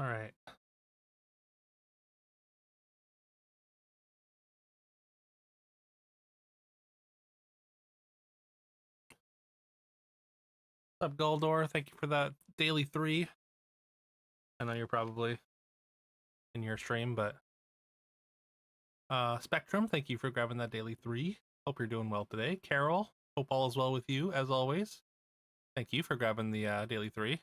All right. What's up, Goldor? Thank you for that daily 3. I know you're probably in your stream, but Spectrum, thank you for grabbing that daily 3. Hope you're doing well today. Carol, hope all is well with you as always. Thank you for grabbing the daily 3.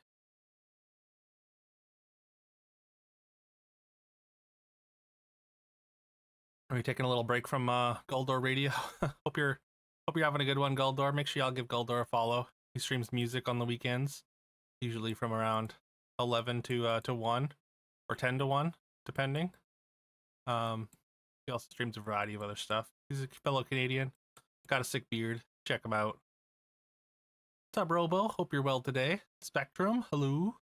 Are we taking a little break from Goldor Radio? hope you're having a good one, Goldor. Make sure y'all give Goldor a follow. He streams music on the weekends, usually from around 11 to 1 or 10 to 1, depending. He also streams a variety of other stuff. He's a fellow Canadian. Got a sick beard. Check him out. What's up, Robo? Hope you're well today. Spectrum, hello.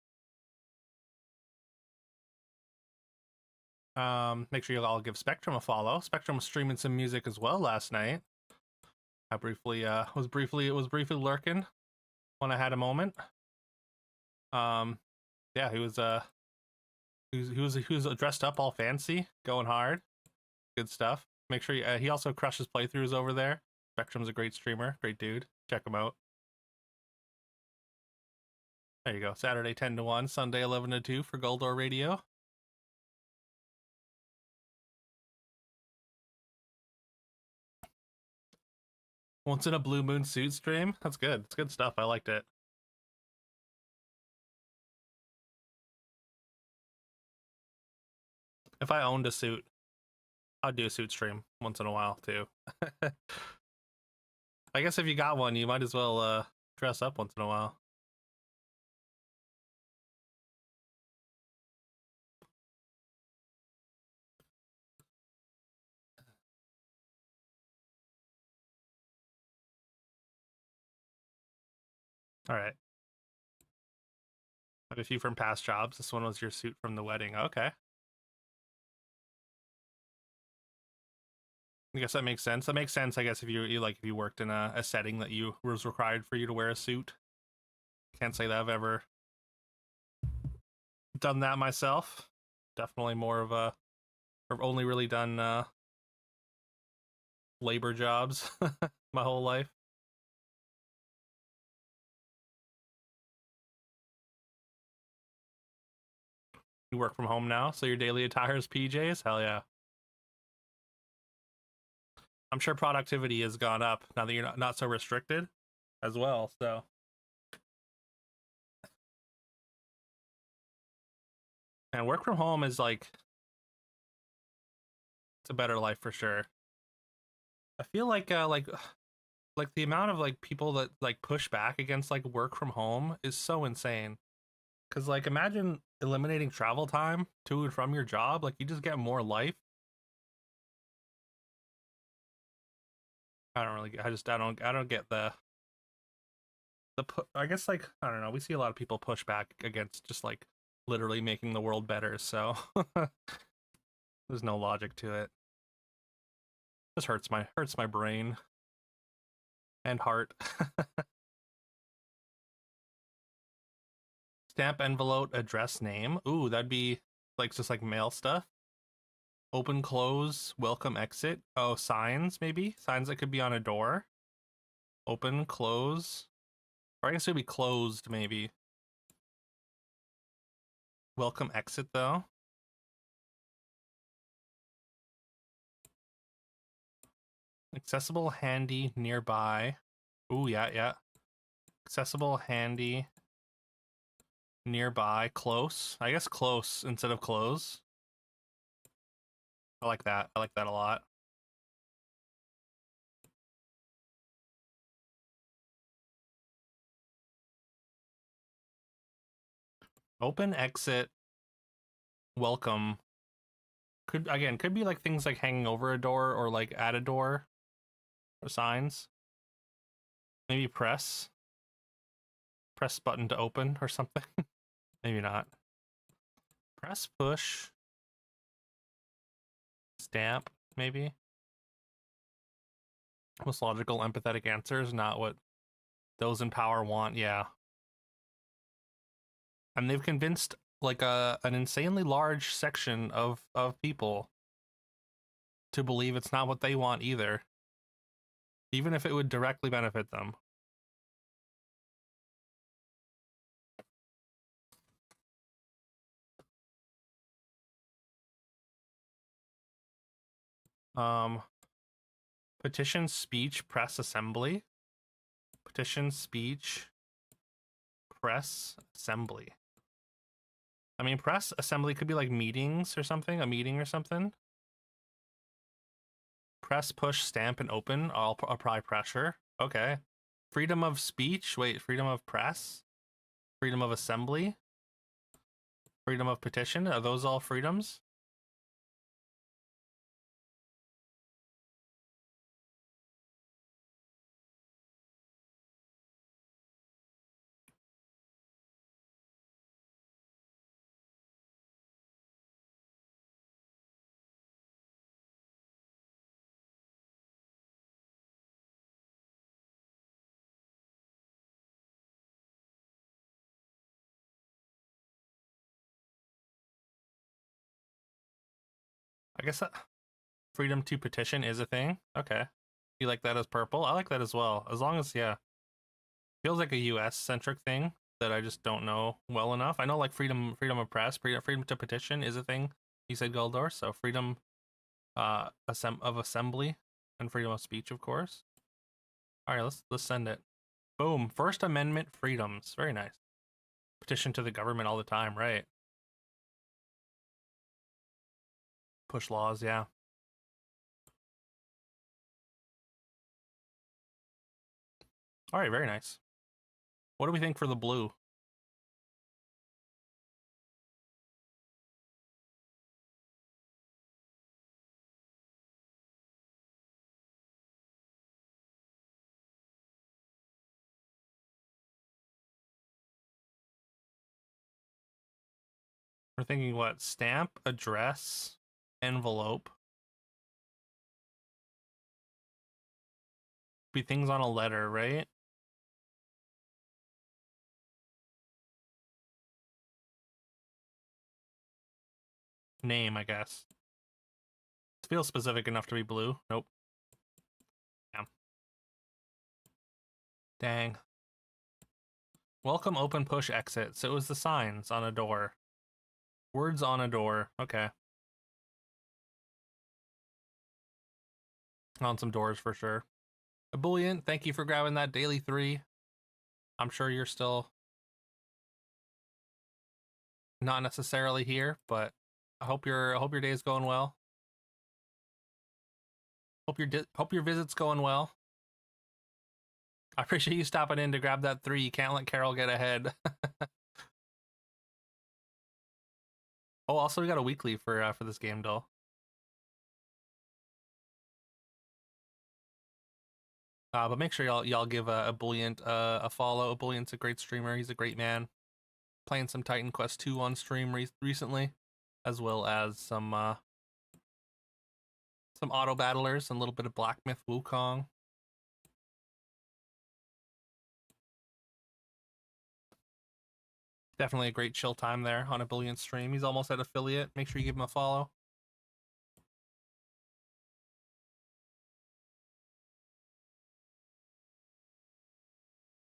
Make sure you all give Spectrum a follow. Spectrum was streaming some music as well last night. I briefly was briefly lurking when I had a moment. Yeah, he was dressed up all fancy, going hard. Good stuff. Make sure he also crushes playthroughs over there. Spectrum's a great streamer, great dude. Check him out. There you go. Saturday 10 to 1, Sunday 11 to 2 for Goldor Radio. Once in a Blue Moon suit stream. That's good. It's good stuff. I liked it. If I owned a suit, I'd do a suit stream once in a while too. I guess if you got one, you might as well dress up once in a while. All right. I have a few from past jobs. This one was your suit from the wedding. Okay. I guess that makes sense. That makes sense, I guess, if you like, if you worked in a setting that you was required for you to wear a suit. Can't say that I've ever done that myself. Definitely more of a, I've only really done labor jobs my whole life. You work from home now, so your daily attire is PJs? Hell yeah. I'm sure productivity has gone up now that you're not so restricted as well, so. And work from home is like, it's a better life for sure. I feel like the amount of like people that like push back against like work from home is so insane. Cause like imagine eliminating travel time to and from your job, like you just get more life. I don't get I guess like I don't know, we see a lot of people push back against just like literally making the world better, so there's no logic to it. Just hurts my brain and heart. Stamp, envelope, address, name. Ooh, that'd be like just like mail stuff. Open, close, welcome, exit. Oh, signs maybe? Signs that could be on a door. Open, close. Or I guess it would be closed maybe. Welcome, exit though. Accessible, handy, nearby. Ooh, yeah. Accessible, handy, nearby, close. I guess close instead of close. I like that. I like that a lot. Open, exit, welcome. Could be like things like hanging over a door or like at a door or signs. Maybe press button to open or something. Maybe not. Press, push, stamp, maybe. Most logical, empathetic answers, not what those in power want. Yeah. And they've convinced like an insanely large section of people to believe it's not what they want either, even if it would directly benefit them. Um, petition, speech, press, assembly. Petition, speech, press, assembly. I mean, press, assembly could be like meetings or something, a meeting or something. Press, push, stamp, and open. I'll apply pressure. Okay. Freedom of speech. Wait, freedom of press? Freedom of assembly? Freedom of petition? Are those all freedoms? I guess that freedom to petition is a thing. Okay. You like that as purple? I like that as well. As long as, yeah. Feels like a US centric thing that I just don't know well enough. I know like freedom of press, freedom to petition is a thing. You said Goldor, so freedom of assembly and freedom of speech, of course. All right, let's send it. Boom. First Amendment freedoms. Very nice. Petition to the government all the time, right? Push laws, yeah. All right, very nice. What do we think for the blue? We're thinking what? Stamp, address, envelope. Be things on a letter, right? Name, I guess. It feels specific enough to be blue. Nope. Yeah. Dang. Welcome, open, push, exit. So it was the signs on a door. Words on a door. Okay. On some doors for sure. Ebullient, thank you for grabbing that daily 3. I'm sure you're still not necessarily here, but I hope your day's going well. Hope your visit's going well. I appreciate you stopping in to grab that 3. You can't let Carol get ahead. Oh, also we got a weekly for this game, doll. But make sure y'all give Ebullient a follow. Ebullient's a great streamer. He's a great man. Playing some Titan Quest 2 on stream recently, as well as some auto battlers and a little bit of Black Myth Wukong. Definitely a great chill time there on Ebullient stream. He's almost at affiliate. Make sure you give him a follow.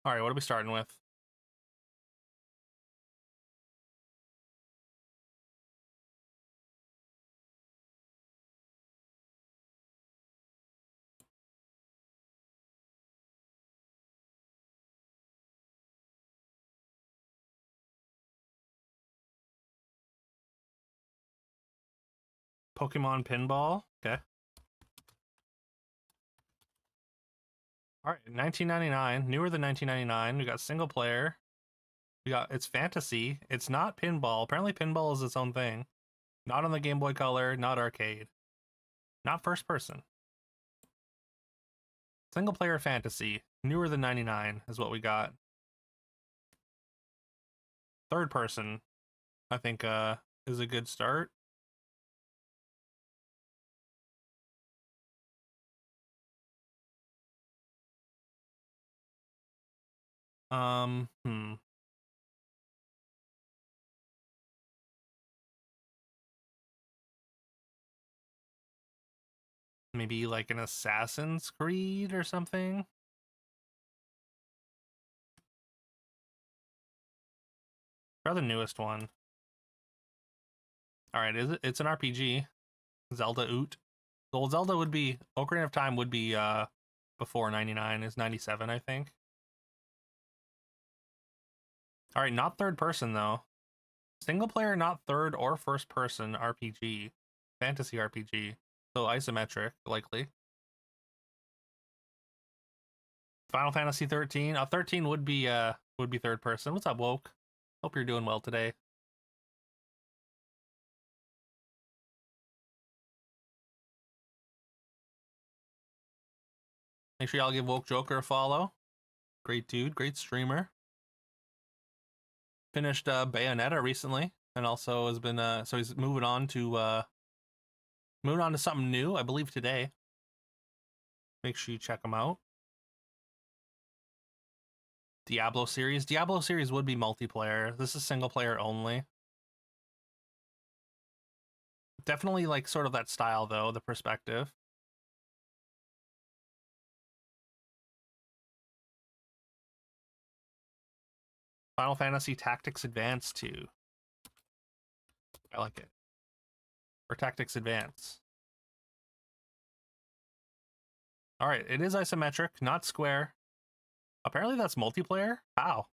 All right, what are we starting with? Pokemon Pinball. Okay. All right, 1999, newer than 1999. We got single player. It's fantasy. It's not pinball. Apparently, pinball is its own thing. Not on the Game Boy Color. Not arcade. Not first person. Single player fantasy. Newer than 99 is what we got. Third person, I think, is a good start. Hmm. Maybe like an Assassin's Creed or something. Try the newest one. All right, is it? It's an RPG. Zelda Oot. Well, Zelda would be Ocarina of Time would be before 99 is 97, I think. All right, not third person though. Single player, not third or first person RPG. Fantasy RPG. So isometric, likely. Final Fantasy 13. 13 would be third person. What's up, Woke? Hope you're doing well today. Make sure y'all give Woke Joker a follow. Great dude, great streamer. Finished Bayonetta recently, and also has been so he's moving on to something new, I believe today. Make sure you check him out. Diablo series. Diablo series would be multiplayer. This is single player only. Definitely like sort of that style though, the perspective. Final Fantasy Tactics Advance 2. I like it. Or Tactics Advance. All right, it is isometric, not square. Apparently that's multiplayer? How?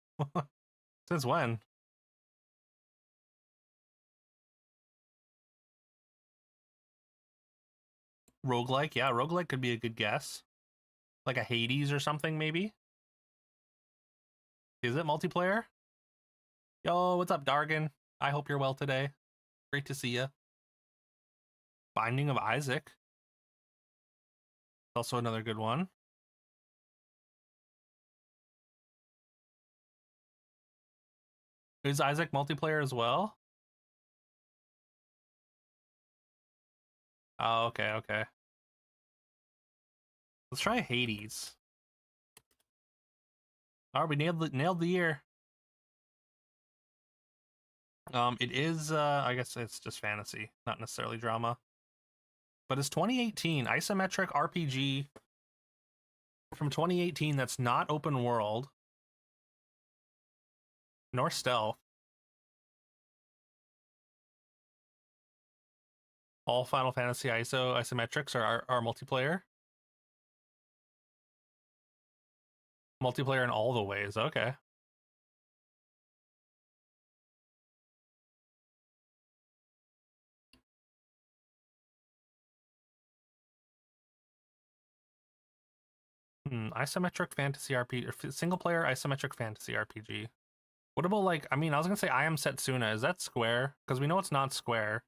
Since when? Roguelike? Yeah, roguelike could be a good guess. Like a Hades or something, maybe? Is it multiplayer? Yo, what's up, Dargan? I hope you're well today. Great to see you. Binding of Isaac. Also another good one. Is Isaac multiplayer as well? Oh, okay, okay. Let's try Hades. All right, we nailed the year. It is I guess it's just fantasy, not necessarily drama. But it's 2018 isometric RPG from 2018 that's not open world nor stealth. All Final Fantasy isometrics are multiplayer. Multiplayer in all the ways. Okay. Isometric fantasy RPG, or single player isometric fantasy RPG. What about like, I mean, I was gonna say I Am Setsuna. Is that square? Because we know it's not square.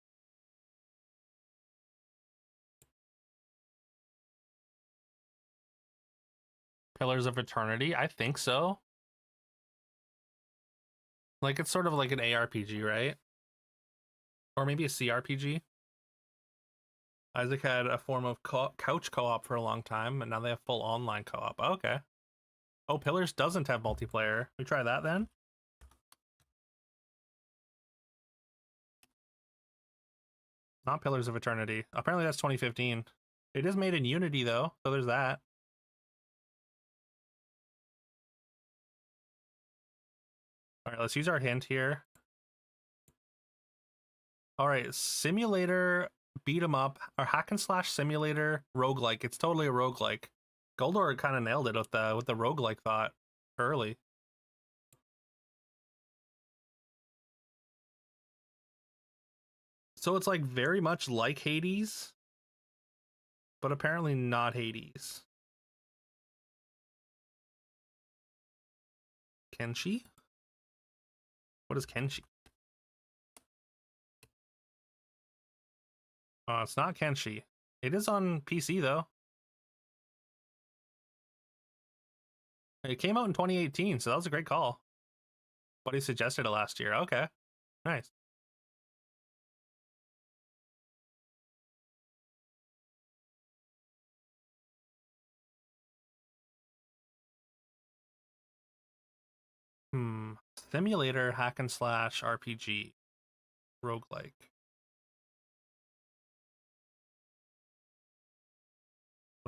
Pillars of Eternity? I think so. Like it's sort of like an ARPG, right? Or maybe a CRPG. Isaac had a form of couch co-op for a long time, and now they have full online co-op. Oh, okay. Oh, Pillars doesn't have multiplayer. We try that then? Not Pillars of Eternity. Apparently that's 2015. It is made in Unity though, so there's that. All right, let's use our hint here. All right, simulator, beat 'em up, or hack and slash simulator, roguelike. It's totally a roguelike. Goldor kind of nailed it with the roguelike thought early. So it's like very much like Hades, but apparently not Hades. Kenshi? What is Kenshi? It's not Kenshi. It is on PC though. It came out in 2018, so that was a great call. Buddy suggested it last year. Okay, nice. Simulator hack and slash RPG roguelike.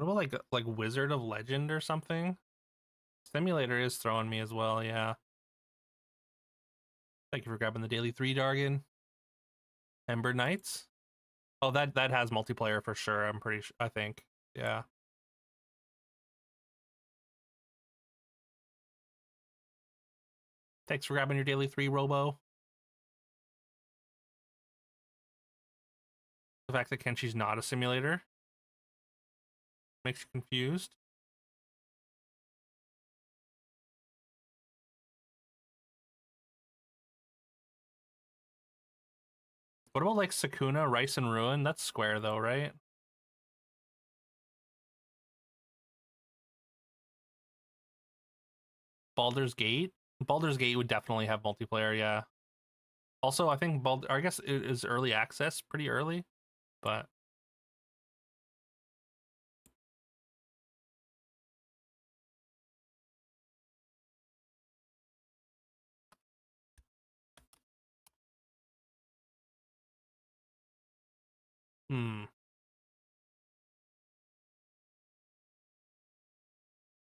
What about like Wizard of Legend or something? Simulator is throwing me as well, yeah. Thank you for grabbing the daily 3, Dargan. Ember Knights? Oh, that has multiplayer for sure, I'm pretty sure, I think. Yeah. Thanks for grabbing your daily 3, Robo. The fact that Kenshi's not a simulator makes you confused. What about like Sakuna, Rice and Ruin? That's Square though, right? Baldur's Gate? Baldur's Gate would definitely have multiplayer, yeah. Also, I think I guess it is early access, pretty early, but hmm.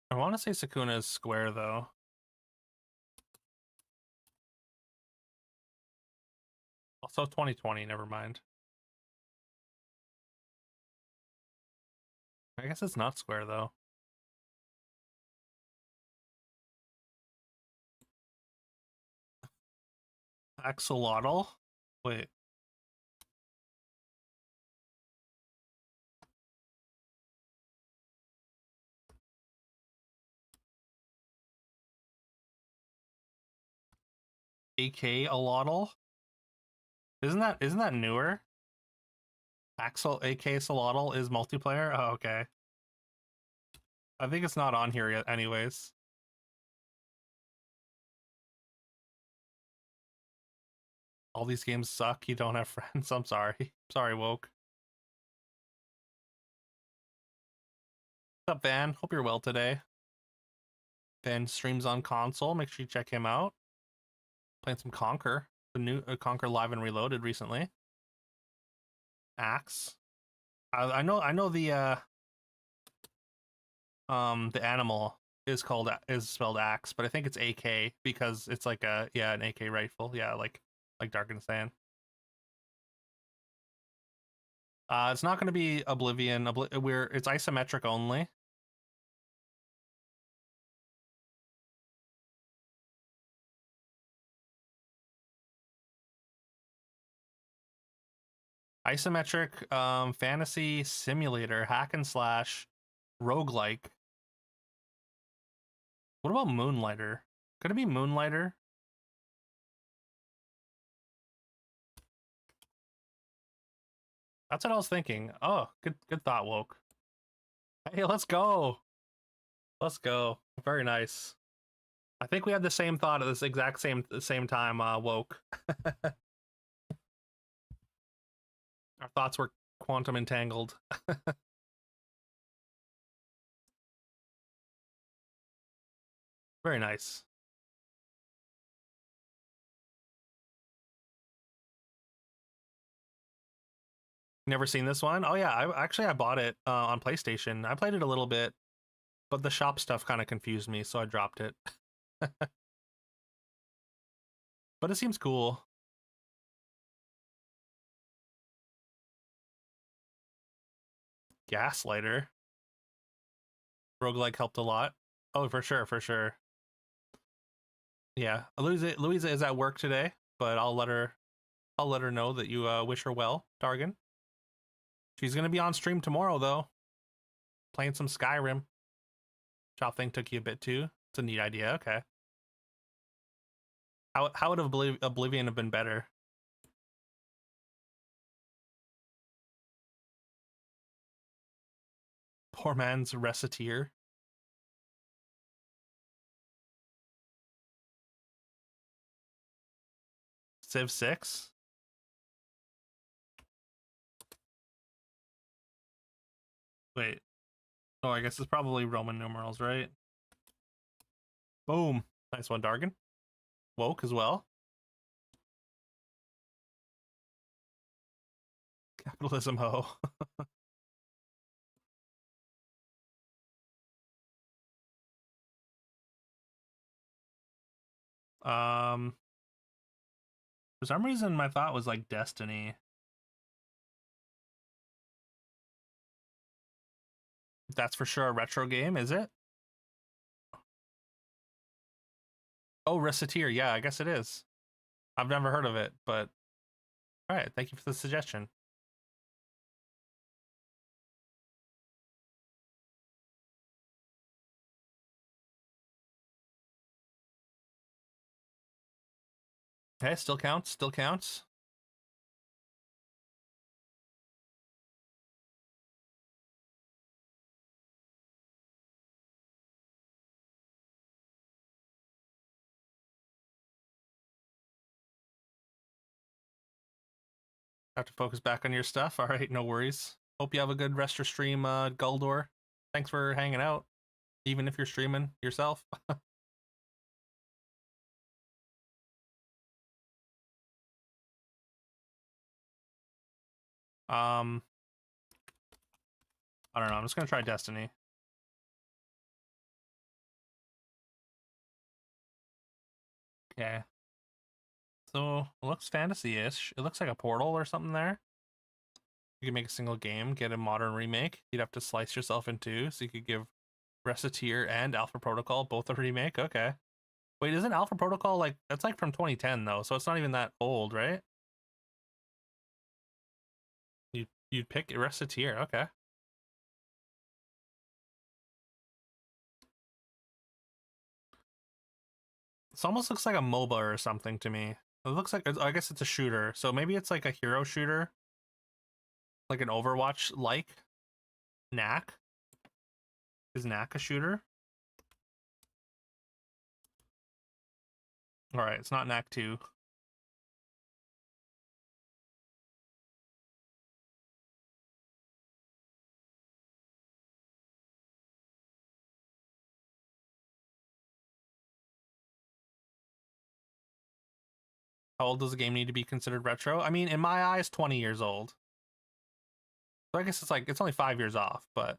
I want to say Sakuna is Square though. Also 2020, never mind. I guess it's not Square though. Axolotl? Wait. AK Alotl? Isn't that newer? Axel AK Solotl is multiplayer? Oh, okay. I think it's not on here yet anyways. All these games suck. You don't have friends. I'm sorry. Sorry, Woke. What's up, Van? Hope you're well today. Van streams on console. Make sure you check him out. Playing some Conquer. The new Conquer Live and Reloaded recently. Axe. I know the animal is spelled axe, but I think it's AK because it's like an AK rifle. Yeah, like Darken's saying. It's not going to be Oblivion. It's isometric only. Isometric fantasy simulator, hack and slash, roguelike. What about Moonlighter? Could it be Moonlighter? That's what I was thinking. Oh, good thought, Woke. Hey, let's go. Let's go. Very nice. I think we had the same thought at this exact same time, Woke. Our thoughts were quantum entangled. Very nice. Never seen this one? Oh yeah, I bought it on PlayStation. I played it a little bit, but the shop stuff kind of confused me, so I dropped it. But it seems cool. Gaslighter. Roguelike helped a lot. Oh, for sure, for sure. Yeah, Louisa is at work today, but I'll let her know that you wish her well, Dargan. She's gonna be on stream tomorrow though, playing some Skyrim. Shop thing took you a bit too. It's a neat idea. Okay. How would Oblivion have been better? Poor man's reciteer. Civ 6. Wait. Oh, I guess it's probably Roman numerals, right? Boom. Nice one, Dargan. Woke as well. Capitalism ho. For some reason, my thought was like Destiny. That's for sure a retro game, is it? Oh, Reciteer. Yeah, I guess it is. I've never heard of it, but all right. Thank you for the suggestion. Okay, still counts. Still counts. Have to focus back on your stuff. All right, no worries. Hope you have a good rest of stream, Guldor. Thanks for hanging out, even if you're streaming yourself. um, I don't know. I'm just gonna try Destiny. Okay. So it looks fantasy-ish. It looks like a portal or something there. You can make a single game, get a modern remake. You'd have to slice yourself in two, so you could give Reciteer and Alpha Protocol both a remake. Okay. Wait, isn't Alpha Protocol like that's like from 2010 though, so it's not even that old, right? You'd pick Reciteer. Okay. This almost looks like a MOBA or something to me. It looks like I guess it's a shooter, so maybe it's like a hero shooter, like an Overwatch like. Knack is Knack a shooter? All right, it's not Knack 2. How old does the game need to be considered retro? I mean, in my eyes, 20 years old. So I guess it's like it's only 5 years off, but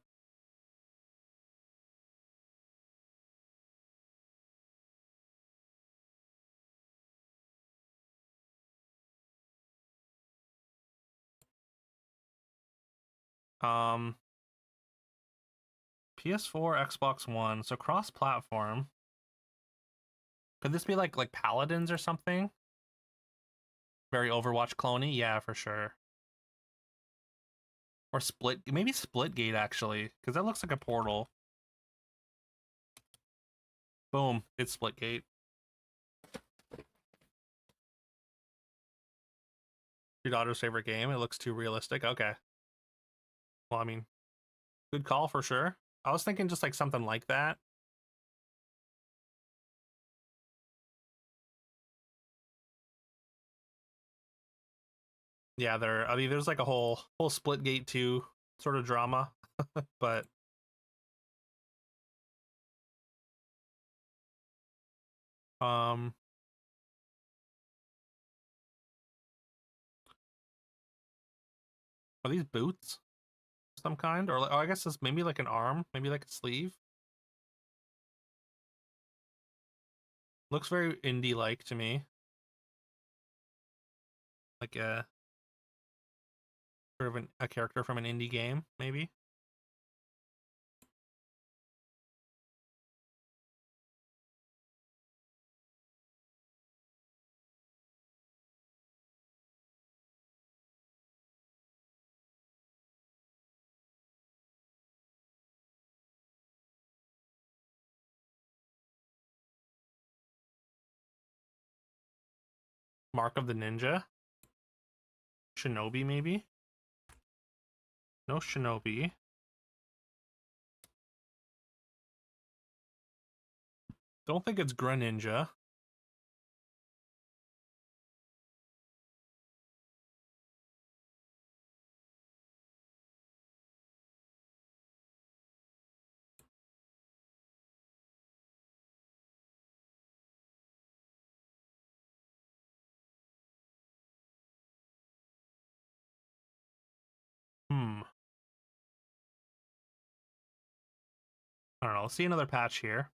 um, PS4, Xbox One, so cross-platform. Could this be like Paladins or something? Very Overwatch cloney, yeah, for sure. Or Split, maybe Splitgate actually, because that looks like a portal. Boom, it's Splitgate. Your daughter's favorite game. It looks too realistic. Okay. Well, I mean, good call for sure. I was thinking just like something like that. Yeah, I mean, there's like a whole Splitgate 2 sort of drama, but um, are these boots of some kind, or like, oh, I guess it's maybe like an arm, maybe like a sleeve. Looks very indie-like to me, like a sort of a character from an indie game, maybe. Mark of the Ninja, Shinobi, maybe. No Shinobi. Don't think it's Greninja. Hmm. I don't know. Let's see another patch here.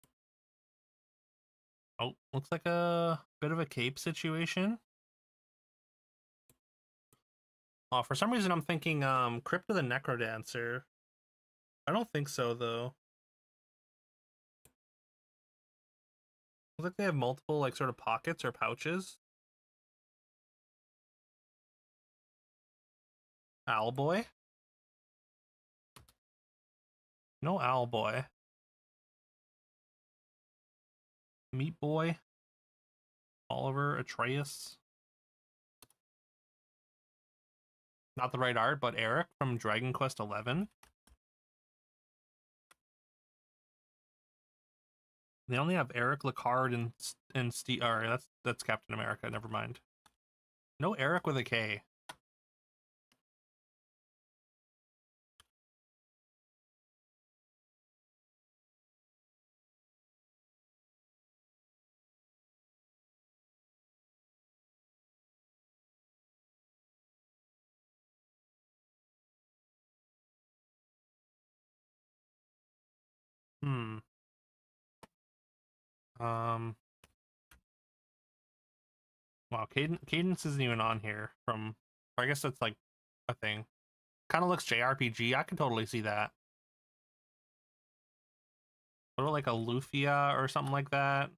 Oh, looks like a bit of a cape situation. Oh, for some reason I'm thinking Crypt of the Necrodancer. I don't think so though. Looks like they have multiple like sort of pockets or pouches. Owlboy? No Owlboy. Meat Boy? Oliver Atreus? Not the right art, but Eric from Dragon Quest XI. They only have Eric Lacard and Steve. Alright, that's Captain America. Never mind. No Eric with a K. Hmm. Um. Wow. Cadence isn't even on here. From. I guess that's like a thing. Kind of looks JRPG. I can totally see that. What about like a Lufia or something like that?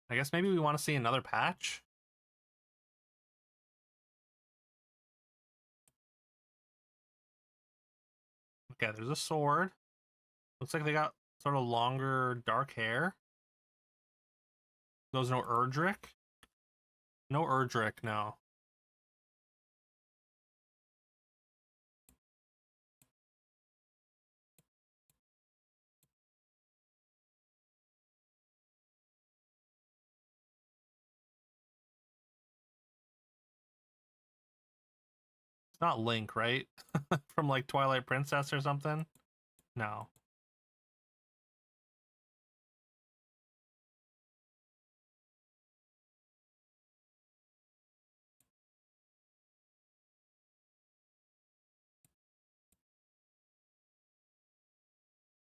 I guess maybe we want to see another patch. Okay, there's a sword. Looks like they got sort of longer dark hair. There's no Erdrick. No Erdrick, no. It's not Link, right? From like Twilight Princess or something? No.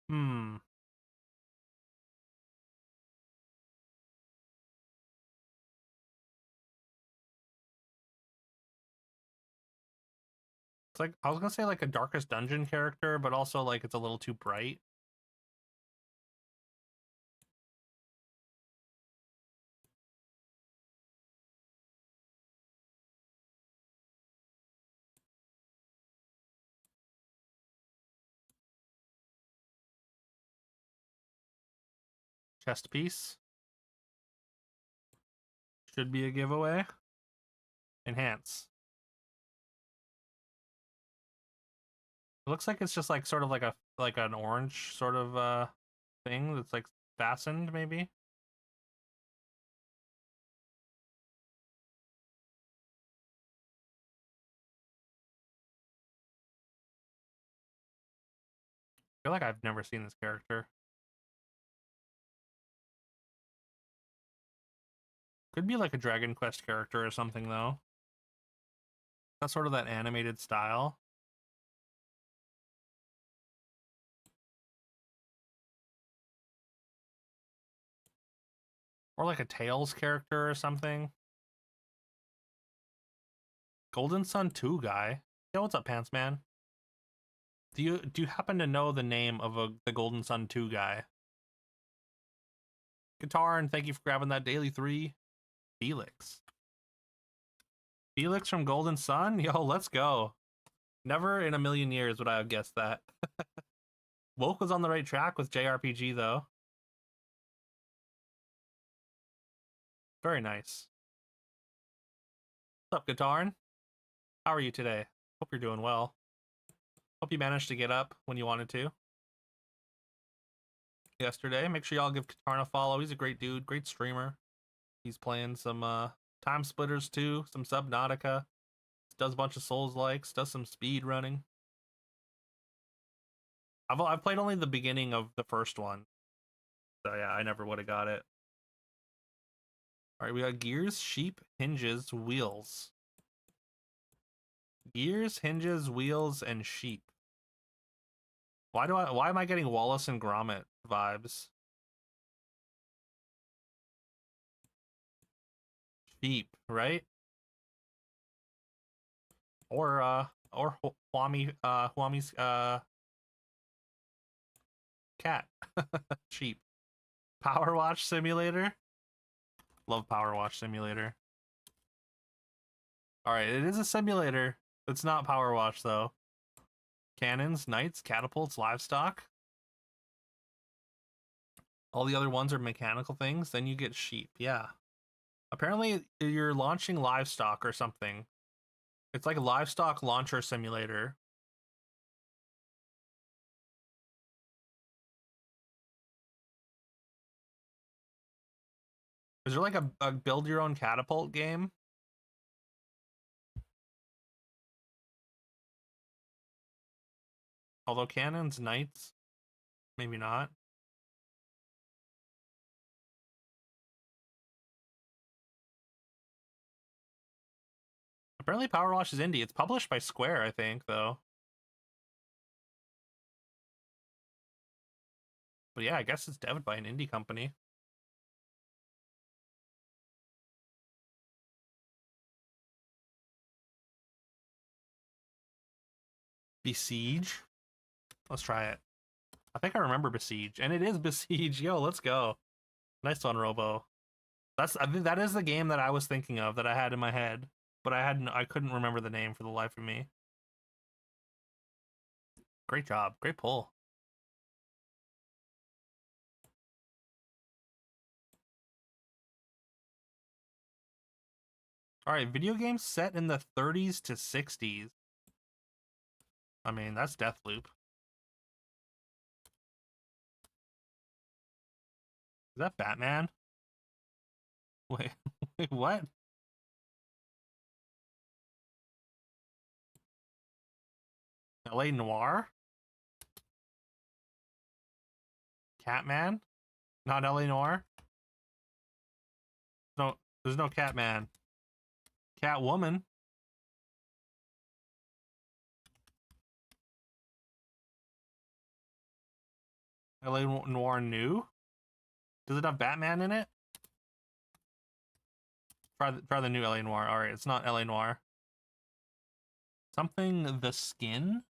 Hmm. It's like I was gonna say like a Darkest Dungeon character, but also like it's a little too bright. Chest piece. Should be a giveaway. Enhance. It looks like it's just like sort of like an orange sort of thing that's like fastened maybe. I feel like I've never seen this character. Could be like a Dragon Quest character or something though. That's sort of that animated style. Or like a Tails character or something. Golden Sun 2 guy. Yeah, what's up, Pants Man? Do you happen to know the name of the Golden Sun 2 guy? Guitar, and thank you for grabbing that daily 3. Felix. Felix from Golden Sun? Yo, let's go. Never in a million years would I have guessed that. Woke was on the right track with JRPG though. Very nice. What's up, Guitarn? How are you today? Hope you're doing well. Hope you managed to get up when you wanted to yesterday. Make sure y'all give Guitarn a follow. He's a great dude, great streamer. He's playing some Time Splitters too, some Subnautica. Does a bunch of Souls likes, does some speed running. I've played only the beginning of the first one. So yeah, I never would have got it. All right, we got gears, sheep, hinges, wheels. Gears, hinges, wheels, and sheep. Why am I getting Wallace and Gromit vibes? Sheep, right? Or Huami's cat. Sheep. Power Watch Simulator. Love Power Watch Simulator. All right, it is a simulator. It's not Power Watch though. Cannons, knights, catapults, livestock. All the other ones are mechanical things. Then you get sheep. Yeah. Apparently, you're launching livestock or something. It's like a livestock launcher simulator. Is there like a build your own catapult game? Although cannons, knights, maybe not. Apparently, Power Wash is indie. It's published by Square, I think, though. But yeah, I guess it's devved by an indie company. Besiege. Let's try it. I think I remember Besiege, and it is Besiege. Yo, let's go. Nice one, Robo. I think that is the game that I was thinking of that I had in my head, but I couldn't remember the name for the life of me. Great job. Great pull. All right, video games set in the 30s to 60s. I mean, that's Deathloop. Is that Batman? Wait, wait, what? LA Noir? Catman? Not LA Noir? No, there's no Catman. Catwoman? LA Noir new? Does it have Batman in it? Try the new LA Noir. All right, it's not LA Noir. Something the skin?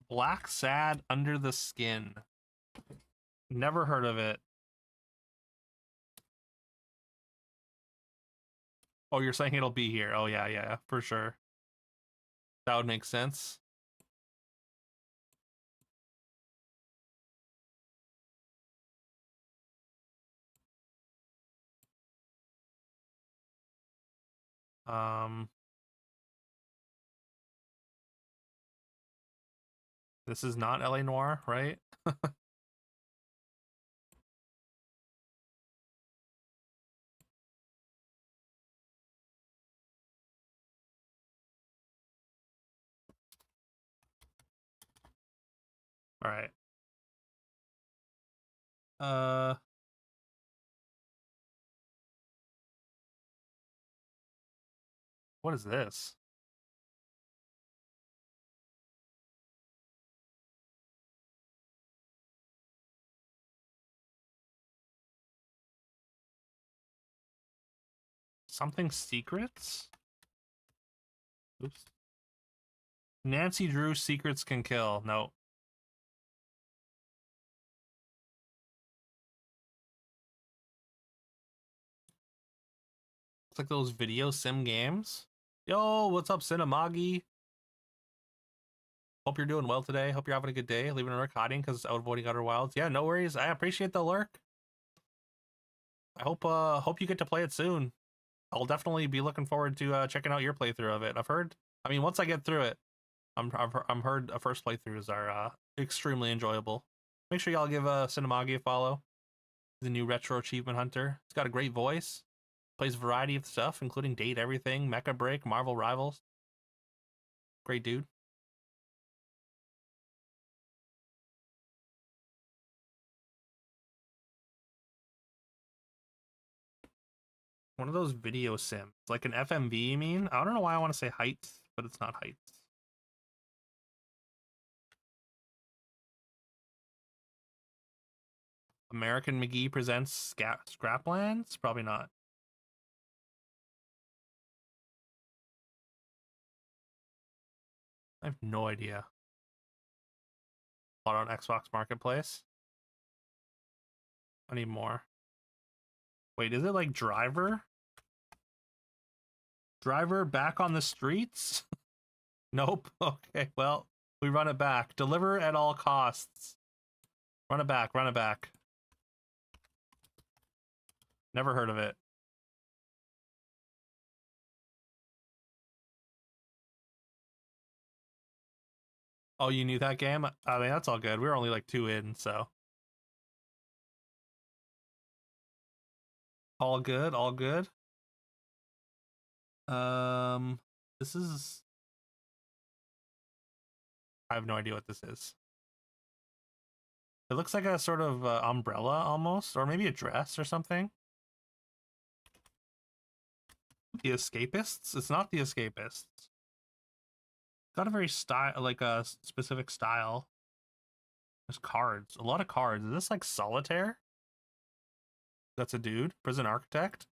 Black Sad Under the Skin. Never heard of it. Oh, you're saying it'll be here. Oh, yeah, yeah, for sure. That would make sense. Um, this is not LA Noir, right? All right. Uh, what is this? Something secrets? Oops. Nancy Drew secrets can kill. No. It's like those video sim games. Yo, what's up, Cinemagi? Hope you're doing well today. Hope you're having a good day. Leaving a lurk hiding because out avoiding Outer Wilds. Yeah, no worries. I appreciate the lurk. I hope you get to play it soon. I'll definitely be looking forward to checking out your playthrough of it. I've heard. I mean, once I get through it, I'm heard first playthroughs are extremely enjoyable. Make sure y'all give Cinemagi a follow. The new retro achievement hunter. He's got a great voice. Plays a variety of stuff, including Date Everything, Mecha Break, Marvel Rivals. Great dude. One of those video sims. Like an FMV, you mean? I don't know why I want to say Heights, but it's not Heights. American McGee presents Scraplands? Probably not. I have no idea. Bought on Xbox Marketplace. I need more. Wait, is it like Driver? Driver back on the streets? Nope. Okay, well, we run it back. Deliver at all costs. Run it back, run it back. Never heard of it. Oh, you knew that game? I mean, that's all good. We were only like 2 in, so. All good, all good. This is... I have no idea what this is. It looks like a sort of umbrella almost, or maybe a dress or something. The Escapists? It's not the Escapists. Got a very like a specific style. There's cards, a lot of cards. Is this like Solitaire? That's a dude. Prison Architect.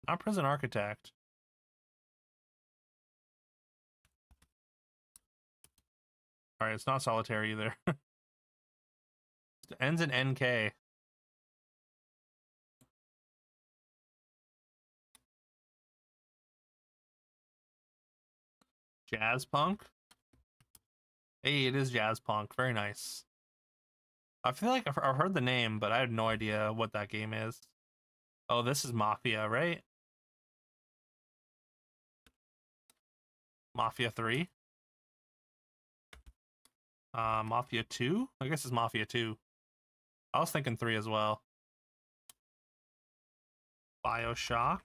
Not Prison Architect. All right, it's not Solitaire either. It ends in NK. Jazz Punk? Hey, it is Jazz Punk. Very nice. I feel like I've heard the name, but I have no idea what that game is. Oh, this is Mafia, right? Mafia 3? Mafia 2? I guess it's Mafia 2. I was thinking 3 as well. BioShock?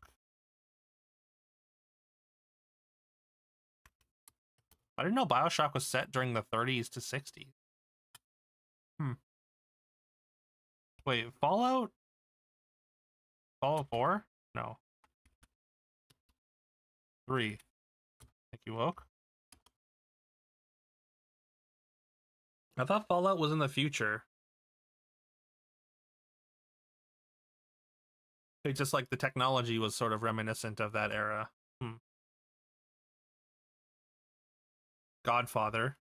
I didn't know BioShock was set during the 30s to 60s. Wait, Fallout? Fallout 4? No. 3. Thank you, Woke. I thought Fallout was in the future. It's just like the technology was sort of reminiscent of that era. Godfather.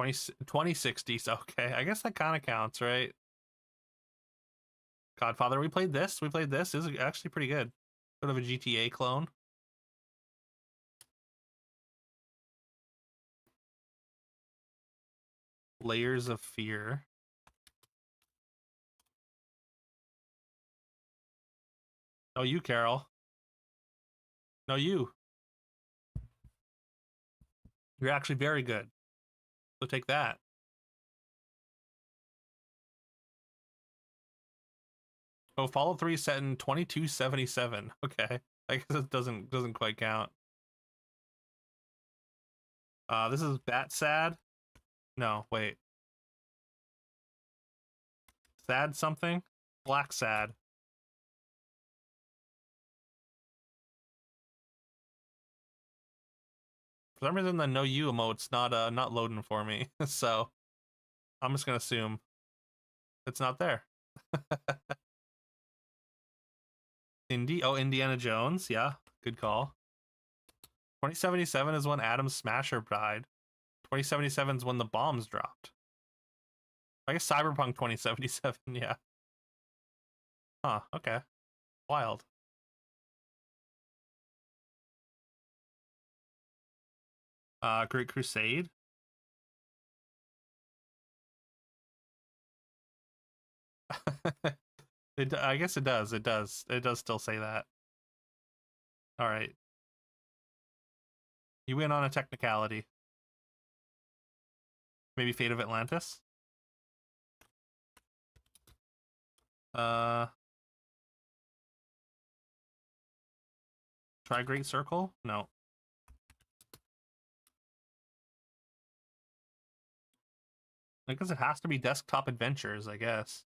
2060s, okay. I guess that kind of counts, right? Godfather, we played this. This is actually pretty good. Sort of a GTA clone. Layers of Fear. No, you, Carol. No, you. You're actually very good. So take that. Oh, Fallout 3 is set in 2277. Okay. I guess it doesn't quite count. This is Bat Sad. No, wait. Sad something? Black Sad. For some reason, the no you emote's not loading for me, so I'm just gonna assume it's not there. Indiana Jones, yeah, good call. 2077 is when Adam Smasher died. 2077 is when the bombs dropped. I guess Cyberpunk 2077, yeah. Huh, okay. Wild. Great Crusade. I guess it does. It does still say that. All right. You win on a technicality. Maybe Fate of Atlantis. Try Great Circle? No. I guess it has to be Desktop Adventures, I guess.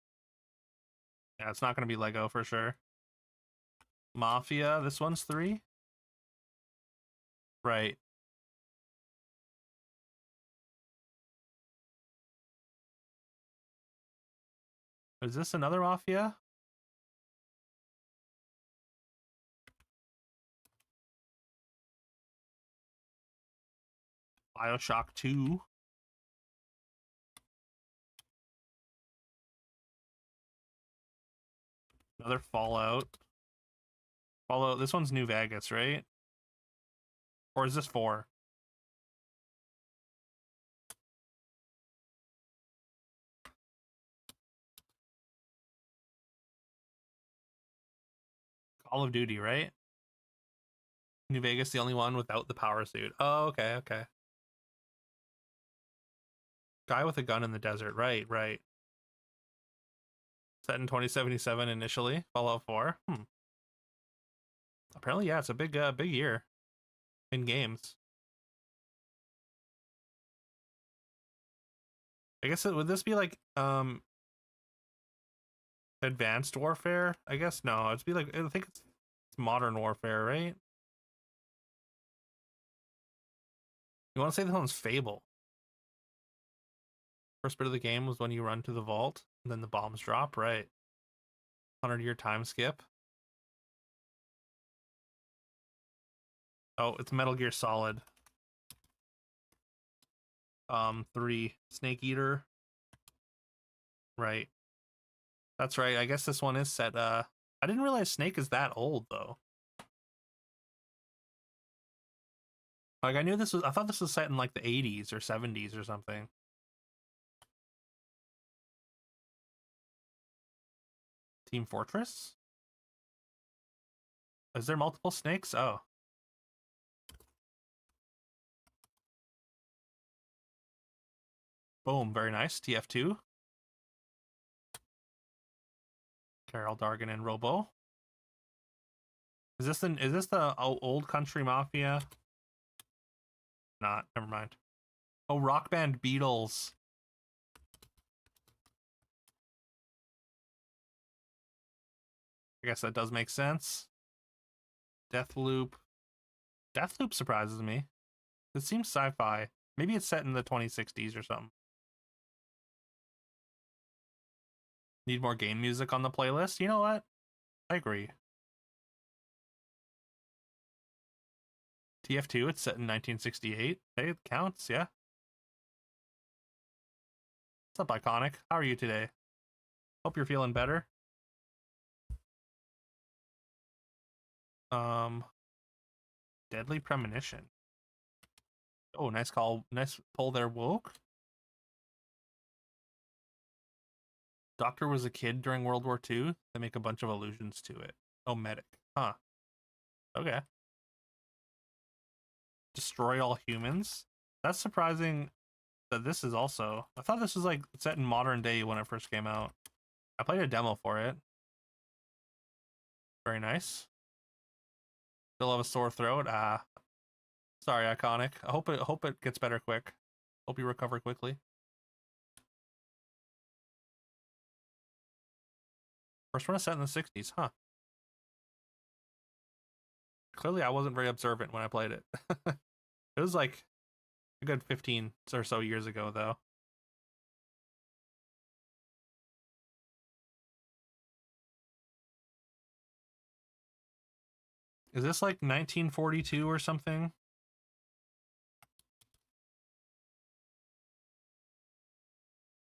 Yeah, it's not going to be Lego for sure. Mafia, this one's 3? Right. Is this another Mafia? Bioshock 2. Another Fallout. Fallout, this one's New Vegas, right? Or is this 4? Call of Duty, right? New Vegas, the only one without the power suit. Oh, okay, okay. Guy with a gun in the desert, right, right. Set in 2077 initially, Fallout 4. Apparently, yeah, it's a big year in games. I guess would this be like Advanced Warfare? I guess no, it'd be like I think it's Modern Warfare, right? You want to say this one's Fable? First bit of the game was when you run to the vault, and then the bombs drop, right? 100-year time skip. Oh, it's Metal Gear Solid. 3 Snake Eater. Right. That's right. I guess this one is set. I didn't realize Snake is that old though. Like I thought this was set in like the 80s or 70s or something. Team Fortress? Is there multiple snakes? Oh. Boom, very nice. TF2. Carol Dargan and Robo. Is this the old country mafia? Not, never mind. Oh, Rock Band Beatles. I guess that does make sense. Deathloop. Deathloop surprises me. It seems sci-fi. Maybe it's set in the 2060s or something. Need more game music on the playlist? You know what? I agree. TF2, it's set in 1968. Hey, it counts, yeah. What's up, Iconic? How are you today? Hope you're feeling better. Deadly Premonition. Oh, nice call. Nice pull there, Woke. Doctor was a kid during World War II. They make a bunch of allusions to it. Oh, medic. Huh. Okay. Destroy all humans. That's surprising that this is also... I thought this was like set in modern day when it first came out. I played a demo for it. Very nice. Still have a sore throat. Sorry, Iconic. I hope it gets better quick. Hope you recover quickly. First one is set in the 60s, huh? Clearly I wasn't very observant when I played it. It was like a good 15 or so years ago, though. Is this like 1942 or something?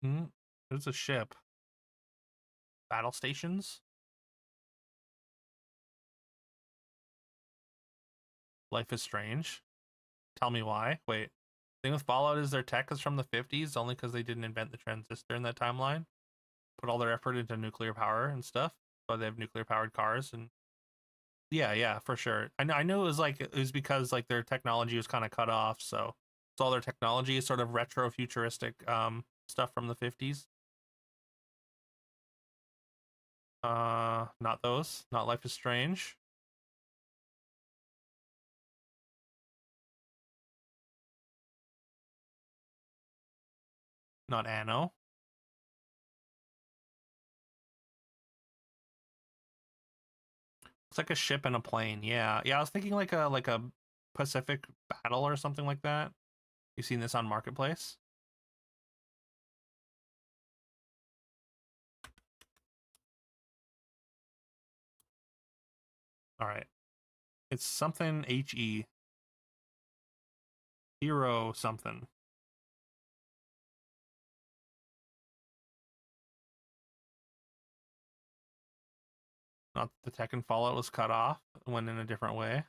There's a ship. Battle stations? Life is Strange. Tell me why. Wait. Thing with Fallout is their tech is from the 50s, only because they didn't invent the transistor in that timeline. Put all their effort into nuclear power and stuff. So they have nuclear powered cars and yeah, for sure. I know it was because like their technology was kind of cut off, so So all their technology is sort of retro futuristic stuff from the 50s. Not those. Not Life is Strange. Not Anno. It's like a ship and a plane. Yeah. Yeah, I was thinking like a Pacific Battle or something like that. You seen this on Marketplace? All right. It's something HE. Hero something. Not the Tekken Fallout was cut off, went in a different way.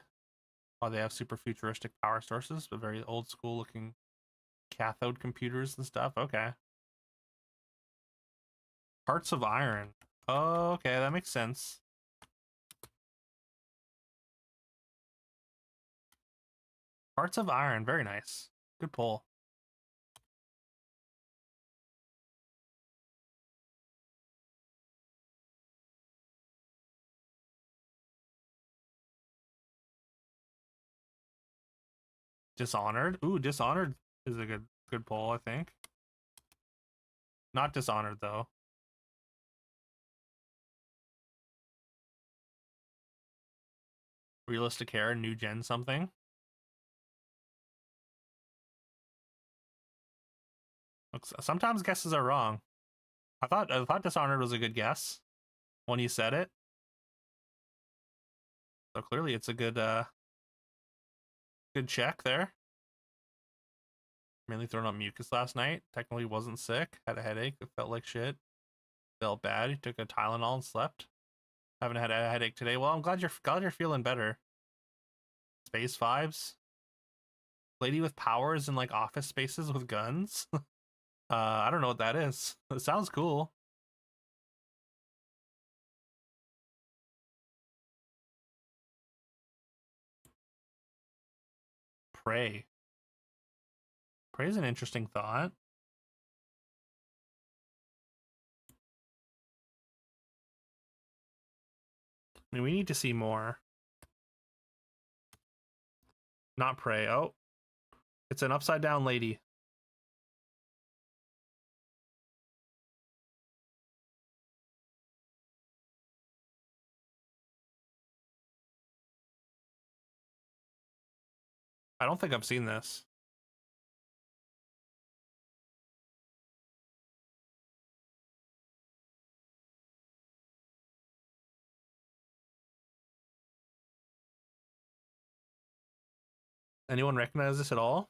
While they have super futuristic power sources, but very old school looking cathode computers and stuff. Okay. Hearts of Iron. Oh, okay, that makes sense. Hearts of Iron, very nice. Good pull. Dishonored. Ooh, Dishonored is a good pull, I think. Not Dishonored though. Realistic Hair, new gen something. Sometimes guesses are wrong. I thought Dishonored was a good guess when you said it. So clearly it's a good check there. Mainly thrown up mucus last night. Technically wasn't sick. Had a headache. It felt like shit. Felt bad. He took a Tylenol and slept. Haven't had a headache today. Well, I'm glad you're feeling better. Space vibes. Lady with powers in like office spaces with guns. I don't know what that is. It sounds cool. Prey. Prey is an interesting thought. I mean, we need to see more. Not Prey. Oh, it's an upside down lady. I don't think I've seen this. Anyone recognize this at all?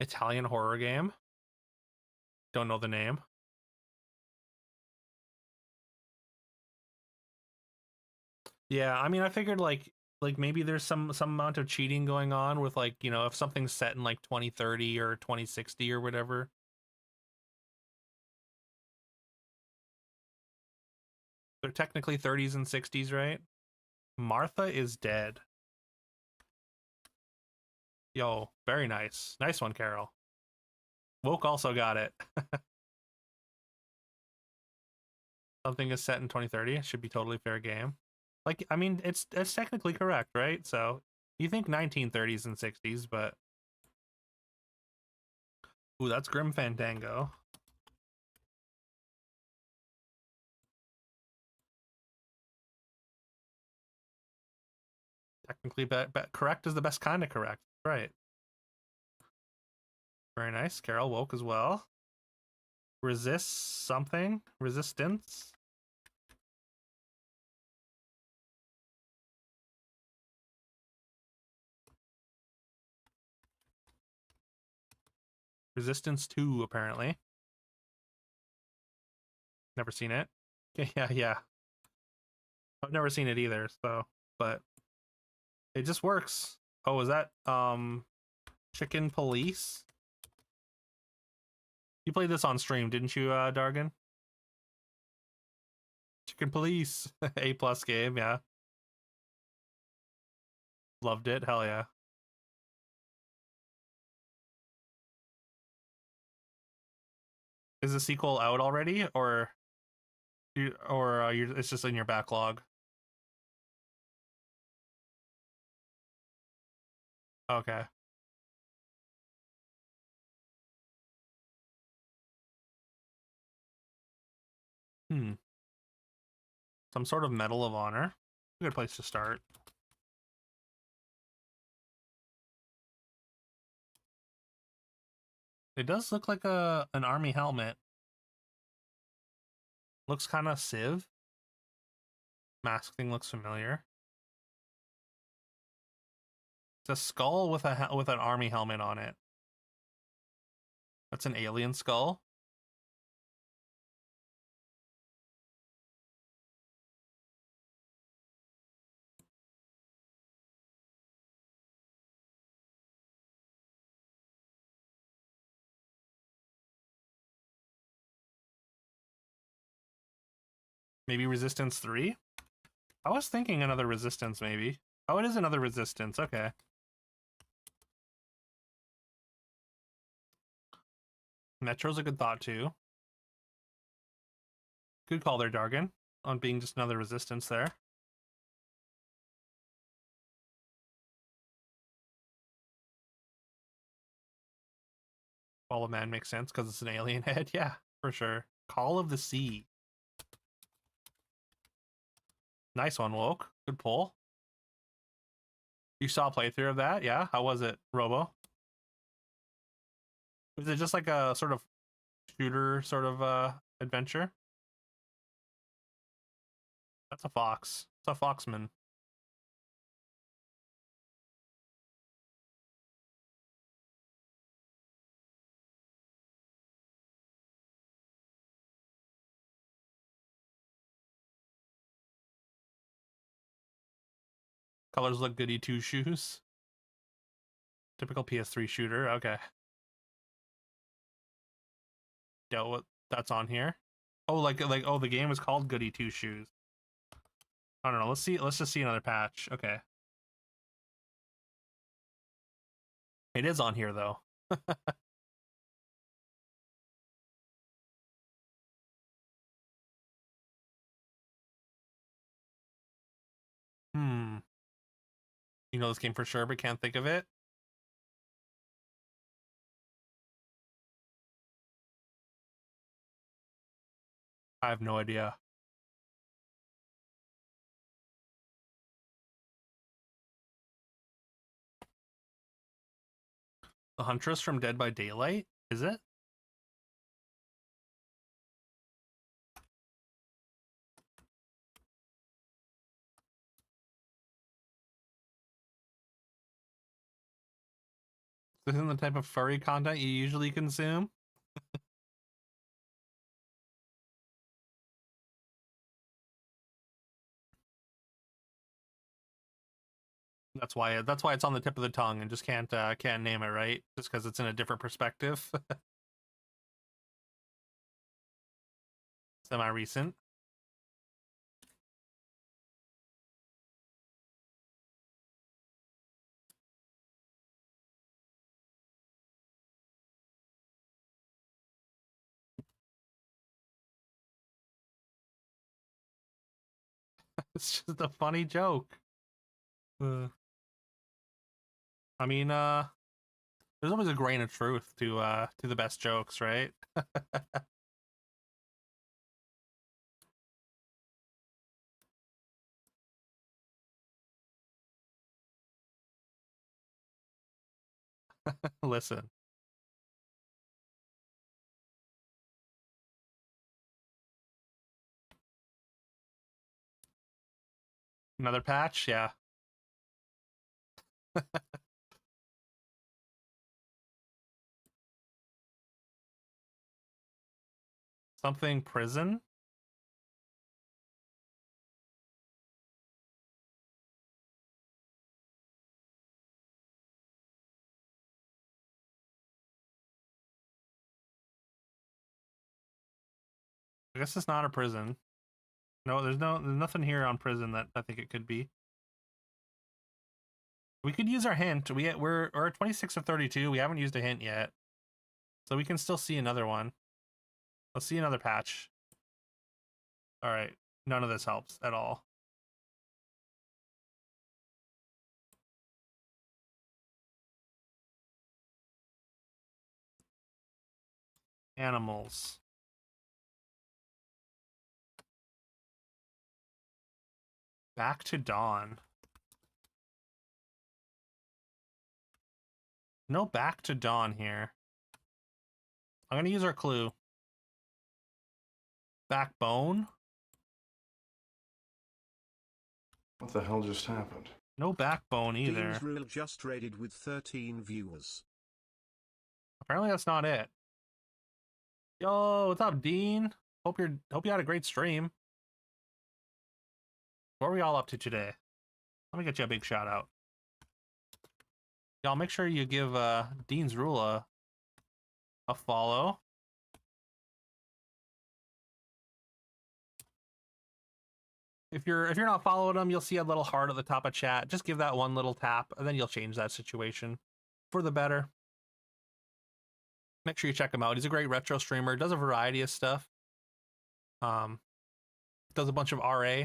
Italian horror game. Don't know the name. Yeah, I mean, I figured like maybe there's some amount of cheating going on with like, if something's set in like 2030 or 2060 or whatever. They're technically 30s and 60s, right? Martha is dead. Yo, very nice. Nice one, Carol. Woke also got it. Something is set in 2030. It should be totally fair game. Like, I mean, it's technically correct, right? So you think 1930s and 60s, but ooh, that's Grim Fandango. Technically, but correct is the best kind of correct, right? Very nice. Carol woke as well. Resist something. Resistance. Resistance 2, apparently. Never seen it. Yeah, yeah. I've never seen it either, so but it just works. Oh, is that Chicken Police? You played this on stream, didn't you, Dargan? Chicken Police, A plus game, yeah. Loved it, hell yeah. Is the sequel out already, or it's just in your backlog? Okay. Hmm. Some sort of Medal of Honor. A good place to start. It does look like an army helmet. Looks kind of Civ. Mask thing looks familiar. It's a skull with with an army helmet on it. That's an alien skull. Maybe Resistance 3? I was thinking another Resistance, maybe. Oh, it is another Resistance, okay. Metro's a good thought, too. Good call there, Dargan, on being just another Resistance there. Fall of Man makes sense, because it's an alien head, yeah, for sure. Call of the Sea. Nice one, Woke. Good pull. You saw a playthrough of that, yeah? How was it, Robo? Was it just like a sort of shooter sort of adventure? That's a fox. It's a foxman. Colors look goody two shoes. Typical PS3 shooter. Okay. Doubt what that's on here. Oh, like oh, the game is called Goody Two Shoes. I don't know. Let's see. Let's just see another patch. Okay. It is on here though. Hmm. You know this game for sure, but can't think of it. I have no idea. The Huntress from Dead by Daylight? Is it? This isn't the type of furry content you usually consume. That's why it's on the tip of the tongue and just can't name it, right? Just because it's in a different perspective. Semi recent. It's just a funny joke. I mean, there's always a grain of truth to the best jokes, right? Listen, another patch, yeah. Something prison. I guess it's not a prison. No, there's nothing here on prison that I think it could be. We could use our hint. We're at 26 of 32. We haven't used a hint yet, so we can still see another one. Let's see another patch. All right, none of this helps at all. Animals. Back to dawn. No back to dawn here. I'm gonna use our clue. Backbone. What the hell just happened? No backbone either. Dean's Reel just raided with 13 viewers. Apparently that's not it. Yo, what's up, Dean? Hope you had a great stream. What are we all up to today? Let me get you a big shout out. Y'all make sure you give Dean's Rule a follow. If you're not following him, you'll see a little heart at the top of chat. Just give that one little tap, and then you'll change that situation for the better. Make sure you check him out. He's a great retro streamer. Does a variety of stuff. Does a bunch of RA.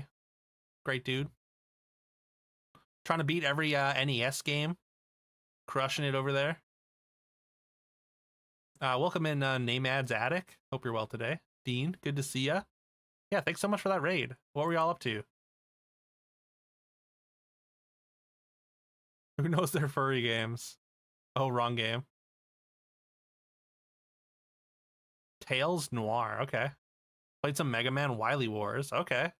Great dude. Trying to beat every NES game. Crushing it over there. Welcome in Namad's Attic. Hope you're well today. Dean, good to see ya. Yeah, thanks so much for that raid. What were y'all up to? Who knows their furry games? Oh, wrong game. Tales Noir. Okay. Played some Mega Man Wily Wars. Okay.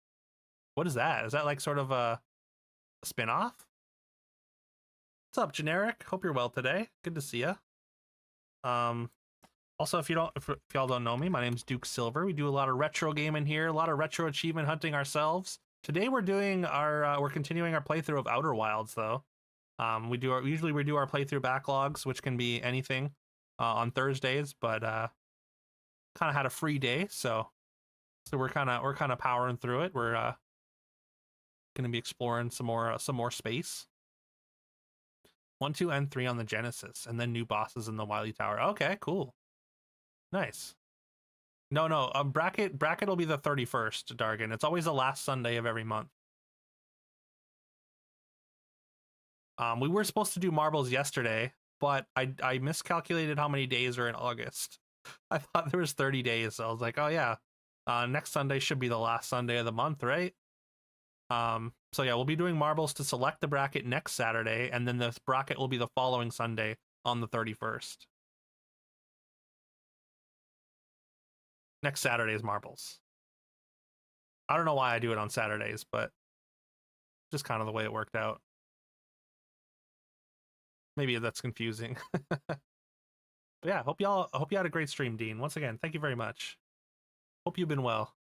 What is that? Is that like sort of a spin-off? What's up, Generic? Hope you're well today. Good to see ya. Also, if y'all don't know me, my name's Duke Silver. We do a lot of retro gaming here, a lot of retro achievement hunting ourselves. Today we're doing we're continuing our playthrough of Outer Wilds though. Usually we do our playthrough backlogs, which can be anything on Thursdays, but kind of had a free day, so we're kind of powering through it. We're going to be exploring some more space. 1, 2, and 3 on the Genesis, and then new bosses in the Wily Tower. Okay, cool. Nice. No, bracket will be the 31st, Dargan. It's always the last Sunday of every month. We were supposed to do marbles yesterday, but I miscalculated how many days are in August. I thought there was 30 days, so I was like, oh yeah, next Sunday should be the last Sunday of the month, right? So yeah, we'll be doing marbles to select the bracket next Saturday, and then this bracket will be the following Sunday on the 31st. Next Saturday is marbles. I don't know why I do it on Saturdays, but just kind of the way it worked out. Maybe that's confusing. But yeah, hope you had a great stream, Dean. Once again, thank you very much. Hope you've been well.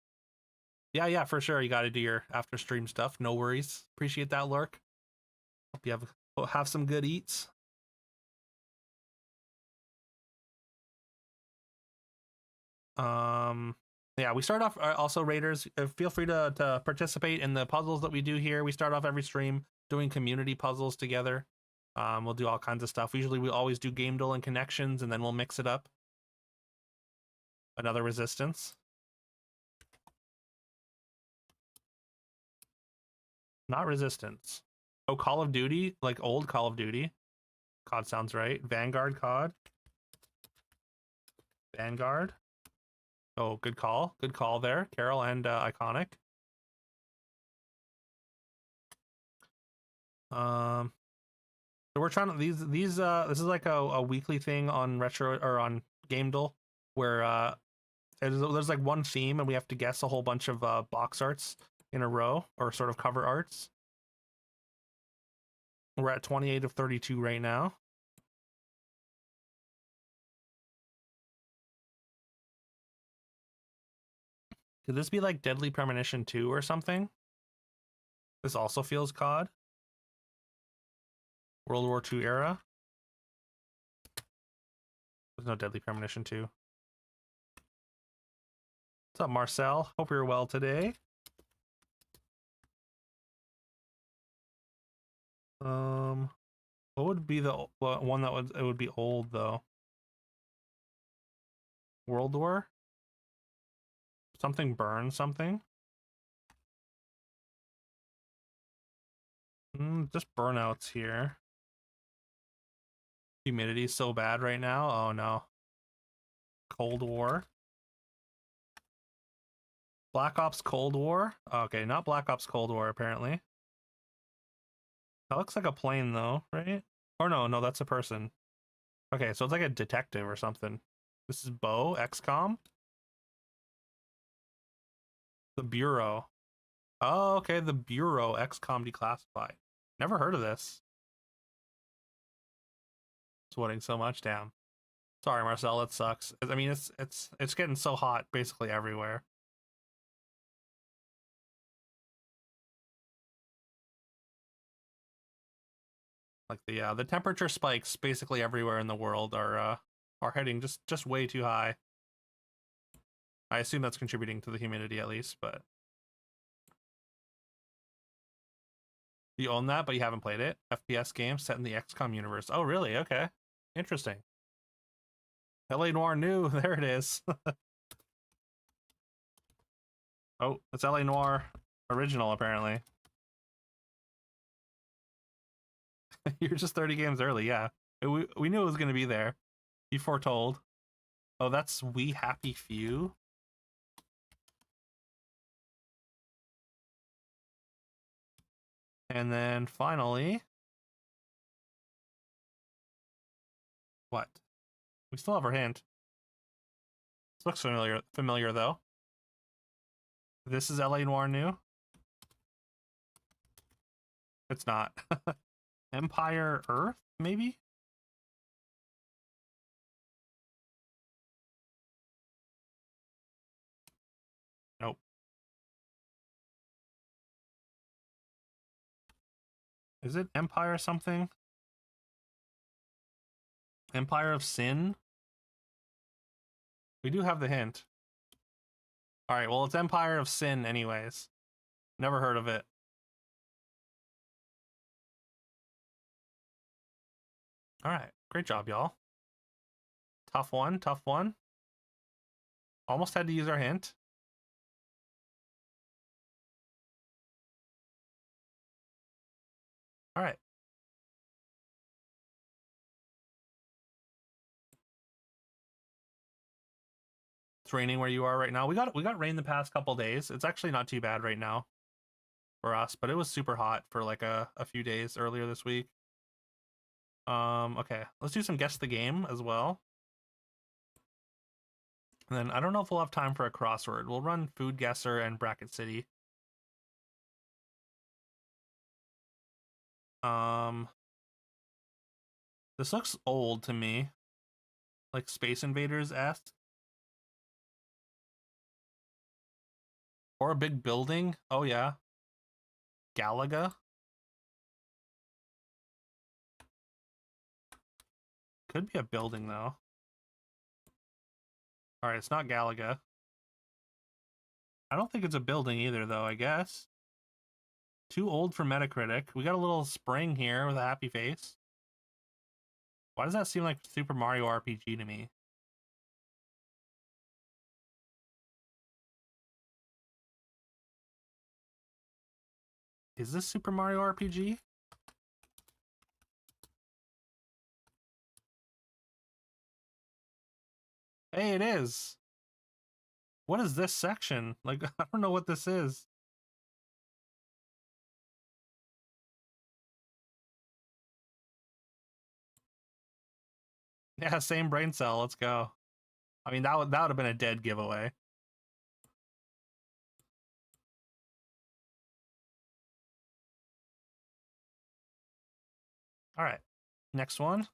Yeah, for sure. You got to do your after stream stuff. No worries. Appreciate that, Lurk. Hope you have some good eats. Yeah, we start off also Raiders. Feel free to participate in the puzzles that we do here. We start off every stream doing community puzzles together. We'll do all kinds of stuff. Usually we always do game duel and connections, and then we'll mix it up. Another resistance. Not resistance. Oh, Call of Duty, like old Call of Duty. COD sounds right. Vanguard COD. Vanguard. Oh, good call. Good call there, Carol and Iconic. So we're trying to these this is like a weekly thing on retro or on Game Duel where there's like one theme and we have to guess a whole bunch of box arts in a row, or sort of cover arts. We're at 28 of 32 right now. Could this be like Deadly Premonition 2 or something? This also feels COD. World War II era. There's no Deadly Premonition 2. What's up, Marcel? Hope you're well today. What would be the one that would be old though? World War? Something burn something? Just burnouts here. Humidity's so bad right now. Oh no. Cold War. Black Ops Cold War? Okay, not Black Ops Cold War apparently. That looks like a plane though, right? Or no, that's a person. Okay, so it's like a detective or something. This is Bo, XCOM. The Bureau. Oh, okay, the Bureau, XCOM Declassified. Never heard of this. Sweating so much, damn. Sorry, Marcel, it sucks. I mean, it's getting so hot basically everywhere. Like the temperature spikes basically everywhere in the world are heading just way too high. I assume that's contributing to the humidity at least, but you own that, but you haven't played it. FPS game set in the XCOM universe. Oh, really? Okay, interesting. LA Noire new. There it is. Oh, it's LA Noire original apparently. You're just 30 games early, yeah. We knew it was gonna be there. You foretold. Oh, that's We Happy Few. And then finally, what? We still have our hint. This looks familiar though. This is LA Noire new. It's not. Empire Earth, maybe? Nope. Is it Empire something? Empire of Sin? We do have the hint. Alright, well, it's Empire of Sin anyways. Never heard of it. Alright, great job, y'all. Tough one, tough one. Almost had to use our hint. Alright. It's raining where you are right now. We got rain the past couple days. It's actually not too bad right now for us, but it was super hot for like a few days earlier this week. Okay, let's do some guess the game as well. And then I don't know if we'll have time for a crossword. We'll run Food Guesser and Bracket City. This looks old to me. Like Space Invaders-esque. Or a big building. Oh yeah. Galaga. Could be a building though. Alright, it's not Galaga. I don't think it's a building either though, I guess. Too old for Metacritic. We got a little spring here with a happy face. Why does that seem like Super Mario RPG to me? Is this Super Mario RPG? Hey, it is. What is this section? Like, I don't know what this is. Yeah, same brain cell. Let's go. I mean, that would have been a dead giveaway. All right, next one.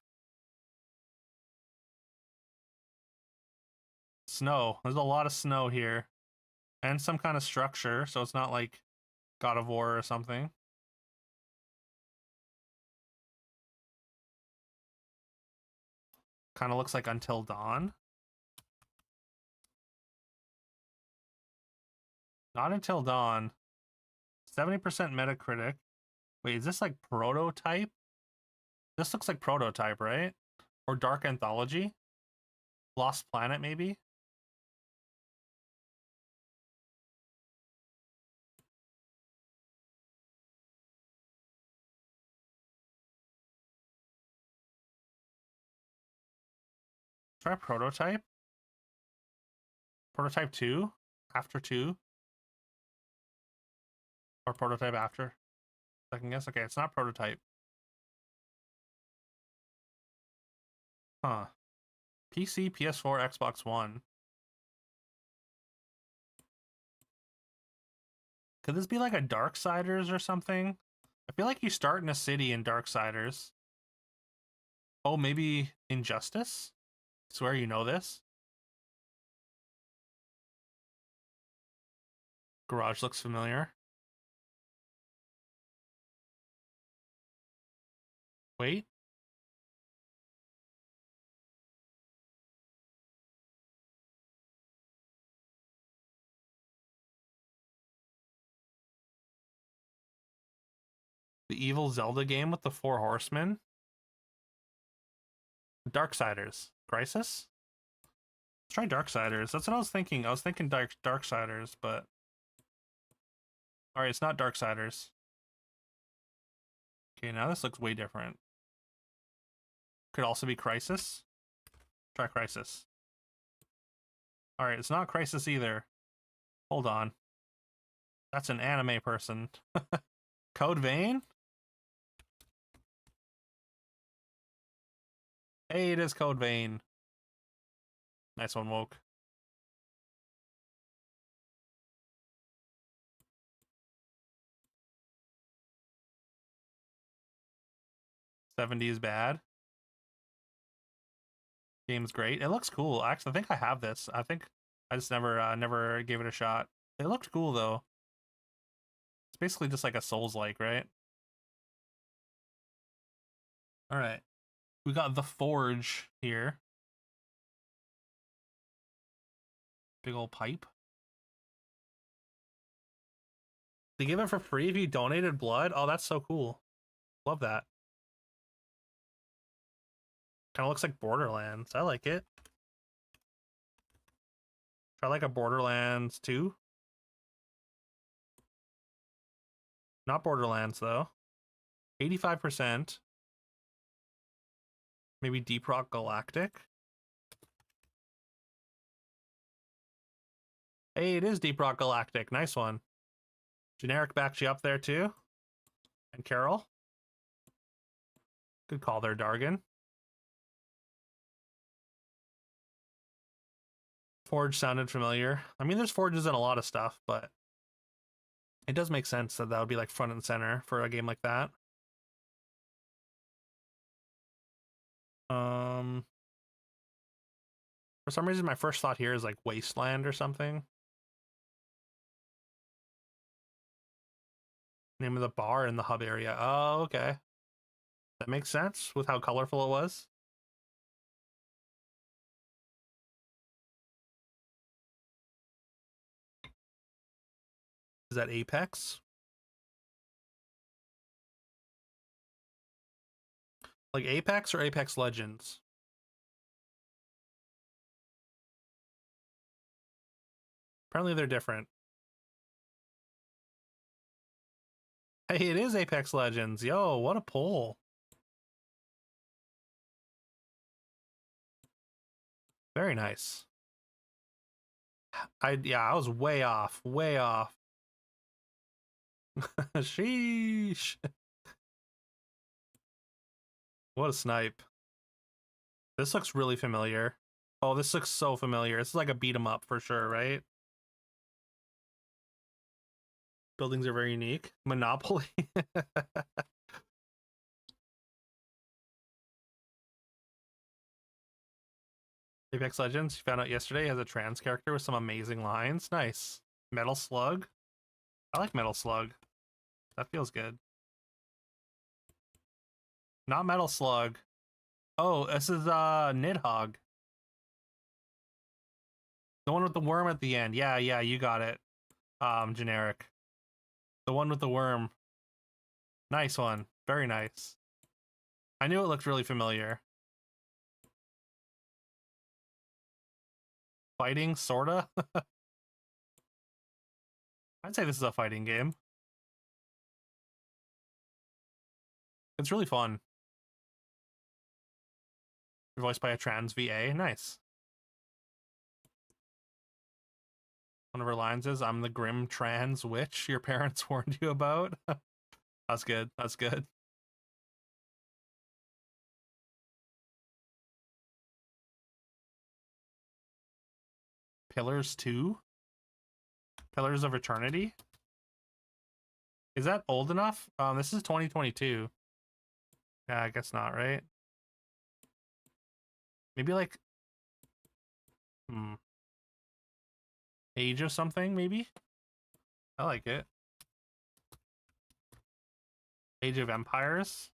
Snow. There's a lot of snow here, and some kind of structure, so it's not like God of War or something. Kind of looks like Until Dawn. Not Until Dawn. 70% Metacritic. Wait, is this like Prototype? This looks like Prototype, right? Or Dark Anthology? Lost Planet, maybe? Try Prototype? Prototype 2? After 2? Or Prototype after? Second guess? Okay, it's not Prototype. Huh. PC, PS4, Xbox One. Could this be like a Darksiders or something? I feel like you start in a city in Darksiders. Oh, maybe Injustice? I swear you know this. Garage looks familiar. Wait. The evil Zelda game with the 4 horsemen? Darksiders. Crisis? Let's try Darksiders. That's what I was thinking. I was thinking Darksiders, but... Alright, it's not Darksiders. Okay, now this looks way different. Could also be Crisis. Try Crisis. Alright, it's not Crisis either. Hold on. That's an anime person. Code Vein? Hey, it is Code Vein. Nice one, Woke. '70 is bad. Game's great. It looks cool. Actually, I think I have this. I think I just never gave it a shot. It looked cool though. It's basically just like a Souls-like, right? All right. We got The Forge here. Big old pipe. They give it for free if you donated blood? Oh, that's so cool. Love that. Kind of looks like Borderlands. I like it. Try like a Borderlands 2. Not Borderlands, though. 85%. Maybe Deep Rock Galactic. Hey, it is Deep Rock Galactic. Nice one. Generic backs you up there, too. And Carol. Good call there, Dargan. Forge sounded familiar. I mean, there's forges in a lot of stuff, but it does make sense that that would be like front and center for a game like that. For some reason, my first thought here is like Wasteland or something. Name of the bar in the hub area. Oh, okay. That makes sense with how colorful it was. Is that Apex? Like Apex or Apex Legends? Apparently they're different. Hey, it is Apex Legends. Yo, what a pull. Very nice. I was way off. Way off. Sheesh. What a snipe. This looks really familiar. Oh, this looks so familiar. This is like a beat 'em up for sure, right? Buildings are very unique. Monopoly. Apex Legends, you found out yesterday, has a trans character with some amazing lines. Nice. Metal Slug. I like Metal Slug. That feels good. Not Metal Slug. Oh, this is Nidhogg. The one with the worm at the end. Yeah, you got it. Generic. The one with the worm. Nice one. Very nice. I knew it looked really familiar. Fighting, sorta? I'd say this is a fighting game. It's really fun. You're voiced by a trans VA. Nice. One of her lines is, "I'm the grim trans witch your parents warned you about." That's good. That's good. Pillars 2? Pillars of Eternity? Is that old enough? This is 2022. Yeah, I guess not, right? Maybe like... Age of something, maybe? I like it. Age of Empires?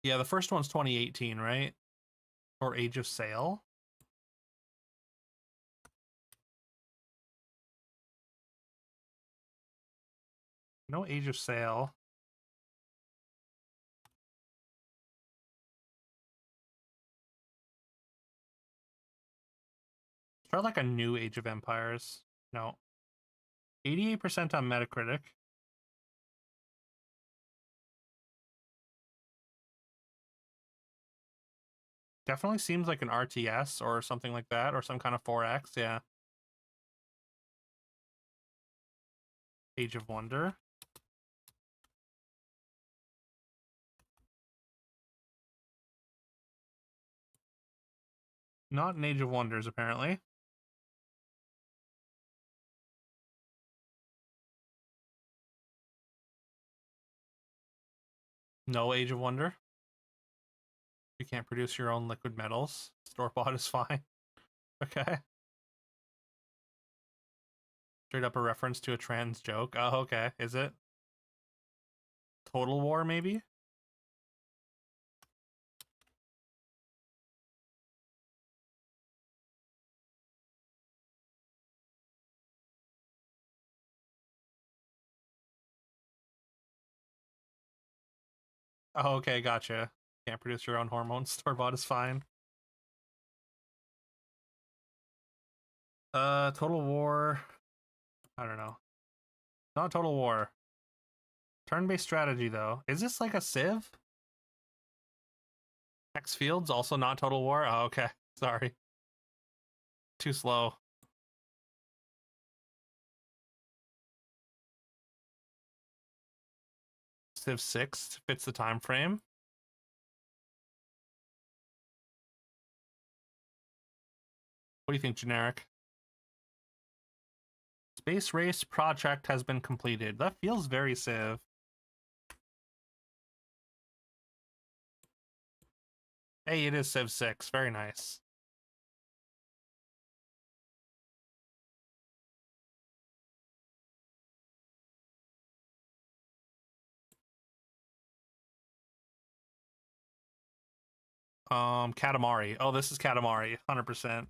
Yeah, the first one's 2018, right? Or Age of Sail? No Age of Sail. Try like a new Age of Empires. No. 88% on Metacritic. Definitely seems like an RTS or something like that, or some kind of 4X, yeah. Age of Wonder. Not an Age of Wonders, apparently. No Age of Wonder. You can't produce your own liquid metals. Store-bought is fine. Okay. Straight up a reference to a trans joke. Oh, okay. Is it? Total War, maybe? Oh, okay, gotcha. Can't produce your own hormones. Store-bought is fine. Total War. I don't know. Not Total War. Turn-based strategy, though. Is this like a Civ? Hex Fields, also not Total War? Oh, okay. Sorry. Too slow. Civ 6 fits the time frame. What do you think, Generic? Space Race project has been completed. That feels very Civ. Hey, it is Civ 6. Very nice. Katamari. Oh, this is Katamari. 100%.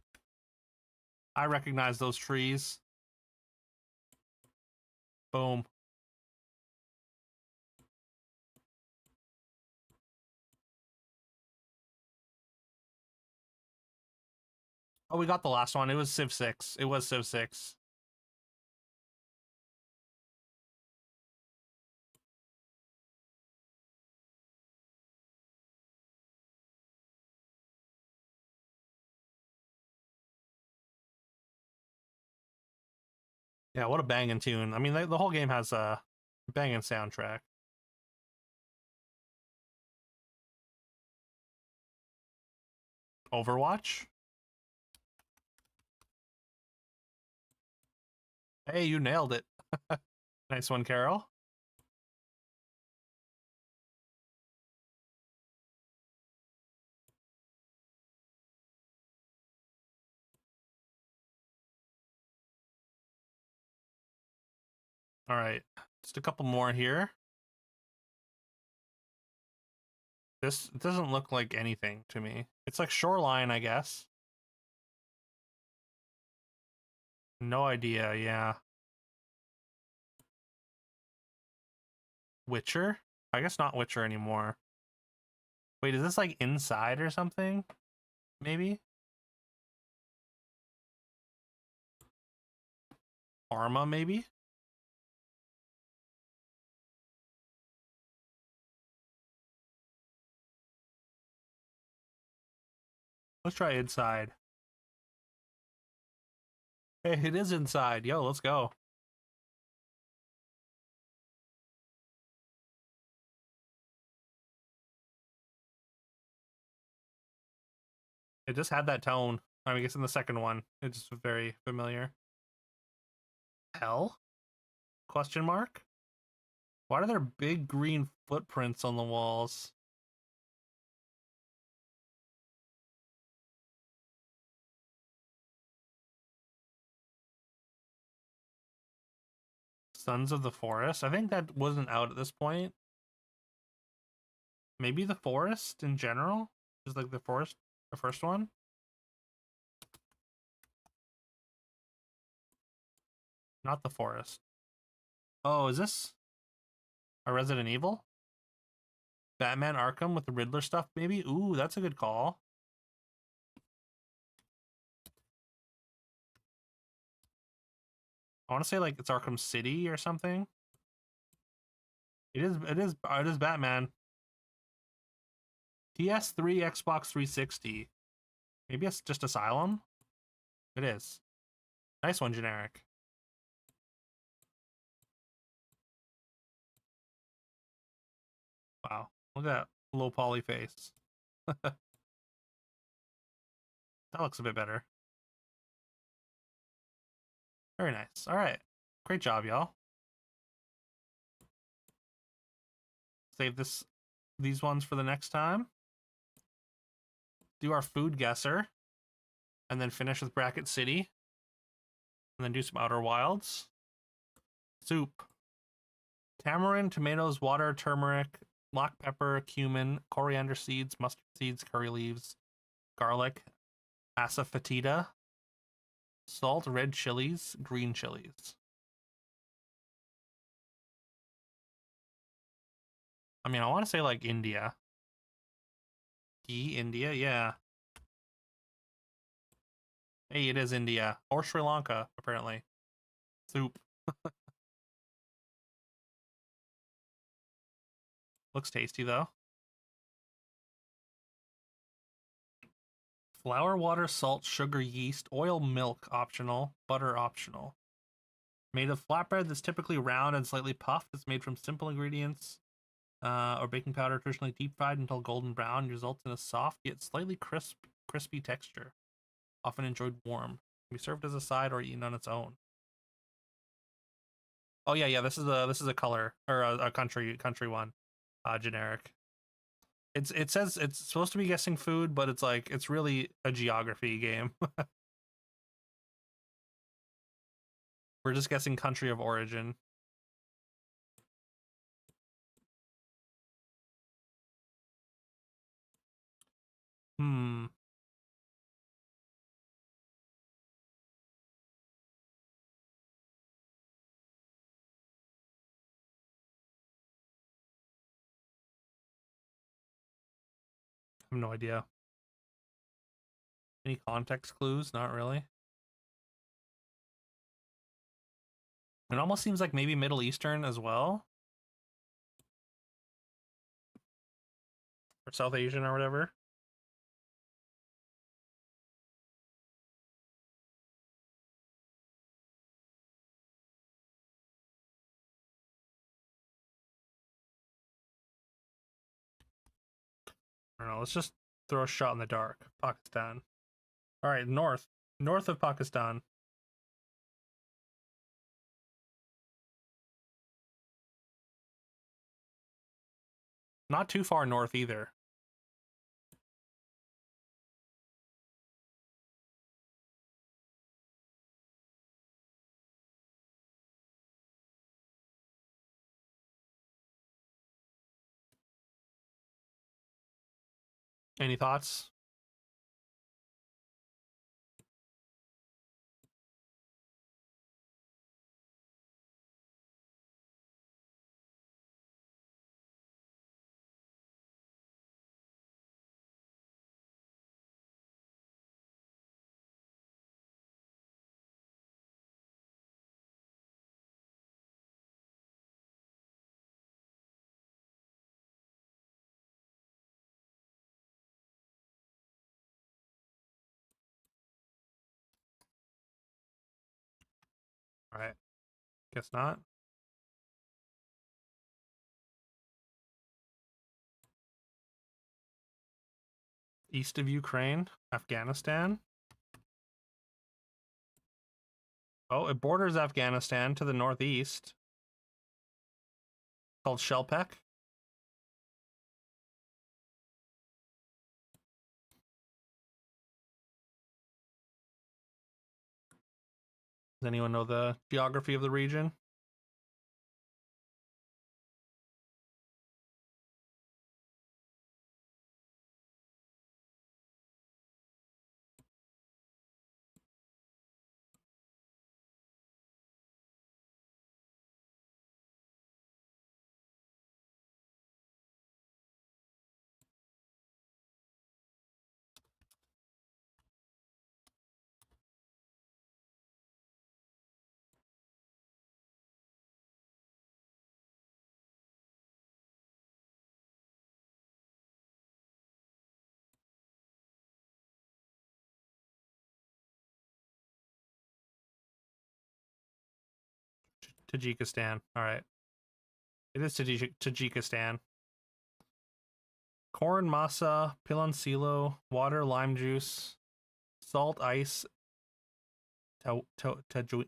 I recognize those trees. Boom. Oh, we got the last one. It was Civ 6. It was Civ 6. Yeah, what a banging tune. I mean, the whole game has a banging soundtrack. Overwatch? Hey, you nailed it. Nice one, Carol. All right, just a couple more here. This doesn't look like anything to me. It's like Shoreline, I guess. No idea, yeah. Witcher? I guess not Witcher anymore. Wait, is this like inside or something? Maybe? Arma, maybe? Let's try inside. Hey, it is inside. Yo, let's go. It just had that tone. I guess in the second one, it's very familiar. Hell? Question mark? Why are there big green footprints on the walls? Sons of the Forest? I think that wasn't out at this point. Maybe the forest in general? Just like the forest, the first one? Not the forest. Oh, is this a Resident Evil? Batman Arkham with the Riddler stuff, maybe? Ooh, that's a good call. I want to say like it's Arkham City or something. It is Batman. PS3, Xbox 360. Maybe it's just Asylum? It is. Nice one, generic. Wow. Look at that low poly face. That looks a bit better. Very nice. All right. Great job, y'all. Save these ones for the next time. Do our food guesser. And then finish with Bracket City. And then do some Outer Wilds. Soup. Tamarind, tomatoes, water, turmeric, black pepper, cumin, coriander seeds, mustard seeds, curry leaves, garlic, asafoetida, salt, red chilies, green chilies. I mean, I want to say like India. India, yeah. Hey, it is India. Or Sri Lanka, apparently. Soup. Looks tasty, though. Flour, water, salt, sugar, yeast, oil, milk optional, butter optional. Made of flatbread that's typically round and slightly puffed. It's made from simple ingredients or baking powder, traditionally deep fried until golden brown, results in a soft yet slightly crispy texture. Often enjoyed warm. Can be served as a side or eaten on its own. Oh yeah, yeah. This is a color or a country one, generic. It says it's supposed to be guessing food, but it's like it's really a geography game. We're just guessing country of origin. Hmm. I have no idea. Any context clues? Not really. It almost seems like maybe Middle Eastern as well. Or South Asian or whatever. I don't know. Let's just throw a shot in the dark. Pakistan. All right, north of Pakistan. Not too far north either. Any thoughts? All right. Guess not. East of Ukraine, Afghanistan. Oh, it borders Afghanistan to the northeast. Called Shelpek. Does anyone know the geography of the region? Tajikistan. All right. It is Tajikistan. Corn, masa, piloncillo, water, lime juice, salt, ice, tajuino?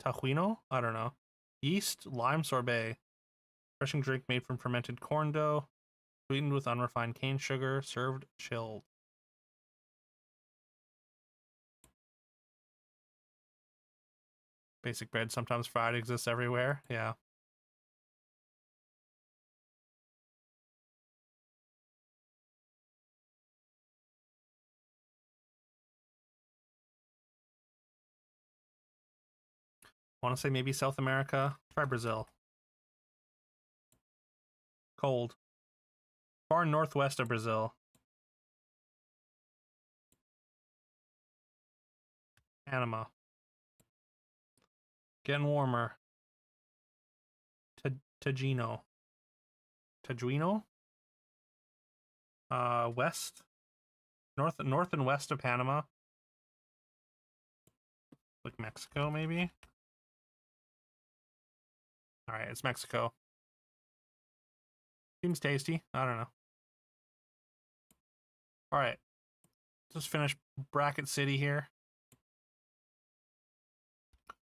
Tajuino? I don't know. Yeast, lime sorbet. Refreshing drink made from fermented corn dough, sweetened with unrefined cane sugar, served chilled. Basic bread, sometimes fried, exists everywhere. Yeah. Want to say maybe South America? Try Brazil. Cold. Far northwest of Brazil. Panama. Getting warmer. Tajino. Tajuino? West? North and west of Panama. Like Mexico, maybe? Alright, it's Mexico. Seems tasty. I don't know. Alright. Just finish Bracket City here.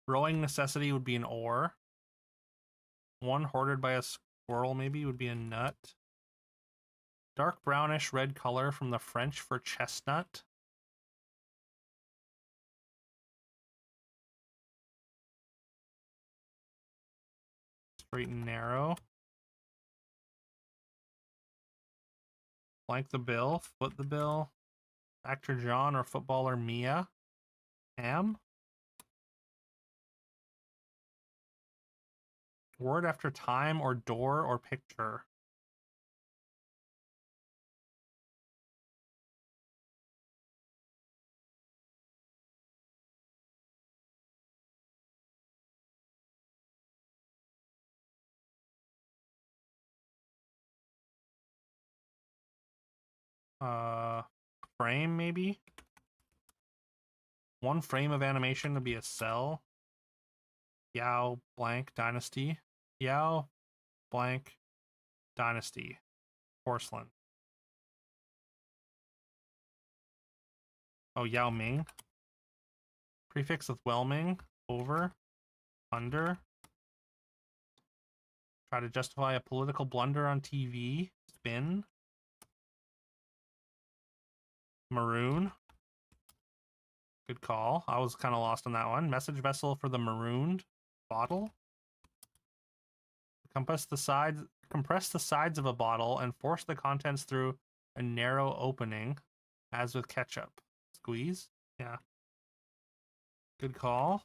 Rowing necessity would be an oar. One hoarded by a squirrel maybe would be a nut. Dark brownish red color from the French for chestnut. Straight and narrow. Flank the bill, foot the bill. Actor John or footballer Mia. Ham. Word after time or door or picture. Frame maybe? One frame of animation to be a cell. Yao blank dynasty. Yao blank dynasty. Porcelain. Oh, Yao Ming. Prefix with Whelming. Over. Under. Try to justify a political blunder on TV. Spin. Maroon. Good call. I was kind of lost on that one. Message vessel for the marooned bottle. Compress the sides of a bottle and force the contents through a narrow opening, as with ketchup. Squeeze. Yeah. Good call.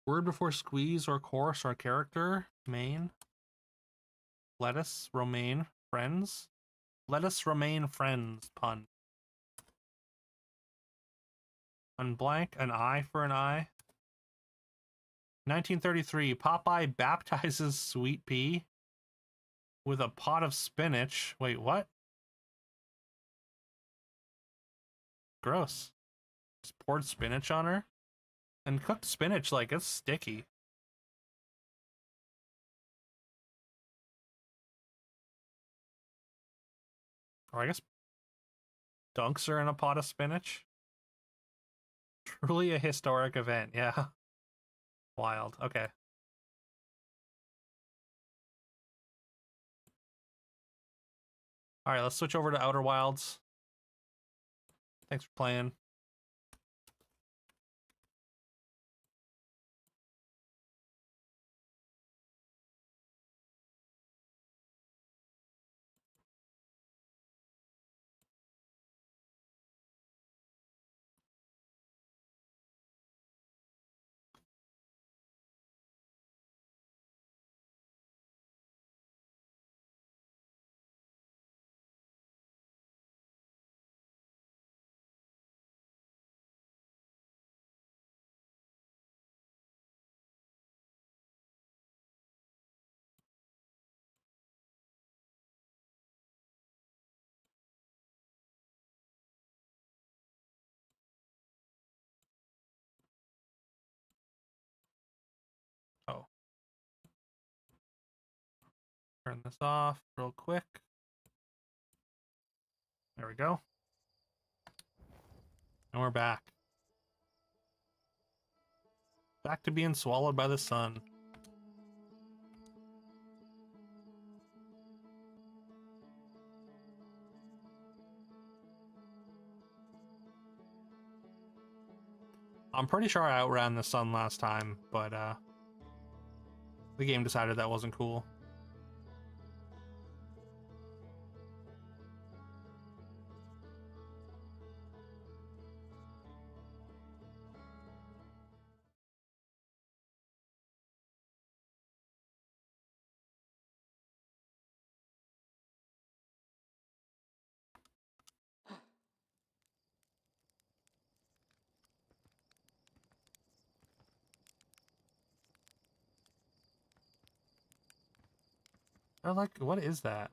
Word before squeeze or course or character. Main. Lettuce, romaine, friends. Lettuce, romaine, friends. Pun. Unblank, an eye for an eye. 1933, Popeye baptizes Sweet Pea with a pot of spinach. Wait, what? Gross. Just poured spinach on her? And cooked spinach, like, it's sticky. Or I guess dunks are in a pot of spinach. Truly a historic event, yeah. Wild, okay. Alright, let's switch over to Outer Wilds. Thanks for playing. Oh. Turn this off real quick. There we go. And we're back. Back to being swallowed by the sun. I'm pretty sure I outran the sun last time, but the game decided that wasn't cool. They're like, what is that?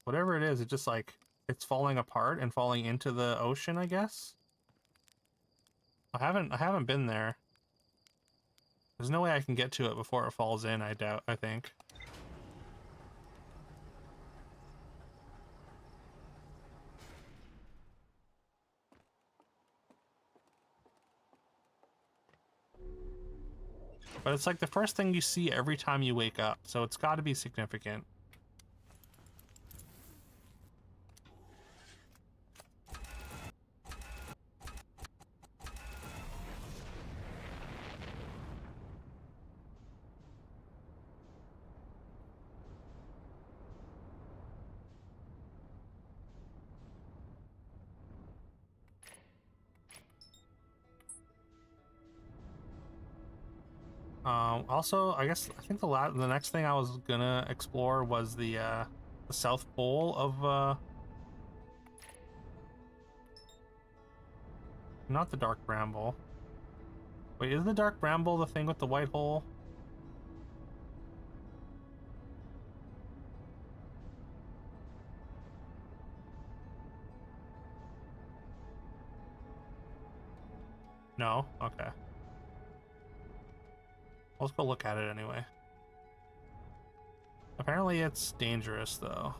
Whatever it is, it just like, it's falling apart and falling into the ocean, I guess? I haven't been there. There's no way I can get to it before it falls in, I think. But it's like the first thing you see every time you wake up, so it's got to be significant. Also, I think the next thing I was gonna explore was the South Pole of not the Dark Bramble. Wait, is the Dark Bramble the thing with the white hole? No? Okay. Let's go look at it anyway. Apparently it's dangerous, though.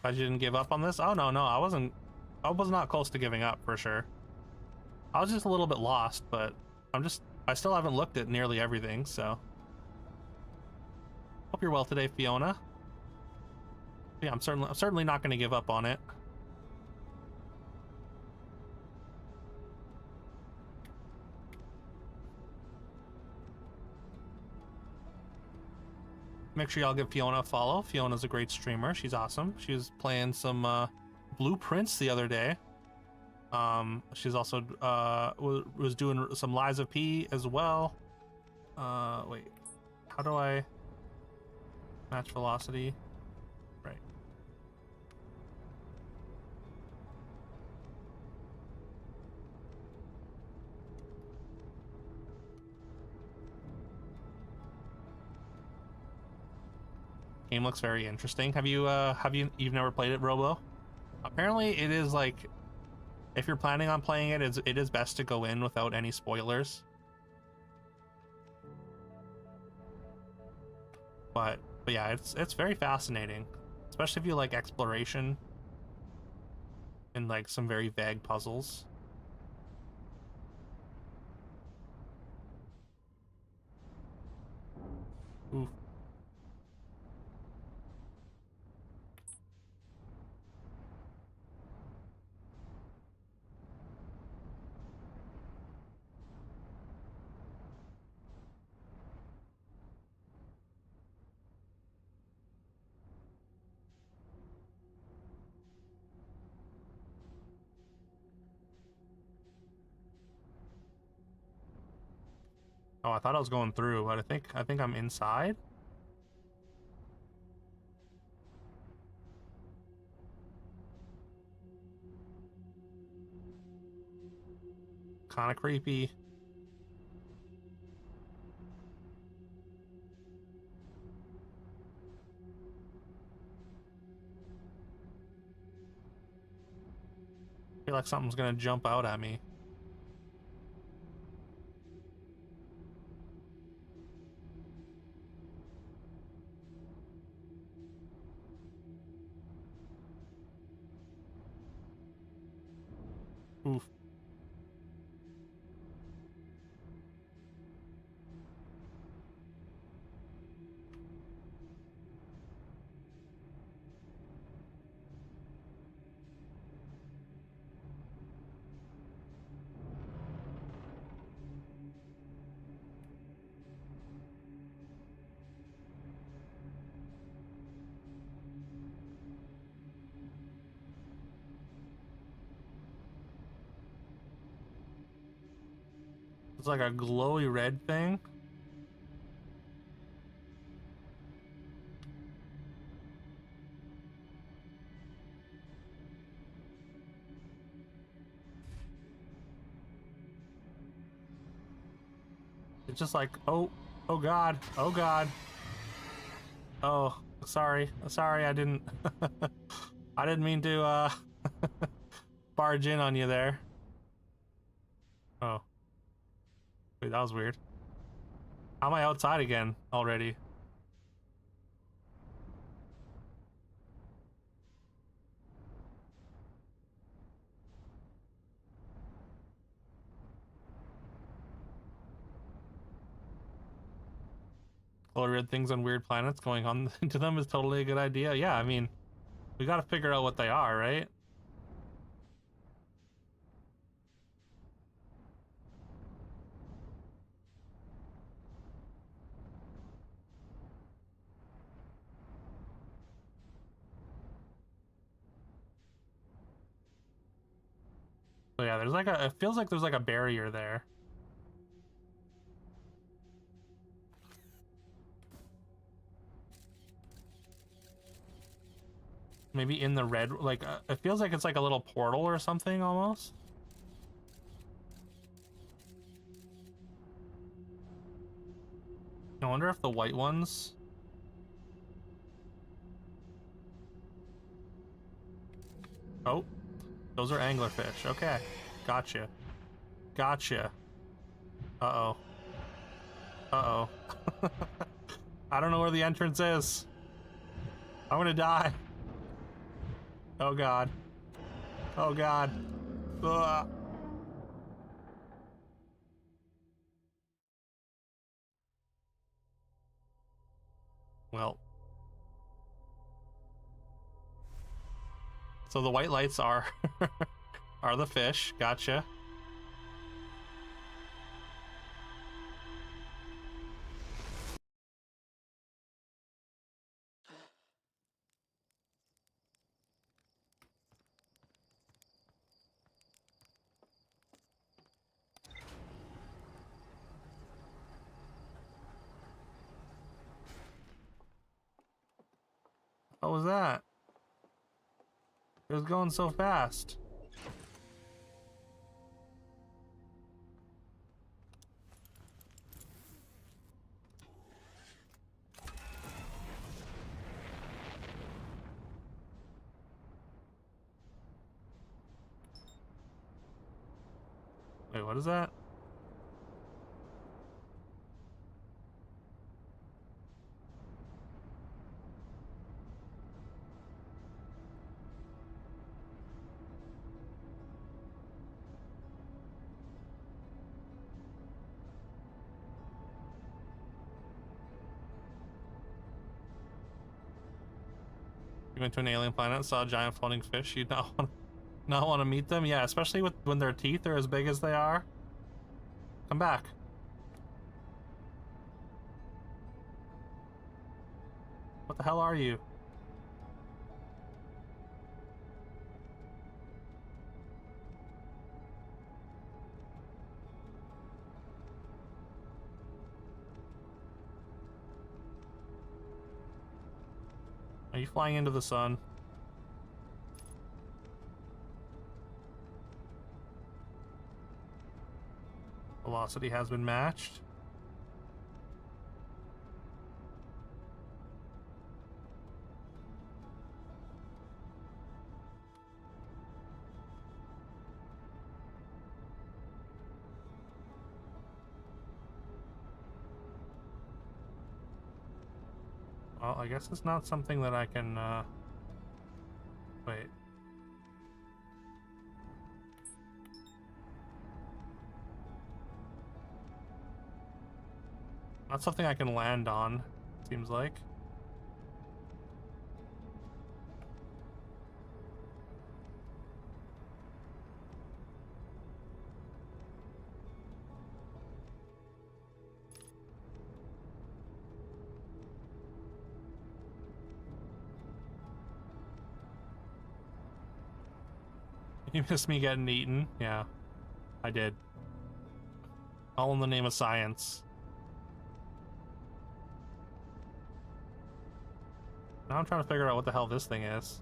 Glad you didn't give up on this? Oh, no, I was not close to giving up, for sure. I was just a little bit lost, but I still haven't looked at nearly everything, so. Hope you're well today, Fiona. Yeah, I'm certainly not going to give up on it. Make sure y'all give Fiona a follow. Fiona's a great streamer. She's awesome. She was playing some Blueprints the other day. She's also was doing some Lies of P as well. Wait, how do I match velocity? Right. Game looks very interesting. You've never played it, Robo? Apparently, it is like, if you're planning on playing it, it is best to go in without any spoilers. But yeah, it's very fascinating, especially if you like exploration and like some very vague puzzles. Oof. Oh, I thought I was going through, but I think I'm inside. Kind of creepy. I feel like something's gonna jump out at me. Oof. It's like a glowy red thing. It's just like, oh God, oh God. Oh, sorry, I didn't, I didn't mean to barge in on you there. Oh, wait, that was weird. How am I outside again already? All weird things on weird planets going on to them is totally a good idea. Yeah, I mean, we gotta figure out what they are, right? So yeah, there's like it feels like there's like a barrier there. Maybe in the red, like, it feels like it's like a little portal or something almost. I wonder if the white ones... Oh, those are anglerfish. Okay, gotcha. Gotcha. Uh-oh. Uh-oh. I don't know where the entrance is. I'm gonna die. Oh God. Oh God. Ugh. Well. So the white lights are are the fish. Gotcha. What was that? It was going so fast. Wait, what is that? You went to an alien planet, saw a giant floating fish. You not want to meet them? Yeah, especially when their teeth are as big as they are. Come back. What the hell are you? Are you flying into the sun? Velocity has been matched. Well, I guess it's not something that I can, wait. Not something I can land on, seems like. You missed me getting eaten? Yeah, I did. All in the name of science. Now I'm trying to figure out what the hell this thing is.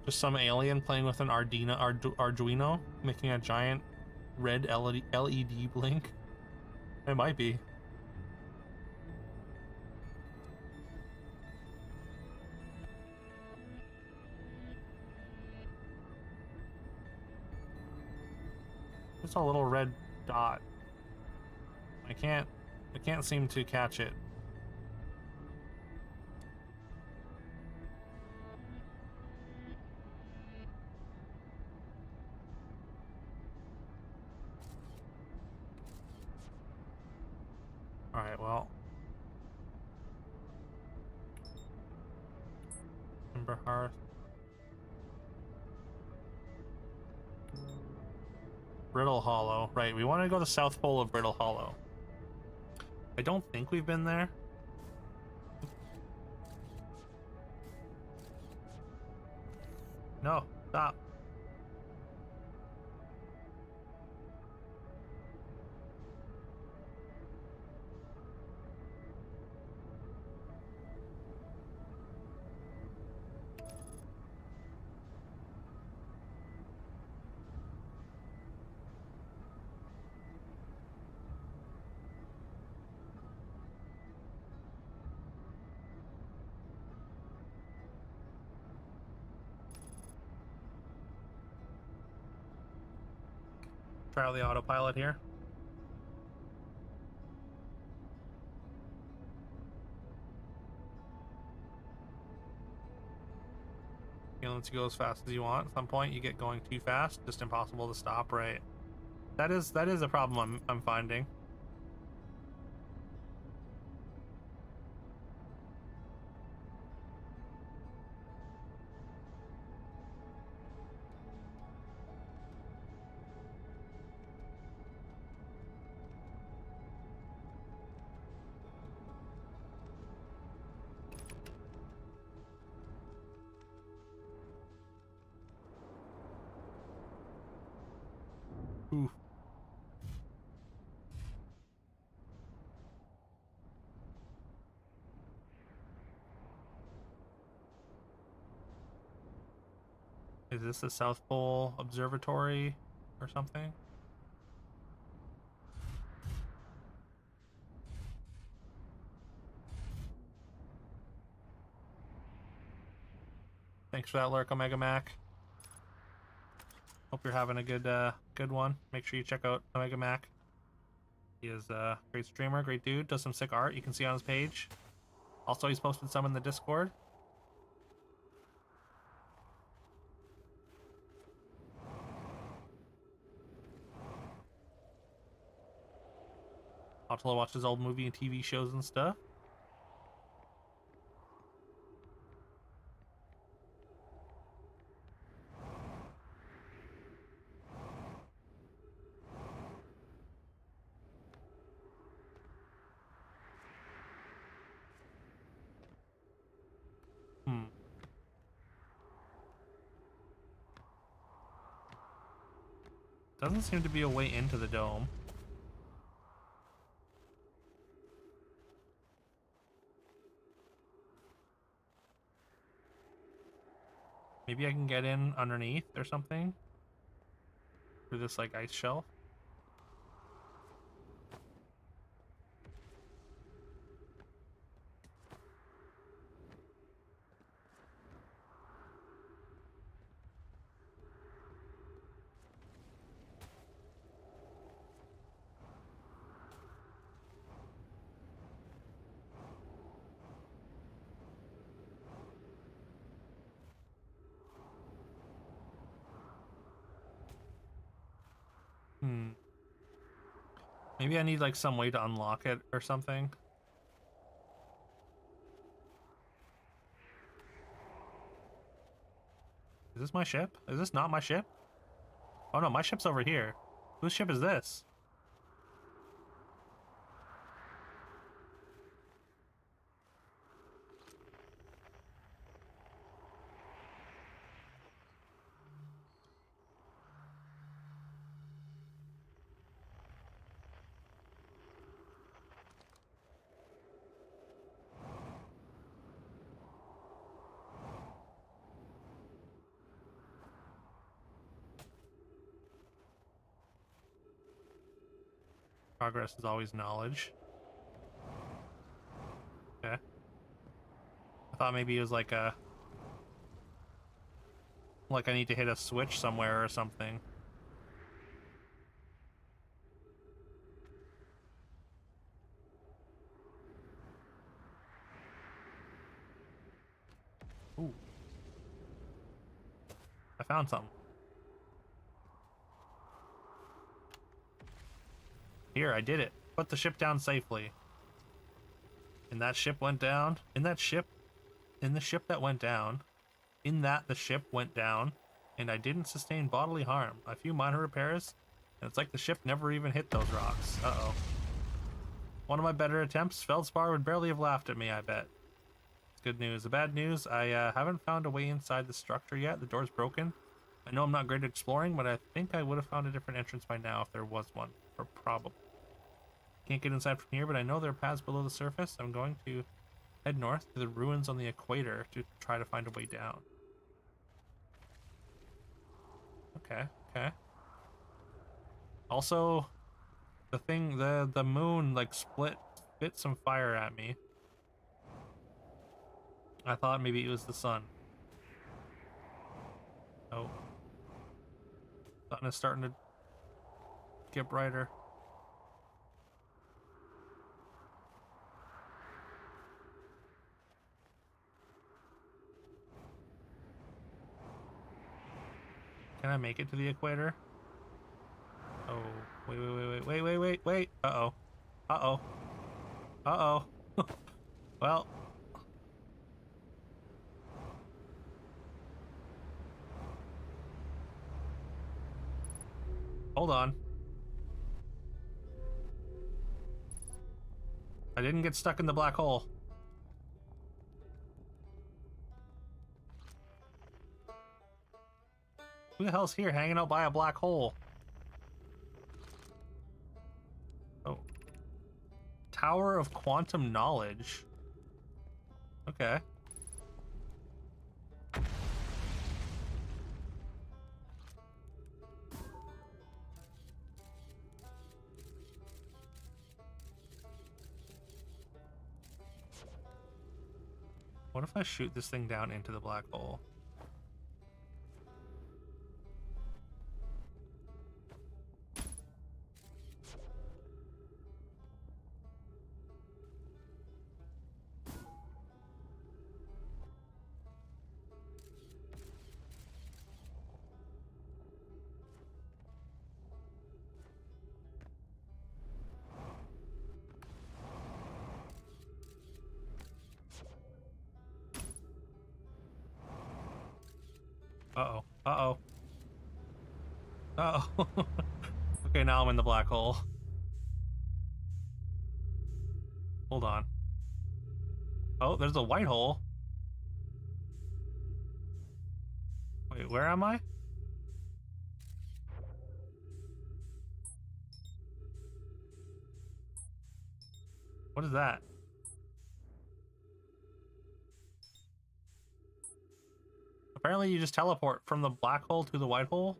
Just some alien playing with an Arduino, making a giant red LED blink. It might be. Just a little red dot. I can't seem to catch it. Alright, well. Timber Hearth. Brittle Hollow. Right, we want to go to the South Pole of Brittle Hollow. I don't think we've been there. No, stop. Try the autopilot here. You know, let's go as fast as you want. At some point, you get going too fast, just impossible to stop. Right. That is a problem I'm finding. Oof. Is this the South Pole Observatory or something? Thanks for that lurk, Omega Mac. Hope you're having a good one. Make sure you check out Omega Mac. He is a great streamer, great dude, does some sick art you can see on his page. Also, he's posted some in the Discord. Also watches old movie and TV shows and stuff. Doesn't seem to be a way into the dome. Maybe I can get in underneath or something through this like ice shelf. Maybe I need like some way to unlock it or something. Is this my ship? Is this not my ship? Oh no, my ship's over here. Whose ship is this? Progress is always knowledge. Okay. I thought maybe it was like a... like I need to hit a switch somewhere or something. Ooh. I found something. Here, I did it. Put the ship down safely. And that ship went down. In the ship that went down. In that the ship went down. And I didn't sustain bodily harm. A few minor repairs. And it's like the ship never even hit those rocks. Uh-oh. One of my better attempts, Feldspar would barely have laughed at me, I bet. It's good news. The bad news, I haven't found a way inside the structure yet. The door's broken. I know I'm not great at exploring, but I think I would have found a different entrance by now if there was one. Or probably. Can't get inside from here, but I know there are paths below the surface. I'm going to head north to the ruins on the equator to try to find a way down. Okay, okay. Also, the moon like spit some fire at me. I thought maybe it was the sun. Oh. Sun is starting to get brighter. Can I make it to the equator? Oh, wait. Uh-oh. Uh-oh. Uh-oh. Well. Hold on. I didn't get stuck in the black hole. Who the hell's here hanging out by a black hole? Tower of Quantum Knowledge. Okay. What if I shoot this thing down into the black hole? Uh-oh. Uh-oh. Uh-oh. Okay, now I'm in the black hole. Hold on. Oh, there's a white hole. Wait, where am I? What is that? Apparently you just teleport from the black hole to the white hole.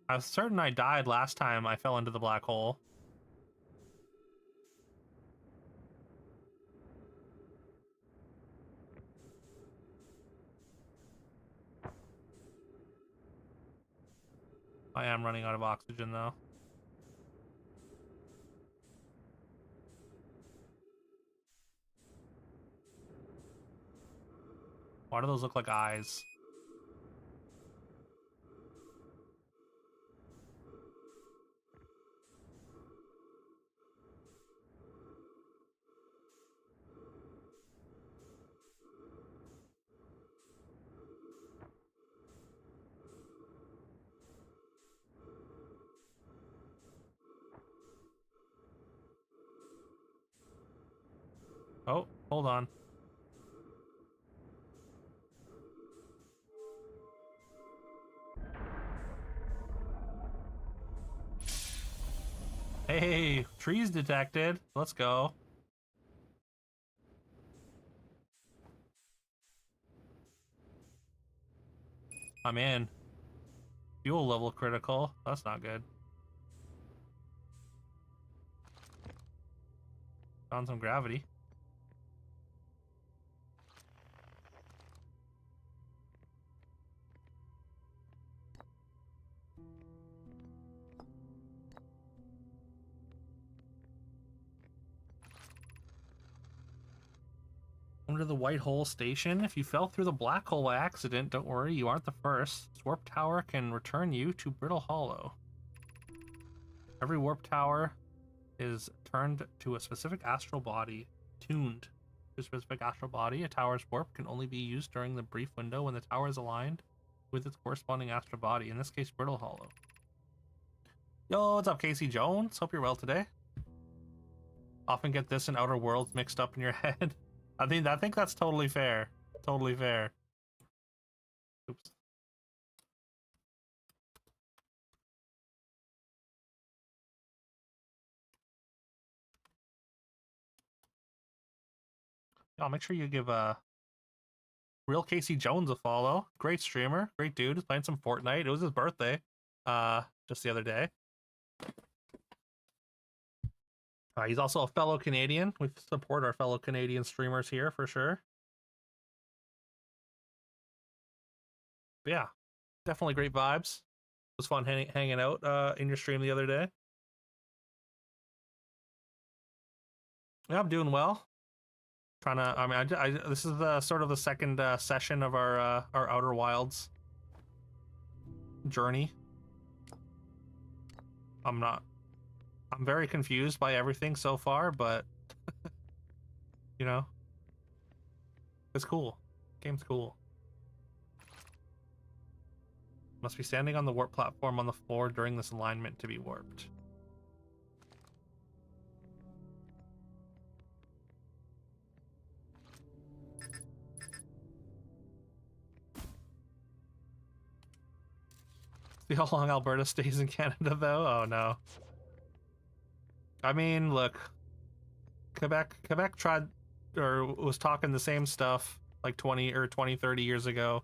I was certain I died last time I fell into the black hole. I am running out of oxygen though. Why do those look like eyes? Oh, hold on. Hey, trees detected. Let's go. I'm in. Fuel level critical. That's not good. Found some gravity. Under the white hole station. If you fell through the black hole by accident, don't worry, you aren't the first. This warp tower can return you to Brittle Hollow. Every warp tower is turned to a specific astral body, tuned to a specific astral body. A tower's warp can only be used during the brief window when the tower is aligned with its corresponding astral body, in this case, Brittle Hollow. Yo, what's up, Casey Jones? Hope you're well today. Often get this and Outer Worlds mixed up in your head. I think that's totally fair. Totally fair. Oops. Y'all make sure you give real Casey Jones a follow. Great streamer, great dude. He's playing some Fortnite. It was his birthday just the other day. He's also a fellow Canadian. We support our fellow Canadian streamers here for sure. But yeah, definitely great vibes. It was fun hanging out in your stream the other day. Yeah, I'm doing well. Trying to, I mean, this is the sort of the second session of our Outer Wilds journey. I'm very confused by everything so far, but you know, it's cool. Game's cool. Must be standing on the warp platform on the floor during this alignment to be warped. See how long Alberta stays in Canada, though? Oh, no. I mean, look. Quebec tried, or was talking the same stuff like 30 years ago.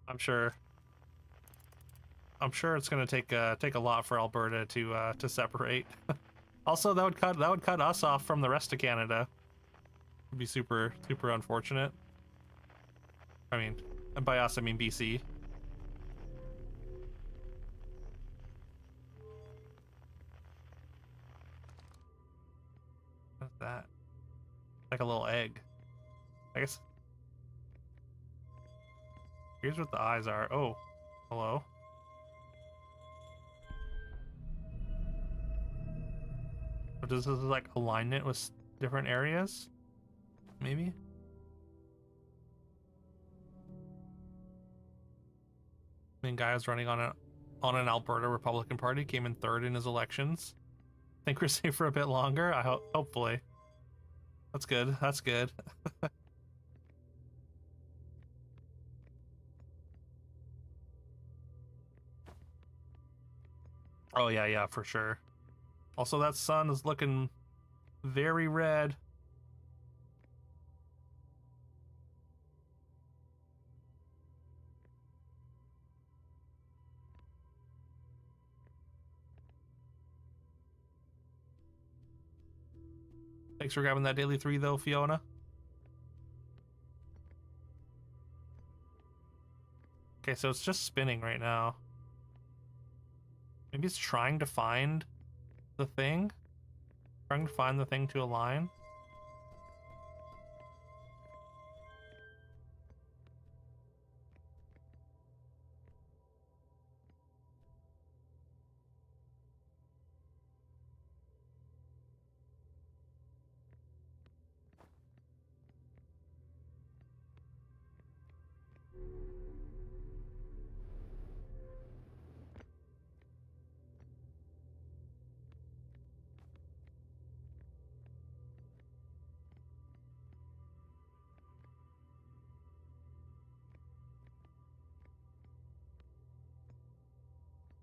I'm sure it's gonna take a lot for Alberta to separate. Also, that would cut us off from the rest of Canada. It'd be super unfortunate. I mean, and by us I mean BC. What's that? Like a little egg. I guess. Here's what the eyes are. Oh, hello. Does this like alignment with different areas? Maybe? I mean, guy was running on an Alberta Republican Party, came in third in his elections. Think we're safe for a bit longer? Hopefully. That's good. That's good. Oh yeah, for sure. Also, that sun is looking very red. Thanks for grabbing that daily 3 though, Fiona. Okay, so it's just spinning right now. Maybe it's trying to find the thing? Trying to find the thing to align?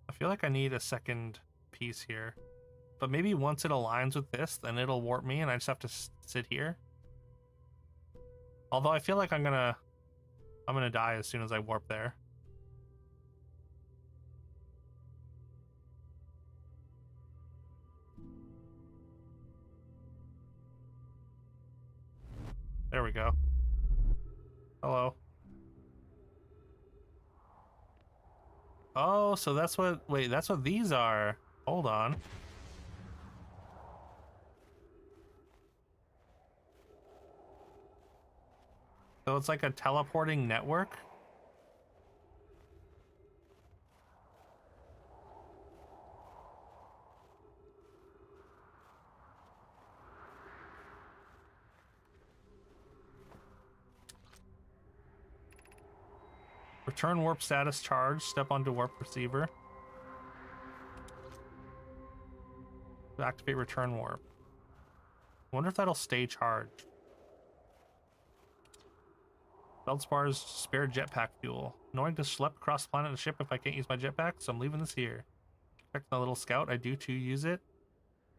I feel like I need a second piece here. But maybe once it aligns with this, then it'll warp me and I just have to sit here. Although I feel like I'm gonna die as soon as I warp there. There we go. Hello. Oh, so that's what, wait, that's what these are. Hold on. So it's like a teleporting network? Return warp status charge. Step onto warp receiver. To activate return warp. I wonder if that'll stay charged. Feldspars spare jetpack fuel. Knowing to schlep across the planet to ship if I can't use my jetpack, so I'm leaving this here. Check my little scout. I do too use it.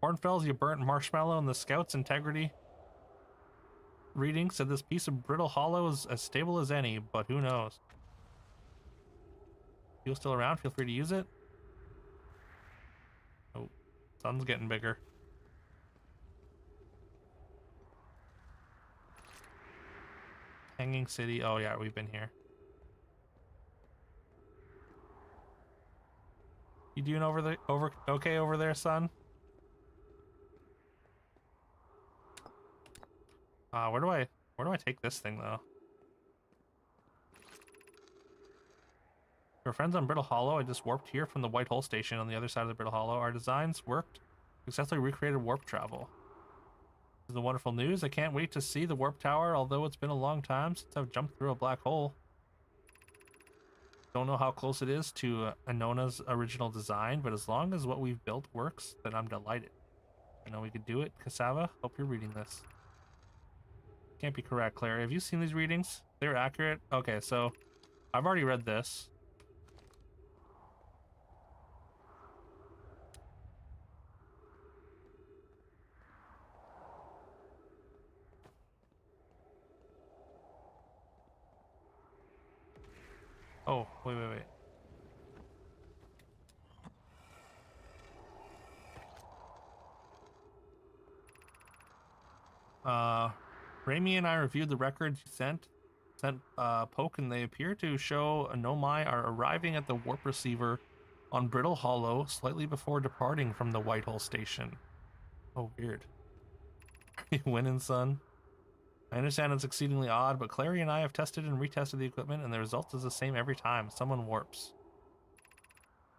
Hornfells, you burnt marshmallow, and the scout's integrity reading said this piece of brittle hollow is as stable as any, but who knows? Fuel still around, feel free to use it. Oh, sun's getting bigger. Hanging City, oh yeah, we've been here. You doing okay over there, son? Where do I take this thing though? For friends on Brittle Hollow, I just warped here from the White Hole Station on the other side of the Brittle Hollow. Our designs worked. Successfully recreated warp travel. This is the wonderful news. I can't wait to see the warp tower, although it's been a long time since I've jumped through a black hole. Don't know how close it is to Anona's original design, but as long as what we've built works, then I'm delighted. I know we could do it. Cassava, hope you're reading this. Can't be correct, Claire. Have you seen these readings? They're accurate? Okay, so I've already read this. Oh, wait. Raimi and I reviewed the records you sent Poke, and they appear to show Nomai are arriving at the warp receiver on Brittle Hollow slightly before departing from the Whitehall station. Oh, weird. Are you winning, son? I understand it's exceedingly odd, but Clary and I have tested and retested the equipment, and the result is the same every time. Someone warps.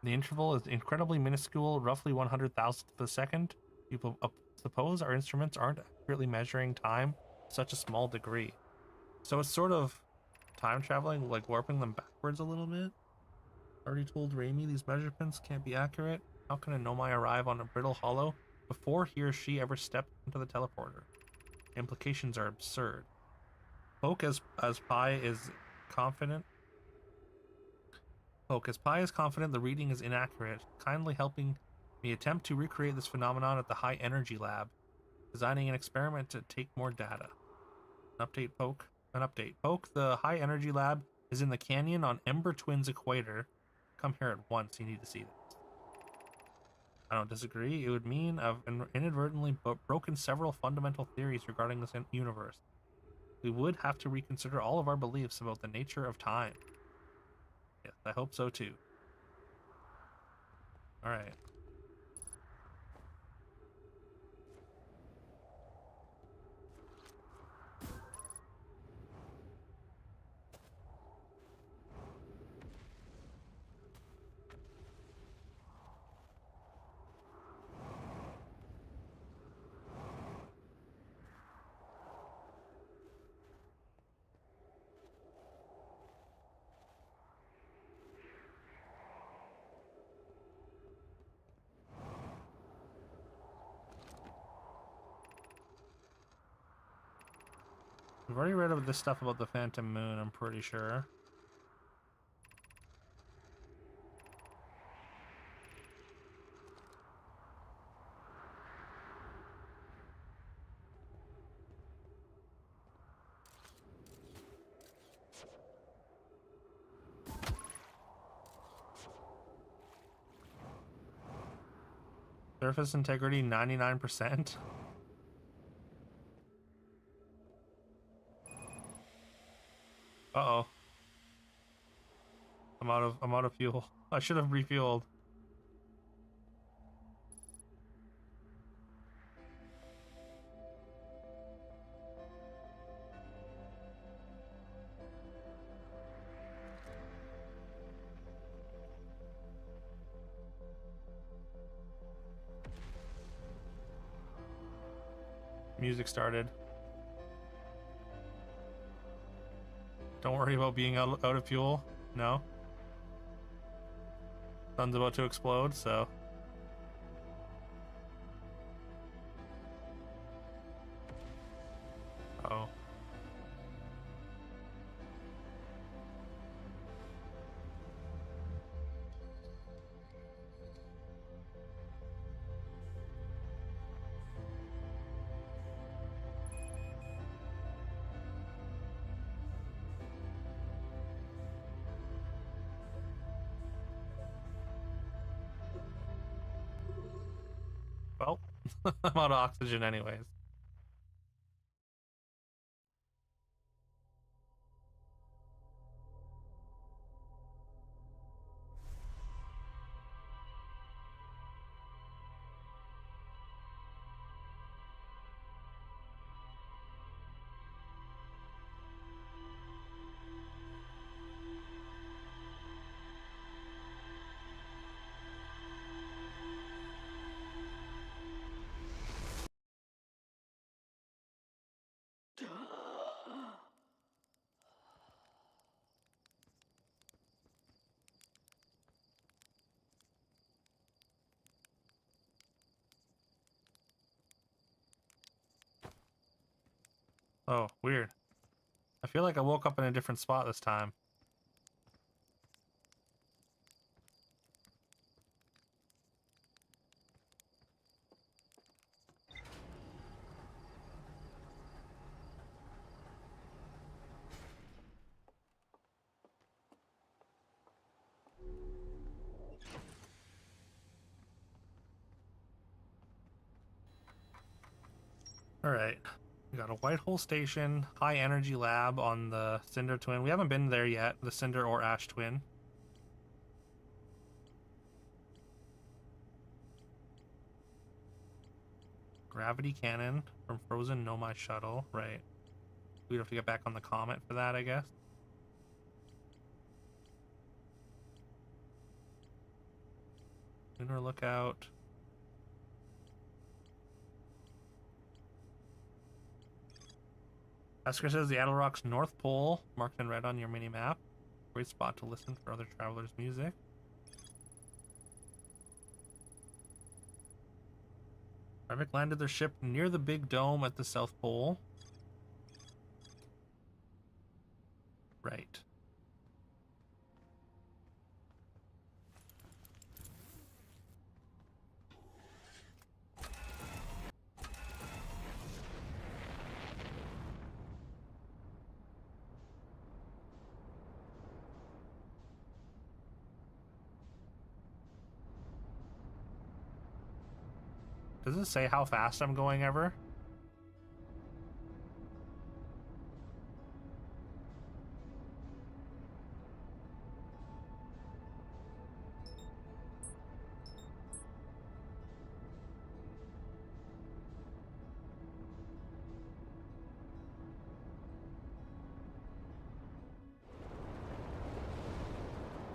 The interval is incredibly minuscule, roughly 100,000th of a second. You suppose our instruments aren't accurately measuring time to such a small degree. So it's sort of time traveling, like warping them backwards a little bit. Already told Raimi these measurements can't be accurate. How can a Nomai arrive on a Brittle Hollow before he or she ever stepped into the teleporter? Implications are absurd. Poke as Pi is confident. Poke as Pi is confident the reading is inaccurate, kindly helping me attempt to recreate this phenomenon at the High Energy Lab, designing an experiment to take more data. An update, Poke. An update. Poke, the High Energy Lab is in the canyon on Ember Twins Equator. Come here at once, you need to see this. I don't disagree. It would mean I've inadvertently broken several fundamental theories regarding this universe. We would have to reconsider all of our beliefs about the nature of time. Yes, I hope so too. Alright. We've already read about this stuff about the Phantom Moon, I'm pretty sure. Surface integrity 99%. Uh-oh. I'm out of fuel. I should have refueled. Music started. Don't worry about being out of fuel. No. Sun's about to explode, so. Oh. Well, I'm out of oxygen anyways. Oh, weird. I feel like I woke up in a different spot this time. Alright. We got a white hole station, high energy lab on the Cinder Twin. We haven't been there yet, the Cinder or Ash Twin. Gravity cannon from Frozen Nomai Shuttle. Right. We'd have to get back on the Comet for that, I guess. Lunar Lookout. Esker says the Adelrock's North Pole, marked in red on your mini-map. Great spot to listen for other travelers' music. Revik landed their ship near the big dome at the South Pole. Right. Does it say how fast I'm going ever?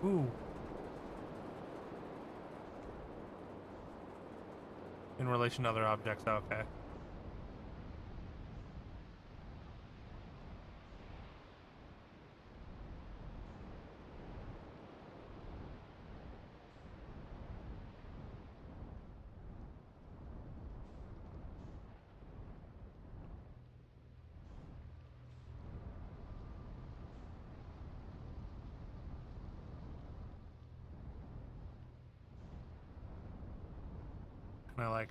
Ooh. In relation to other objects, okay. Can I, like,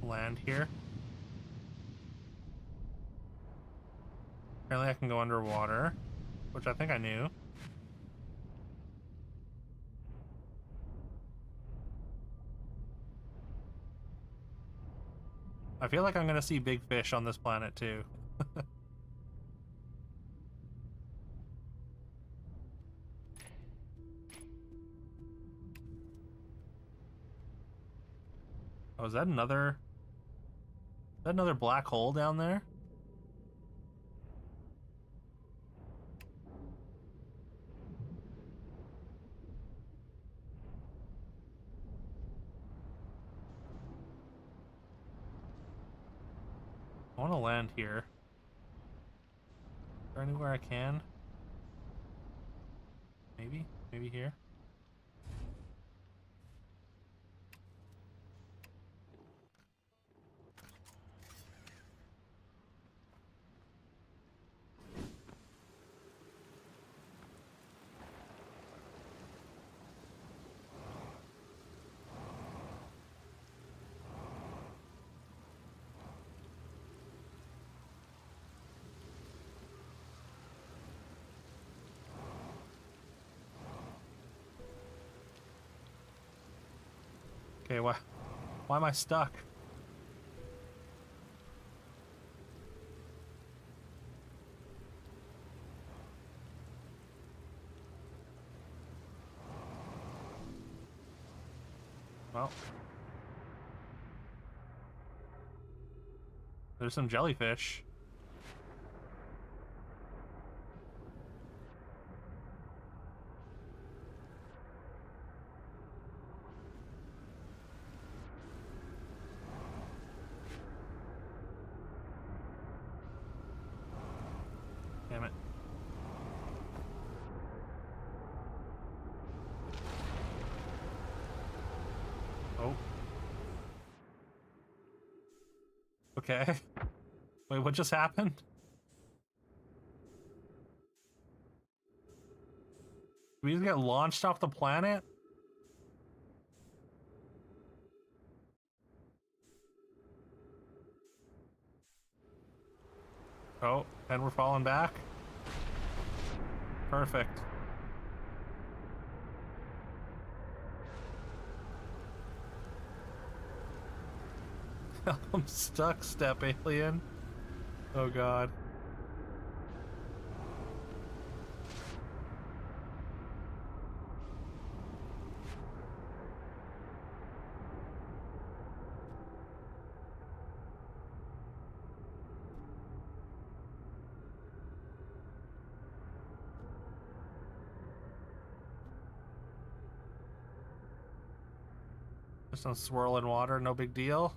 land here? Apparently I can go underwater, which I think I knew. I feel like I'm gonna see big fish on this planet too. Oh, is that another black hole down there? I want to land here. Is there anywhere I can? Maybe here. Okay, why am I stuck? Well, there's some jellyfish. Damn it. Oh. Okay. Wait, what just happened? Did we just get launched off the planet? Oh, and we're falling back? Perfect. I'm stuck, step alien. Oh god. Just some swirling water, no big deal.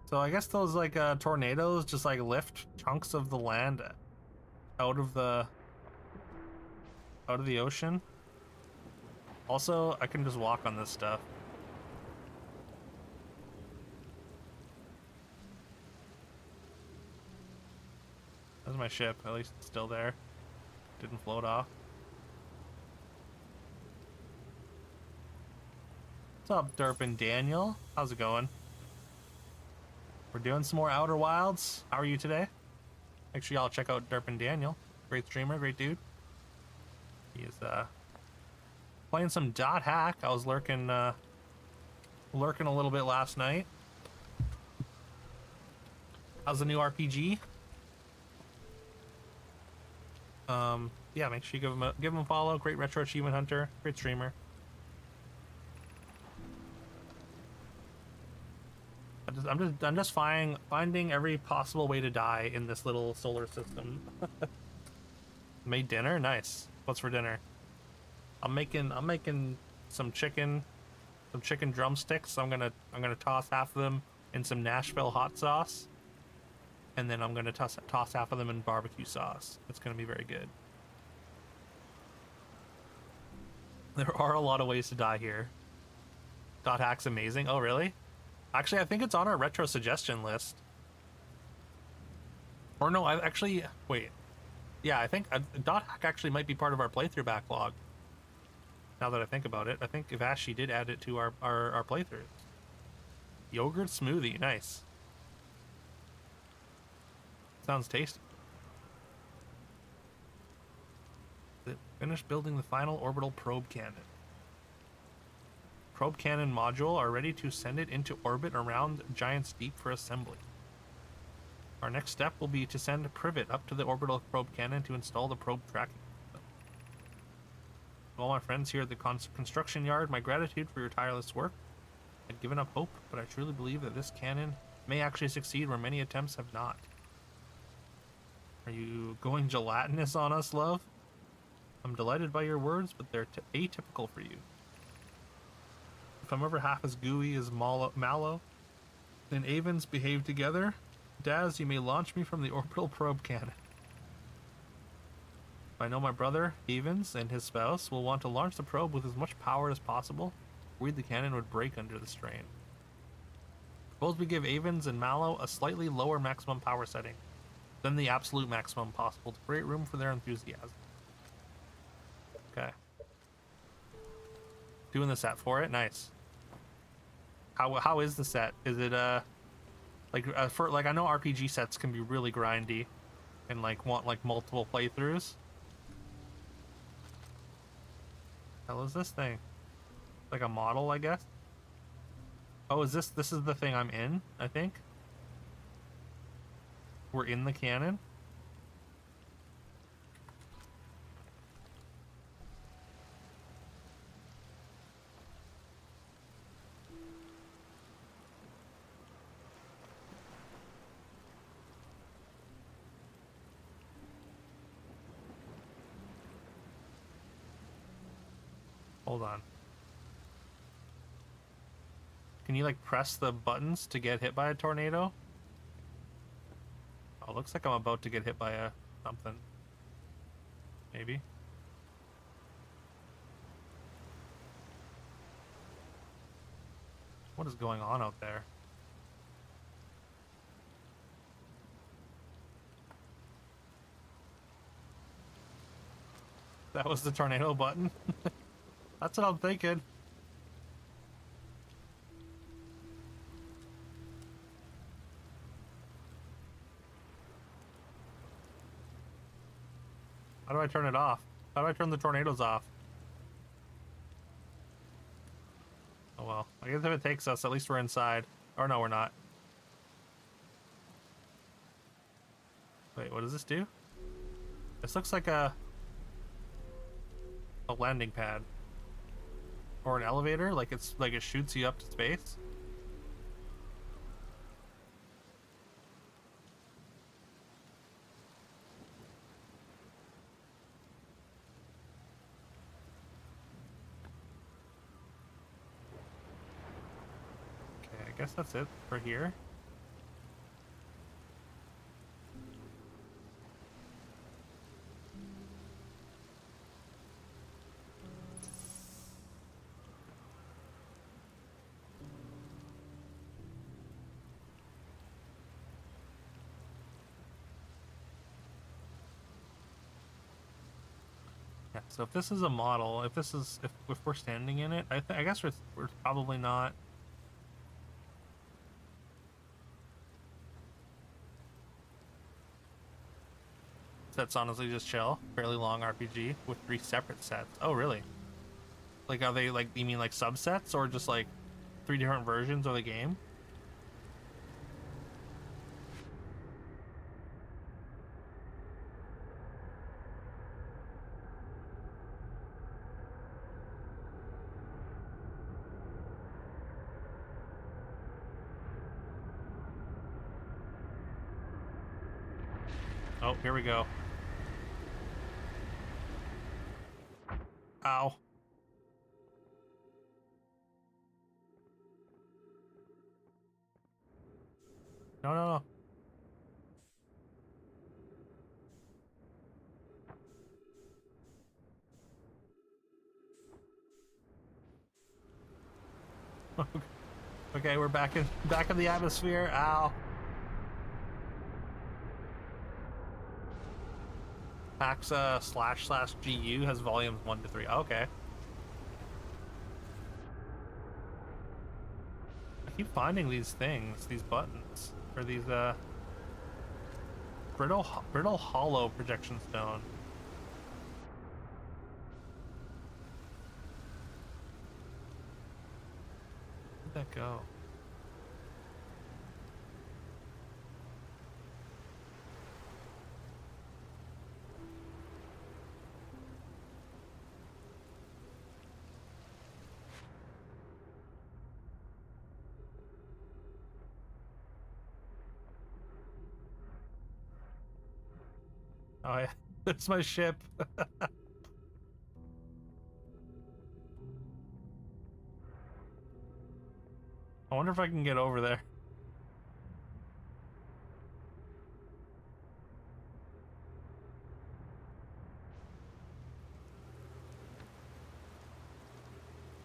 So I guess those like tornadoes just like lift chunks of the land out of the ocean. Also, I can just walk on this stuff. That's my ship. At least it's still there. Didn't float off. What's up, Derp and Daniel? How's it going? We're doing some more Outer Wilds. How are you today? Make sure y'all check out Derp and Daniel. Great streamer, great dude. He is playing some dot hack. I was lurking a little bit last night. How's the new RPG? Yeah, make sure you give him a follow. Great retro achievement hunter, great streamer. I'm just finding every possible way to die in this little solar system. Made dinner, nice. What's for dinner? I'm making some chicken drumsticks. I'm gonna toss half of them in some Nashville hot sauce, and then I'm gonna toss half of them in barbecue sauce. It's gonna be very good. There are a lot of ways to die here. Dot hack's amazing. Oh really? Actually, I think it's on our retro suggestion list. Or no, I actually wait. Yeah, I think dot hack actually might be part of our playthrough backlog. Now that I think about it, I think Ivashi did add it to our playthroughs. Yogurt smoothie, nice. Sounds tasty. Finished building the final orbital probe cannon. Probe cannon module are ready to send it into orbit around Giant's Deep for assembly. Our next step will be to send a privet up to the orbital probe cannon to install the probe tracking system. To all my friends here at the construction yard, my gratitude for your tireless work. I'd given up hope, but I truly believe that this cannon may actually succeed where many attempts have not. Are you going gelatinous on us, love? I'm delighted by your words, but they're atypical for you. If I'm ever half as gooey as Mallow, then Avens behave together. Daz, you may launch me from the orbital probe cannon. I know my brother, Avens, and his spouse will want to launch the probe with as much power as possible. Worried the cannon would break under the strain. Suppose we give Avens and Mallow a slightly lower maximum power setting than the absolute maximum possible to create room for their enthusiasm. Okay. Doing the set for it, nice. How is the set? Is it for like I know RPG sets can be really grindy, and like want like multiple playthroughs. Hell is this thing? Like a model, I guess. Oh, is this is the thing I'm in? I think we're in the cannon. Hold on. Can you like press the buttons to get hit by a tornado? Oh, looks like I'm about to get hit by a something. Maybe. What is going on out there? That was the tornado button? That's what I'm thinking. How do I turn it off? How do I turn the tornadoes off? Oh well. I guess if it takes us, at least we're inside. Or no, we're not. what does this do? This looks like a landing pad. Or an elevator, like it shoots you up to space. Okay, I guess that's it for here. Yeah, so if this is a model, if we're standing in it, I guess we're probably not. That's honestly just chill, fairly long RPG with 3 separate sets. Oh, really? Like, are they like, you mean like subsets or just like 3 different versions of the game? Oh, here we go. Ow. No, no, no. Okay, we're back in the atmosphere. Ow. Paxa / GU has volumes 1 to 3. Okay. I keep finding these things, these buttons, or these brittle hollow projection stone. Where'd that go? Oh yeah, that's my ship. I wonder if I can get over there.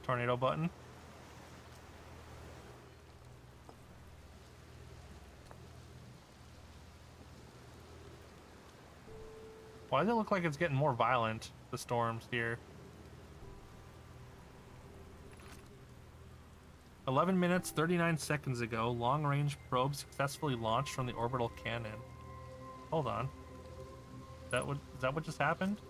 Tornado button. Why does it look like it's getting more violent, the storms here? 11 minutes, 39 seconds ago, long-range probe successfully launched from the orbital cannon. Hold on. Is that what just happened?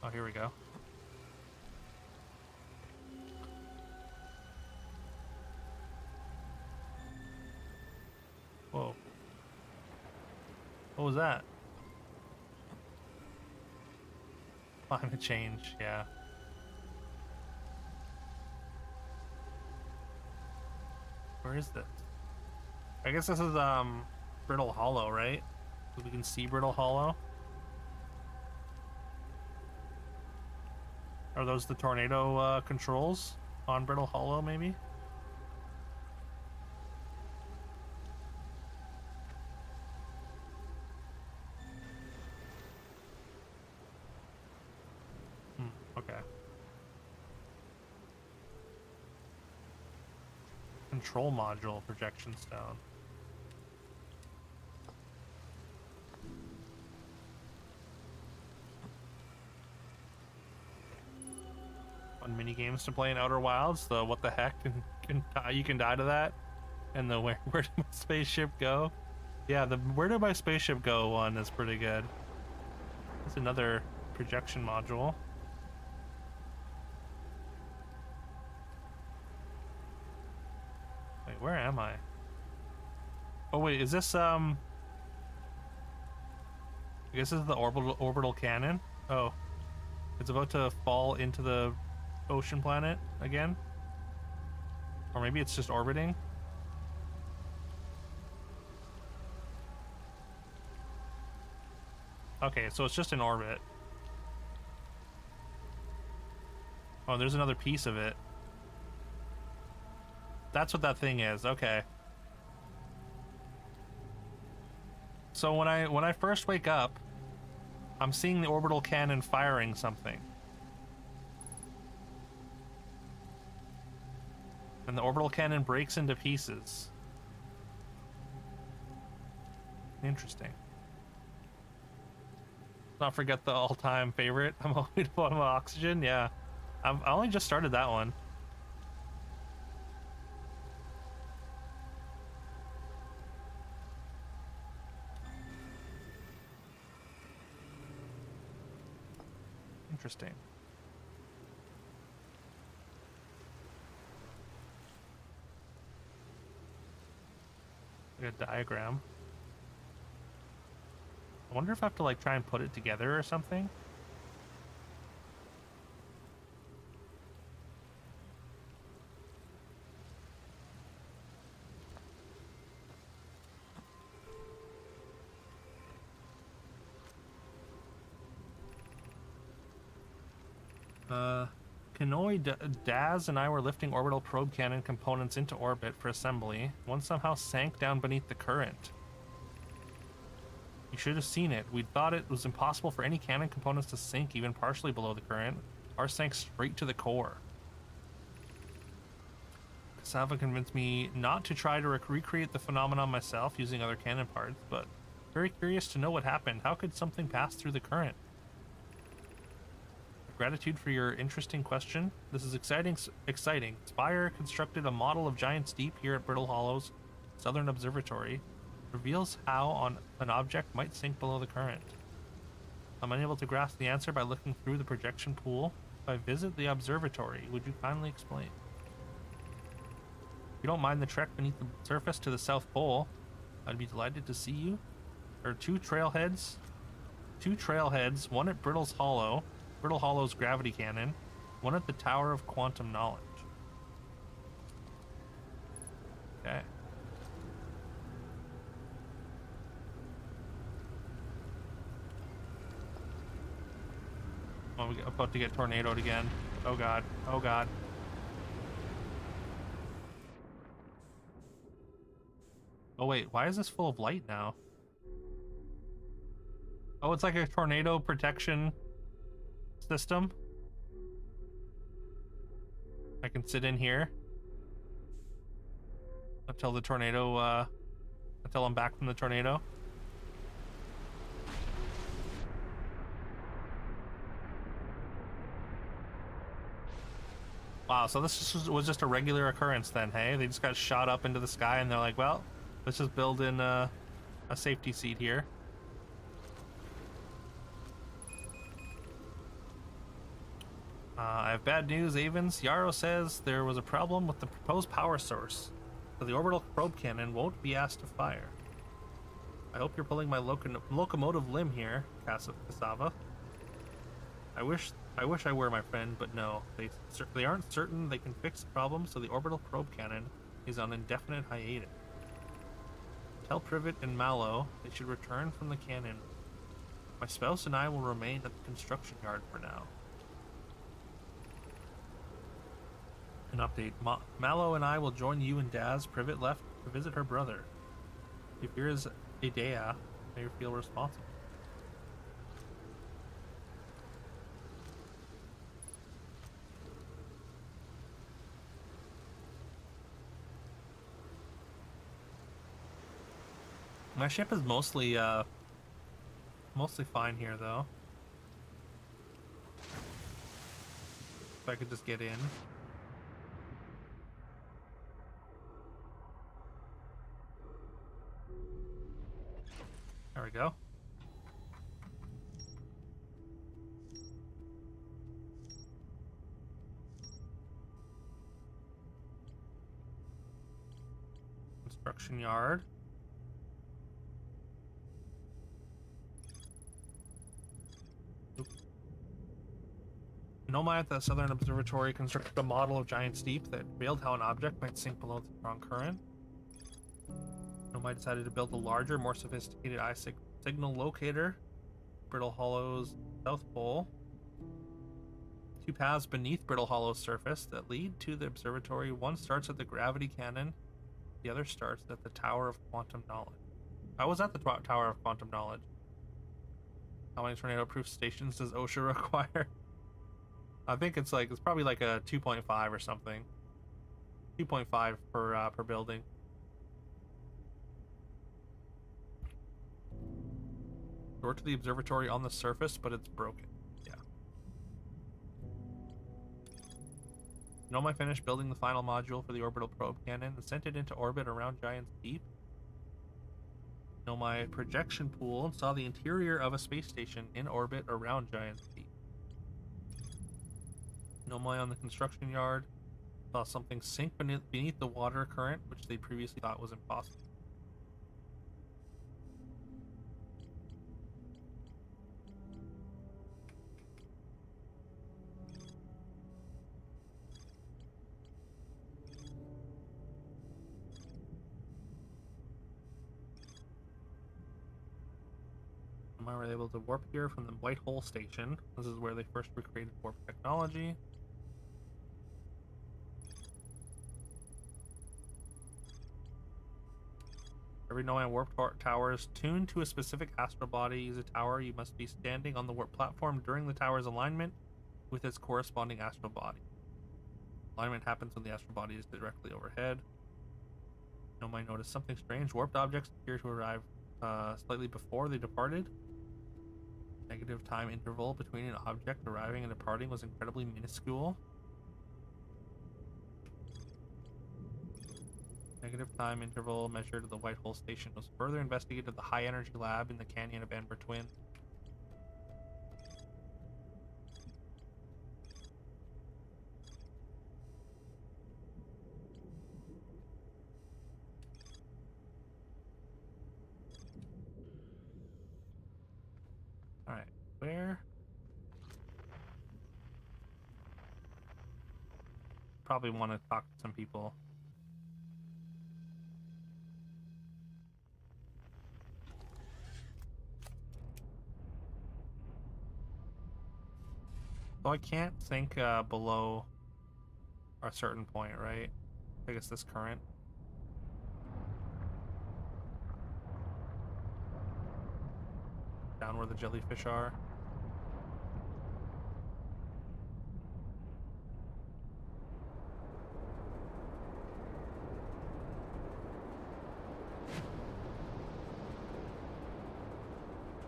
Oh, here we go. Whoa. What was that? Climate change, yeah. Where is this? I guess this is Brittle Hollow, right? So we can see Brittle Hollow. Are those the tornado controls on Brittle Hollow, maybe? Okay. Control module projection stone. Fun mini games to play in Outer Wilds. The what the heck you can die to that, and the where did my spaceship go? Yeah, the where did my spaceship go one is pretty good. There's another projection module. Wait, where am I? Oh wait, is this I guess this is the orbital cannon. Oh, it's about to fall into the ocean planet again, or maybe it's just orbiting. Okay, so it's just in orbit. Oh, there's another piece of it. That's what that thing is. Okay. So when I first wake up, I'm seeing the orbital cannon firing something. And the orbital cannon breaks into pieces. Interesting. Not forget the all-time favorite. I'm always bottom of oxygen. Yeah. I only just started that one. Interesting. Like a diagram. I wonder if I have to like try and put it together or something. Kanoi, Daz, and I were lifting orbital probe cannon components into orbit for assembly. One somehow sank down beneath the current. You should have seen it. We thought it was impossible for any cannon components to sink even partially below the current. Ours sank straight to the core. Cassava convinced me not to try to recreate the phenomenon myself using other cannon parts, but very curious to know what happened. How could something pass through the current? Gratitude for your interesting question. This is exciting. Spire constructed a model of Giant's Deep here at Brittle Hollow's Southern Observatory. Reveals how an object might sink below the current. I'm unable to grasp the answer by looking through the projection pool. If I visit the observatory, would you kindly explain? If you don't mind the trek beneath the surface to the South Pole, I'd be delighted to see you. There are two trailheads, one at Brittle Hollow's gravity cannon, one at the Tower of Quantum Knowledge. Okay. Oh, we're about to get tornadoed again. Oh god. Oh god. Oh wait, why is this full of light now? Oh, it's like a tornado protection system. I can sit in here until the tornado, until I'm back from the tornado. Wow, so this was just a regular occurrence then, hey? They just got shot up into the sky and they're like, well, let's just build in a safety seat here. I have bad news, Avens. Yarrow says there was a problem with the proposed power source, so the orbital probe cannon won't be asked to fire. I hope you're pulling my locomotive limb here, Cassava. I wish I were, my friend, but no. They aren't certain they can fix the problem, so the orbital probe cannon is on indefinite hiatus. Tell Privet and Mallow they should return from the cannon. My spouse and I will remain at the construction yard for now. An update. Mallow and I will join you and Daz. Privet left to visit her brother. If there is a Dea, may you feel responsible. My ship is mostly fine here, though. If I could just get in. There we go. Construction yard. Nomai at the Southern Observatory constructed a model of Giant's Deep that revealed how an object might sink below the strong current. Nomai decided to build a larger, more sophisticated signal locator, Brittle Hollow's South Pole. Two paths beneath Brittle Hollow's surface that lead to the observatory. One starts at the gravity cannon, the other starts at the Tower of Quantum Knowledge. I was at the Tower of Quantum Knowledge. How many tornado-proof stations does OSHA require? I think it's probably like a 2.5 or something. 2.5 per building. Door to the observatory on the surface, but it's broken. Yeah. Nomai finished building the final module for the orbital probe cannon and sent it into orbit around Giant's Deep. Nomai projection pool and saw the interior of a space station in orbit around Giant's Deep. Nomai on the construction yard saw something sink beneath the water current, which they previously thought was impossible. Nomai were able to warp here from the White Hole Station. This is where they first recreated warp technology. Every Nomai warp tower is tuned to a specific astral body. Use a tower, you must be standing on the warp platform during the tower's alignment with its corresponding astral body. Alignment happens when the astral body is directly overhead. Nomai noticed something strange. Warped objects appear to arrive slightly before they departed. Negative time interval between an object arriving and departing was incredibly minuscule. Negative time interval measured at the White Hole Station was further investigated at the High Energy Lab in the Canyon of Amber Twin. Alright, where? Probably want to talk to some people. So I can't sink below a certain point, right? I guess this current. Down where the jellyfish are.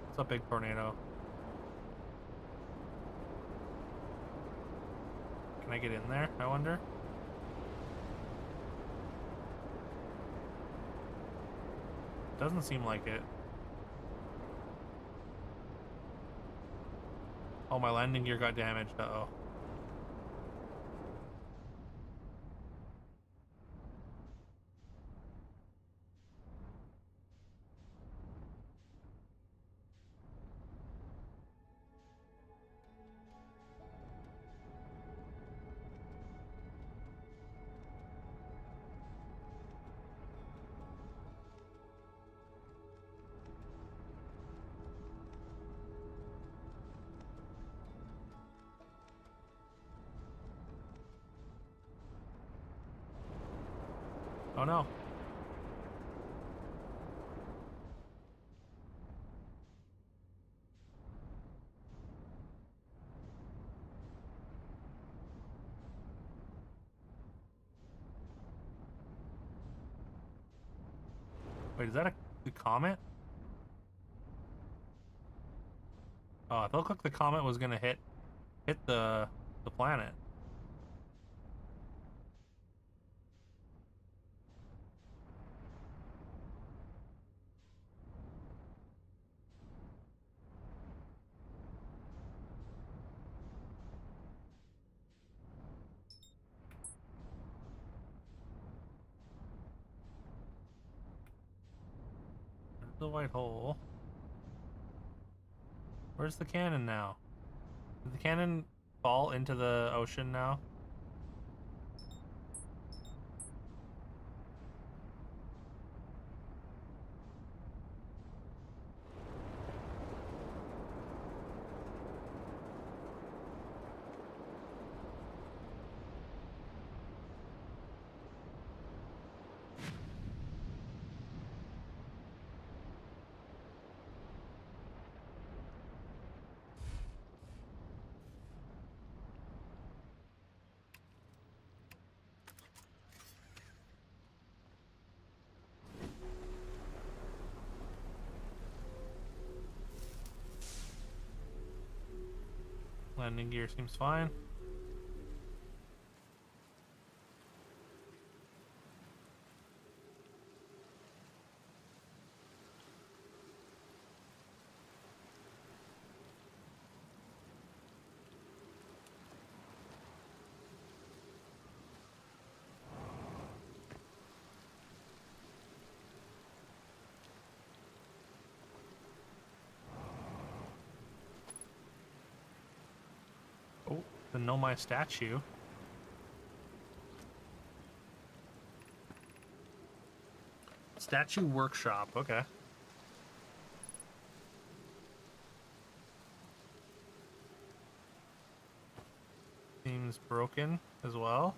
It's a big tornado. Can I get in there, I wonder? Doesn't seem like it. Oh, my landing gear got damaged. Uh-oh. Oh no. Wait, is that a comet? Oh, it looked like the comet was gonna hit the planet. The white hole. Where's the cannon now? Did the cannon fall into the ocean now? Landing gear seems fine. Oh, the Nomai statue. Statue workshop, okay. Seems broken as well.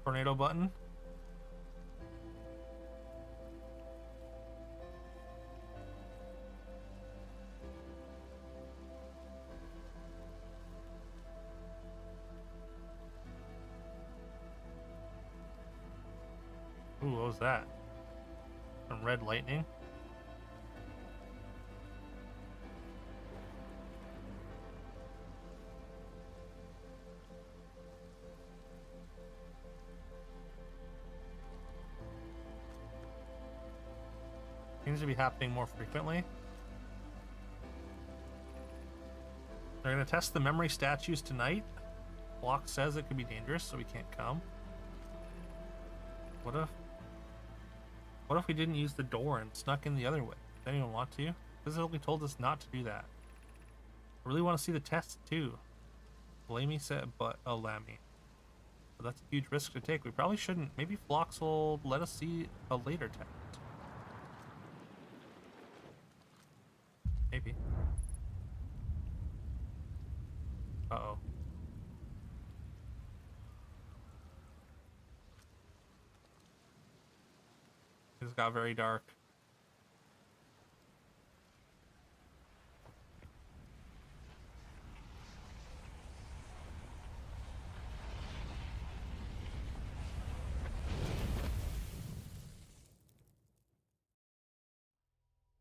Tornado button. Ooh, what was that? Some red lightning. Seems to be happening more frequently. They're gonna test the memory statues tonight. Block says it could be dangerous, so we can't come. What if we didn't use the door and snuck in the other way? Does anyone want to? Physically told us not to do that. I really want to see the test too. Blamey said, but allow me. But that's a huge risk to take. We probably shouldn't. Maybe Phlox will let us see a later test. Maybe. Uh-oh. It's got very dark.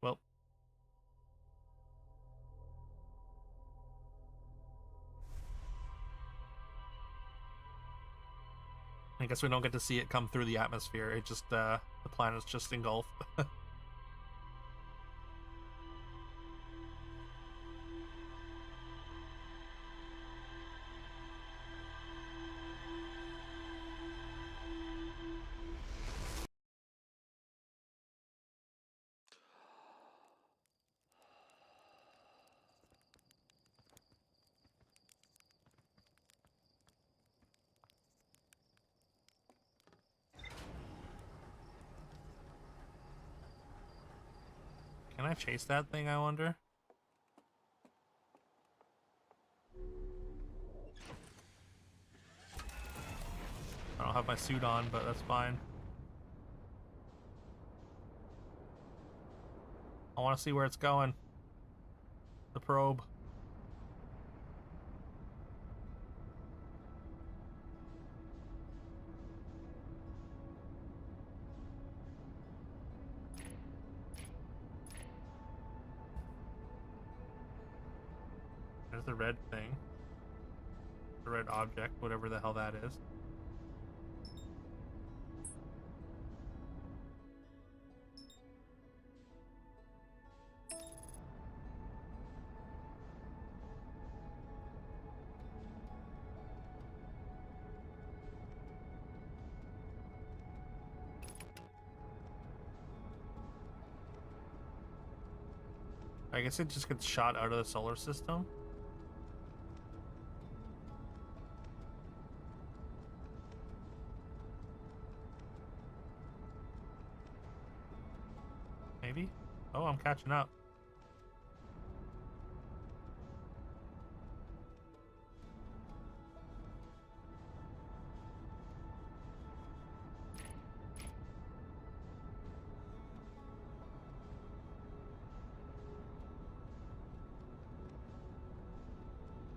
Well. I guess we don't get to see it come through the atmosphere. It just, the planet's just engulfed. Can I chase that thing, I wonder? I don't have my suit on, but that's fine. I want to see where it's going. The probe. There's the red thing. The red object, whatever the hell that is. I guess it just gets shot out of the solar system. Maybe? Oh, I'm catching up.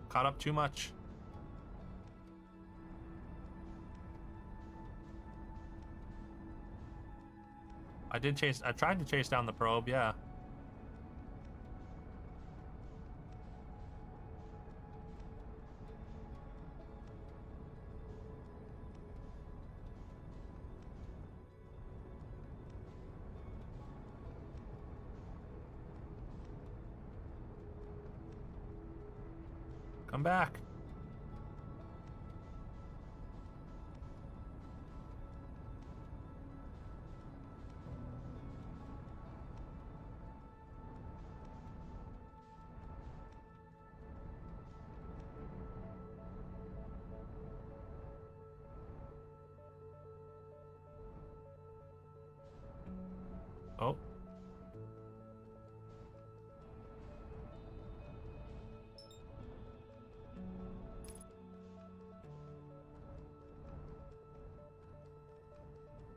Caught up too much. I tried to chase down the probe, yeah. Come back. Oh.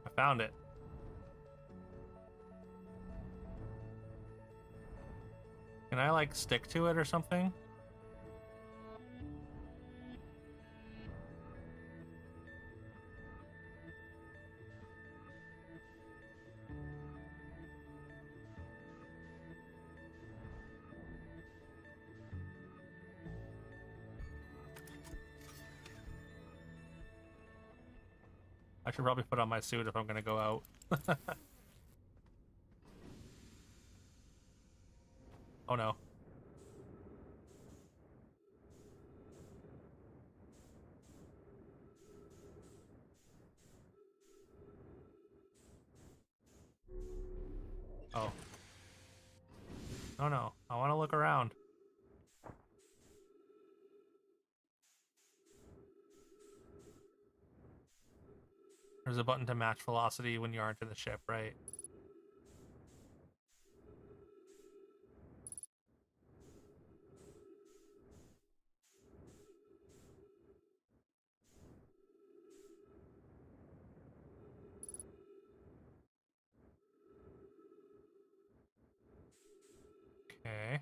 I found it. Can I like stick to it or something? I should probably put on my suit if I'm gonna go out. Oh no. Oh. No, no. I want to look around. There's a button to match velocity when you aren't in the ship, right? Okay.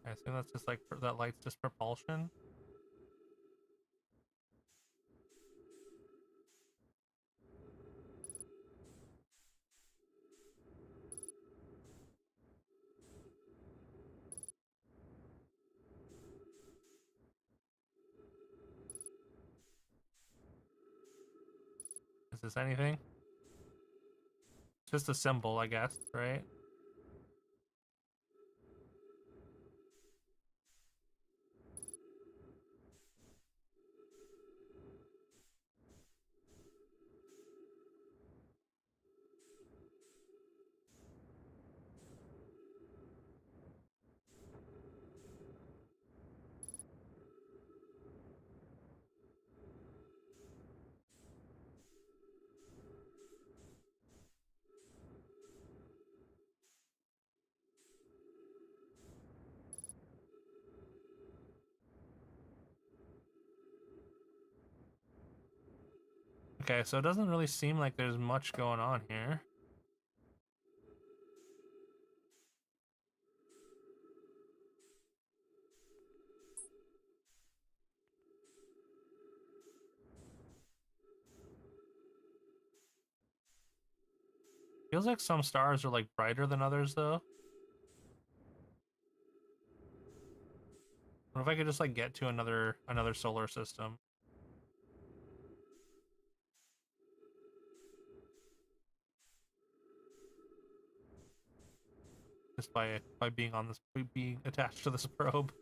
I assume that's just like, that light's just propulsion. Is this anything? It's just a symbol, I guess, right? Okay, so it doesn't really seem like there's much going on here. Feels like some stars are like brighter than others though. What if I could just like get to another solar system? Just by being on this, being attached to this probe.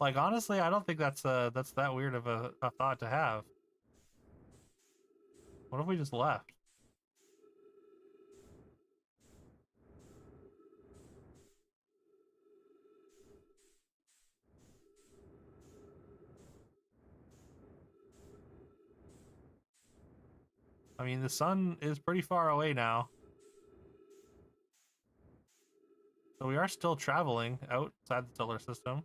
Like honestly, I don't think that's that weird of a thought to have. What if we just left? I mean, the sun is pretty far away now. So we are still traveling outside the solar system.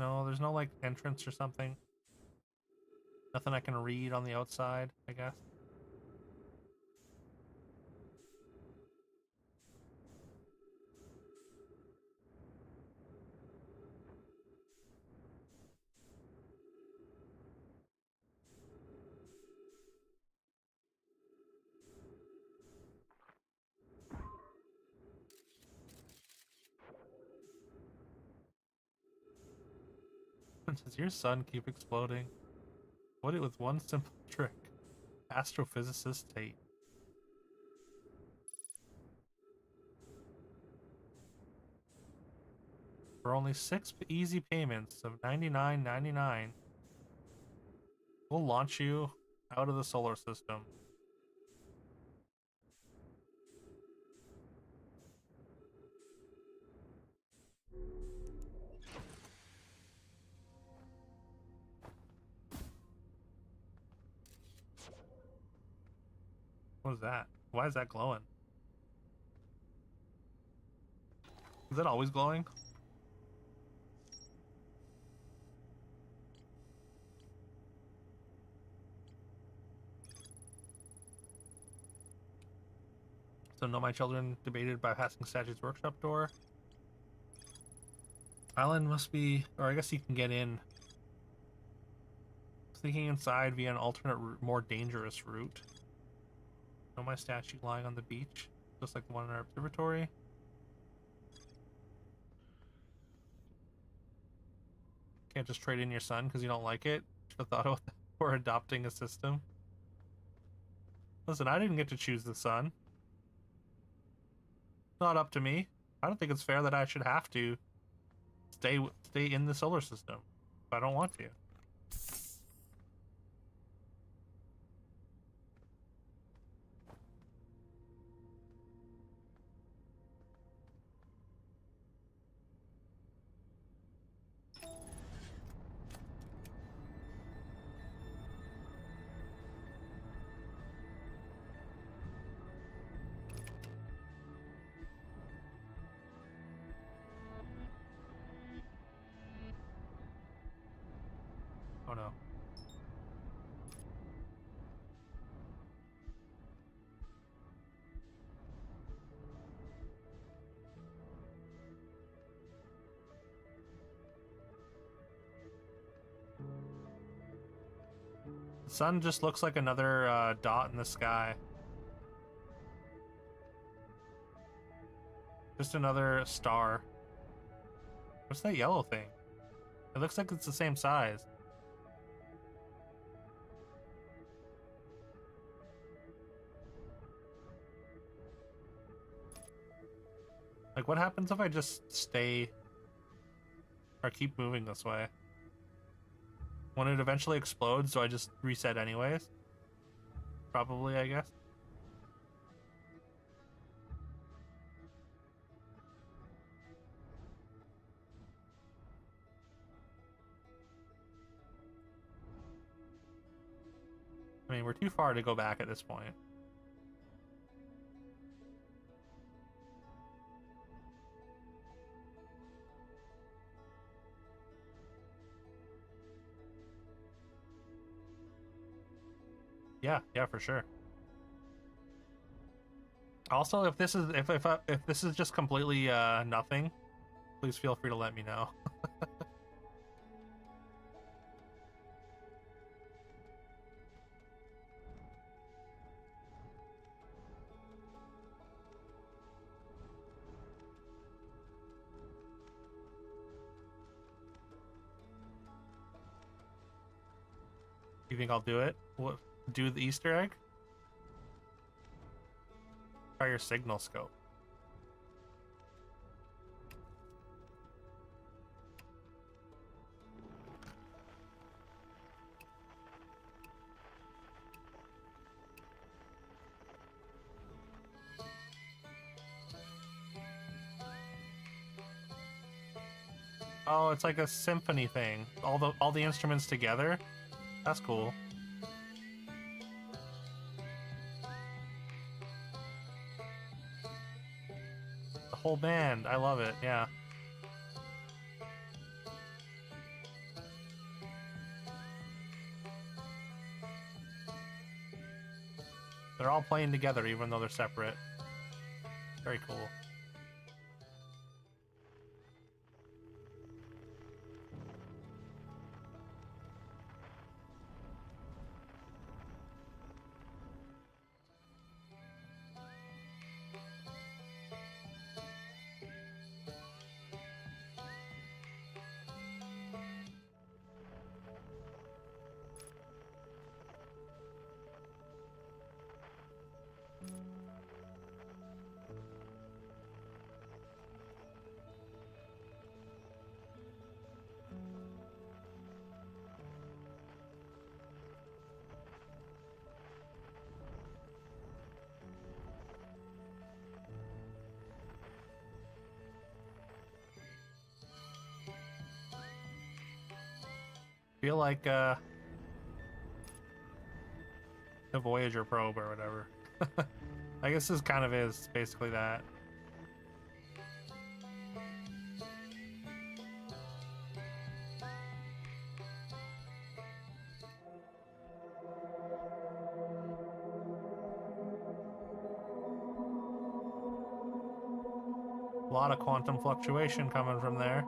No, there's no like entrance or something. Nothing I can read on the outside, I guess. Does your sun keep exploding? What it with one simple trick? Astrophysicist Tate. For only 6 easy payments of $99.99, we'll launch you out of the solar system. What is that? Why is that glowing? Is it always glowing? So no, my children debated bypassing Statue's workshop door. Island must be, or I guess you can get in. Sneaking inside via an alternate, more dangerous route. No, my statue lying on the beach, just like the one in our observatory. Can't just trade in your son because you don't like it. Should have thought about that before adopting a system. Listen, I didn't get to choose the sun. Not up to me. I don't think it's fair that I should have to stay in the solar system if I don't want to. Oh no. The sun just looks like another dot in the sky. Just another star. What's that yellow thing? It looks like it's the same size. Like, what happens if I just stay or keep moving this way? When it eventually explodes, do I just reset anyways? Probably, I guess. I mean, we're too far to go back at this point. Yeah, for sure. Also, if this is if this is just completely nothing, please feel free to let me know. You think I'll do it? What, do the Easter egg? Try your signal scope. Oh, it's like a symphony thing. All the instruments together. That's cool. The whole band. I love it. Yeah. They're all playing together even though they're separate. Very cool. Feel like the Voyager probe or whatever. I guess this kind of is basically that. A lot of quantum fluctuation coming from there.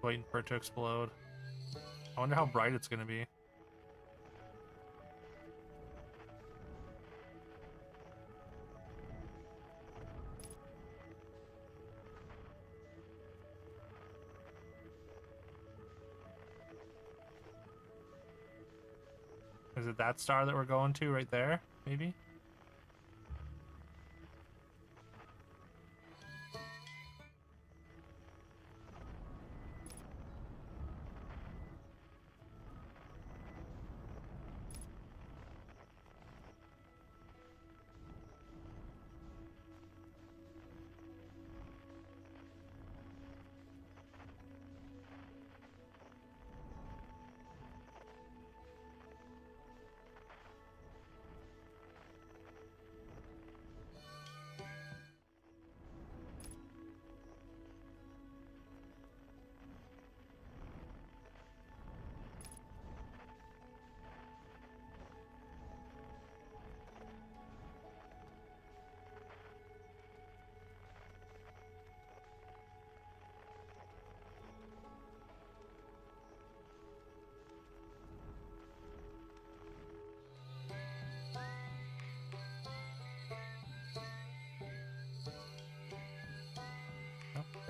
Waiting for it to explode. I wonder how bright it's gonna be. Is it that star that we're going to right there? Maybe?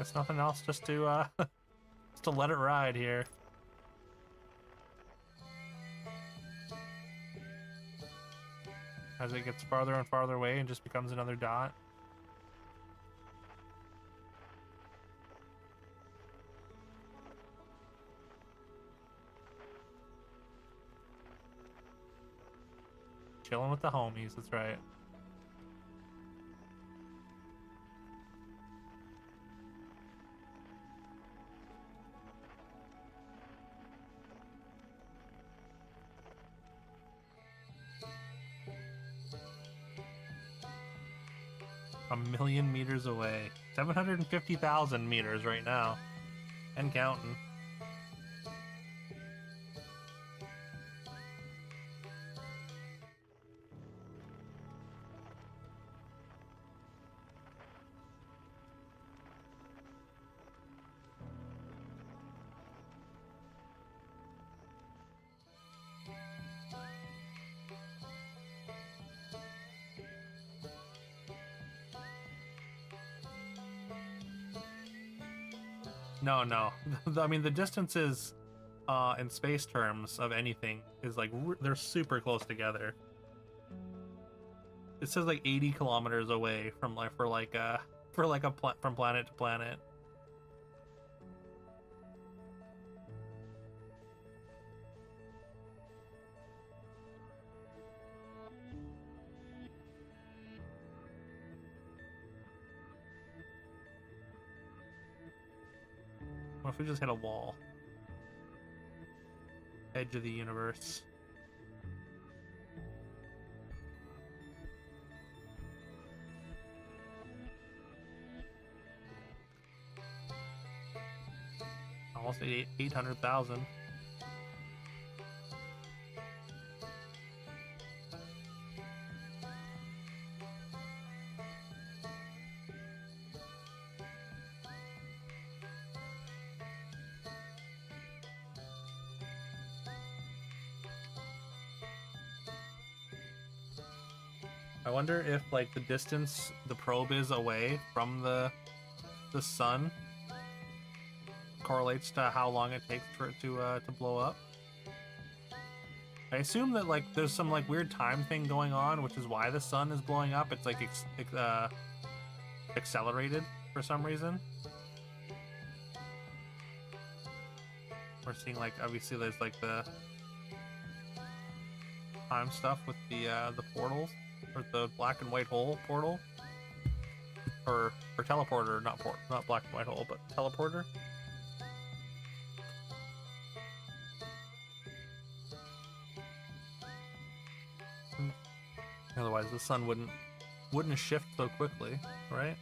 Guess nothing else, just to just to let it ride here. As it gets farther and farther away and just becomes another dot. Chilling with the homies, that's right. A million meters away. 750,000 meters right now. And counting. No. I mean, the distances in space terms of anything is like they're super close together. It says like 80 kilometers away from like from planet to planet. What if we just hit a wall? Edge of the universe. Almost 800,000. I wonder if like the distance the probe is away from the sun correlates to how long it takes for it to blow up. I assume that like there's some like weird time thing going on, which is why the sun is blowing up. It's like accelerated for some reason. We're seeing like obviously there's like the time stuff with the portals, or the black and white hole portal, or teleporter, not black and white hole, but teleporter. Otherwise, the sun wouldn't shift so quickly, right?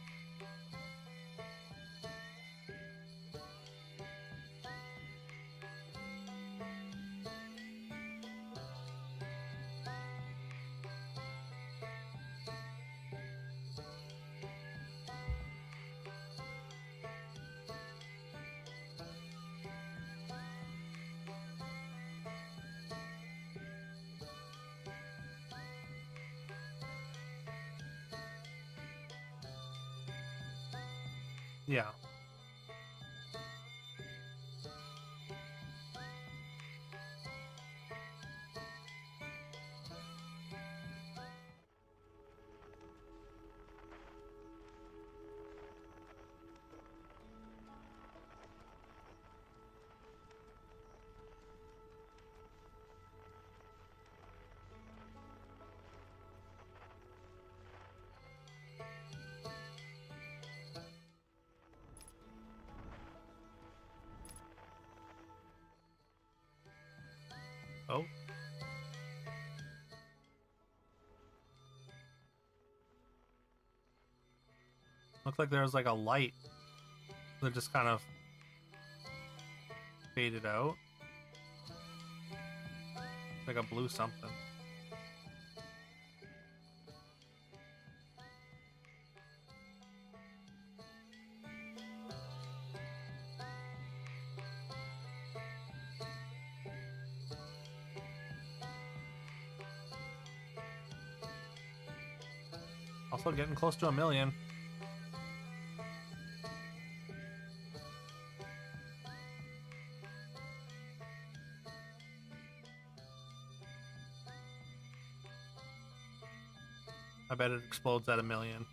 Yeah. Oh. Looked like there was like a light that just kind of faded out. Like a blue something. Also getting close to 1 million. I bet it explodes at 1,000,000.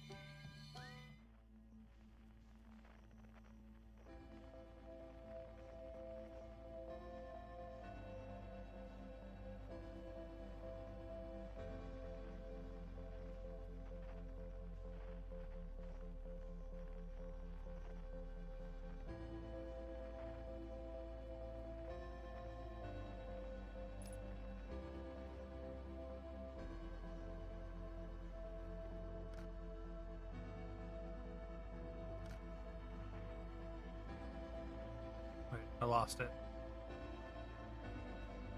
Wait, I lost it.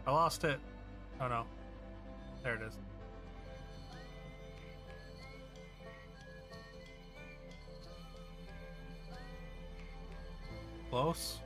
I lost it. Oh no. There it is. Close.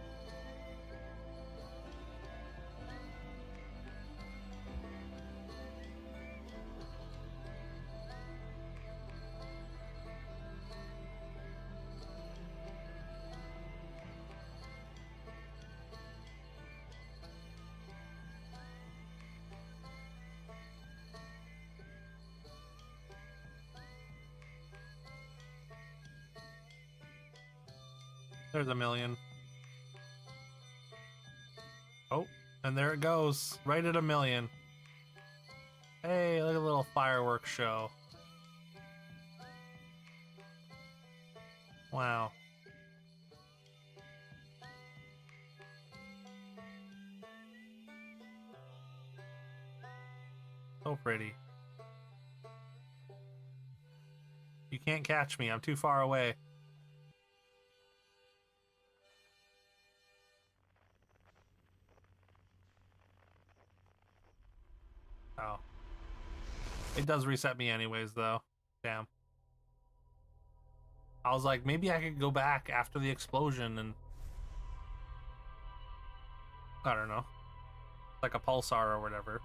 There's 1,000,000. Oh, and there it goes. Right at 1,000,000. Hey, look at a little fireworks show. Wow. So pretty. You can't catch me. I'm too far away. Oh. It does reset me anyways, though. Damn. I was like, maybe I could go back after the explosion and... I don't know. Like a pulsar or whatever.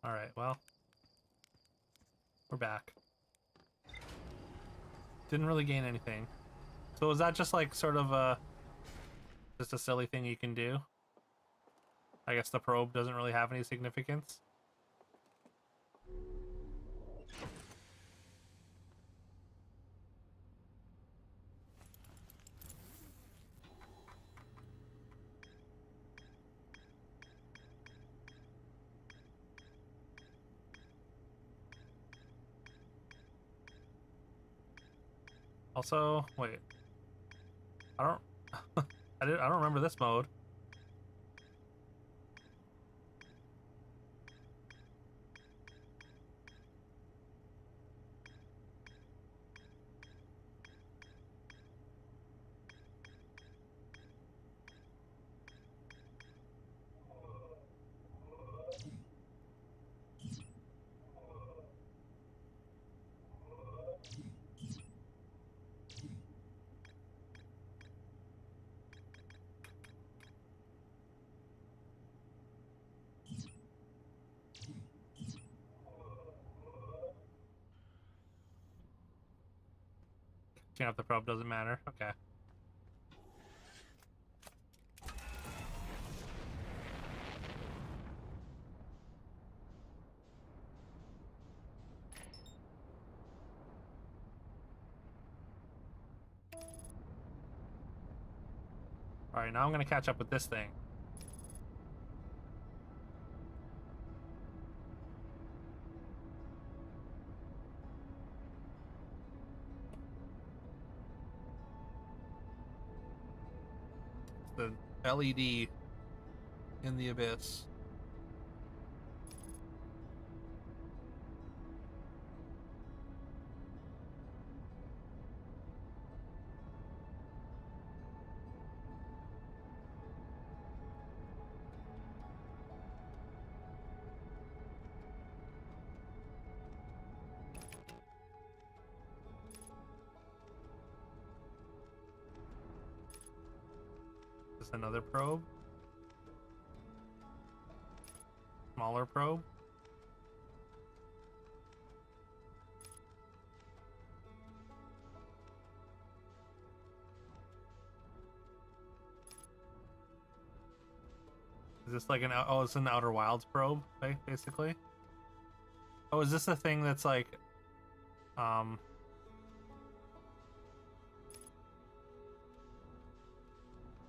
Alright, well. We're back. Didn't really gain anything. So is that just like sort of just a silly thing you can do? I guess the probe doesn't really have any significance. Also, wait. I don't I don't remember this mode. Can't have the probe, doesn't matter. Okay. Alright, now I'm gonna catch up with this thing. The LED in the abyss. another probe. Smaller probe. Is this like oh, it's an Outer Wilds probe, basically? Oh, is this a thing that's like, I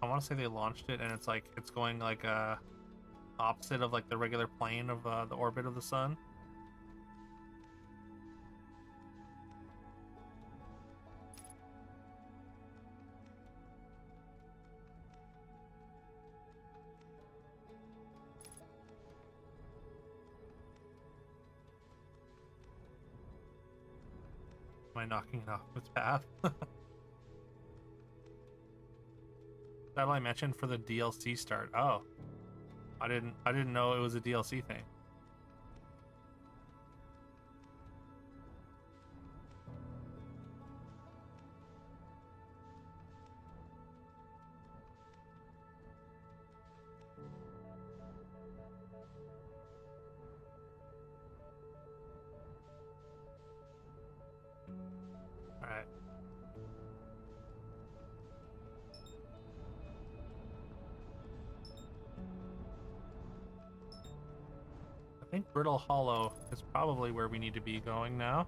want to say they launched it and it's like, it's going like, opposite of like the regular plane of, the orbit of the sun? Am I knocking it off its path? Satellite mentioned for the DLC start. Oh, I didn't know it was a DLC thing. All right. I think Brittle Hollow is probably where we need to be going now.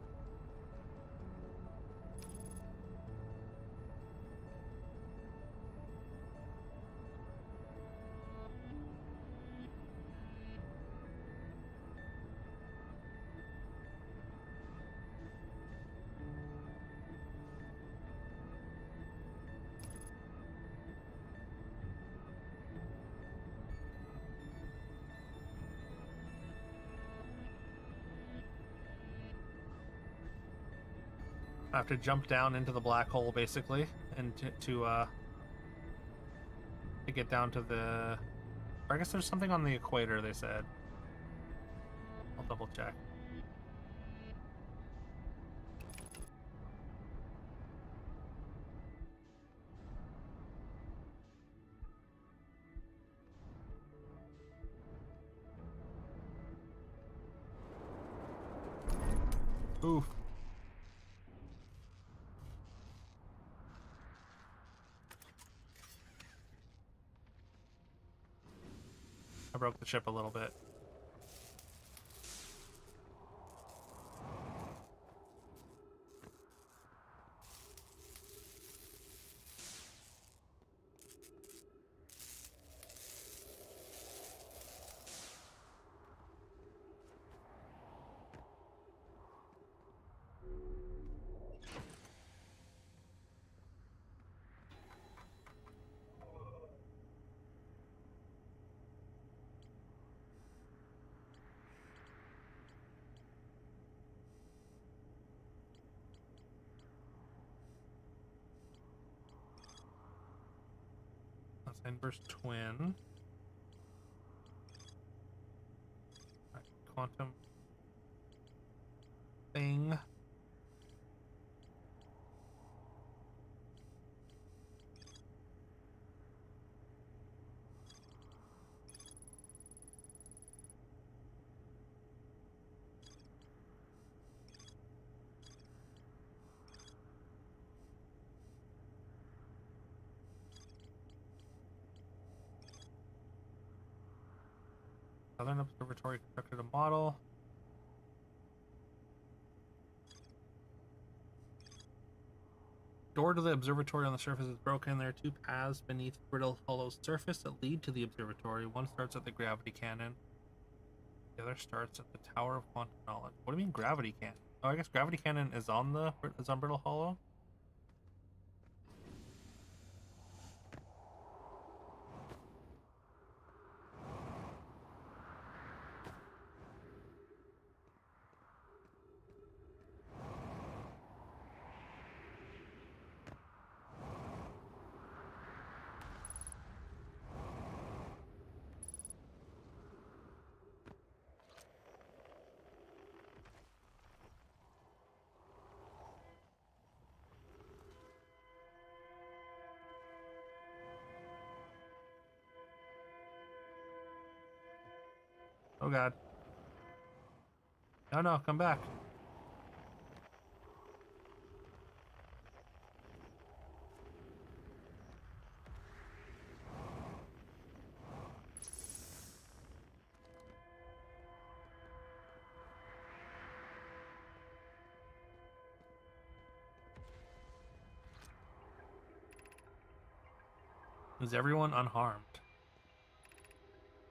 I have to jump down into the black hole basically, and to get down to the. Or I guess there's something on the equator. They said. I'll double check. Oof. I broke the ship a little bit. That's inverse twin. Right, quantum thing. Southern Observatory constructed a model. Door to the observatory on the surface is broken. There are two paths beneath Brittle Hollow's surface that lead to the observatory. One starts at the gravity cannon. The other starts at the Tower of Quantum Knowledge. What do you mean gravity cannon? Oh, I guess gravity cannon is on Brittle Hollow. Oh god. No, no, come back. Is everyone unharmed?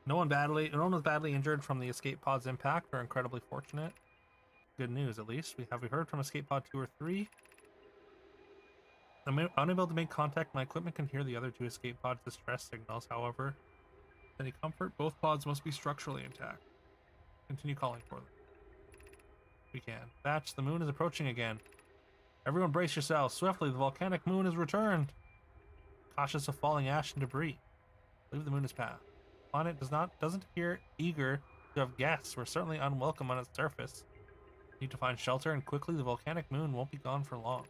No one was badly injured from the escape pod's impact. We're incredibly fortunate. Good news, at least. We heard from escape pod 2 or 3. I'm unable to make contact. My equipment can hear the other 2 escape pods' distress signals. However, any comfort, both pods must be structurally intact. Continue calling for them. We can. Batch, the moon is approaching again. Everyone brace yourselves. Swiftly, the volcanic moon has returned. Cautious of falling ash and debris. Leave the moon as path. Planet doesn't appear eager to have guests. We're certainly unwelcome on its surface. Need to find shelter, and quickly. The volcanic moon won't be gone for long.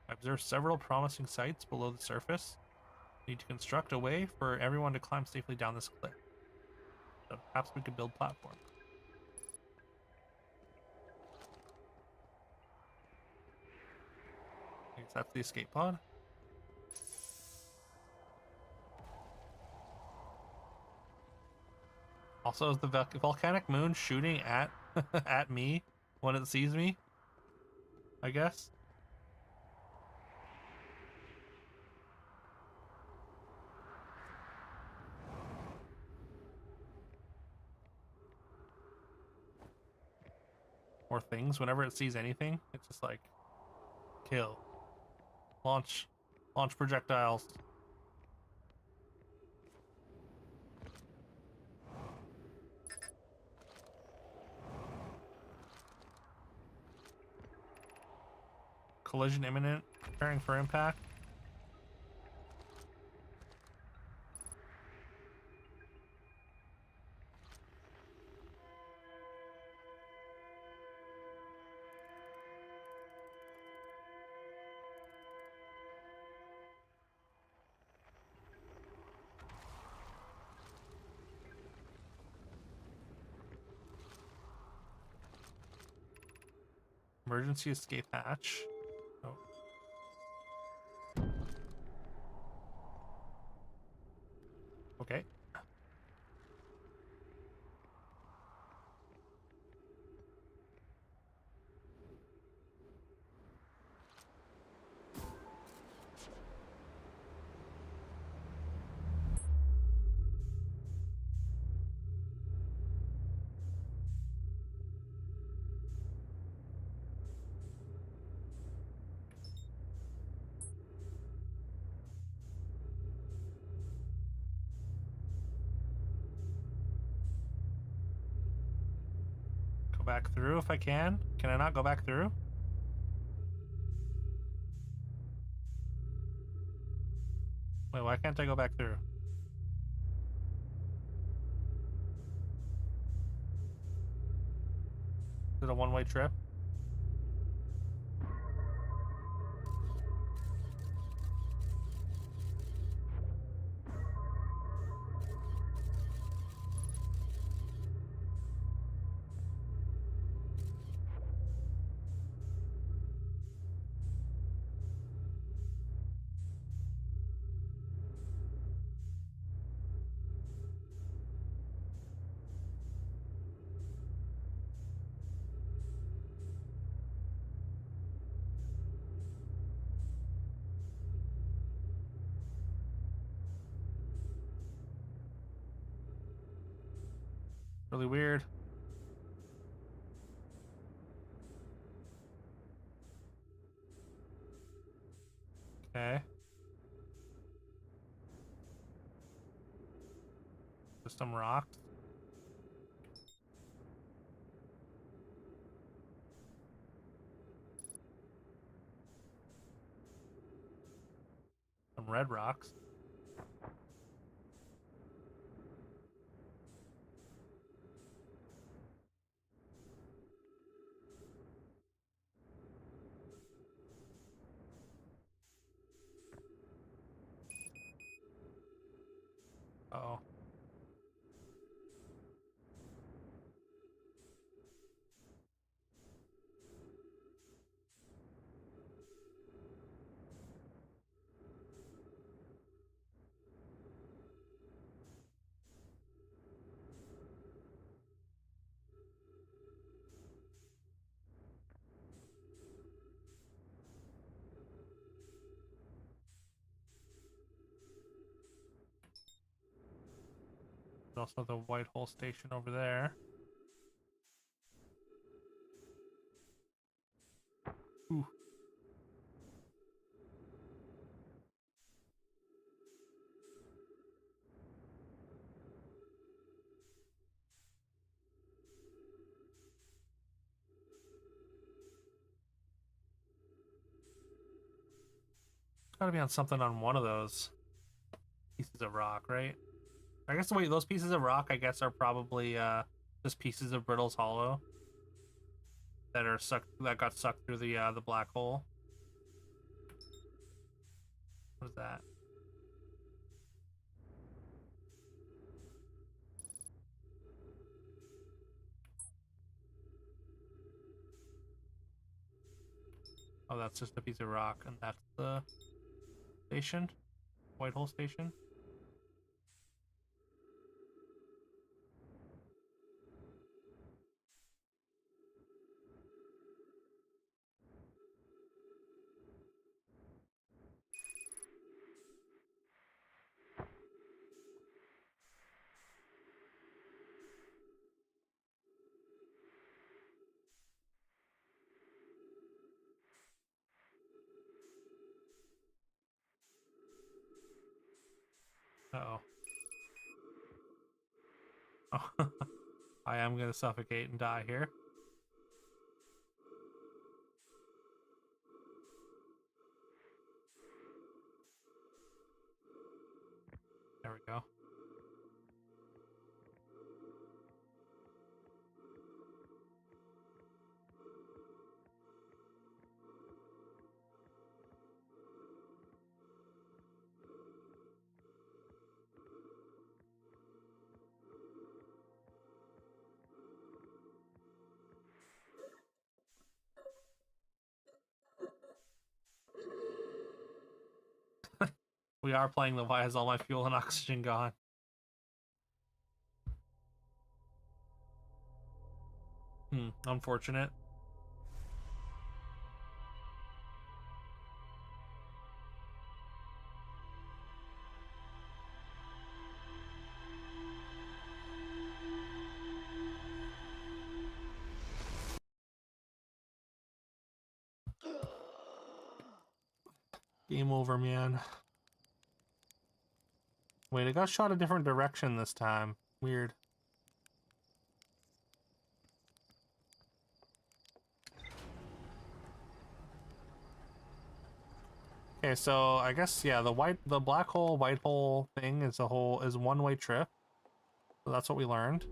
I observed several promising sites below the surface. Need to construct a way for everyone to climb safely down this cliff. So perhaps we could build platforms. I guess that's the escape pod. Also, is the volcanic moon shooting at at me when it sees me? I guess. Or things. Whenever it sees anything, it's just like kill, launch projectiles. Collision imminent. Preparing for impact. Emergency escape hatch. Oh. Okay. Go back through if I can. Can I not go back through? Wait, why can't I go back through? Is it a one-way trip? Really weird. Okay. Just some rocks. Some red rocks. Uh-oh. There's also the Whitehall station over there. Ooh. Gotta be on something on one of those pieces of rock, right? I guess wait, those pieces of rock, I guess, are probably just pieces of Brittle's Hollow that got sucked through the black hole. What is that? Oh, that's just a piece of rock, and that's the station, Whitehall station. Uh-oh. Oh, I am gonna suffocate and die here. There we go. We are playing the Why Has All My Fuel and Oxygen Gone? Unfortunate. Game over, man. Wait, it got shot a different direction this time. Weird. Okay, so I guess yeah, the black hole, white hole thing is is one-way trip. So that's what we learned.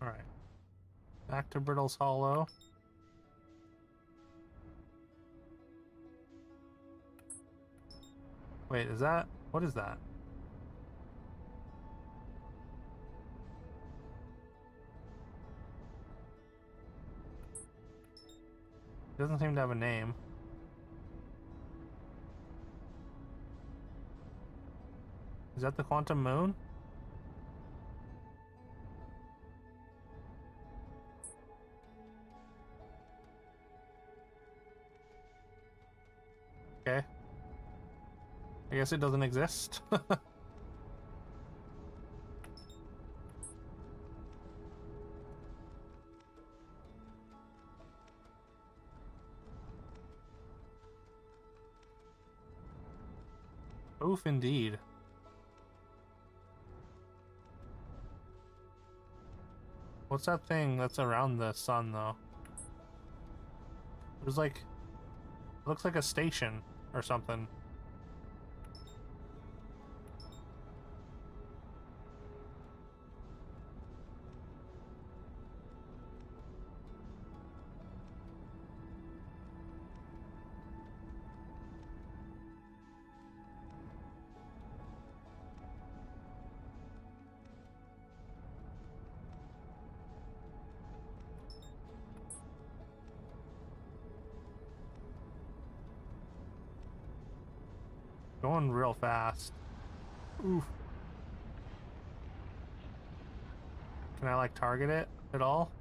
All right. Back to Brittle's Hollow. Wait, is that... What is that? It doesn't seem to have a name. Is that the Quantum Moon? Okay. I guess it doesn't exist. Oof, indeed. What's that thing that's around the sun, though? There's like... It looks like a station or something. Going real fast. Oof. Can I like target it at all?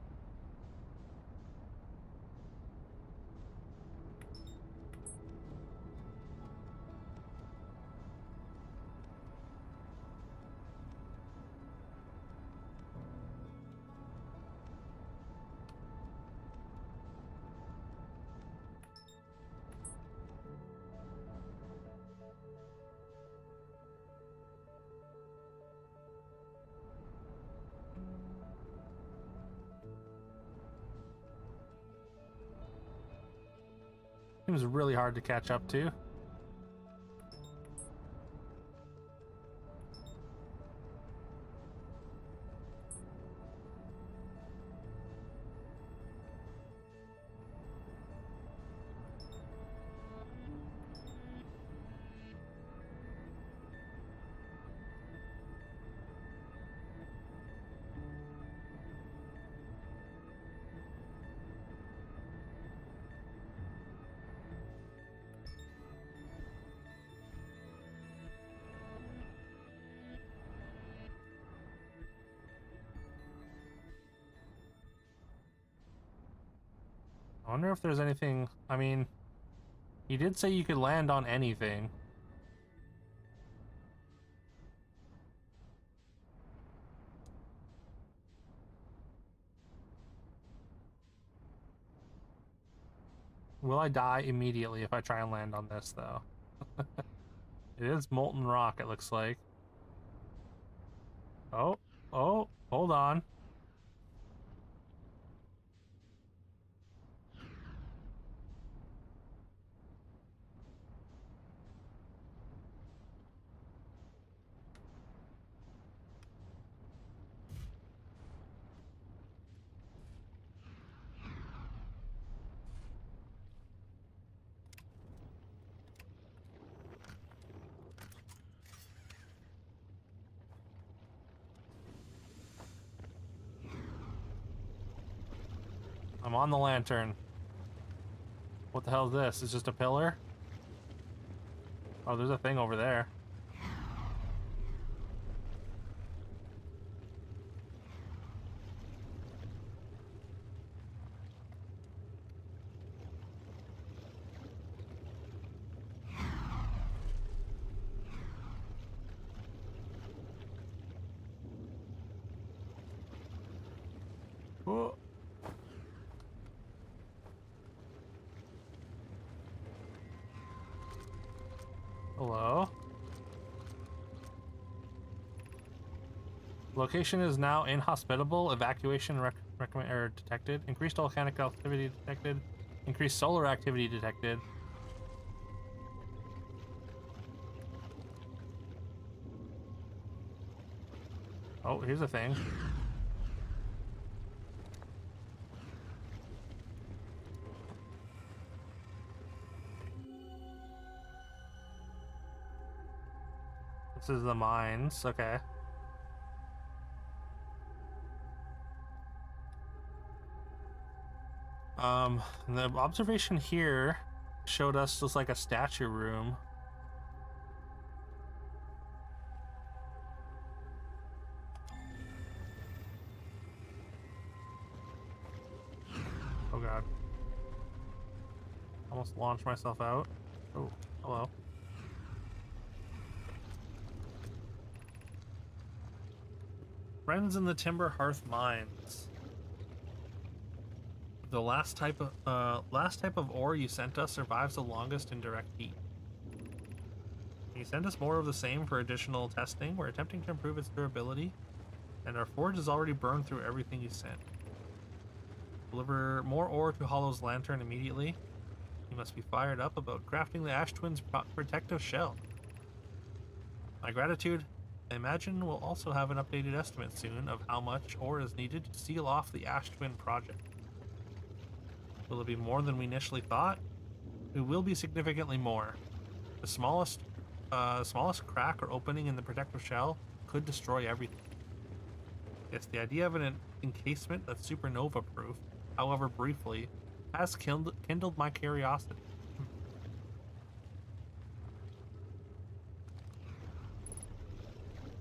Seems really hard to catch up to. I wonder if there's anything. I mean, he did say you could land on anything. Will I die immediately if I try and land on this, though? It is molten rock, it looks like. Oh, oh, hold on. I'm on the lantern. What the hell is this? It's just a pillar? Oh, there's a thing over there. Whoa. Hello? Location is now inhospitable. Evacuation recommend or detected. Increased volcanic activity detected. Increased solar activity detected. Oh, here's a thing. This is the mines. Okay. The observation here showed us just like a statue room. Oh god. Almost launched myself out. Oh, hello. Friends in the Timber Hearth Mines. The last type of ore you sent us survives the longest in direct heat. You sent us more of the same for additional testing. We're attempting to improve its durability, and our forge has already burned through everything you sent. Deliver more ore to Hollow's lantern immediately. You must be fired up about crafting the Ash Twins' protective shell. My gratitude. I imagine we'll also have an updated estimate soon of how much ore is needed to seal off the Ash Twin project. Will it be more than we initially thought? It will be significantly more. The smallest crack or opening in the protective shell could destroy everything. Yes, the idea of an encasement that's supernova-proof, however briefly, has kindled my curiosity.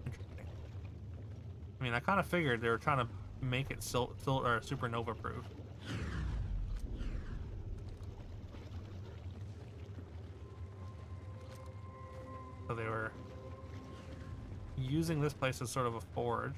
Interesting. I mean, I kind of figured they were trying to make it supernova-proof. So they were using this place as sort of a forge.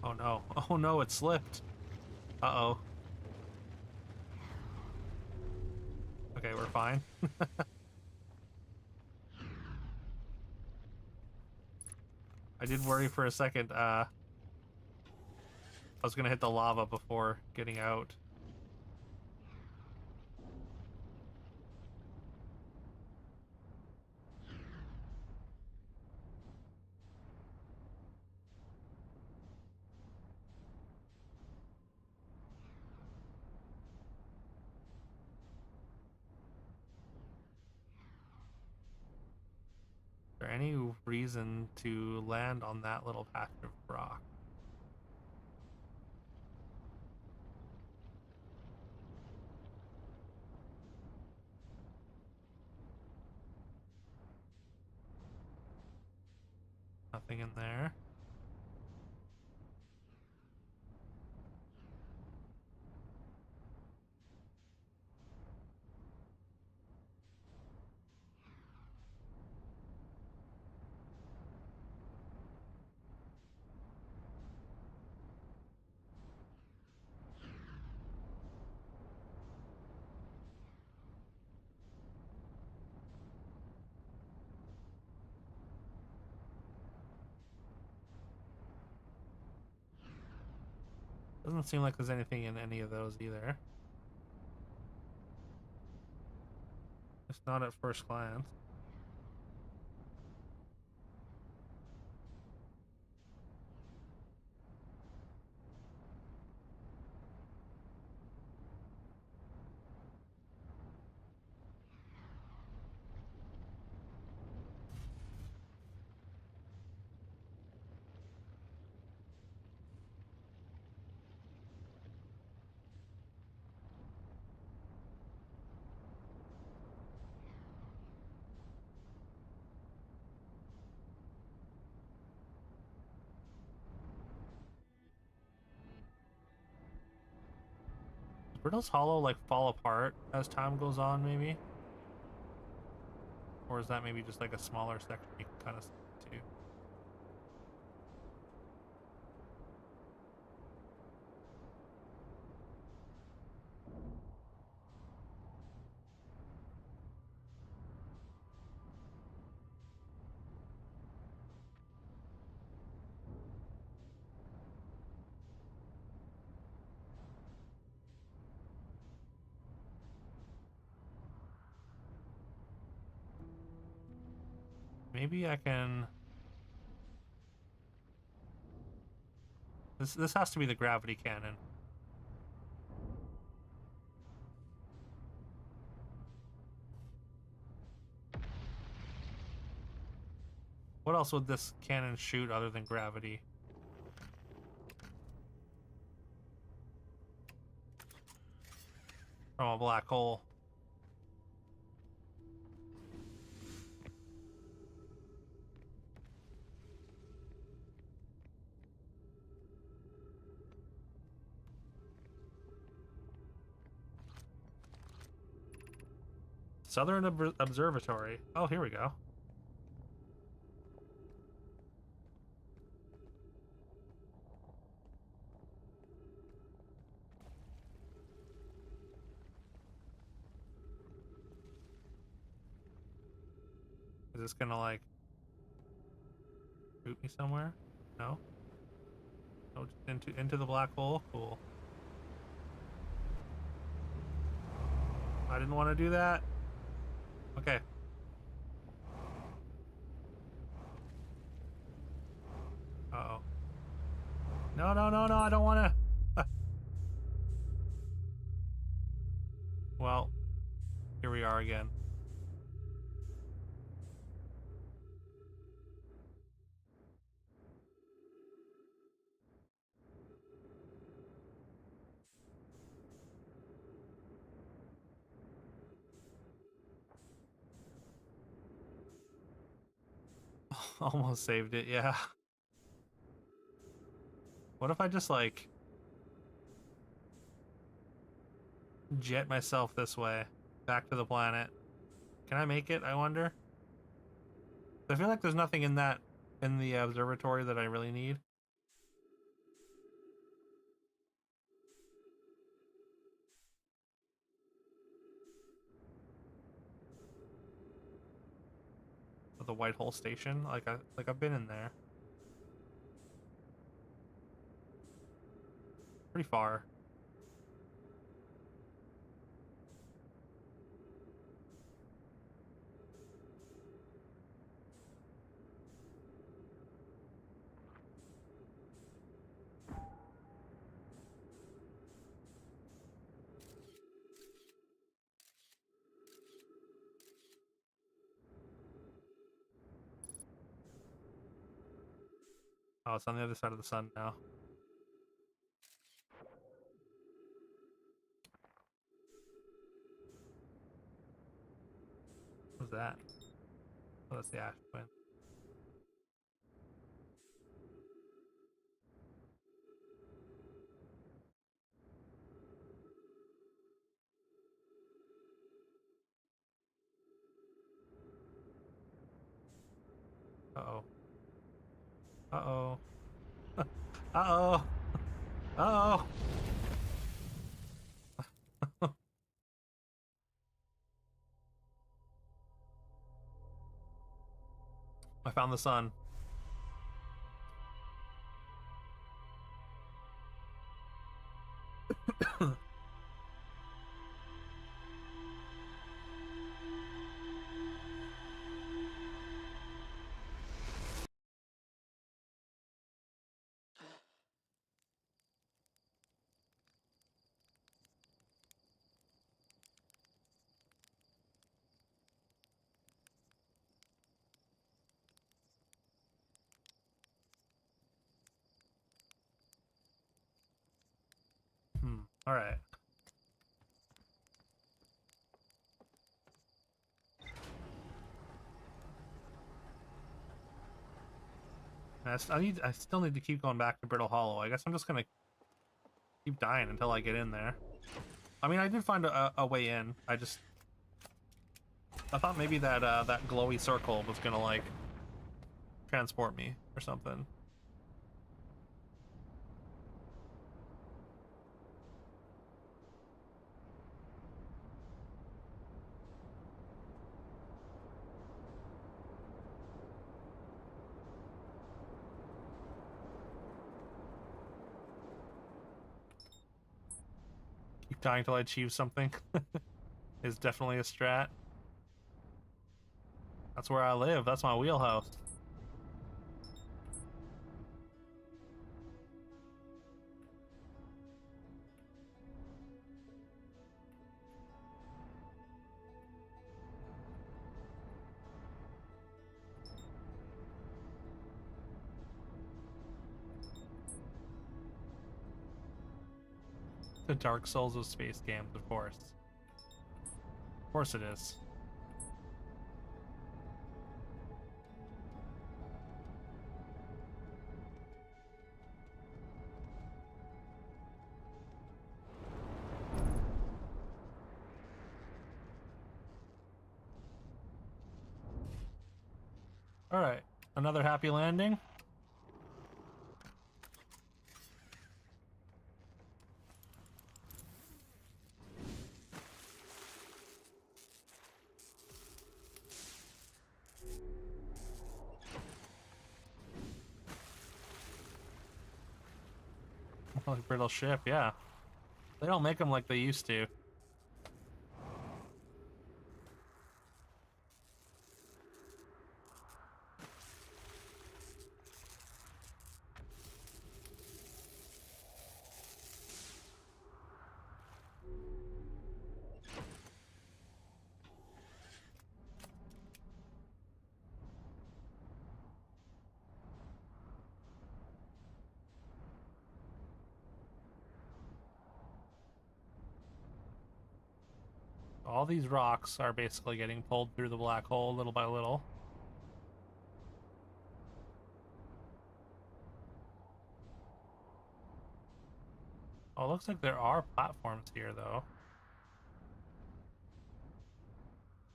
Oh no. Oh no, it slipped. Uh-oh. Okay, we're fine. I did worry for a second. I was gonna hit the lava before getting out. Is there any reason to land on that little patch of rock? Nothing in there. Doesn't seem like there's anything in any of those either. It's not at first glance. Does Brittle's Hollow like fall apart as time goes on, maybe? Or is that maybe just like a smaller section you can kind of see too? Maybe I can... This has to be the gravity cannon. What else would this cannon shoot other than gravity? From a black hole. Southern Observatory. Oh, here we go. this gonna like shoot me somewhere? No. Oh, just into the black hole. Cool. I didn't want to do that. Okay. Uh-oh. No, no, no, no, I don't want to. Well, here we are again. Almost saved it, yeah. What if I just like jet myself this way back to the planet? Can I make it, I wonder? I feel like there's nothing in the observatory that I really need. The White Hole Station, like I've been in there. Pretty far. Oh, it's on the other side of the sun now. What's that? Oh, that's the ash twin. Uh-oh. Uh-oh. Uh-oh. Uh-oh. I found the sun. All right. I still need to keep going back to Brittle Hollow. I guess I'm just gonna keep dying until I get in there. I mean, I did find a way in. I thought maybe that that glowy circle was gonna like transport me or something. Keep dying till I achieve something is definitely a strat. That's where I live. That's my wheelhouse. The Dark Souls of space games, of course. Of course it is. All right, another happy landing. Like brittle ship, yeah. They don't make them like they used to. All these rocks are basically getting pulled through the black hole little by little. Oh, it looks like there are platforms here, though.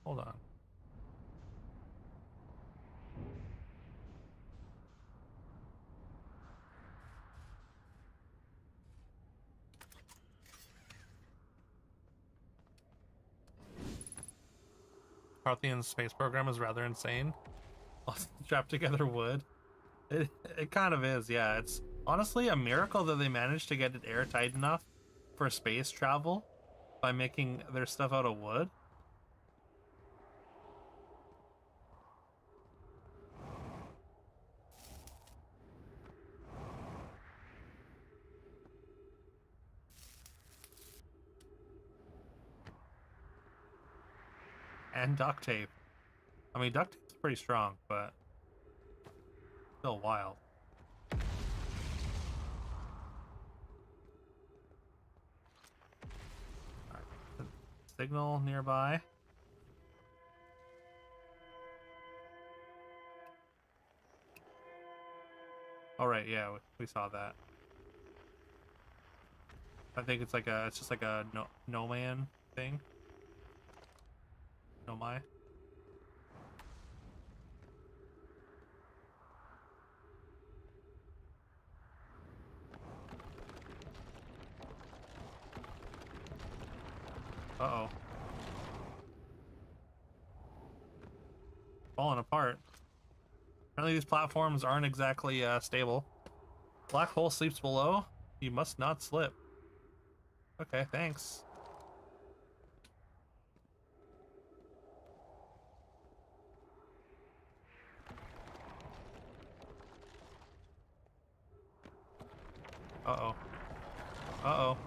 Hold on. Parthian's space program is rather insane. Strapped together wood. It kind of is, yeah. It's honestly a miracle that they managed to get it airtight enough for space travel by making their stuff out of wood. And duct tape. I mean, duct tape's pretty strong, but still wild. Alright, signal nearby. Oh right, yeah, we saw that. I think it's like it's just like a no man thing. No my. Uh-oh. Falling apart. Apparently these platforms aren't exactly stable. Black hole sleeps below. You must not slip. Okay, thanks. Uh-oh. Uh-oh.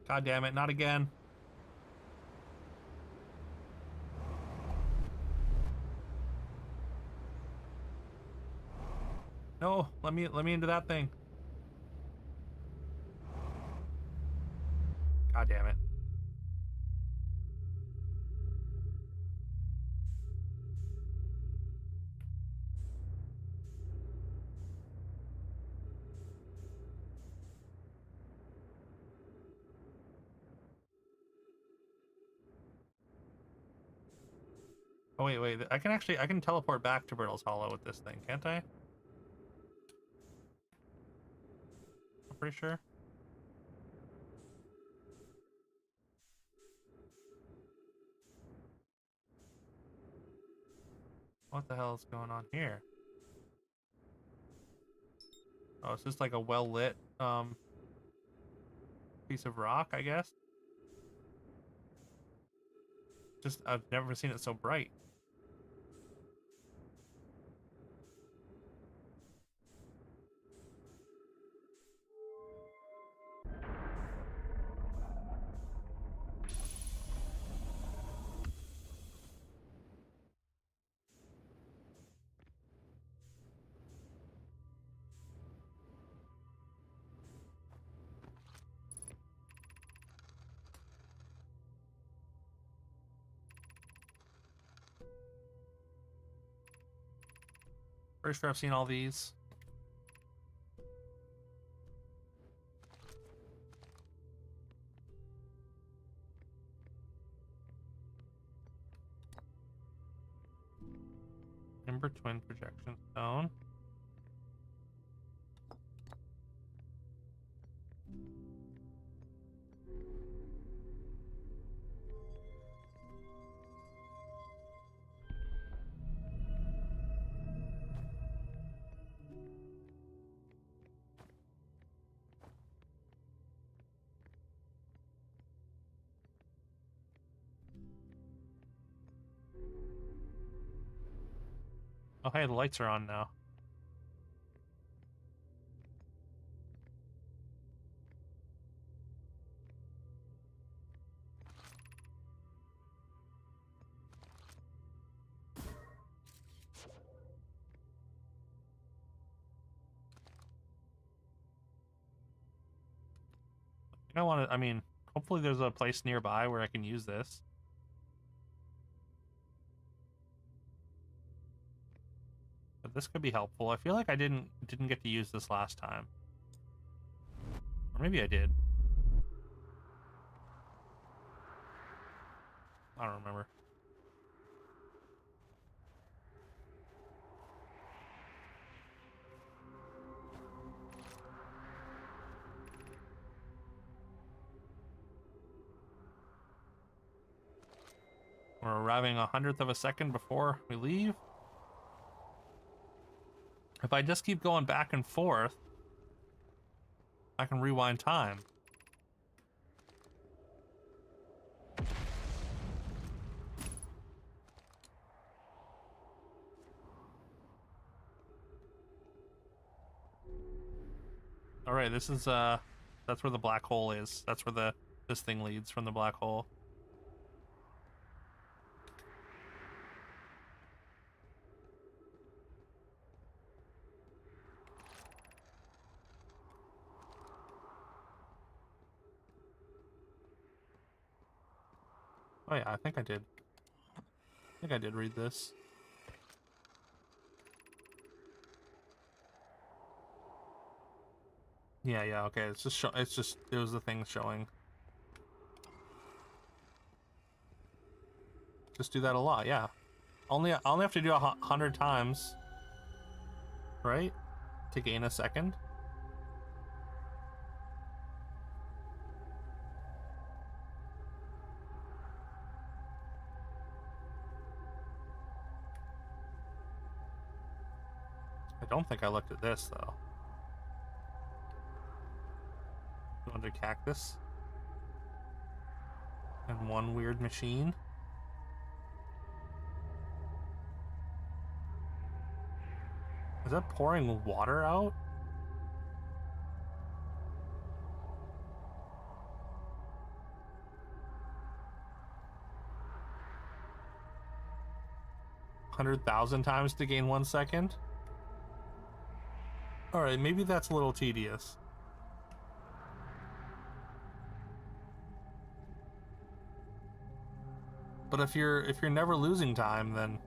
God damn it, not again. No, let me into that thing. God damn it. Oh wait, I can teleport back to Brittle's Hollow with this thing, can't I? I'm pretty sure. What the hell is going on here? Oh, it's just like a well-lit piece of rock, I guess. Just I've never seen it so bright. Pretty sure I've seen all these. Ember Twin Projection Stone. Oh, hey, the lights are on now. I want to, I mean, hopefully there's a place nearby where I can use this. But this could be helpful. I feel like I didn't get to use this last time. Or maybe I did. I don't remember. We're arriving 100th of a second before we leave. If I just keep going back and forth, I can rewind time. All right, this is that's where the black hole is. That's where this thing leads from the black hole. Oh yeah, I think I did. I think I did read this. Yeah, okay. It's just it was the thing showing. Just do that a lot, yeah. I only have to do 100 times, right? To gain a second. I don't think I looked at this though. 200 cactus. And one weird machine. Is that pouring water out? $100,000 times to gain 1 second? Alright, maybe that's a little tedious. But if you're never losing time, then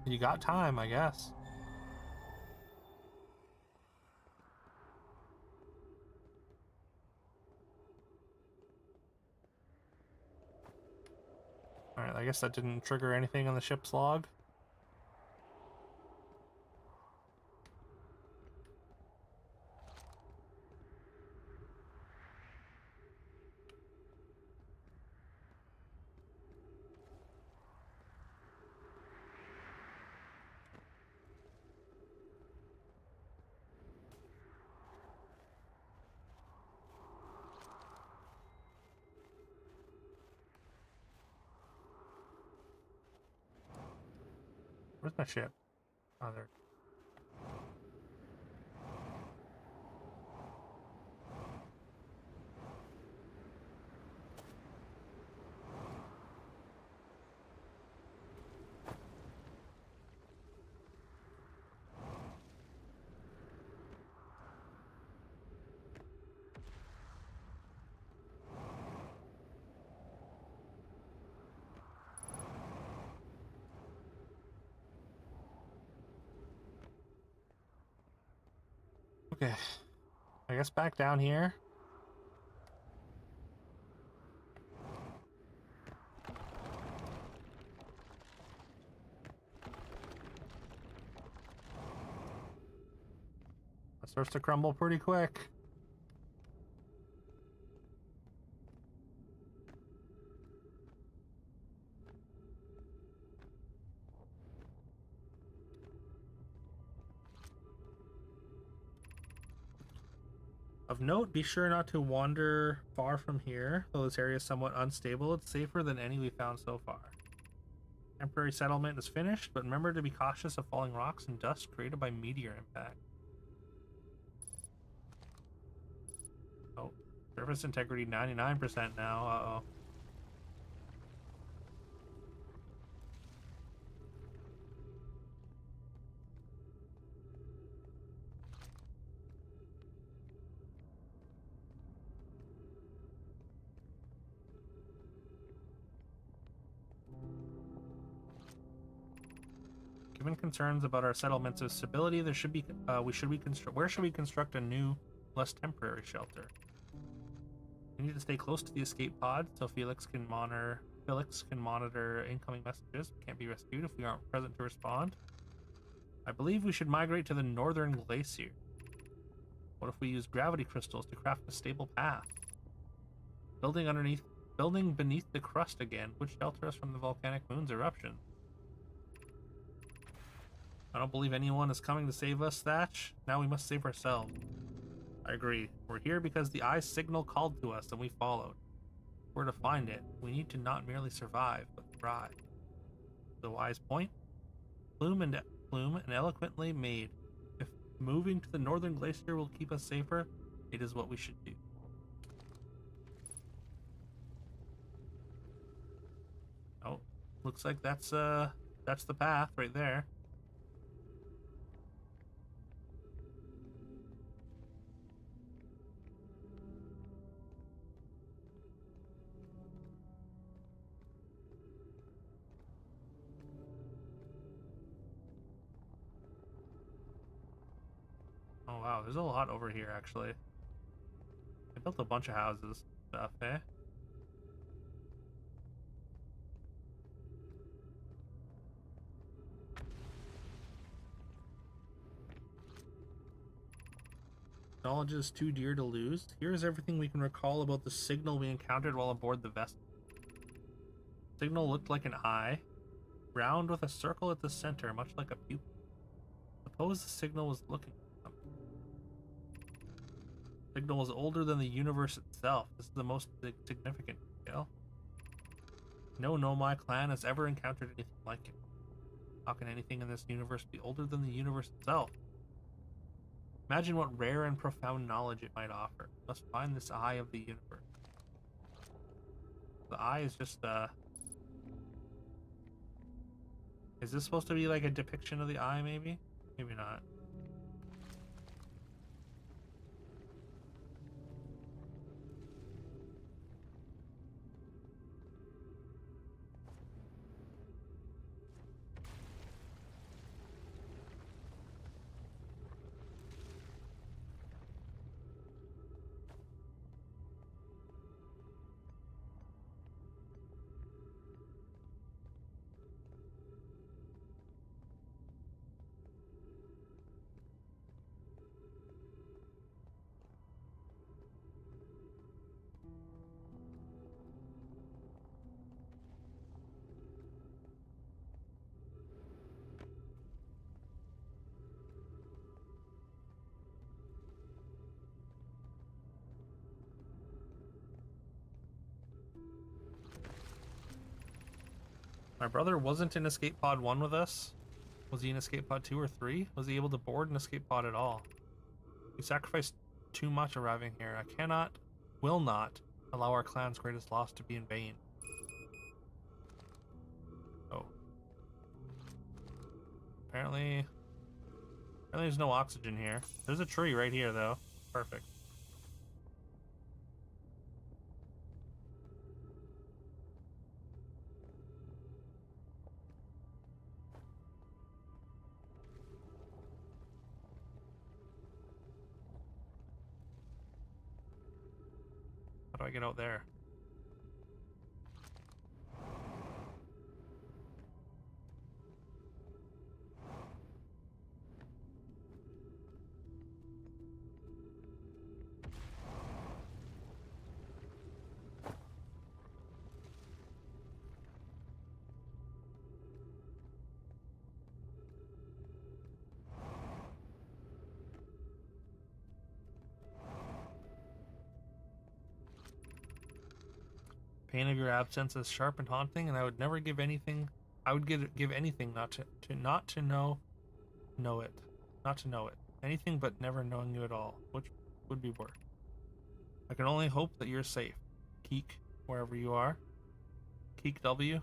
you got time, I guess. Alright, I guess that didn't trigger anything on the ship's log. Where's my ship? Oh, there. Okay. I guess back down here. That starts to crumble pretty quick. Of note, be sure not to wander far from here. Though this area is somewhat unstable, it's safer than any we found so far. Temporary settlement is finished, but remember to be cautious of falling rocks and dust created by meteor impact. Oh, surface integrity 99% now. Uh-oh. Given concerns about our settlement's stability, where should we construct a new, less temporary shelter? We need to stay close to the escape pod so Felix can monitor incoming messages. We can't be rescued if we aren't present to respond. I believe we should migrate to the northern glacier. What if we use gravity crystals to craft a stable path? Building beneath the crust again would shelter us from the volcanic moon's eruption. I don't believe anyone is coming to save us, Thatch. Now we must save ourselves. I agree. We're here because the eye's signal called to us and we followed. If we're to find it, we need to not merely survive, but thrive. The wise point? Plume and eloquently made. If moving to the northern glacier will keep us safer, it is what we should do. Oh, looks like that's the path right there. Oh wow, there's a lot over here actually. I built a bunch of houses stuff, eh? Knowledge is too dear to lose. Here is everything we can recall about the signal we encountered while aboard the vessel. Signal looked like an eye, round with a circle at the center, much like a pupil. Suppose the signal was looking at something. Signal was older than the universe itself. This is the most significant detail. No Nomai clan has ever encountered anything like it. How can anything in this universe be older than the universe itself? Imagine what rare and profound knowledge it might offer. We must find this eye of the universe. The eye is just, is this supposed to be like a depiction of the eye, maybe? Maybe not. My brother wasn't in Escape Pod 1 with us. Was he in Escape Pod 2 or 3? Was he able to board an Escape Pod at all? We sacrificed too much arriving here. I will not, allow our clan's greatest loss to be in vain. Oh. Apparently there's no oxygen here. There's a tree right here, though. Perfect. How do I get out there? Pain of your absence is sharp and haunting, and I would never give anything I would give anything not to know it. Not to know it. Anything but never knowing you at all, which would be worse. I can only hope that you're safe. Keek, wherever you are. Keek W.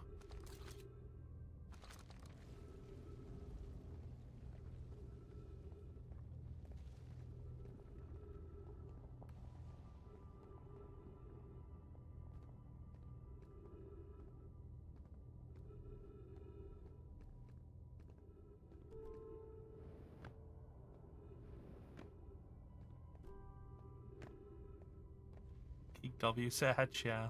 Keek W said, yeah.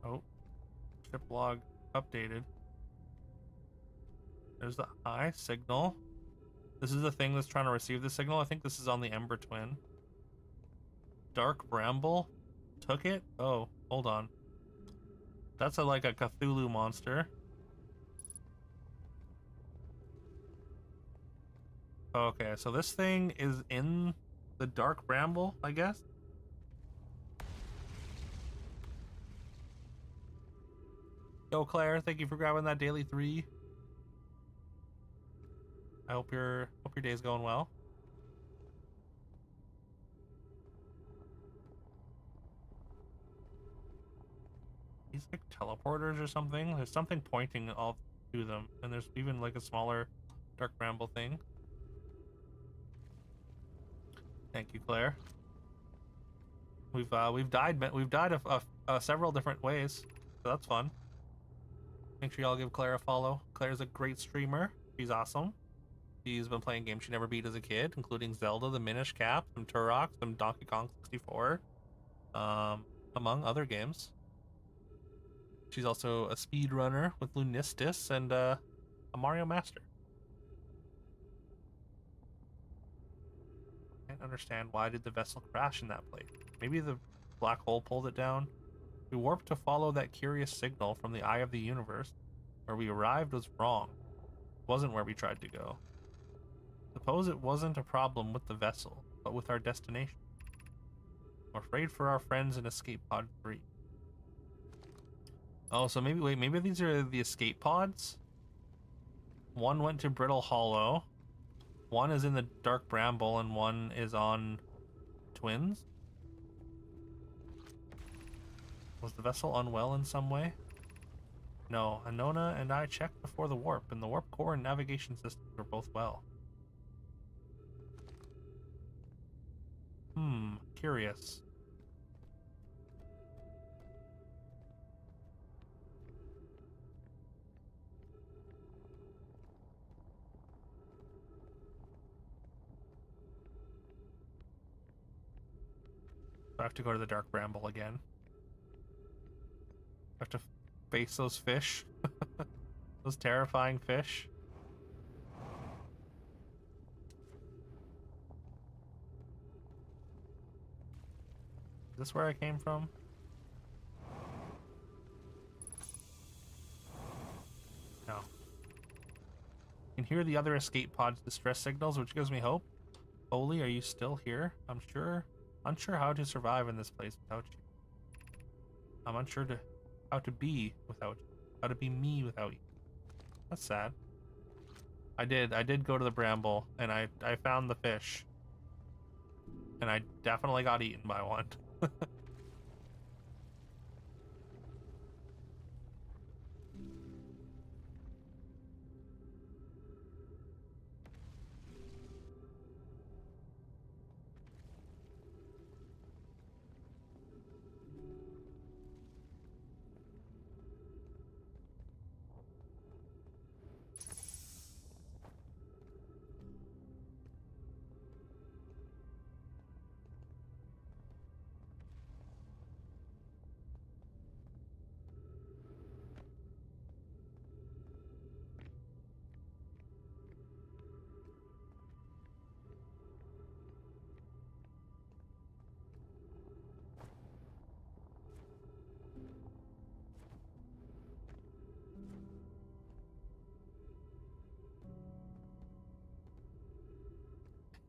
Oh, ship log updated. There's the I signal. This is the thing that's trying to receive the signal. I think this is on the Ember Twin. Dark Bramble took it? Oh, hold on. That's like a Cthulhu monster. Okay, so this thing is in the Dark Bramble, I guess? Yo, Claire, thank you for grabbing that daily 3. I hope your day's going well. These like teleporters or something. There's something pointing all to them, and there's even like a smaller Dark Bramble thing. Thank you, Claire. We've died several different ways, so that's fun. Make sure y'all give Claire a follow. Claire's a great streamer. She's awesome. She's been playing games she never beat as a kid, including Zelda, the Minish Cap, some Turok, some Donkey Kong 64, among other games. She's also a speedrunner with Lunistis and a Mario Master. Can't understand why did the vessel crash in that place. Maybe the black hole pulled it down. We warped to follow that curious signal from the eye of the universe. Where we arrived was wrong. It wasn't where we tried to go. Suppose it wasn't a problem with the vessel, but with our destination. I'm afraid for our friends in Escape Pod 3. Oh, so maybe these are the escape pods? One went to Brittle Hollow. One is in the Dark Bramble, and one is on Twins? Was the vessel unwell in some way? No, Anona and I checked before the warp, and the warp core and navigation systems were both well. Curious. I have to go to the Dark Bramble again. I have to face those fish. Those terrifying fish. Is this where I came from? No. You can hear the other escape pod's distress signals, which gives me hope. Oli, are you still here? Unsure how to survive in this place without you. I'm unsure how to be without you. How to be me without you. That's sad. I did go to the bramble, and I found the fish. And I definitely got eaten by one.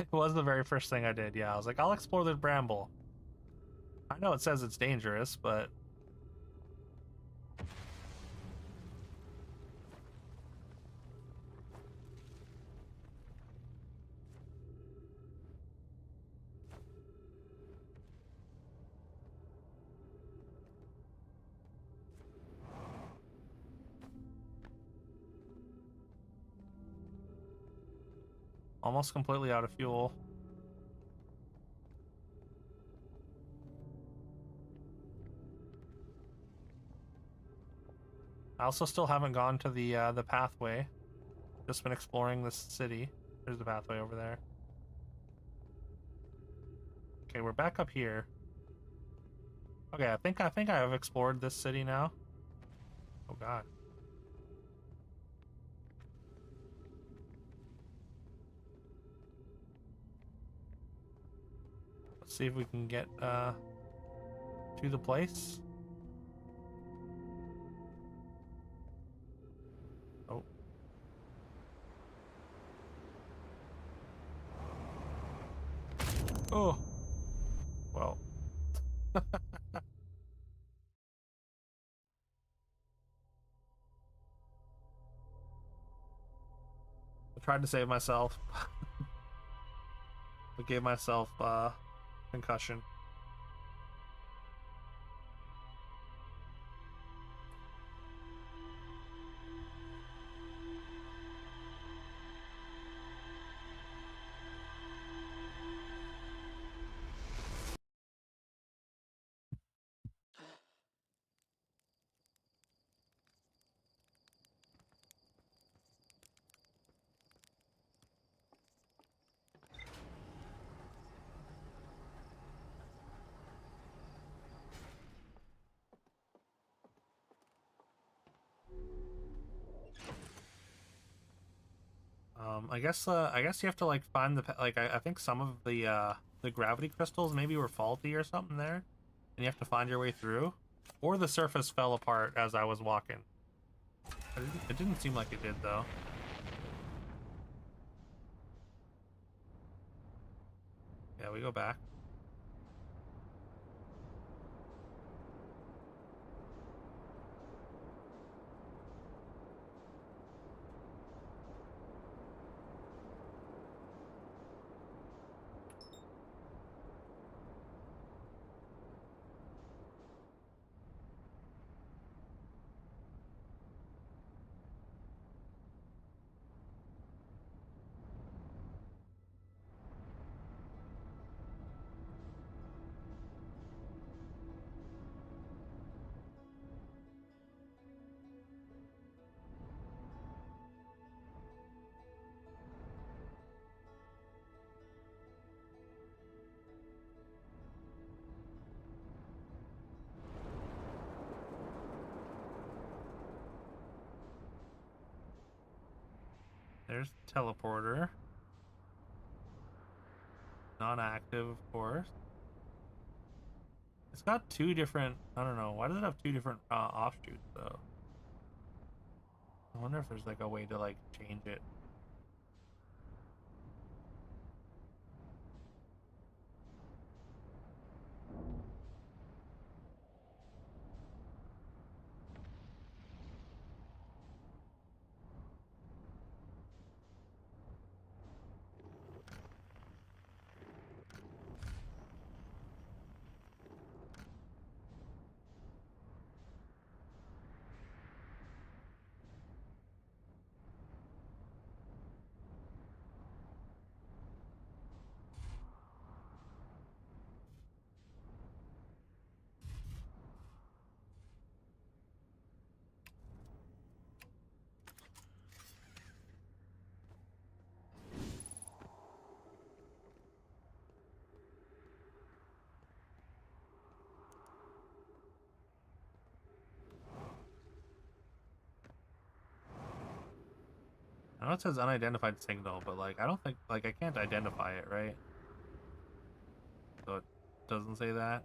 It was the very first thing I did. Yeah, I was like, I'll explore the bramble. I know it says it's dangerous, but almost completely out of fuel. I also still haven't gone to the pathway. Just been exploring this city. There's the pathway over there. Okay, we're back up here. Okay, I think I have explored this city now. Oh god. Let's see if we can get to the place. Oh. Oh. Well. I tried to save myself. I gave myself concussion. I guess you have to like find the like I think some of the gravity crystals maybe were faulty or something there, and you have to find your way through, or the surface fell apart as I was walking. It didn't seem like it did though. Yeah, we go back. There's the teleporter. Non-active, of course. It's got two different, I don't know, why does it have two different offshoots though? I wonder if there's like a way to like change it. I know it says unidentified signal, but like I don't think like I can't identify it, right? So it doesn't say that.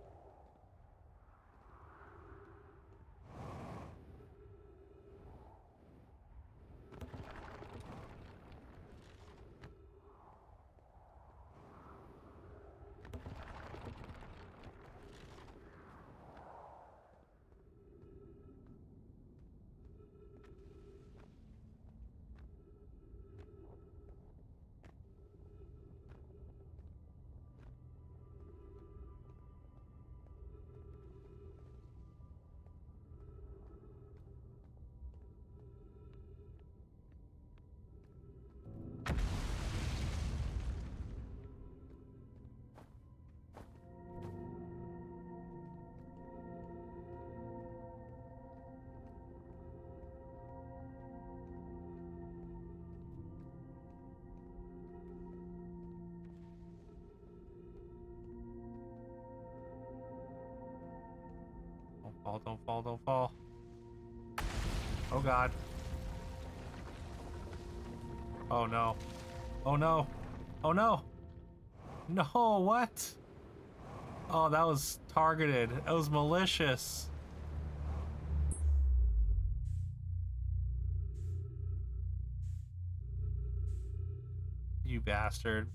fall, don't fall, don't fall. Oh god. Oh no. Oh no. Oh no. No, what? Oh, that was targeted. That was malicious. You bastard.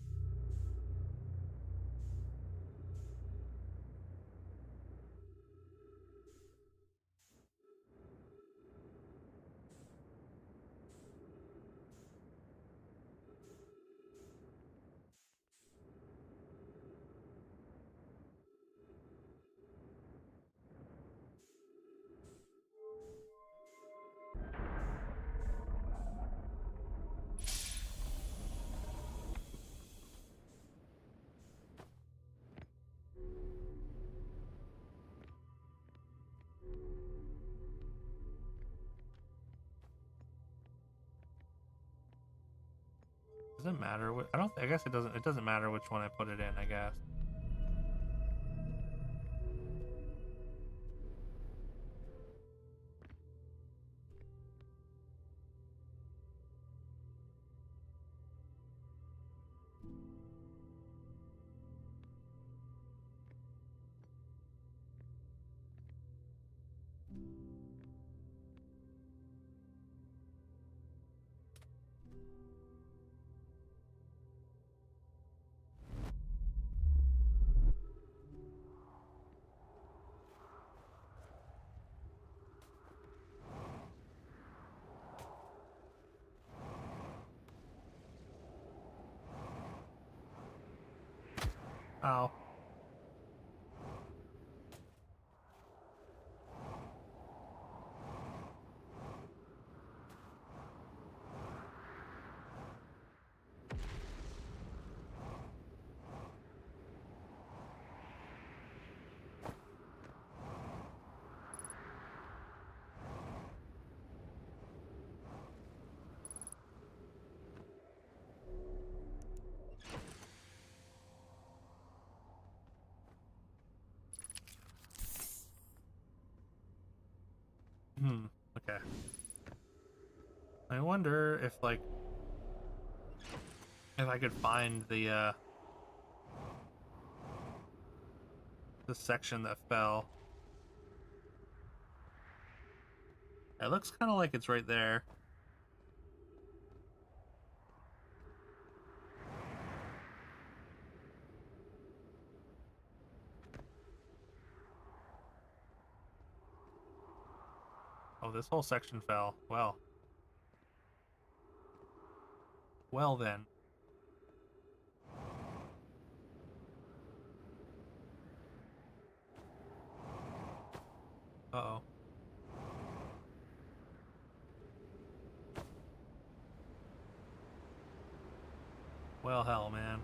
Doesn't matter what I guess it doesn't matter which one I put it in, I guess. Ow. Okay. I wonder if, like, if I could find the section that fell. It looks kind of like it's right there. Oh, this whole section fell. Well. Well then. Uh-oh. Well, hell, man.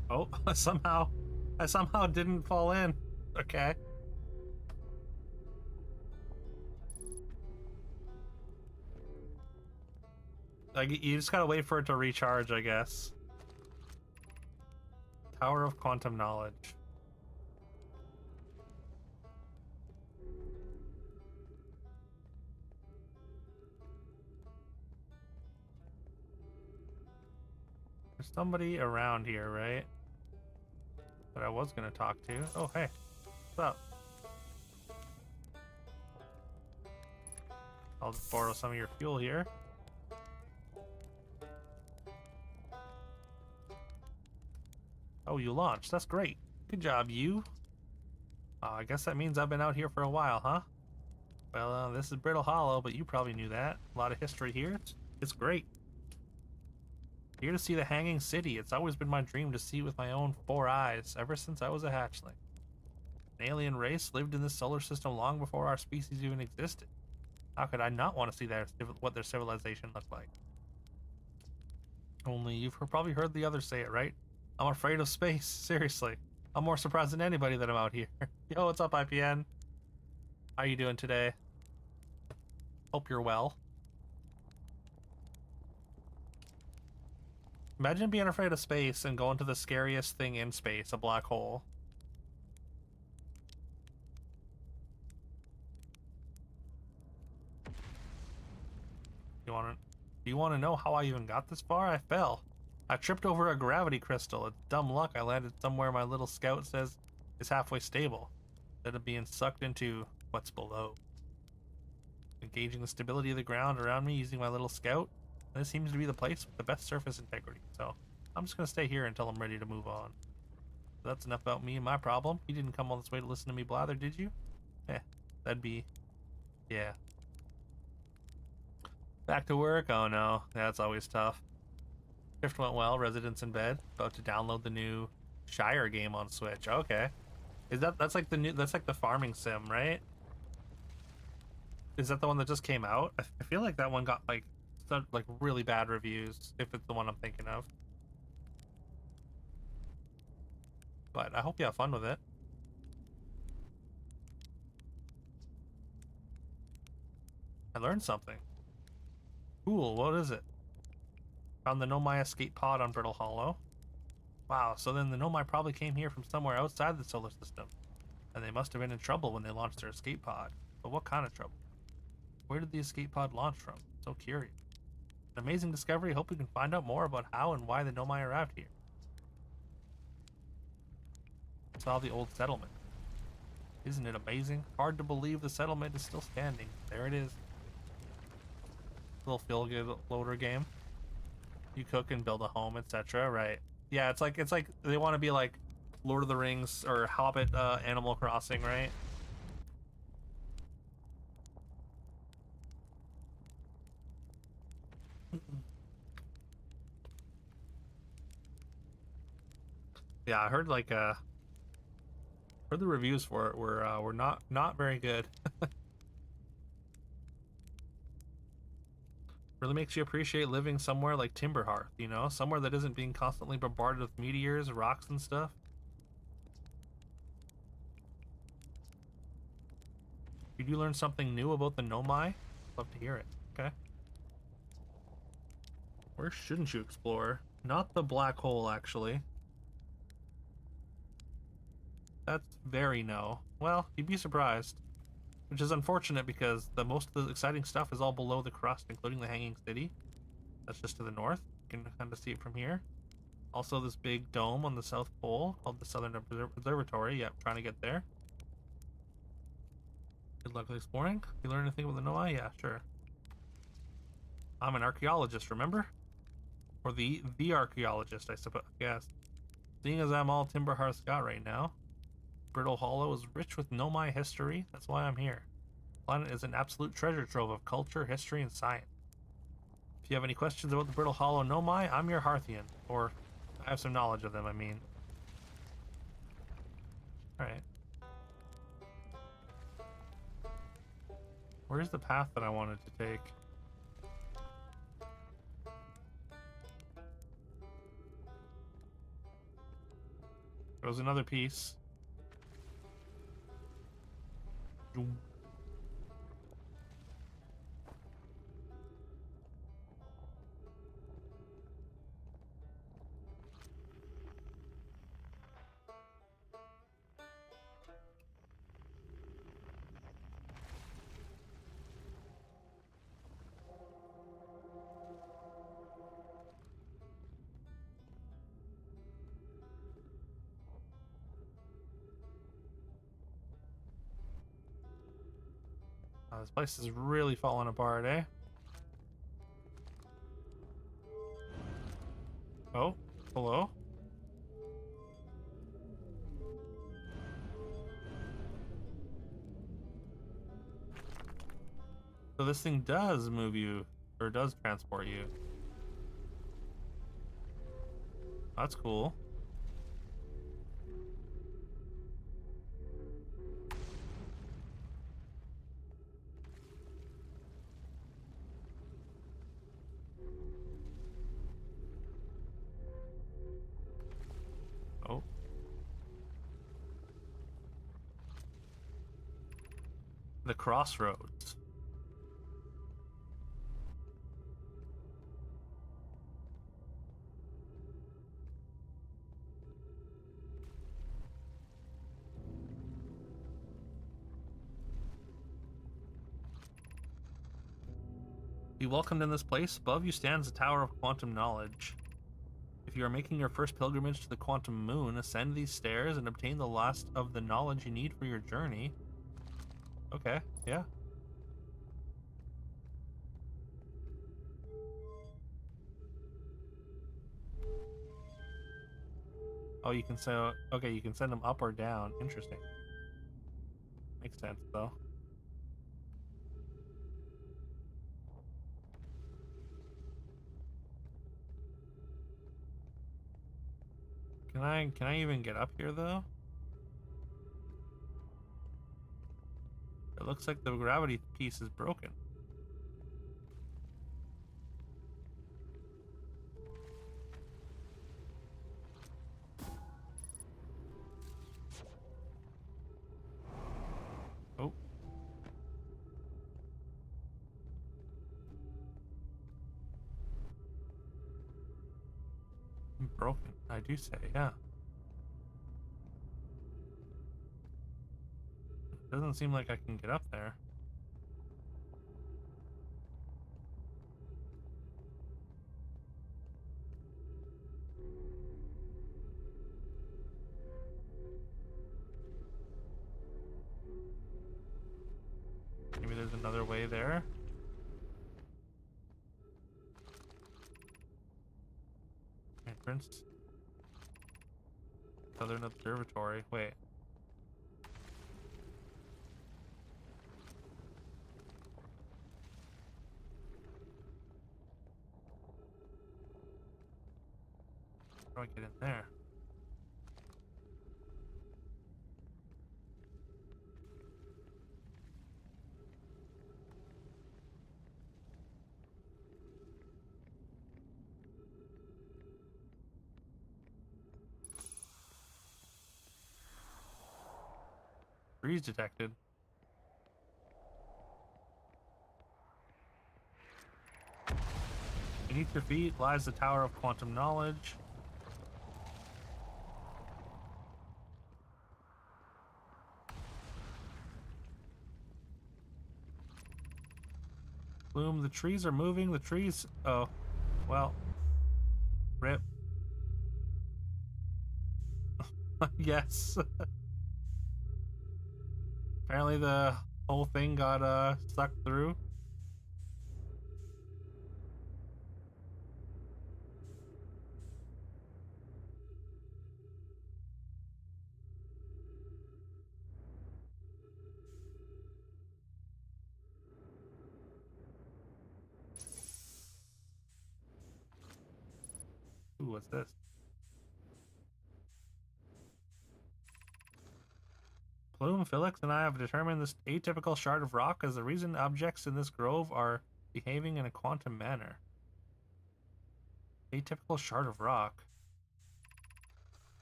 Oh, I somehow didn't fall in. Okay. Like, you just gotta wait for it to recharge, I guess. Tower of Quantum Knowledge. There's somebody around here, right? That I was gonna talk to. Oh, hey. What's up? I'll just borrow some of your fuel here. Oh, you launched. That's great. Good job, you. I guess that means I've been out here for a while, huh? Well, this is Brittle Hollow, but you probably knew that. A lot of history here. It's great. Here to see the Hanging City. It's always been my dream to see with my own 4 eyes, ever since I was a hatchling. An alien race lived in this solar system long before our species even existed. How could I not want to see what their civilization looked like? Only you've probably heard the others say it, right? I'm afraid of space, seriously. I'm more surprised than anybody that I'm out here. Yo, what's up, IPN? How you doing today? Hope you're well. Imagine being afraid of space and going to the scariest thing in space, a black hole. Do you want to know how I even got this far? I fell. I tripped over a gravity crystal. It's dumb luck. I landed somewhere my little scout says is halfway stable, instead of being sucked into what's below. Engaging the stability of the ground around me using my little scout. This seems to be the place with the best surface integrity, so I'm just gonna stay here until I'm ready to move on. So that's enough about me and my problem. You didn't come all this way to listen to me blather, did you? That'd be... yeah. Back to work? Oh no, that's always tough. Shift went well, residents in bed. About to download the new Shire game on Switch. Okay. That's like the new, that's like the farming sim, right? Is that the one that just came out? I feel like that one got like really bad reviews, if it's the one I'm thinking of. But I hope you have fun with it. I learned something. Cool, what is it? Found the Nomai escape pod on Brittle Hollow. Wow, so then the Nomai probably came here from somewhere outside the solar system. And they must have been in trouble when they launched their escape pod. But what kind of trouble? Where did the escape pod launch from? So curious. An amazing discovery. Hope we can find out more about how and why the Nomai arrived here. Saw the old settlement. Isn't it amazing? Hard to believe the settlement is still standing. There it is. Little feel-good loader game. You cook and build a home, etc. Right? Yeah, it's like they want to be like Lord of the Rings or Hobbit, Animal Crossing, right? Yeah, I heard like heard the reviews for it were not very good. Really makes you appreciate living somewhere like Timberhearth, you know, somewhere that isn't being constantly bombarded with meteors, rocks, and stuff. Did you learn something new about the Nomai? Love to hear it. Okay. Where shouldn't you explore? Not the black hole, actually. That's very no. Well, you'd be surprised. Which is unfortunate because most of the exciting stuff is all below the crust, including the Hanging City. That's just to the north. You can kind of see it from here. Also, this big dome on the South Pole called the Southern Observatory. Yep, trying to get there. Good luck with exploring. You learn anything about the Nomai? Yeah, sure. I'm an archaeologist, remember? Or the archaeologist, I suppose. Yes. Seeing as I'm all Timberhearth's got right now, Brittle Hollow is rich with Nomai history. That's why I'm here. The planet is an absolute treasure trove of culture, history, and science. If you have any questions about the Brittle Hollow Nomai, I'm your Hearthian. Or, I have some knowledge of them, I mean. Alright. Where's the path that I wanted to take? There was another piece. This place is really falling apart, eh? Oh, hello? So this thing does move you, or does transport you. That's cool. Oh. the crossroads. Be welcomed in this place. Above you stands the Tower of Quantum Knowledge. If you are making your first pilgrimage to the Quantum Moon, ascend these stairs and obtain the last of the knowledge you need for your journey. Okay, yeah. Oh, you can send. Okay, you can send them up or down. Interesting. Makes sense though. Can I even get up here though? It looks like the gravity piece is broken. Oh. Broken, I do say, yeah. Doesn't seem like I can get up there. Maybe there's another way there. Entrance. Southern Observatory. Wait. How do I get in there? Freeze detected. Beneath your feet lies the Tower of Quantum Knowledge. Bloom, the trees are moving. The trees. Oh, well. Rip. Yes. Apparently the whole thing got sucked through. Ooh, what's this? Plume, Felix, and I have determined this atypical shard of rock as the reason objects in this grove are behaving in a quantum manner. Atypical shard of rock.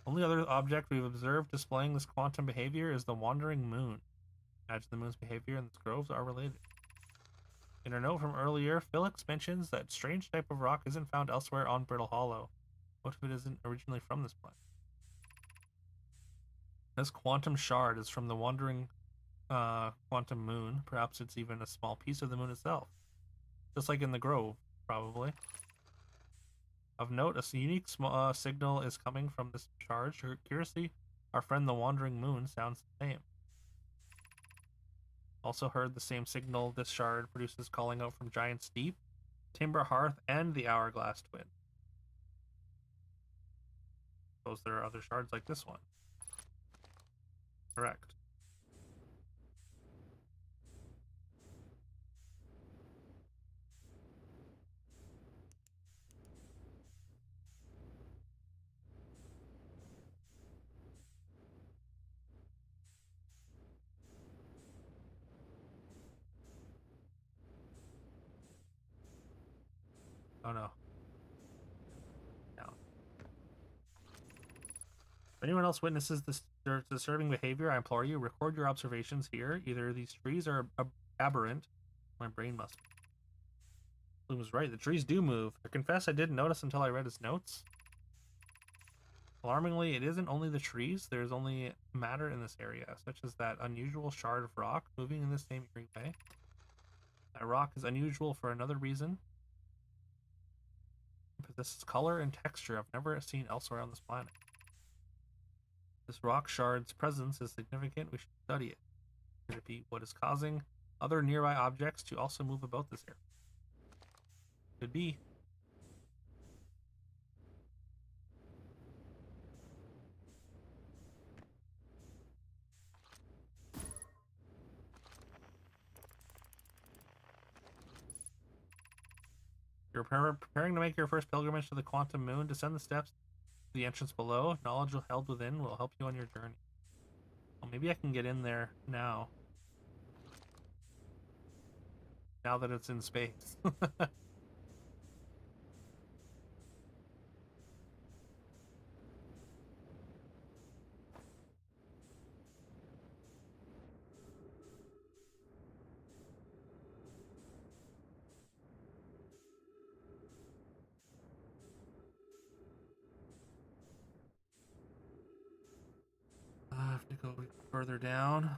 Only other object we've observed displaying this quantum behavior is the wandering moon. Imagine the moon's behavior and its groves are related. In a note from earlier, Felix mentions that strange type of rock isn't found elsewhere on Brittle Hollow. What if it isn't originally from this planet? This quantum shard is from the wandering quantum moon. Perhaps it's even a small piece of the moon itself. Just like in the grove, probably. Of note, a unique signal is coming from this charge. Curiously, our friend the wandering moon sounds the same. Also heard the same signal this shard produces calling out from Giant's Deep, Timber Hearth, and the Hourglass Twin. Suppose there are other shards like this one. Correct. Oh no. Down. If anyone else witnesses this disturbing behavior, I implore you, record your observations here. Either these trees are aberrant. My brain must be. Bloom was right. The trees do move. I confess I didn't notice until I read his notes. Alarmingly, it isn't only the trees. There is only matter in this area, such as that unusual shard of rock moving in the same eerie way. That rock is unusual for another reason. It possesses color and texture I've never seen elsewhere on this planet. This rock shard's presence is significant. We should study it. Could it be what is causing other nearby objects to also move about this area? Could be. You're preparing to make your first pilgrimage to the quantum moon. Descend the steps to the entrance below. Knowledge held within will help you on your journey. Well, maybe I can get in there now. Now that it's in space. I have to go further down.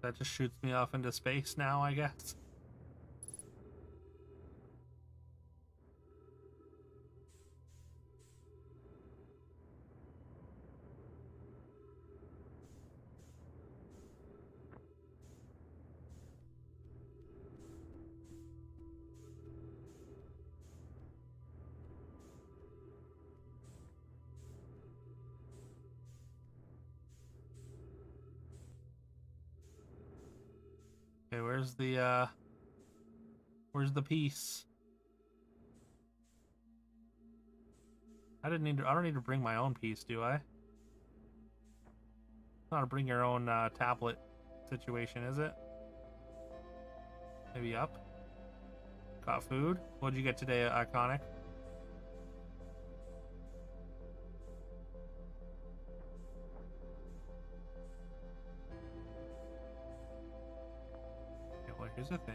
That just shoots me off into space now, I guess. Okay, where's the piece? I don't need to bring my own piece, do I? Not a bring your own tablet situation, is it? Maybe up. Got food. What'd you get today, Iconic? Okay, well, here's the thing.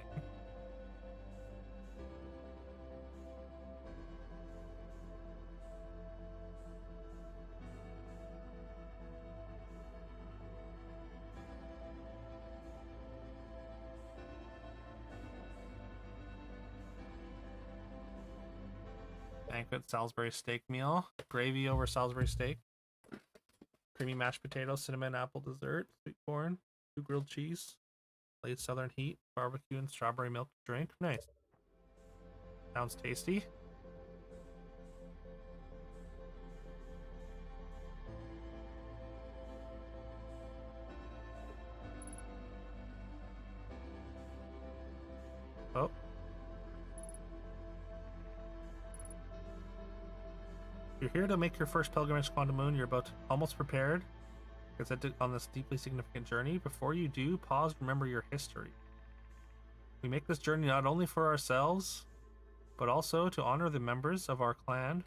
Banquet Salisbury steak meal. Gravy over Salisbury steak. Creamy mashed potatoes, cinnamon apple dessert, sweet corn, 2 grilled cheese, late southern heat, barbecue and strawberry milk drink. Nice. Sounds tasty. Oh. You're here to make your first pilgrimage to Quantum Moon. You're almost prepared. On this deeply significant journey. Before you do, pause, remember your history. We make this journey not only for ourselves, but also to honor the members of our clan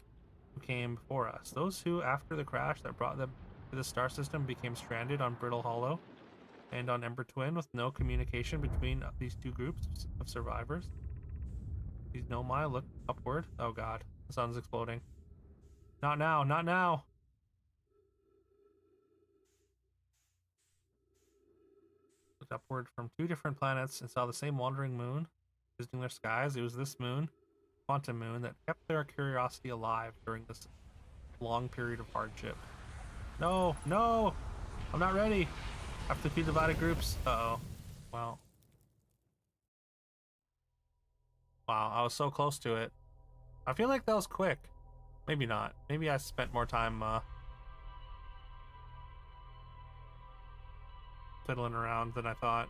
who came before us. Those who, after the crash that brought them to the star system, became stranded on Brittle Hollow and on Ember Twin with no communication between these two groups of survivors. These Nomai look upward. Oh god, the sun's exploding. Not now, not now! Looked upward from 2 different planets and saw the same wandering moon visiting their skies. It was this moon, Quantum Moon, that kept their curiosity alive during this long period of hardship. No, no! I'm not ready! I have to feed divided groups. Uh-oh. Well. Wow, I was so close to it. I feel like that was quick. Maybe not. Maybe I spent more time fiddling around than I thought.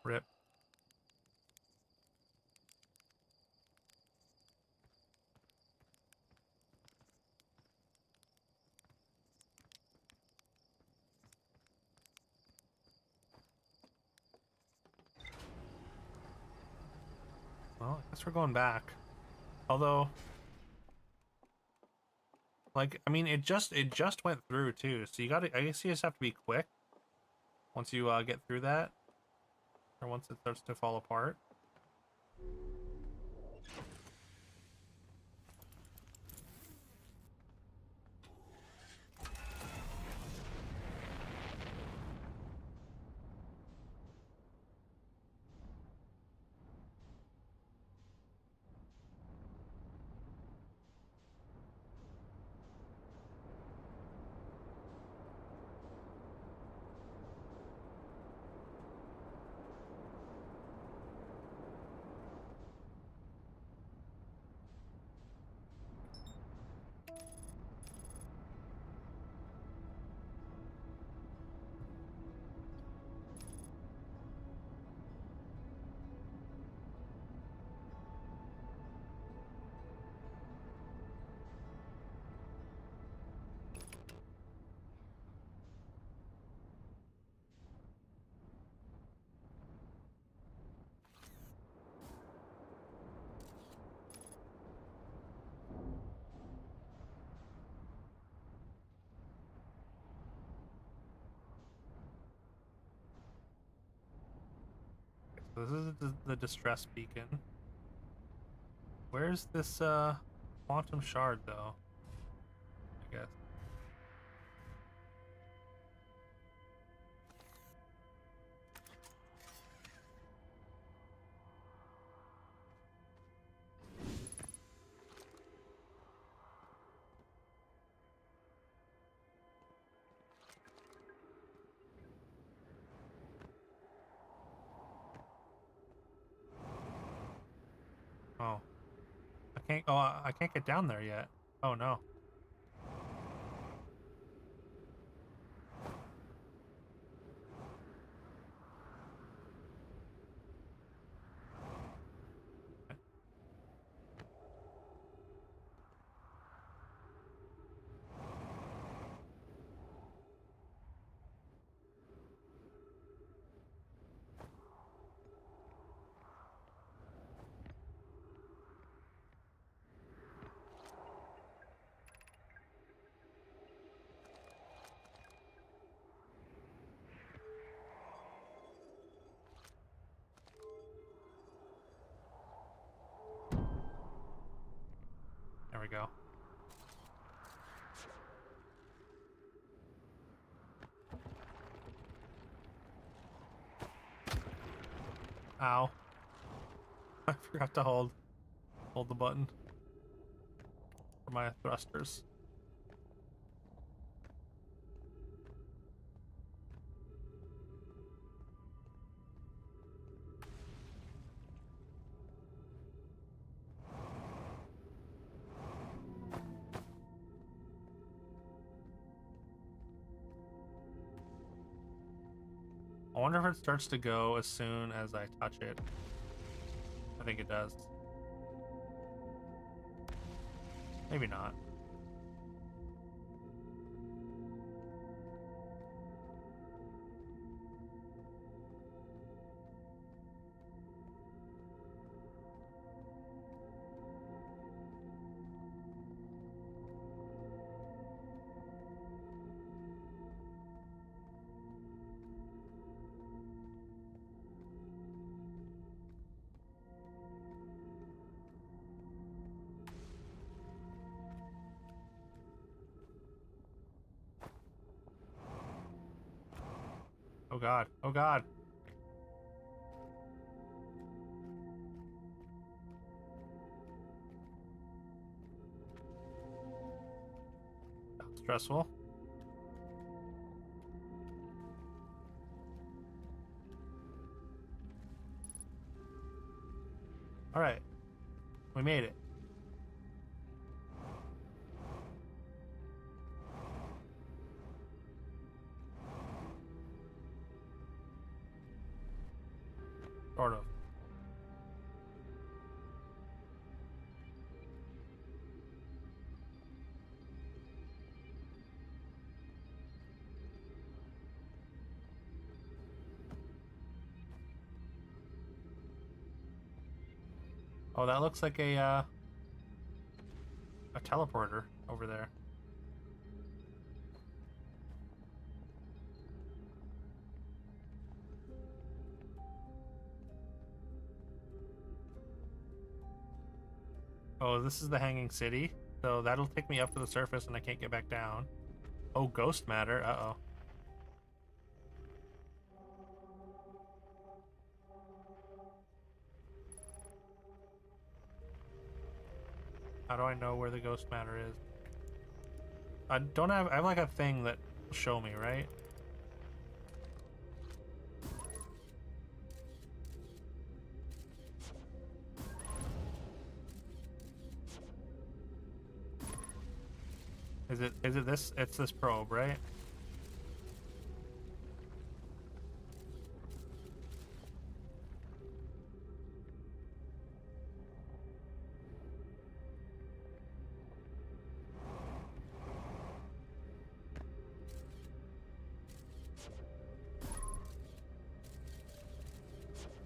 Rip. Well, I guess we're going back. Although, like, I mean, it just went through too. So you gotta, I guess you just have to be quick once you get through that, or once it starts to fall apart. So this is the distress beacon. Where's this quantum shard though? I guess. Oh, I can't. Oh, I can't get down there yet. Oh no. There we go. Ow. I forgot to hold the button for my thrusters. I wonder if it starts to go as soon as I touch it. I think it does. Maybe not. Oh god. Oh god. Stressful. Alright. We made it. Sort of. Oh, that looks like a teleporter over there. Oh, this is the hanging city. So that'll take me up to the surface and I can't get back down. Oh, ghost matter. Uh-oh. How do I know where the ghost matter is? I have like a thing that will show me, right? Is it this? It's this probe, right?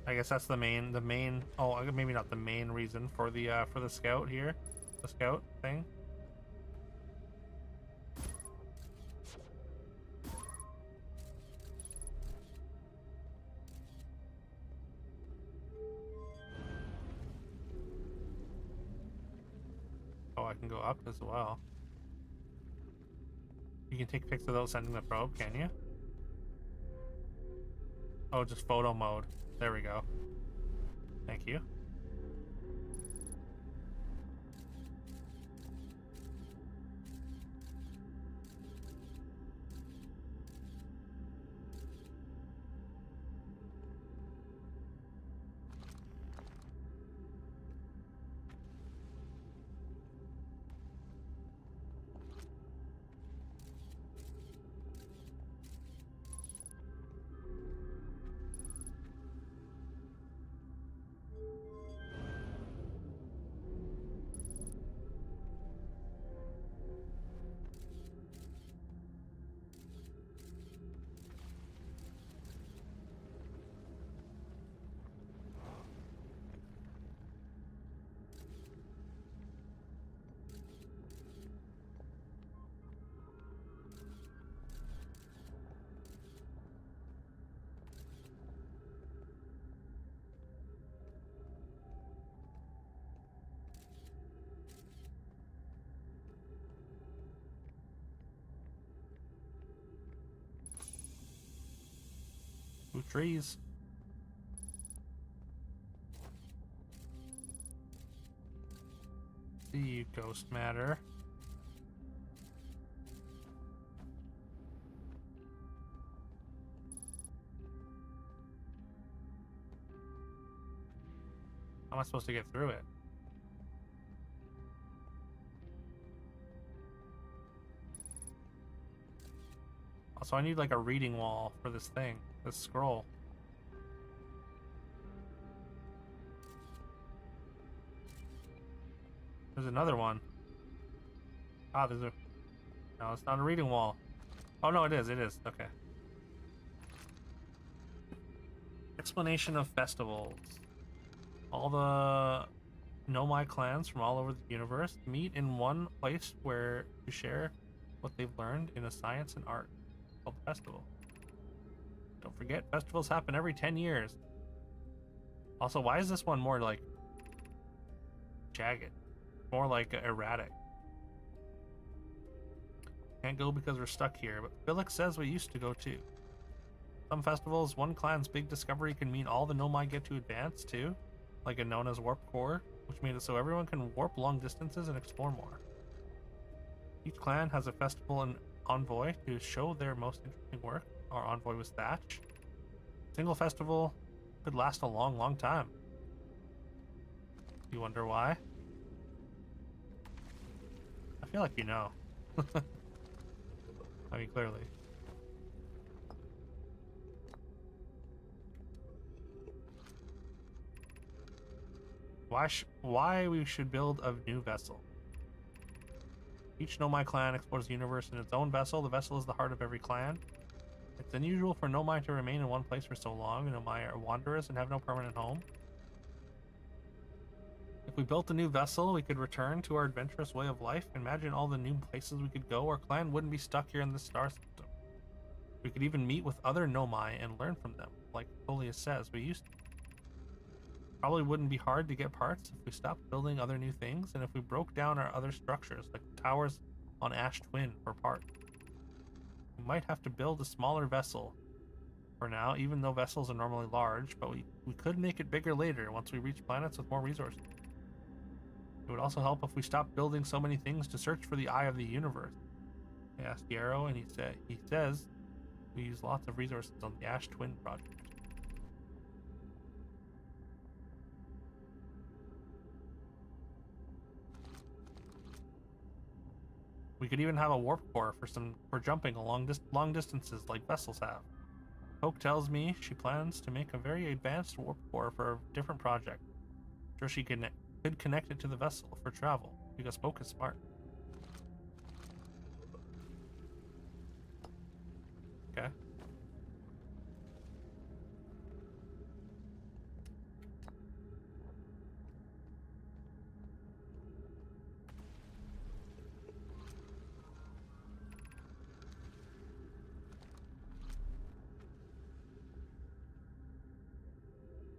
I guess that's the main, oh, maybe not the main reason for the scout here. The scout thing. Oh, I can go up as well. You can take pics without sending the probe, can you? Oh, just photo mode. There we go. Thank you. Ooh, trees. See you, ghost matter. How am I supposed to get through it? Also, I need like a reading wall for this thing, this scroll. There's another one. Ah, there's a... No, it's not a reading wall. Oh, no, it is. It is. Okay. Explanation of festivals. All the Nomai clans from all over the universe meet in one place where to share what they've learned in a science and art called the festival. Don't forget, festivals happen every 10 years. Also, why is this one more like jagged? More like erratic. Can't go because we're stuck here, but Felix says we used to go too. Some festivals, one clan's big discovery can mean all the Nomai get to advance too, like a known as Warp Core, which made it so everyone can warp long distances and explore more. Each clan has a festival and envoy to show their most interesting work. Our envoy was Thatch. Single festival could last a long time. You wonder why? I feel like you know. I mean, clearly. Why we should build a new vessel? Each Nomai clan explores the universe in its own vessel. The vessel is the heart of every clan. It's unusual for Nomai to remain in one place for so long. Nomai are wanderers and have no permanent home. If we built a new vessel, we could return to our adventurous way of life. Imagine all the new places we could go. Our clan wouldn't be stuck here in the star system. We could even meet with other Nomai and learn from them, like Folius says we used to. Probably wouldn't be hard to get parts if we stopped building other new things, and if we broke down our other structures, like the towers on Ash Twin, for parts. We might have to build a smaller vessel for now, even though vessels are normally large, but we could make it bigger later once we reach planets with more resources. It would also help if we stopped building so many things to search for the eye of the universe. I asked Yarrow, and he says we use lots of resources on the Ash Twin project. We could even have a warp core for jumping long distances like vessels have. Poke tells me she plans to make a very advanced warp core for a different project. I'm sure she could connect it to the vessel for travel, because Poke is smart. Okay.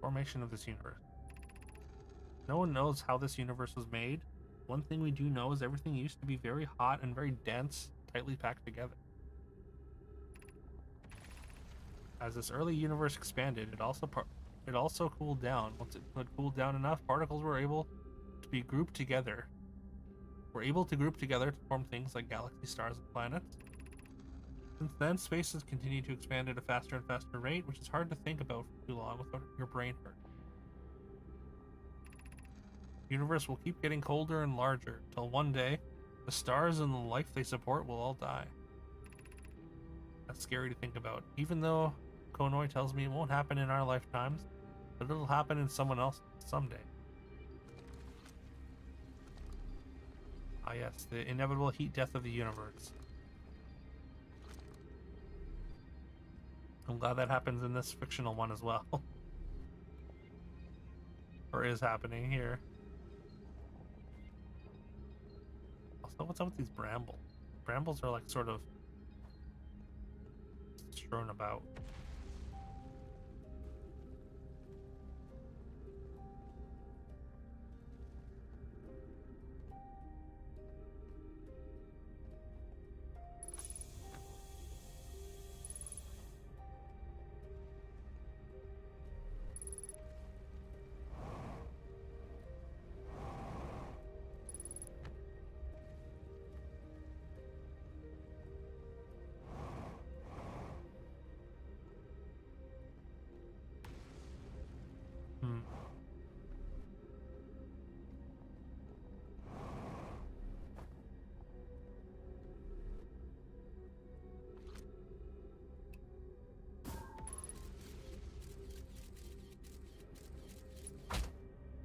Formation of this universe. No one knows how this universe was made. One thing we do know is everything used to be very hot and very dense, tightly packed together. As this early universe expanded, it also cooled down. Once it had cooled down enough, particles were able to group together to form things like galaxies, stars, and planets. Since then, space has continued to expand at a faster and faster rate, which is hard to think about for too long without your brain hurt. The universe will keep getting colder and larger, till one day, the stars and the life they support will all die. That's scary to think about, even though Konoi tells me it won't happen in our lifetimes, but it'll happen in someone else someday. Ah yes, the inevitable heat death of the universe. I'm glad that happens in this fictional one as well. Or is happening here. Also, what's up with these brambles? Brambles are like sort of strewn about.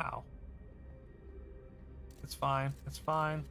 Ow. It's fine. It's fine.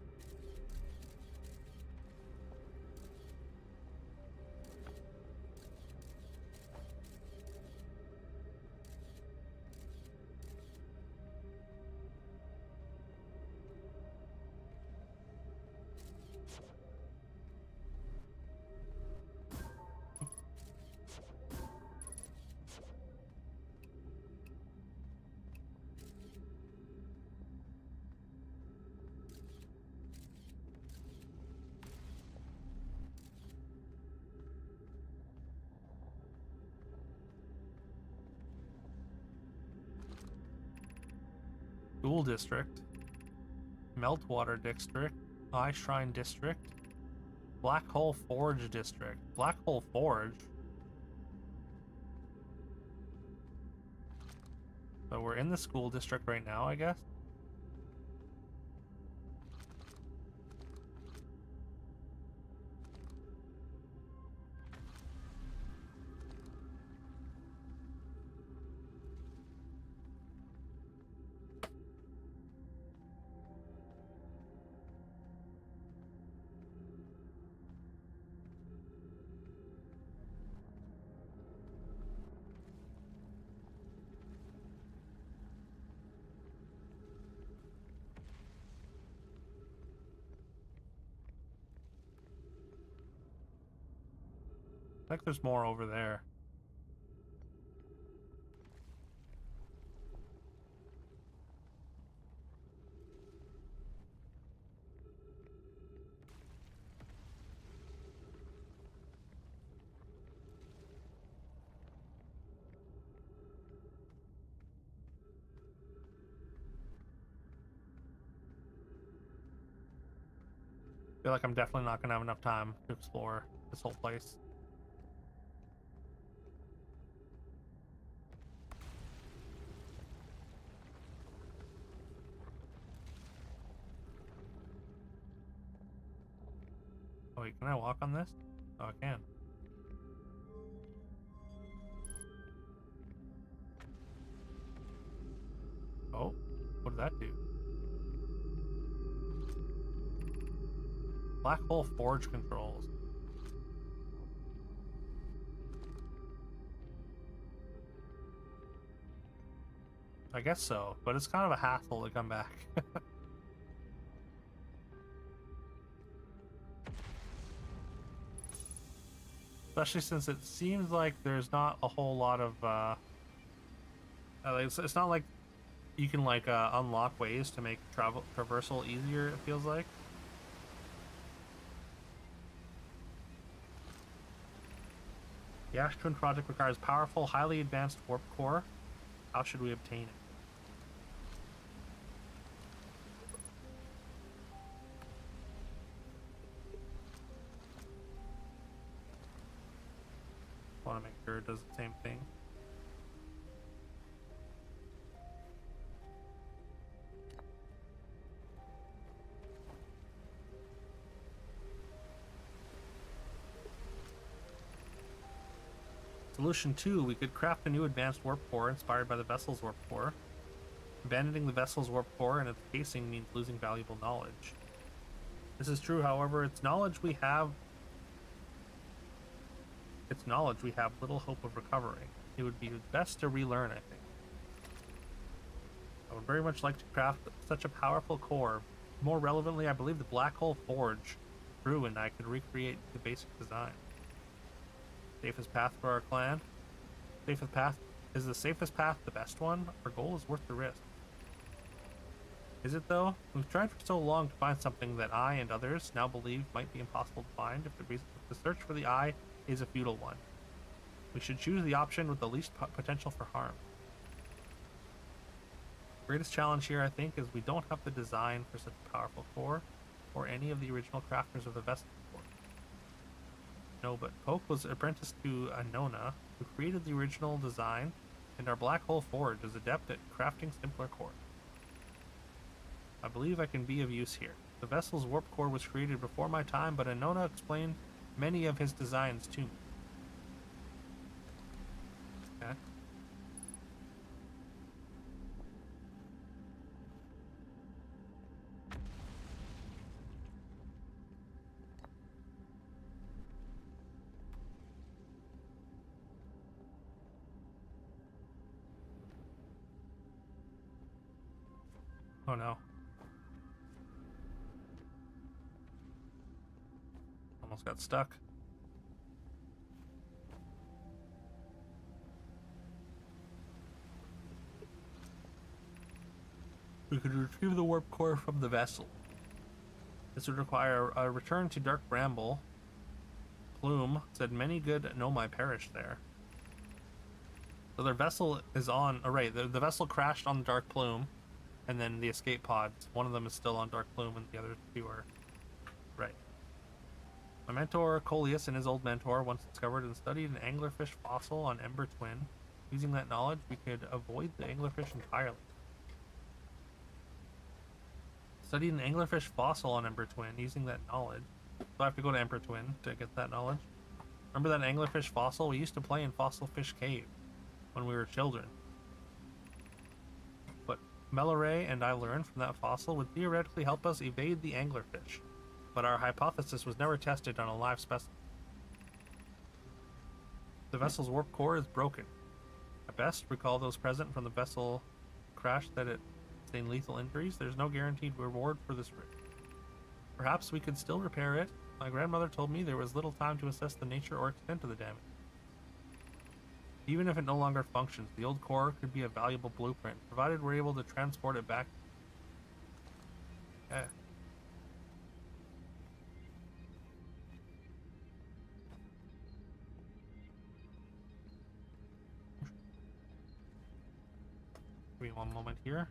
School District, Meltwater District, Eye Shrine District, Black Hole Forge District. Black Hole Forge? So we're in the school district right now, I guess? I think there's more over there. I feel like I'm definitely not gonna have enough time to explore this whole place. Oh wait, can I walk on this? Oh, I can. Oh, what did that do? Black Hole Forge controls. I guess so, but it's kind of a hassle to come back. Especially since it seems like there's not a whole lot of it's not like you can like unlock ways to make traversal easier, it feels like. The Ash Twin project requires powerful, highly advanced warp core. How should we obtain it? Want to make sure it does the same thing. Solution 2, we could craft a new advanced warp core inspired by the vessel's warp core. Abandoning the vessel's warp core and its casing means losing valuable knowledge. This is true, however, its knowledge we have little hope of recovering. It would be best to relearn, I think. I would very much like to craft such a powerful core. More relevantly, I believe the Black Hole Forge grew and I could recreate the basic design. Safest path for our clan? Safest path? Is the safest path the best one? Our goal is worth the risk. Is it though? We've tried for so long to find something that I and others now believe might be impossible to find if the search for the eye is a futile one. We should choose the option with the least potential for harm. The greatest challenge here, I think, is we don't have the design for such a powerful core, or any of the original crafters of the vessel before. No, but Poke was apprenticed to Anona, who created the original design, and our Black Hole Forge is adept at crafting simpler cores. I believe I can be of use here. The vessel's warp core was created before my time, but Anona explained many of his designs to me. Okay. Oh no. Almost got stuck. We could retrieve the warp core from the vessel. This would require a return to Dark Bramble. Plume said many good Nomai perished there. So their vessel is on... Oh, right, the vessel crashed on the Dark Plume, and then the escape pods. One of them is still on Dark Plume, and the other two are... Right. My mentor, Coleus, and his old mentor once discovered and studied an anglerfish fossil on Ember Twin. Using that knowledge, we could avoid the anglerfish entirely. Studied an anglerfish fossil on Ember Twin using that knowledge. So I have to go to Ember Twin to get that knowledge. Remember that anglerfish fossil? We used to play in Fossil Fish Cave when we were children. What Melore and I learned from that fossil would theoretically help us evade the anglerfish, but our hypothesis was never tested on a live specimen. The vessel's warp core is broken. At best, recall those present from the vessel crash that it sustained lethal injuries. There's no guaranteed reward for this risk. Perhaps we could still repair it. My grandmother told me there was little time to assess the nature or extent of the damage. Even if it no longer functions, the old core could be a valuable blueprint, provided we're able to transport it back. Okay. Give me one moment here.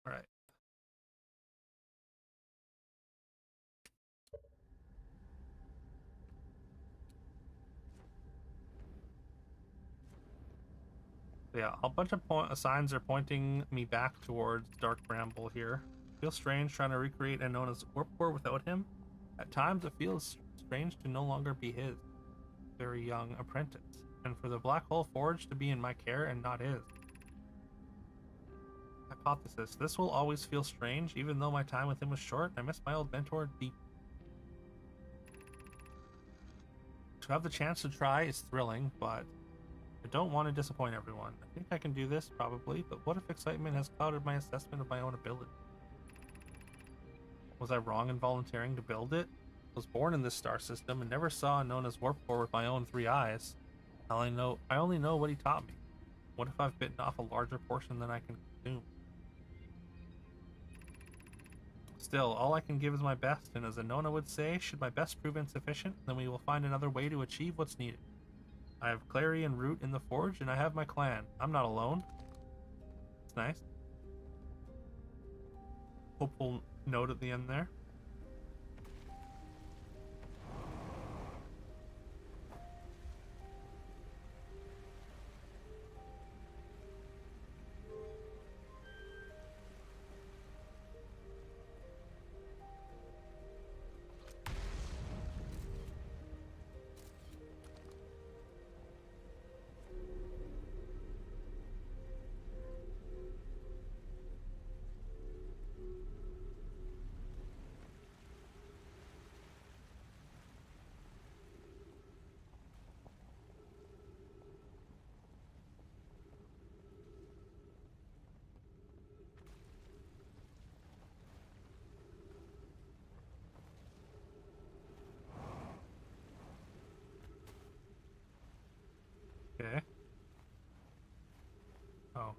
All right. Yeah, a bunch of signs are pointing me back towards Dark Bramble here. Feels strange trying to recreate Anona's warp core without him. At times, it feels strange to no longer be his very young apprentice, and for the Black Hole Forge to be in my care and not his. Hypothesis: this will always feel strange, even though my time with him was short. I miss my old mentor deep. To have the chance to try is thrilling, but I don't want to disappoint everyone. I think I can do this, probably, but what if excitement has clouded my assessment of my own ability? Was I wrong in volunteering to build it? I was born in this star system and never saw Nona's warp core with my own 3 eyes. I only know what he taught me. What if I've bitten off a larger portion than I can consume? Still, all I can give is my best, and as Anona would say, should my best prove insufficient, then we will find another way to achieve what's needed. I have Clary and Root in the forge, and I have my clan. I'm not alone. It's nice. Hopeful note at the end there. Okay. Oh.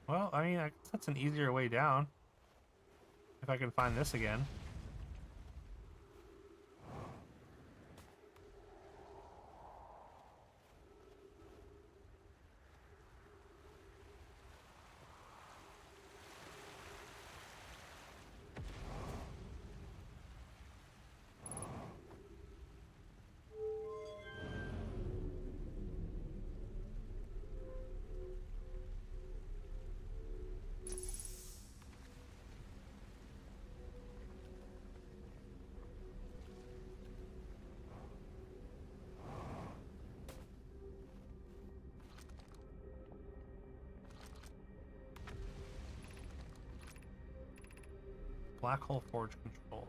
Well, I mean, I guess that's an easier way down. If I can find this again. Black hole forge control.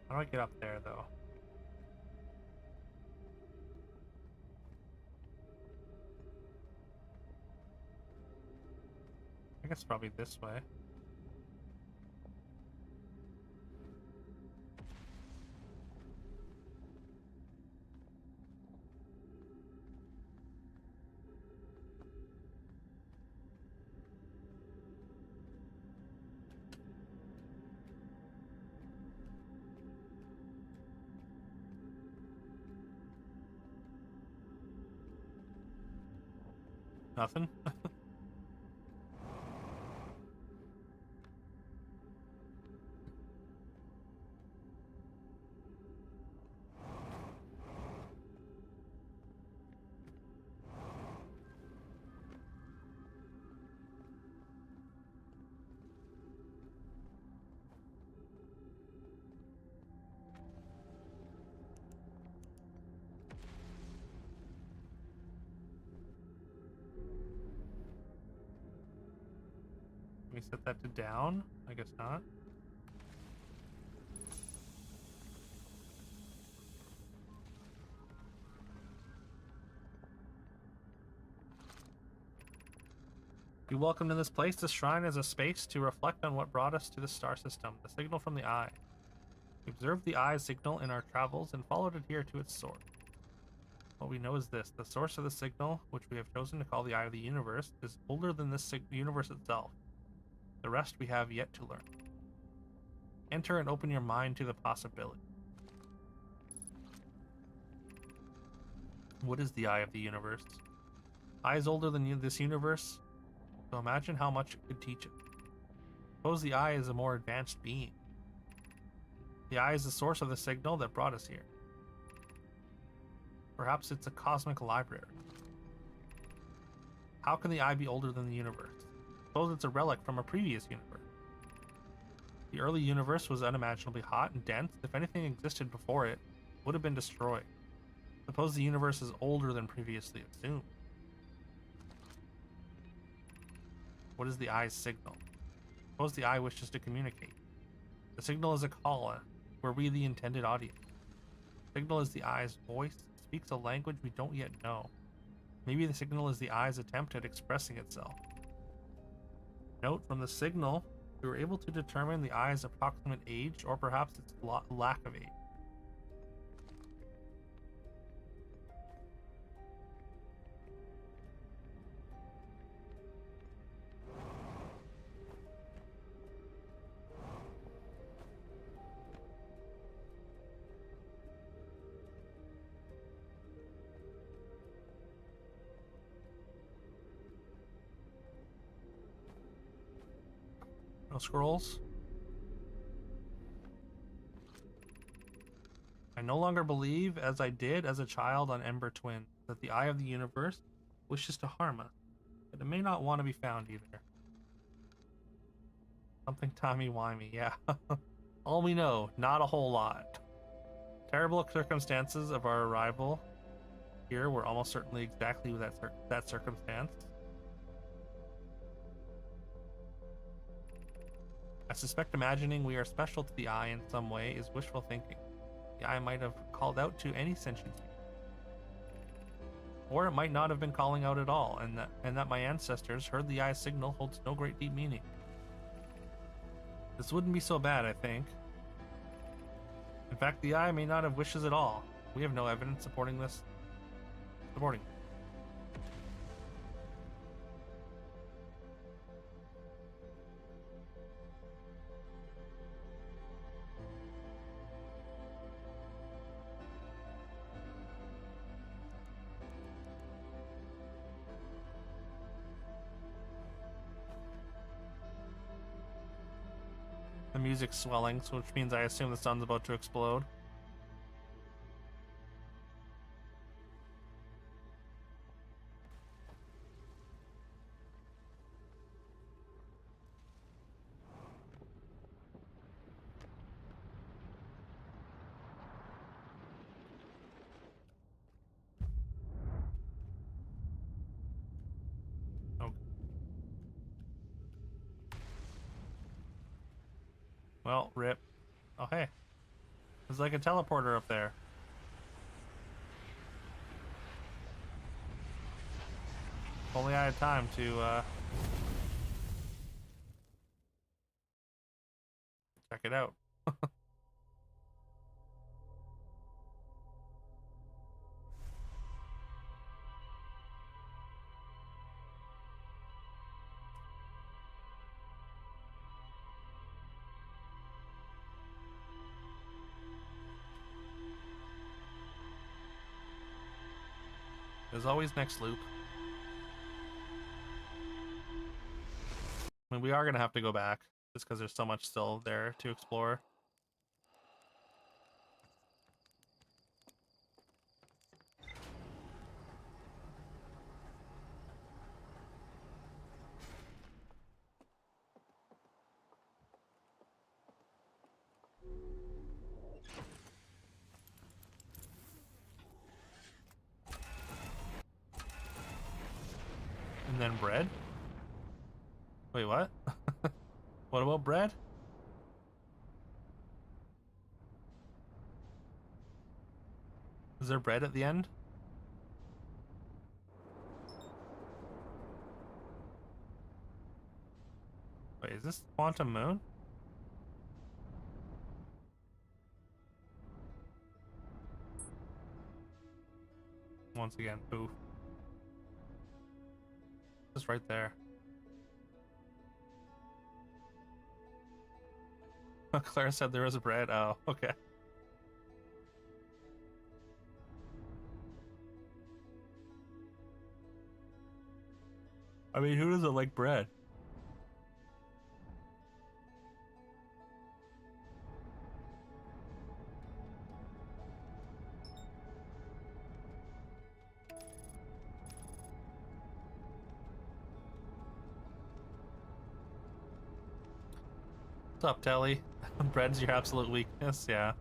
How do I get up there, though? I guess probably this way. Nothing? Let me set that to down? I guess not. Be welcomed in this place. This shrine is a space to reflect on what brought us to the star system, the signal from the eye. We observed the eye's signal in our travels and followed it here to its source. What we know is this: the source of the signal, which we have chosen to call the eye of the universe, is older than this universe itself. The rest we have yet to learn. Enter and open your mind to the possibility. What is the eye of the universe? Eye is older than this universe, so imagine how much it could teach it. Suppose the eye is a more advanced being. The eye is the source of the signal that brought us here. Perhaps it's a cosmic library. How can the eye be older than the universe? Suppose it's a relic from a previous universe. The early universe was unimaginably hot and dense. If anything existed before it, would have been destroyed. Suppose the universe is older than previously assumed. What is the eye's signal? Suppose the eye wishes to communicate. The signal is a call. Were we the intended audience? The signal is the eye's voice. It speaks a language we don't yet know. Maybe the signal is the eye's attempt at expressing itself. Note, from the signal, we were able to determine the eye's approximate age, or perhaps its lack of age. No scrolls. I no longer believe, as I did as a child on Ember Twin, that the eye of the universe wishes to harm us, but it may not want to be found either. Something timey-wimey, yeah. All we know, not a whole lot. Terrible circumstances of our arrival here were almost certainly exactly that circumstance. I suspect imagining we are special to the eye in some way is wishful thinking. The eye might have called out to any sentient being. Or it might not have been calling out at all, and that my ancestors heard the eye's signal holds no great deep meaning. This wouldn't be so bad, I think. In fact, the eye may not have wishes at all. We have no evidence supporting this. The music's swelling, so which means I assume the sun's about to explode. Oh. Well, rip. Oh, hey. There's like a teleporter up there. If only I had time to, check it out. There's always next loop. I mean, we are gonna have to go back, just because there's so much still there to explore. And then bread? Wait, what? What about bread? Is there bread at the end? Wait, is this Quantum Moon? Once again, poof. Just right there. Claire said there was a bread. Oh, okay. I mean, who doesn't like bread? What's up, Telly? Bread's your absolute weakness, yeah.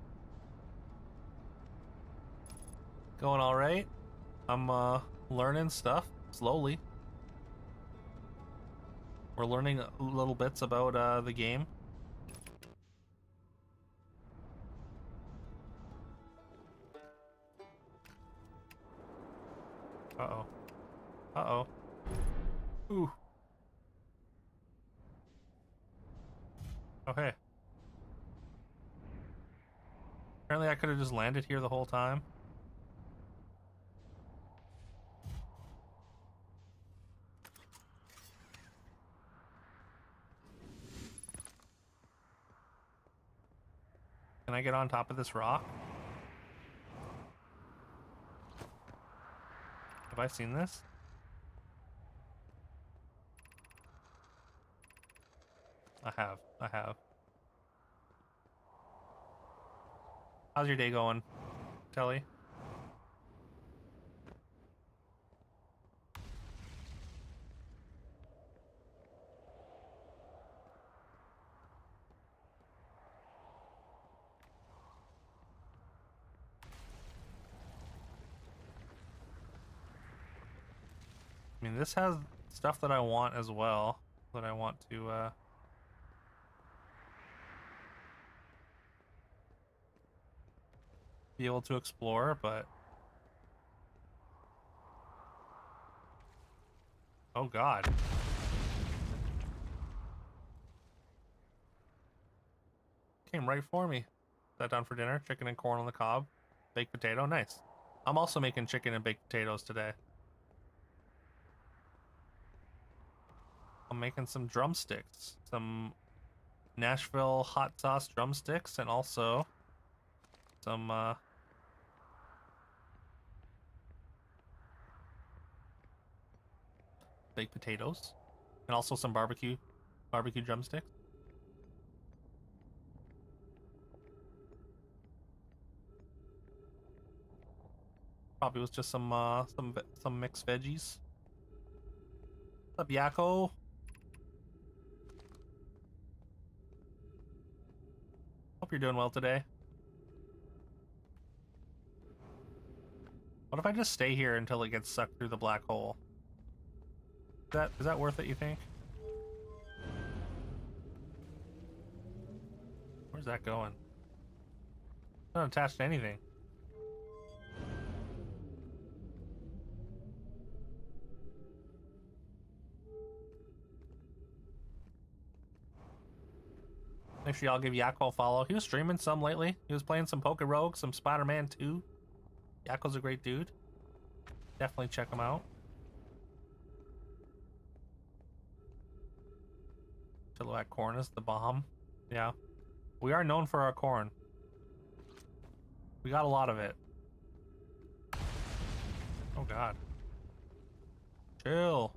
Going all right. I'm learning stuff slowly. We're learning little bits about the game. Uh-oh. Uh-oh. Ooh. Oh, hey. Apparently I could have just landed here the whole time. Can I get on top of this rock? Have I seen this? I have. I have. How's your day going, Telly? I mean, this has stuff that I want as well, that I want to, be able to explore, but... Oh god. Came right for me. Sat down for dinner, chicken and corn on the cob, baked potato, nice. I'm also making chicken and baked potatoes today. I'm making some drumsticks, some Nashville hot sauce drumsticks, and also some baked potatoes, and also some barbecue drumsticks. Probably was just some mixed veggies. What's up, Yakko? Hope you're doing well today. What if I just stay here until it gets sucked through the black hole? Is that worth it, you think? Where's that going? It's not attached to anything. Make sure y'all give Yakko a follow. He was streaming some lately. He was playing some Poke Rogue, some Spider-Man 2. Yakko's a great dude. Definitely check him out. Silhouette corn is the bomb. Yeah. We are known for our corn. We got a lot of it. Oh god. Chill.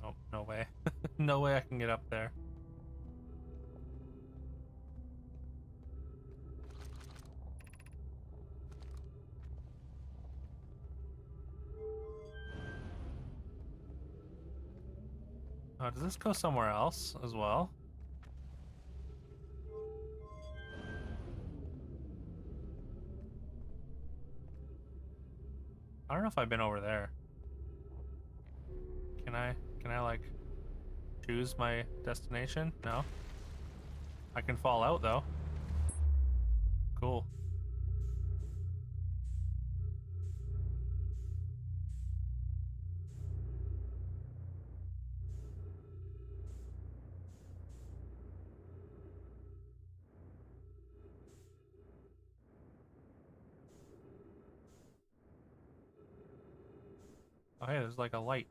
Oh, no way. No way I can get up there. Does this go somewhere else as well? I don't know if I've been over there. Can I like choose my destination? No. I can fall out though. Cool. Oh hey, there's like a light.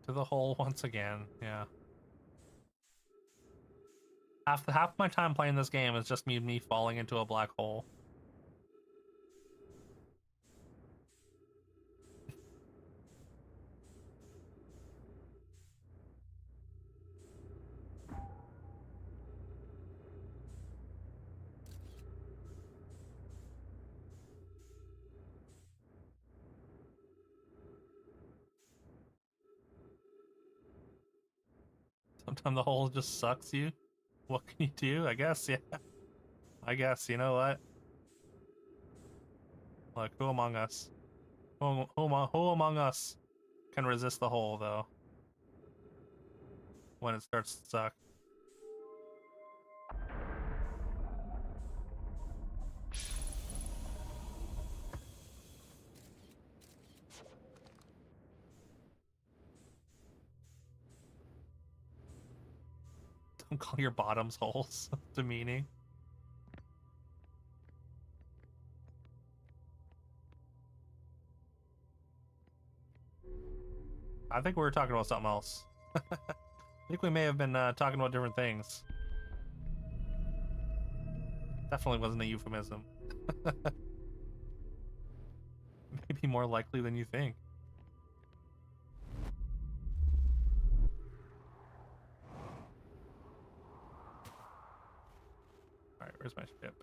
To the hole once again, yeah. Half my time playing this game is just me falling into a black hole. Sometimes the hole just sucks you. What can you do? I guess, yeah. I guess, you know what? Look, who among us? Who among us can resist the hole, though? When it starts to suck. Don't call your bottoms holes. Demeaning. I think we were talking about something else. I think we may have been talking about different things. Definitely wasn't a euphemism. Maybe more likely than you think. Alright, where's my ship?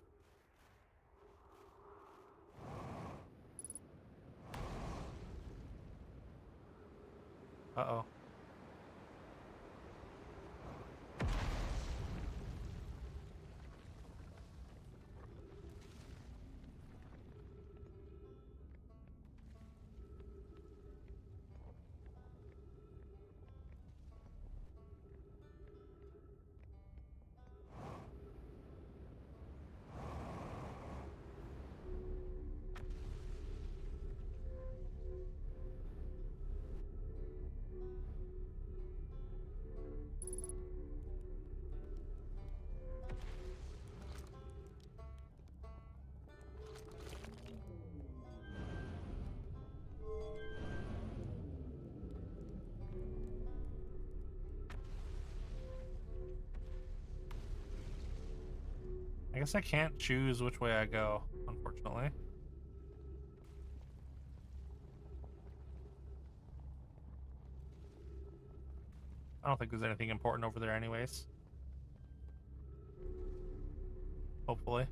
Uh-oh. I guess I can't choose which way I go, unfortunately. I don't think there's anything important over there anyways. Hopefully.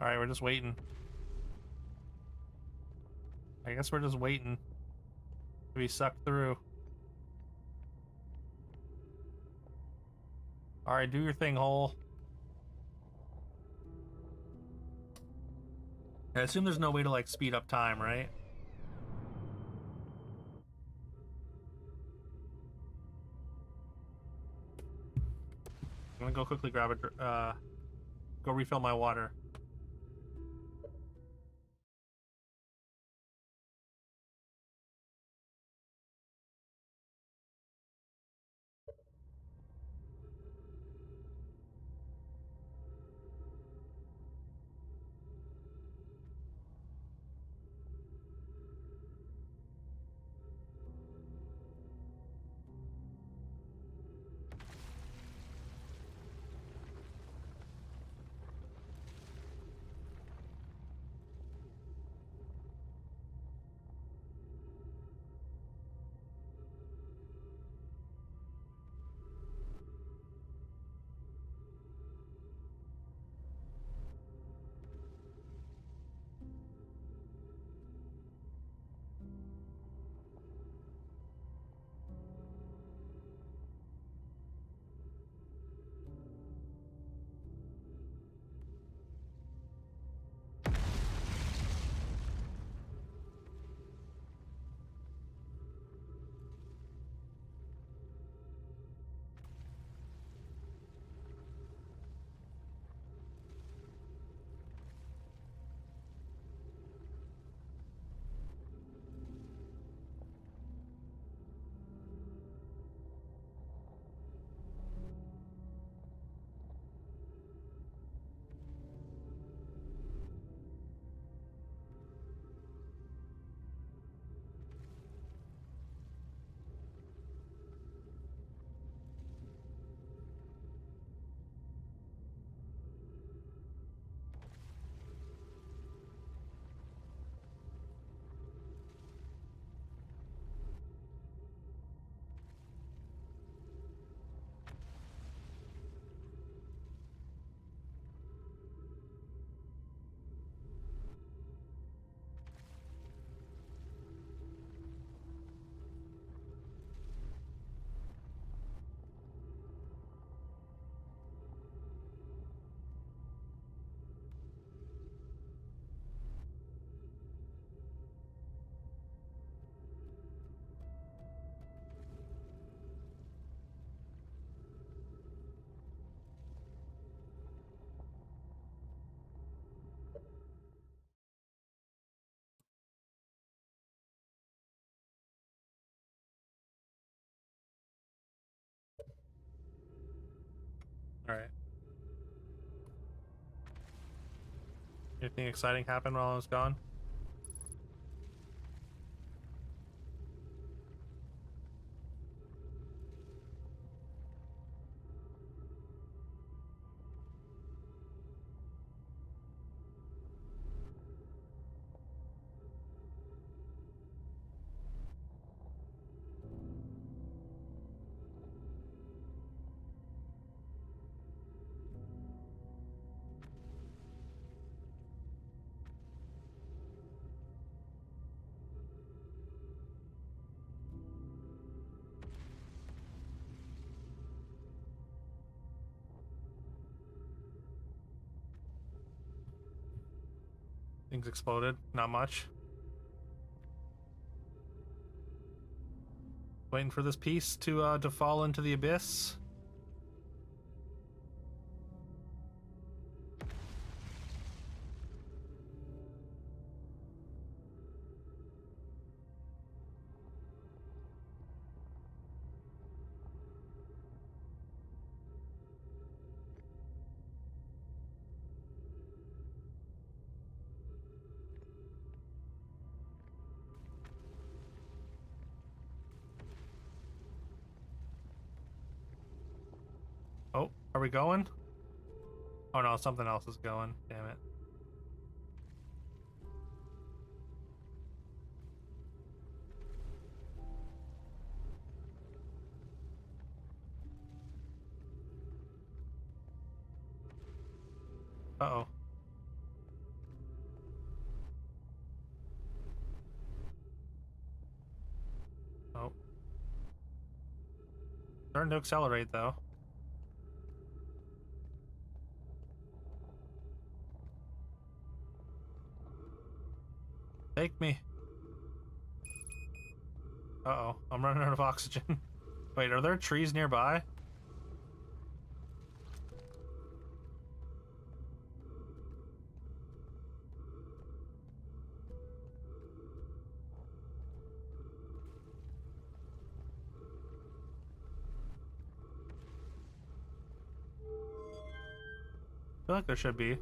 Alright, we're just waiting. I guess we're just waiting to be sucked through. Alright, do your thing, hole. I assume there's no way to, like, speed up time, right? I'm gonna go quickly grab a, go refill my water. All right. Anything exciting happened while I was gone? Things exploded. Not much. Waiting for this piece to fall into the abyss. Oh, are we going? Oh no, something else is going. Damn it. Uh-oh. Oh. Starting to accelerate though. Take me. Uh-oh, I'm running out of oxygen. Wait, are there trees nearby? I feel like there should be.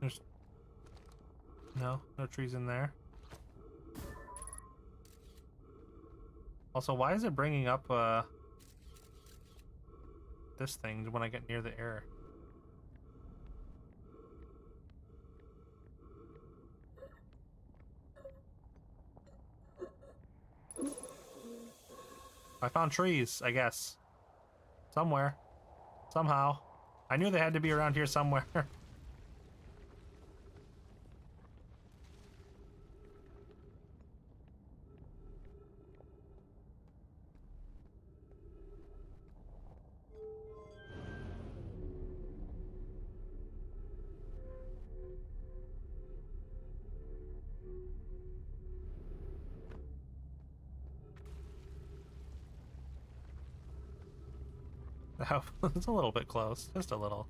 There's no trees in there. Also, why is it bringing up this thing when I get near the air? I found trees, I guess. Somewhere. Somehow. I knew they had to be around here somewhere. It's a little bit close. Just a little.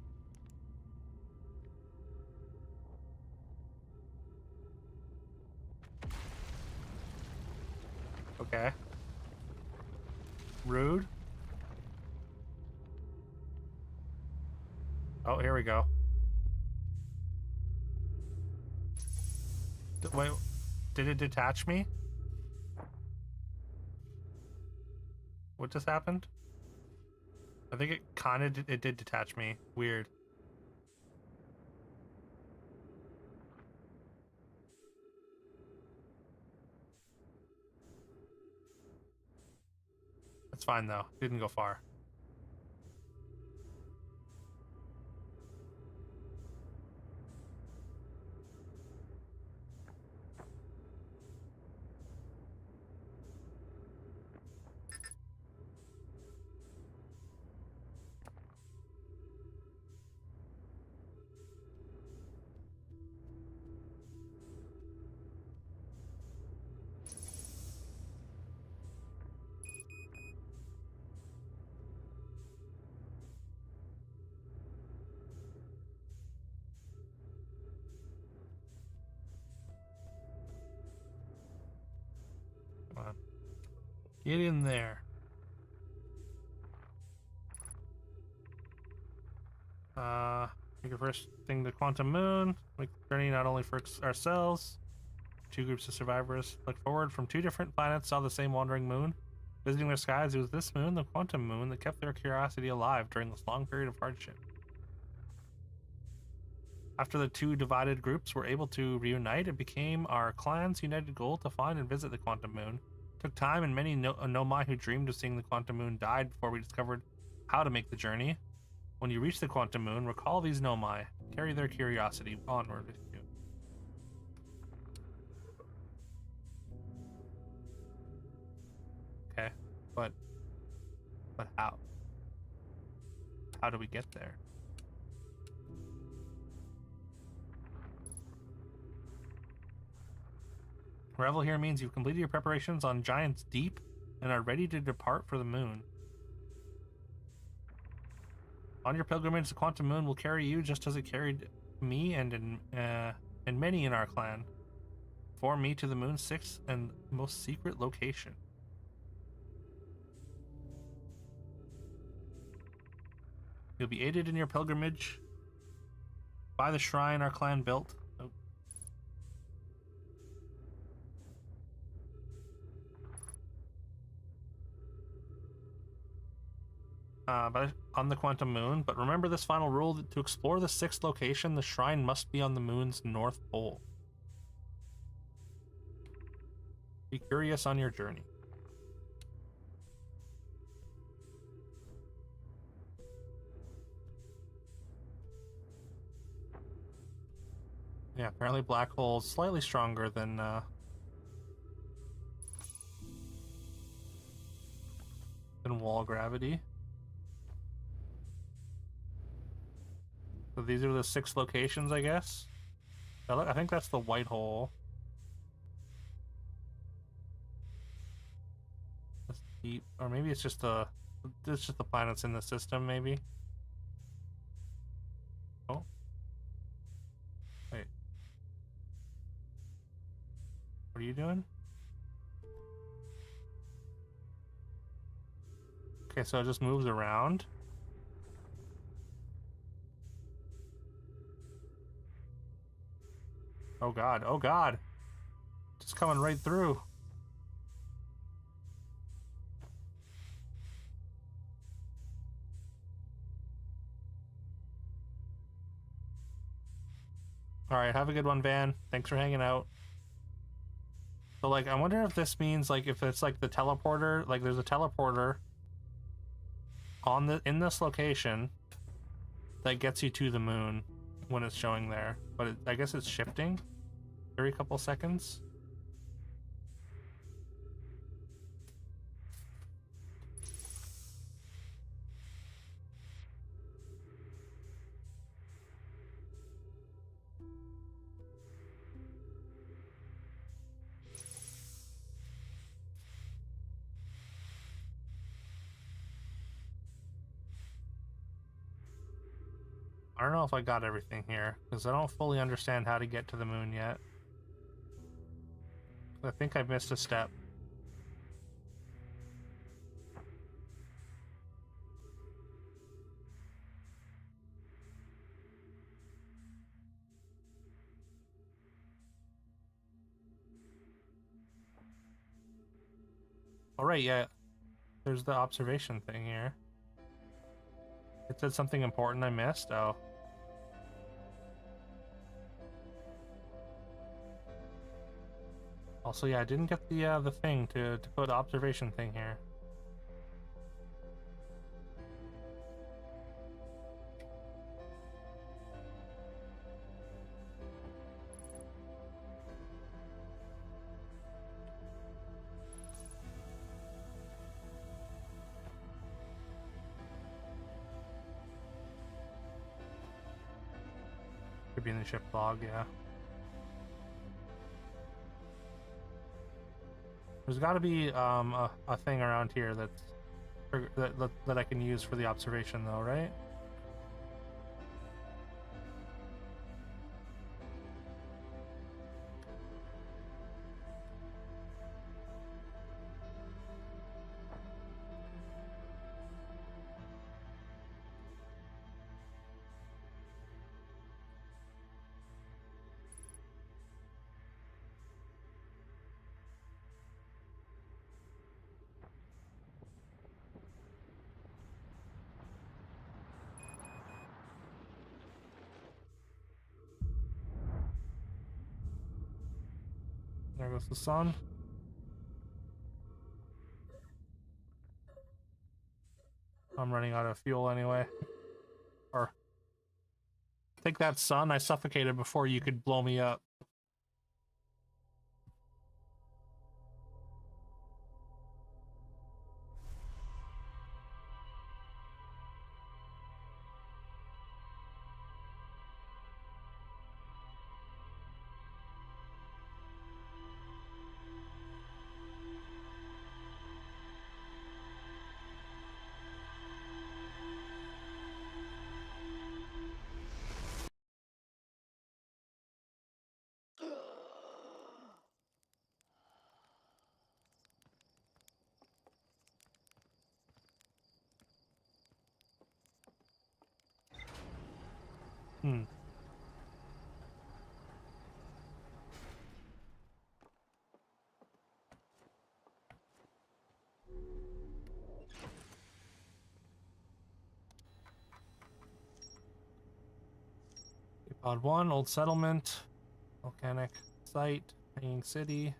Okay. Rude. Oh, here we go. Wait, did it detach me? What just happened? I think it did detach me. Weird. It's fine though. Didn't go far. Get in there. Make your first thing to Quantum Moon. Make the journey not only for ourselves. Two groups of survivors looked forward from two different planets, saw the same wandering moon. Visiting their skies, it was this moon, the Quantum Moon, that kept their curiosity alive during this long period of hardship. After the two divided groups were able to reunite, it became our clan's united goal to find and visit the Quantum Moon. It took time, and many nomai who dreamed of seeing the Quantum Moon died before we discovered how to make the journey. When you reach the Quantum Moon, recall these nomai. Carry their curiosity onward with you. Okay, but how? How do we get there? Arrival here means you've completed your preparations on Giant's Deep and are ready to depart for the moon. On your pilgrimage, the Quantum Moon will carry you just as it carried me and many in our clan. For me to the moon's sixth and most secret location. You'll be aided in your pilgrimage by the shrine our clan built. Oh. On the Quantum Moon, but remember this final rule: that to explore the sixth location, the shrine must be on the moon's north pole. Be curious on your journey. Yeah, apparently black holes slightly stronger than wall gravity. So these are the 6 locations, I guess. I think that's the white hole. That's deep, or maybe it's just the planets in the system, maybe. Oh, wait. What are you doing? Okay, so it just moves around. Oh god, oh god! Just coming right through. Alright, have a good one, Van. Thanks for hanging out. So, like, I wonder if this means, like, if it's, like, the teleporter, like, there's a teleporter in this location that gets you to the moon when it's showing there. But I guess it's shifting every couple seconds. I don't know if I got everything here, because I don't fully understand how to get to the moon yet. I think I missed a step. Alright, yeah. There's the observation thing here. It said something important I missed? Oh. Also, yeah, I didn't get the thing to put observation thing here. Could be in the ship log, yeah. There's got to be a thing around here that I can use for the observation, though, right? There goes the sun. I'm running out of fuel anyway. Or take that, sun. I suffocated before you could blow me up. Hmm. Pod 1, Old Settlement, Volcanic Site, Hanging City.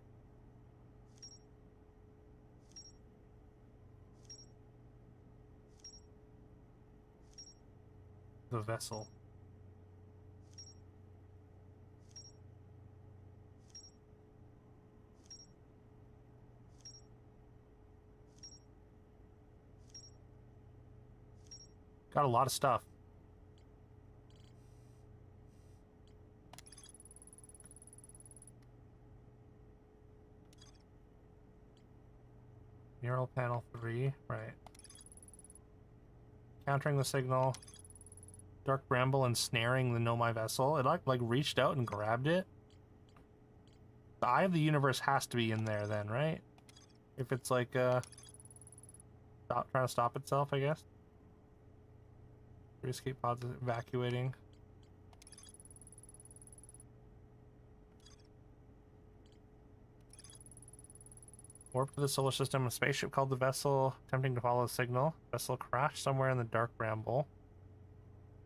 The vessel. Got a lot of stuff. Mural panel 3, right. Countering the signal. Dark bramble and snaring the Nomai vessel. It like reached out and grabbed it. The Eye of the Universe has to be in there then, right? If it's like trying to stop itself, I guess. Three escape pods evacuating. Warp to the solar system. A spaceship called the Vessel, attempting to follow the signal. Vessel crashed somewhere in the dark bramble.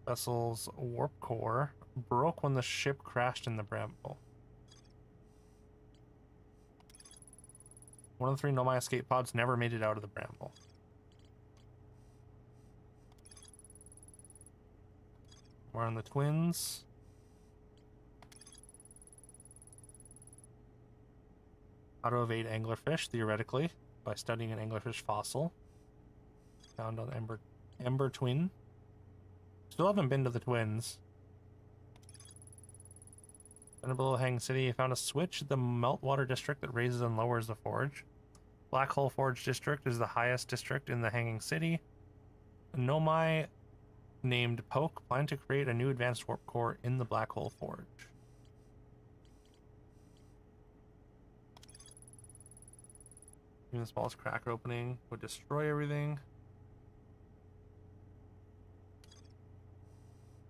Vessel's warp core broke when the ship crashed in the bramble. One of the 3 Nomai escape pods never made it out of the bramble. We're on the twins. How to evade anglerfish, theoretically, by studying an anglerfish fossil found on Ember Twin. Still haven't been to the twins. Then below Hang City, found a switch at the Meltwater District that raises and lowers the forge. Black Hole Forge District is the highest district in the Hanging City. A Nomai named Poke planned to create a new advanced warp core in the Black Hole Forge. Even the smallest crack opening would destroy everything.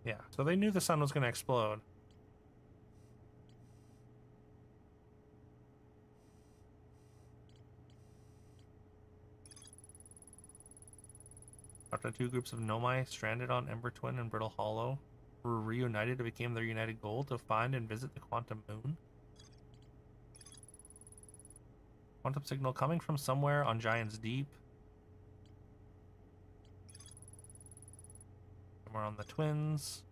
Yeah, so they knew the sun was going to explode. After 2 groups of Nomai stranded on Ember Twin and Brittle Hollow were reunited, it became their united goal to find and visit the Quantum Moon. Quantum signal coming from somewhere on Giant's Deep. Somewhere on the twins.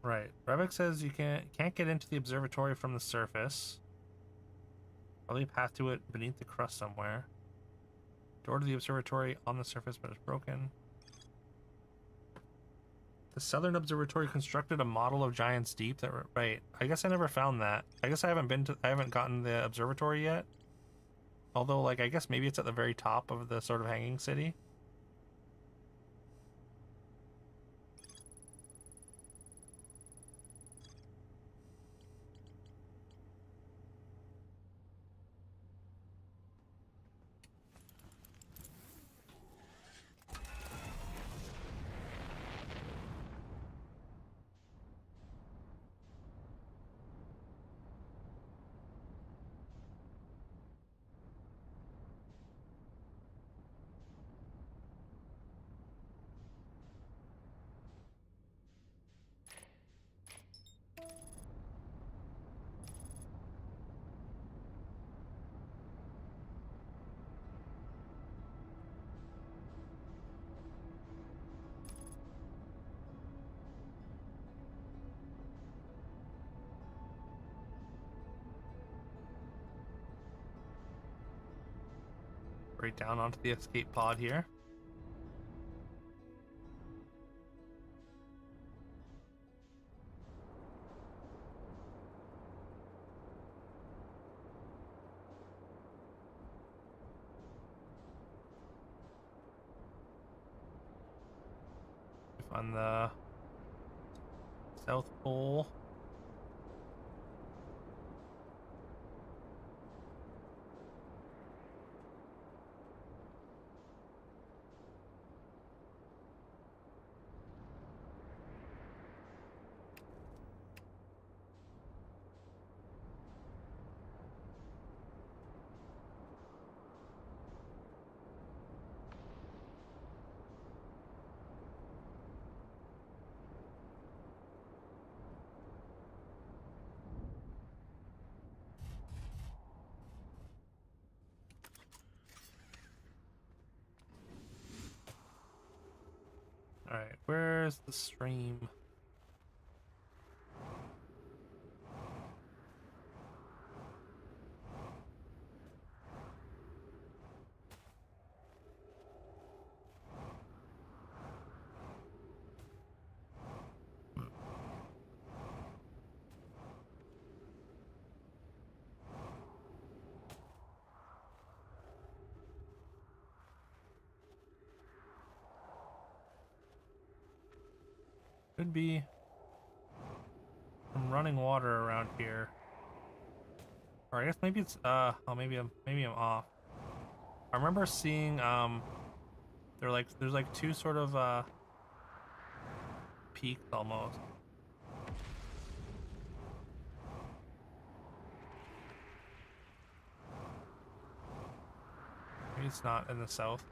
Right. Revik says you can't get into the observatory from the surface. Probably a path to it beneath the crust somewhere. Door to the observatory on the surface, but it's broken. The Southern Observatory constructed a model of Giant's Deep that right. I guess I never found that. I guess I haven't gotten the observatory yet. Although, like, I guess maybe it's at the very top of the sort of hanging city. Right down onto the escape pod here. On the South Pole. Alright, where's the stream? Could be some running water around here. Or I guess maybe it's oh maybe I'm off. I remember seeing there's like two sort of peaks almost. Maybe it's not in the south.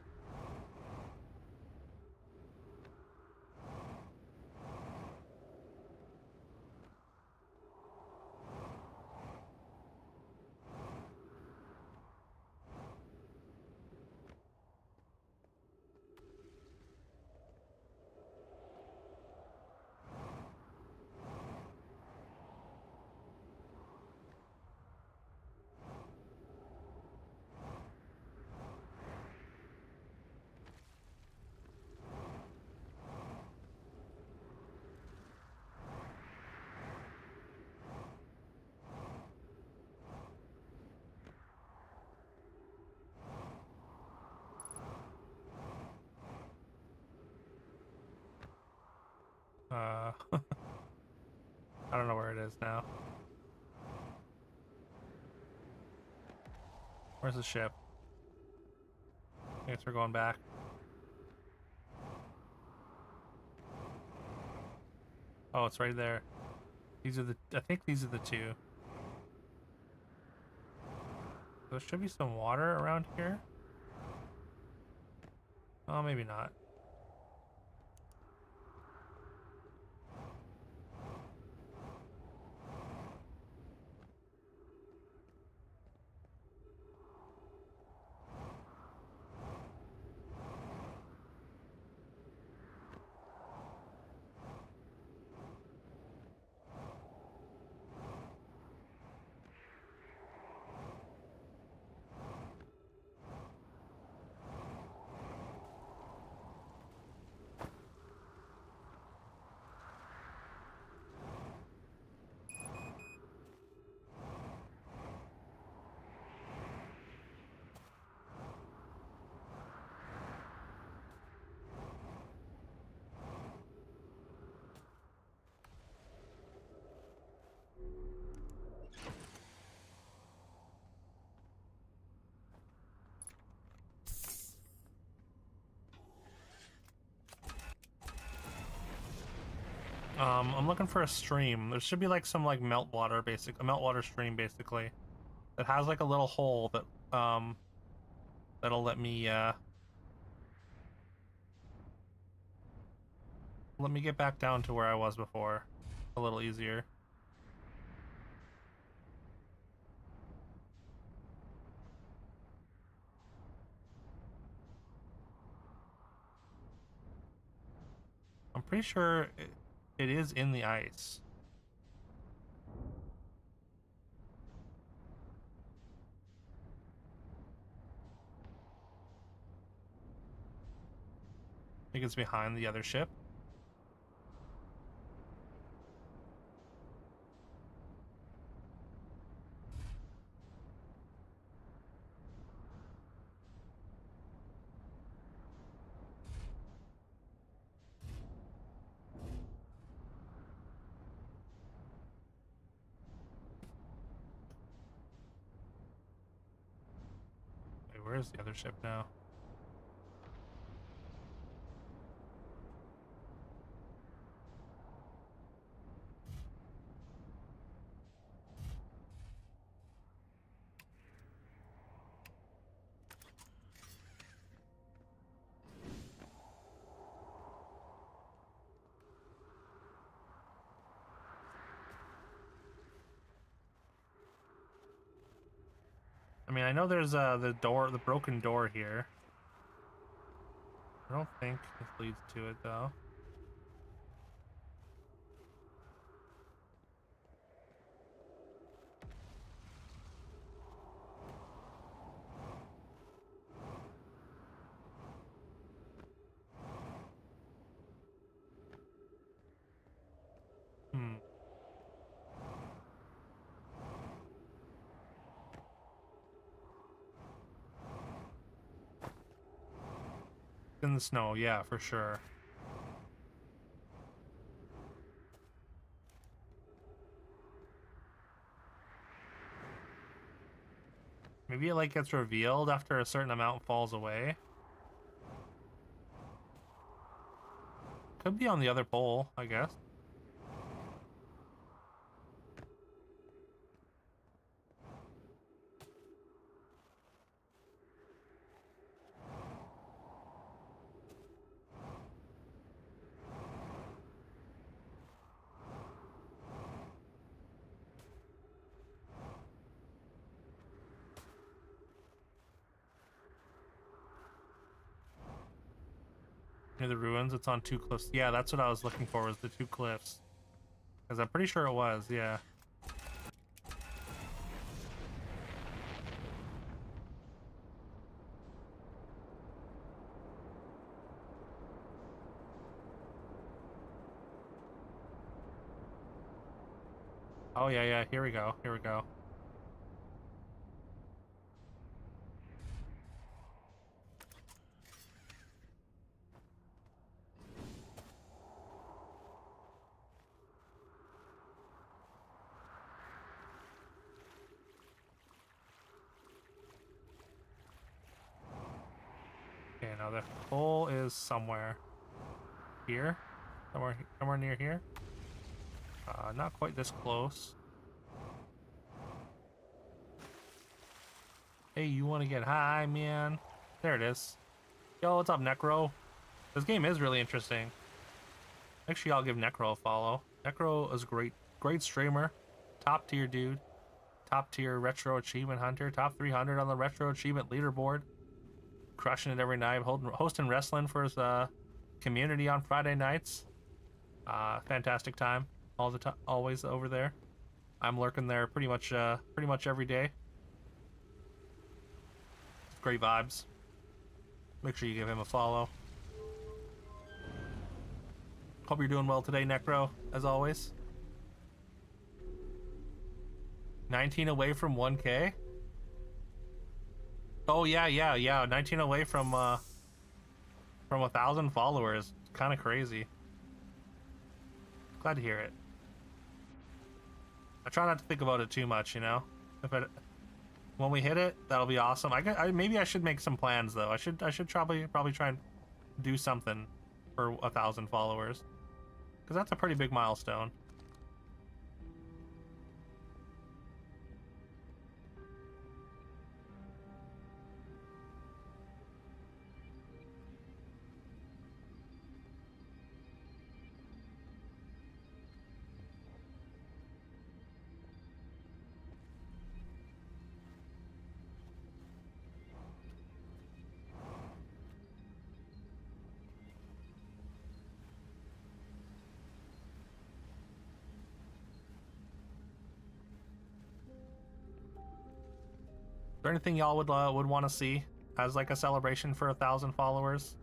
I don't know where it is now. Where's the ship? I guess we're going back. Oh, it's right there. These are the, I think these are the two. There should be some water around here. Oh, maybe not. I'm looking for a stream. There should be like some like meltwater, a meltwater stream basically, that has like a little hole that that'll let me get back down to where I was before, a little easier. I'm pretty sure it is in the ice. think it's behind the other ship. Wait, where's the other ship now? I mean, I know there's the broken door here. I don't think this leads to it though. Hmm. In the snow, yeah, for sure. Maybe it like gets revealed after a certain amount falls away. Could be on the other pole, I guess. Near the ruins, it's on two cliffs. Yeah, that's what I was looking for, was the two cliffs. Because I'm pretty sure it was, yeah. Oh, yeah, yeah, here we go, here we go. Okay, now the hole is somewhere here, somewhere near here. Not quite this close. Hey, you want to get high, man? There it is. Yo, what's up, Necro? This game is really interesting. Make sure y'all give Necro a follow. Necro is a great streamer, top tier dude, top tier retro achievement hunter, top 300 on the retro achievement leaderboard. Crushing it every night, hosting wrestling for his community on Friday nights. Fantastic time, always over there. I'm lurking there pretty much every day. Great vibes. Make sure you give him a follow. Hope you're doing well today, Necro, as always. 19 away from 1K. Oh yeah. 19 away from 1,000 followers. Kind of crazy. Glad to hear it. I try not to think about it too much, you know. When we hit it, that'll be awesome. Maybe I should make some plans though. I should probably try and do something for 1,000 followers, because that's a pretty big milestone. Is there anything y'all would want to see as like a celebration for 1,000 followers?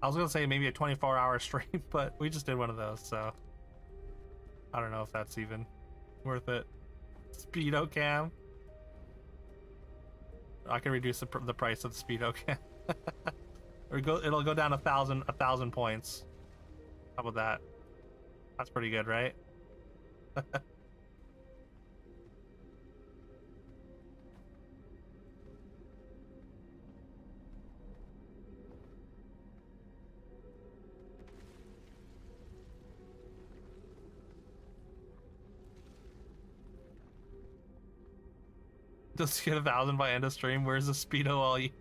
I was gonna say maybe a 24-hour stream, but we just did one of those, so I don't know if that's even worth it. Speedo cam. I can reduce the price of the Speedo cam. Or it'll go down a thousand points. How about that? That's pretty good, right? Just get 1,000 by end of stream. Where's the Speedo all year?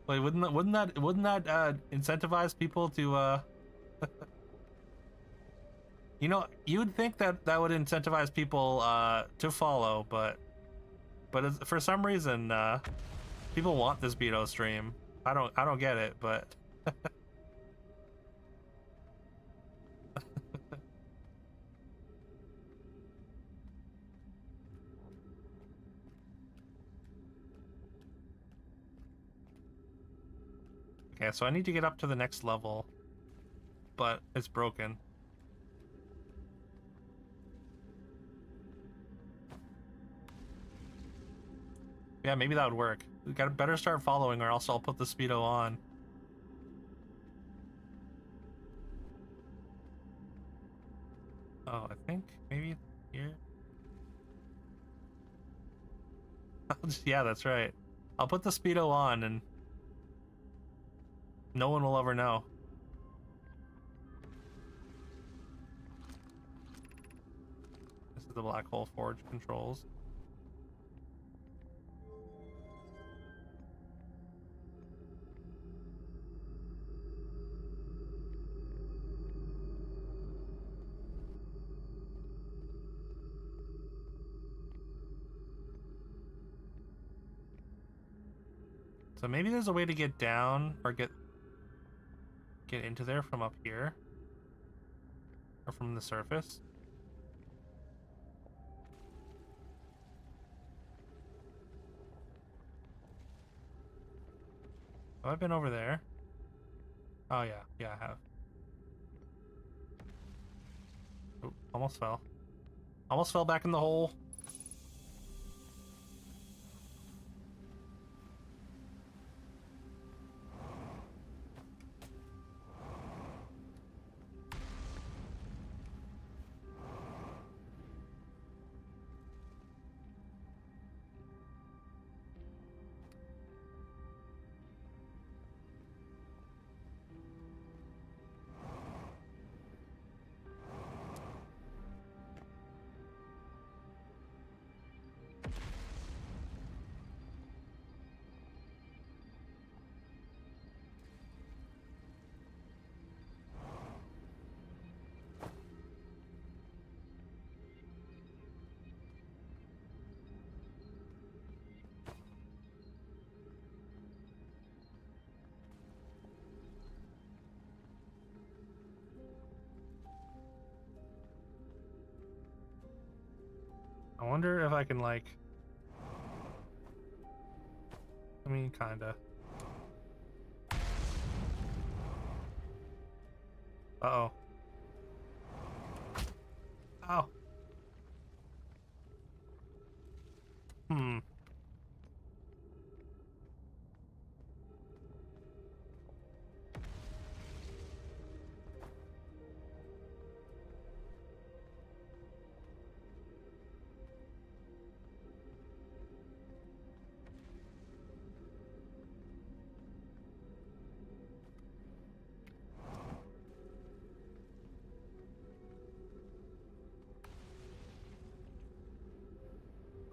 Wait, wouldn't that incentivize people to you know, you would think that that would incentivize people to follow, but for some reason people want this Speedo stream. I don't get it, but okay, so I need to get up to the next level, but it's broken. Yeah, maybe that would work. We gotta better start following, or else I'll put the Speedo on. Oh, I think maybe here. Yeah, that's right. I'll put the Speedo on, and no one will ever know. This is the Black Hole Forge controls. So maybe there's a way to get down or get into there from up here, or from the surface. Have I been over there? Oh yeah, I have. Oop, almost fell. Almost fell back in the hole. I wonder if I can, like... I mean, kinda. Uh-oh. Oh. Hmm.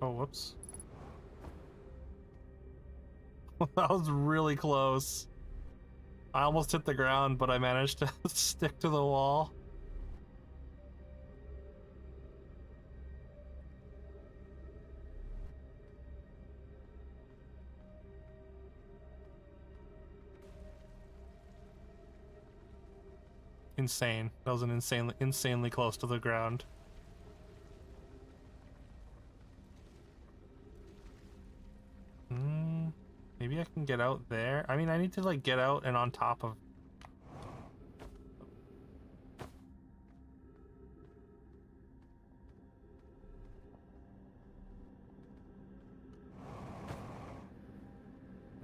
Oh, whoops. That was really close. I almost hit the ground, but I managed to stick to the wall. Insane. That was an insanely close to the ground. Maybe I can get out there. I mean, I need to like get out and on top of.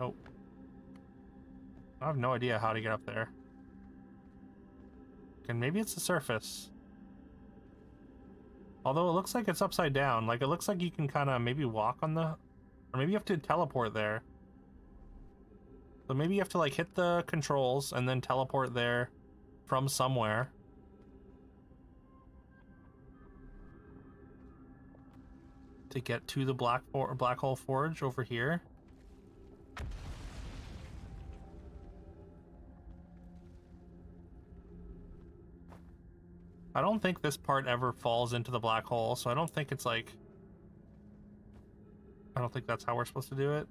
Oh. I have no idea how to get up there. And maybe it's the surface. Although it looks like it's upside down. Like, it looks like you can kind of maybe walk on the... Or maybe you have to teleport there. So maybe you have to, like, hit the controls and then teleport there from somewhere. To get to the black hole forge over here. I don't think this part ever falls into the black hole, so I don't think it's like... I don't think that's how we're supposed to do it.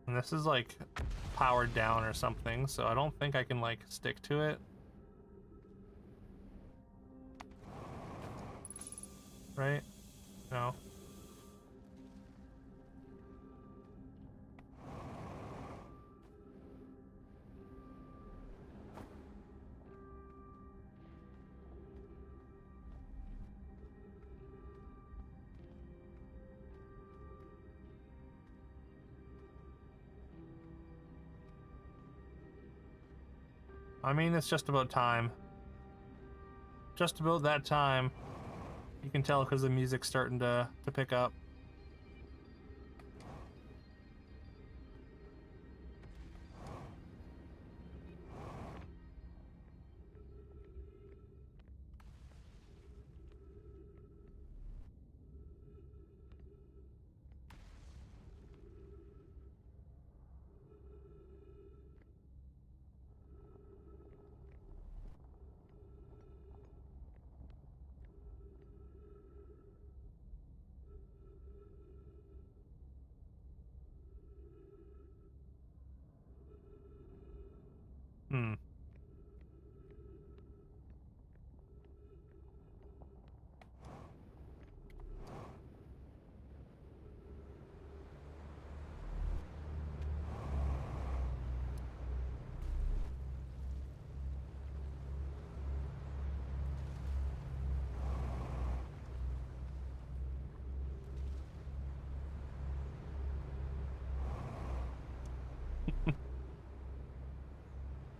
And this is like powered down or something, so I don't think I can like stick to it. Right? No. I mean, it's just about time. Just about that time. You can tell because the music's starting to pick up. Hmm.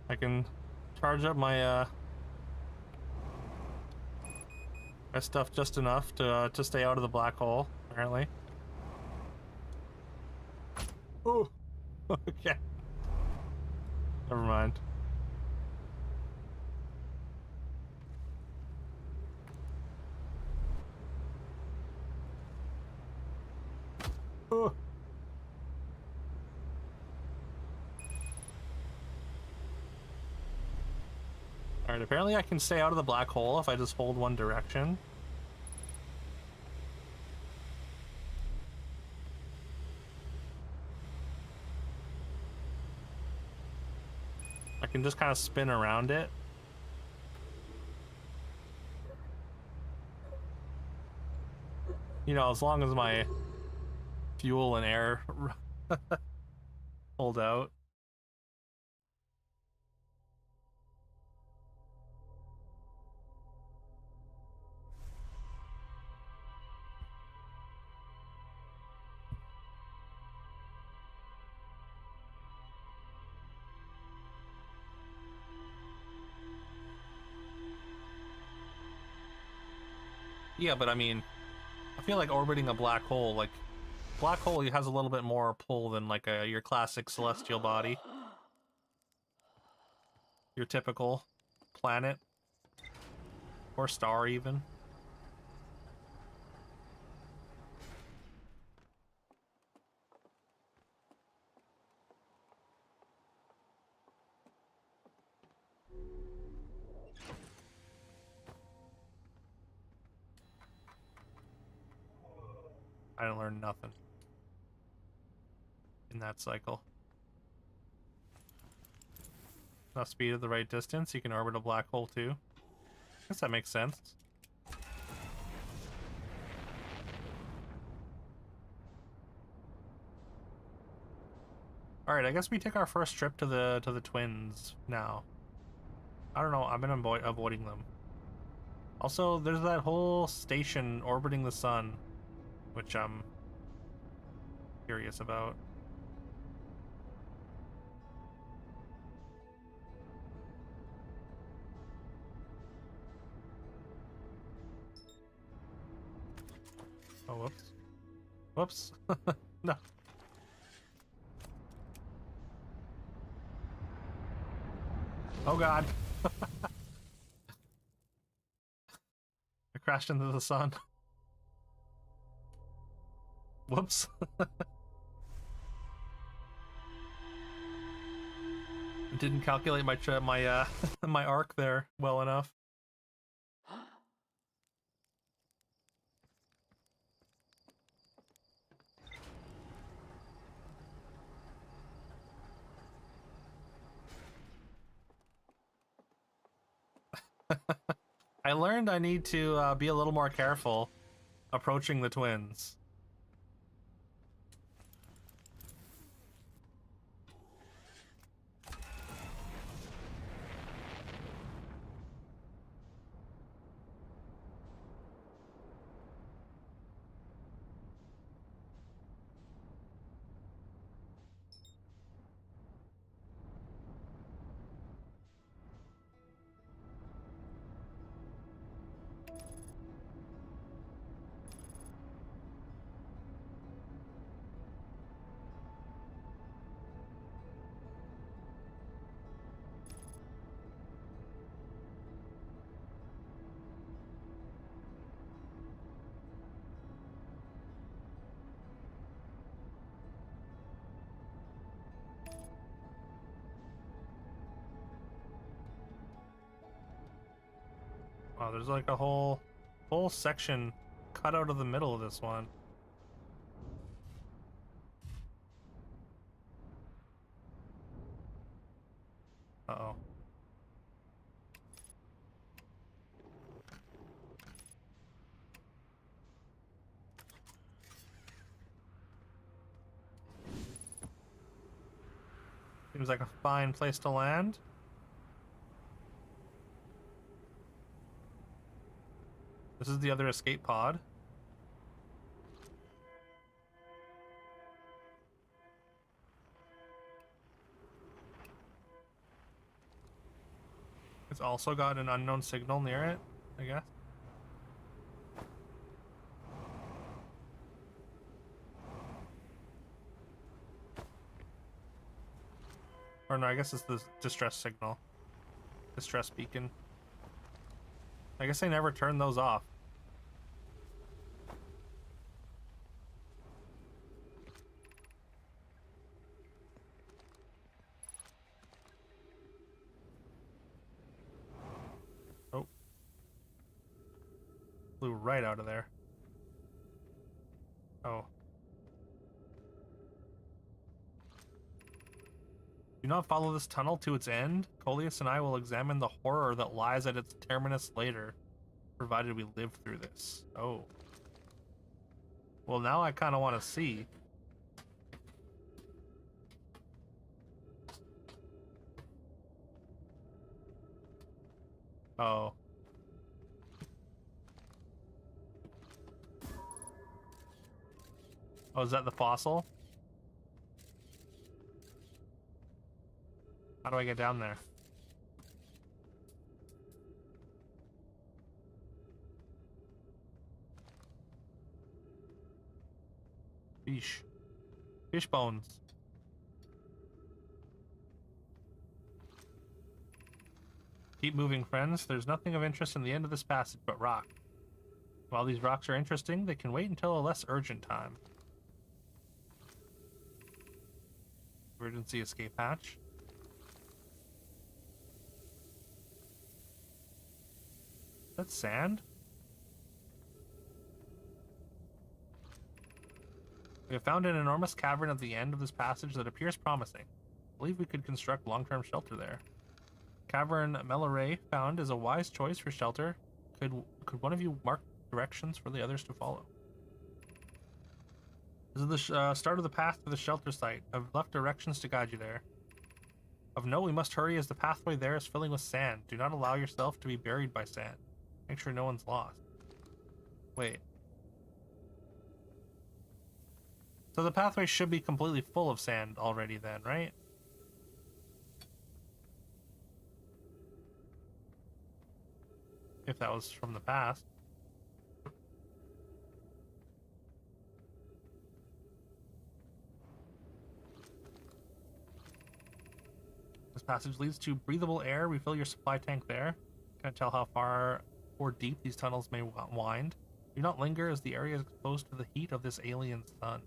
I can charge up my my stuff just enough to stay out of the black hole, apparently. Oh, okay. Never mind. Oh. Alright, apparently I can stay out of the black hole if I just hold one direction. I can just kind of spin around it. You know, as long as my fuel and air hold out. Yeah, but I mean, I feel like orbiting a black hole, like, black hole has a little bit more pull than like your classic celestial body. Your typical planet. Or star, even. I didn't learn nothing in that cycle. Enough speed at the right distance, you can orbit a black hole too. I guess that makes sense. All right, I guess we take our first trip to the twins now. I don't know. I've been avoiding them. Also, there's that whole station orbiting the sun, which I'm curious about. Oh, whoops. Whoops. No. Oh god. I crashed into the sun. Whoops. Didn't calculate my my arc there well enough. I learned I need to be a little more careful approaching the twins. Wow, there's like a whole section cut out of the middle of this one. Uh-oh. Seems like a fine place to land. This is the other escape pod. It's also got an unknown signal near it, I guess. Or no, I guess it's the distress signal. Distress beacon. I guess they never turned those off. Oh. Flew right out of there. Oh. Do not follow this tunnel to its end. Coleus and I will examine the horror that lies at its terminus later, provided we live through this. Oh. Well, now I kind of want to see. Oh. Oh, is that the fossil? How do I get down there? Fish. Fish bones. Keep moving, friends. There's nothing of interest in the end of this passage but rock. While these rocks are interesting, they can wait until a less urgent time. Emergency escape hatch. That's sand? We have found an enormous cavern at the end of this passage that appears promising. I believe we could construct long-term shelter there. Cavern Melaray found is a wise choice for shelter. Could one of you mark directions for the others to follow? This is the start of the path to the shelter site. I've left directions to guide you there. Of note, we must hurry as the pathway there is filling with sand. Do not allow yourself to be buried by sand. Make sure no one's lost. Wait. So the pathway should be completely full of sand already then, right? If that was from the past. This passage leads to breathable air. Refill your supply tank there. Can't tell how far or deep these tunnels may wind. Do not linger as the area is exposed to the heat of this alien sun.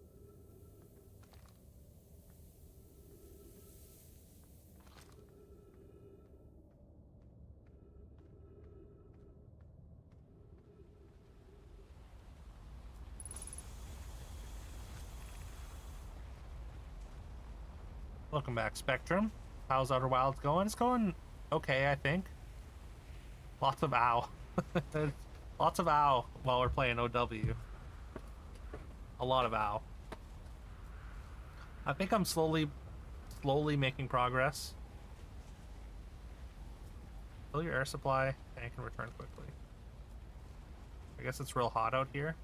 Welcome back, Spectrum. How's Outer Wilds going? It's going okay, I think. Lots of ow. Lots of ow while we're playing OW. A lot of ow. I think I'm slowly making progress. Fill your air supply tank and return quickly. I guess it's real hot out here.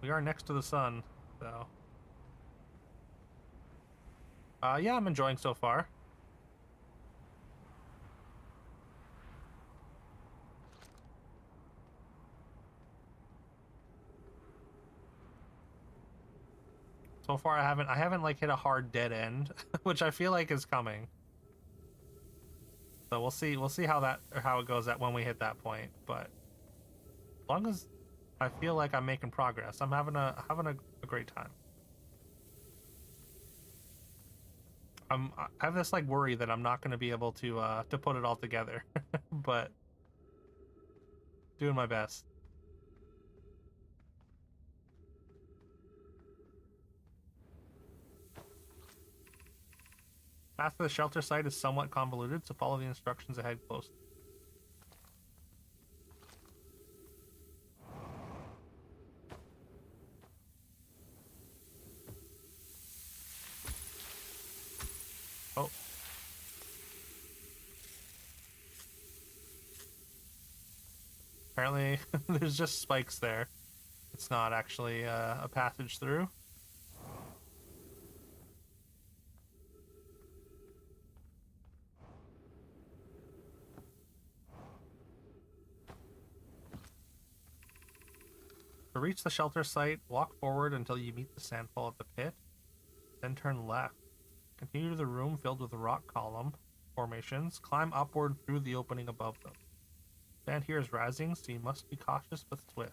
We are next to the sun, so. Yeah, I'm enjoying so far. So far, I haven't like hit a hard dead end, which I feel like is coming. So we'll see how it goes when we hit that point. But as long as I feel like I'm making progress, I'm having a great time. I have this like worry that I'm not going to be able to put it all together, but doing my best. Path to the shelter site is somewhat convoluted, so follow the instructions ahead closely. Oh. Apparently, there's just spikes there. It's not actually a passage through. To reach the shelter site, walk forward until you meet the sandfall of the pit, then turn left. Continue to the room filled with rock column formations. Climb upward through the opening above them. Sand here is rising, so you must be cautious but swift.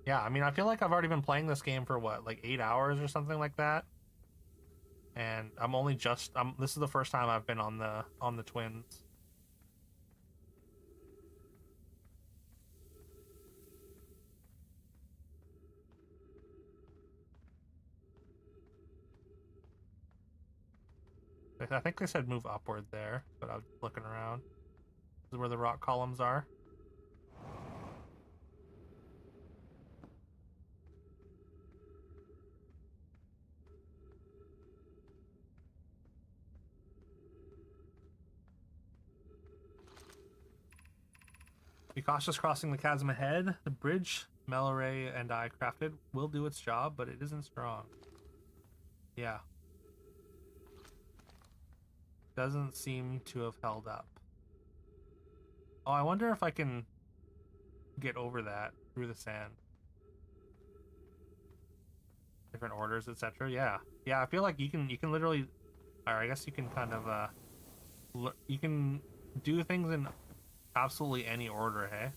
Yeah, I mean, I feel like I've already been playing this game for what, like 8 hours or something like that. And I'm only just this is the first time I've been on the twins. I think they said move upward there, but I was looking around. This is where the rock columns are. Be cautious crossing the chasm ahead. The bridge Melaray and I crafted will do its job, but it isn't strong. Yeah. Doesn't seem to have held up. Oh, I wonder if I can get over that through the sand. Different orders, etc. Yeah. Yeah, I feel like you can literally Alright, I guess you can kind of, you can do things in absolutely any order, hey?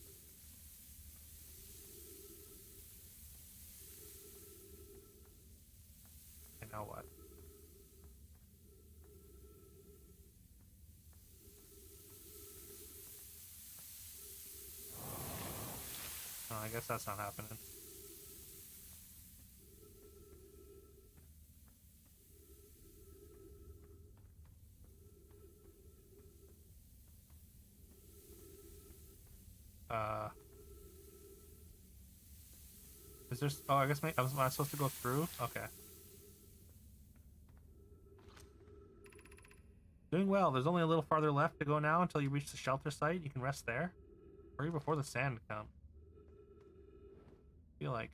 I know what. Oh, I guess that's not happening. Is there... Oh, I guess maybe... Am I supposed to go through? Okay. Doing well. There's only a little farther left to go now until you reach the shelter site. You can rest there. Hurry before the sand comes. I feel like...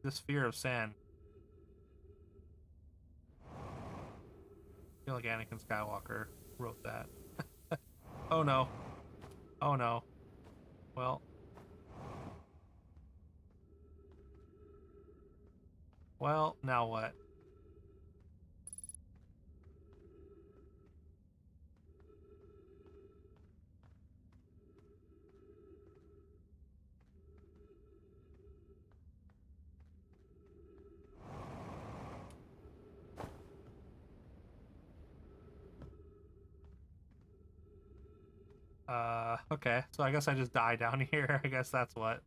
this fear of sand. I feel like Anakin Skywalker wrote that. Oh no. Oh no. Well... Well, now what? Okay. So I guess I just die down here. I guess that's what.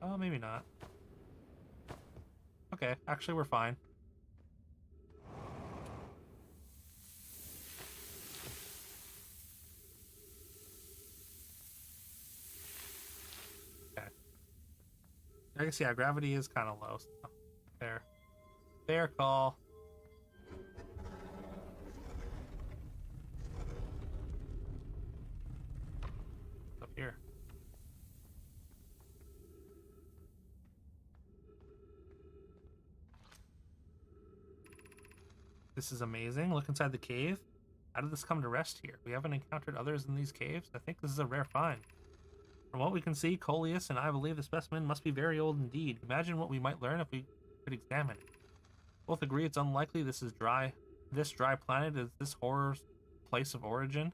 Oh, maybe not. Okay, actually we're fine. Okay. I guess, yeah, gravity is kind of low. So. Fair. Fair call. Up here. This is amazing. Look inside the cave. How did this come to rest here? We haven't encountered others in these caves. I think this is a rare find. From what we can see, Coleus and I believe the specimen must be very old indeed. Imagine what we might learn if we could examine it. Both agree it's unlikely this dry planet is this horror's place of origin,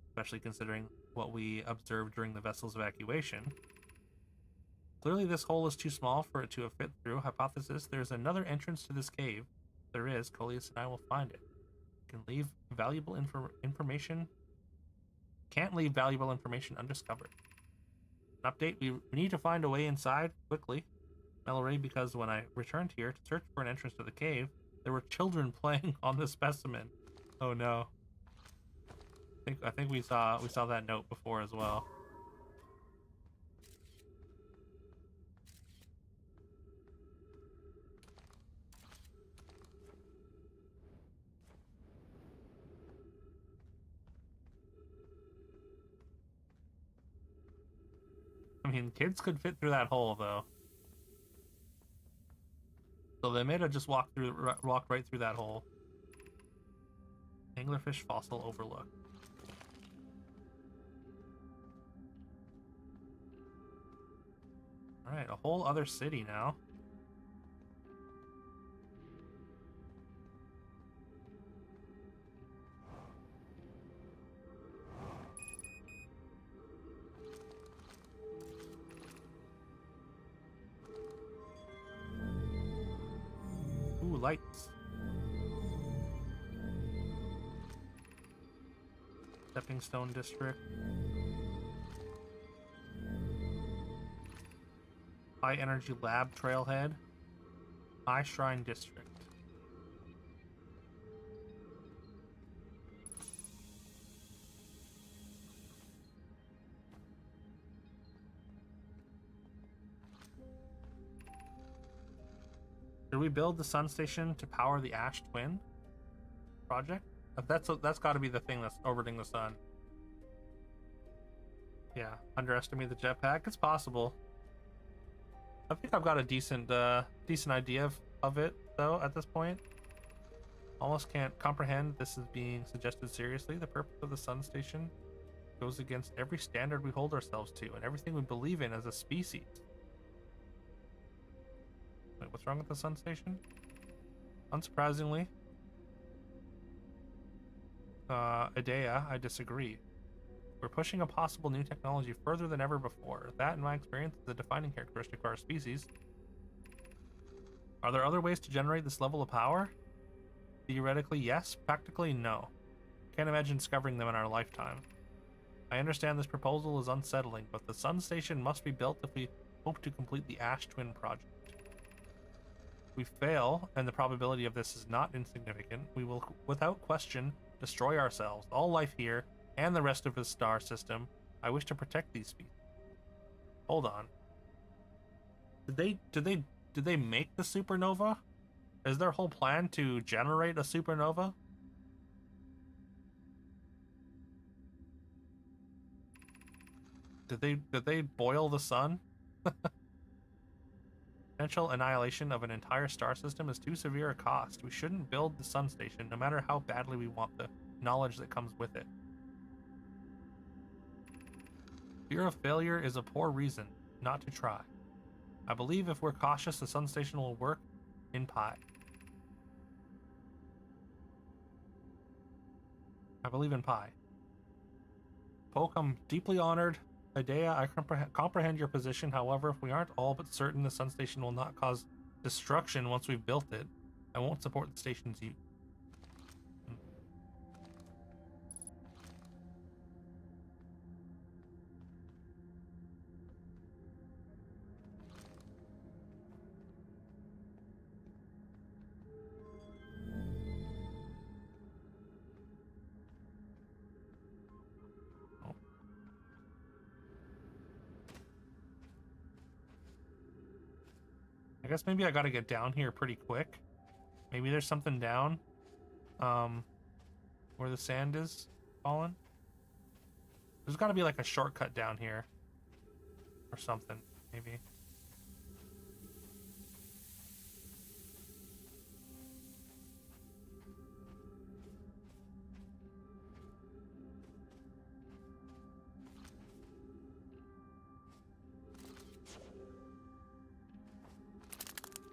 especially considering what we observed during the vessel's evacuation. Clearly this hole is too small for it to have fit through. Hypothesis, there's another entrance to this cave. If there is, Coleus and I will find it. Can leave valuable information. Can't leave valuable information undiscovered. An update, we need to find a way inside quickly. Mallory, because when I returned here to search for an entrance to the cave, there were children playing on the specimen. Oh no. I think we saw that note before as well. I mean, kids could fit through that hole though. So they may have just walked right through that hole. Anglerfish fossil overlook. Alright, a whole other city now. Ooh, lights. Stepping Stone District. High Energy Lab Trailhead. High Shrine District. Did we build the sun station to power the Ash Twin project? That's got to be the thing that's orbiting the sun. Yeah, underestimate the jetpack. It's possible. I think I've got a decent idea of it though at this point. Almost can't comprehend this is being suggested seriously. The purpose of the sun station goes against every standard we hold ourselves to and everything we believe in as a species. Wait, what's wrong with the sun station? Unsurprisingly, Idea, I disagree. We're pushing a possible new technology further than ever before. That, in my experience, is a defining characteristic of our species. Are there other ways to generate this level of power? Theoretically, yes. Practically, no. Can't imagine discovering them in our lifetime. I understand this proposal is unsettling, but the sun station must be built if we hope to complete the Ash Twin project. If we fail, and the probability of this is not insignificant, we will, without question, destroy ourselves, all life here, and the rest of the star system. I wish to protect these species. Hold on. Did they make the supernova? Is their whole plan to generate a supernova? Did they boil the sun? Potential annihilation of an entire star system is too severe a cost. We shouldn't build the sun station, no matter how badly we want the knowledge that comes with it. Fear of failure is a poor reason not to try. I believe if we're cautious, the sun station will work in pi. I believe in pi. Poke, I'm deeply honored. Idea, I comprehend your position. However, if we aren't all but certain the sun station will not cause destruction once we've built it, I won't support the station's use. I guess maybe I gotta get down here pretty quick. Maybe there's something down, where the sand is falling. There's gotta be like a shortcut down here, or something, maybe.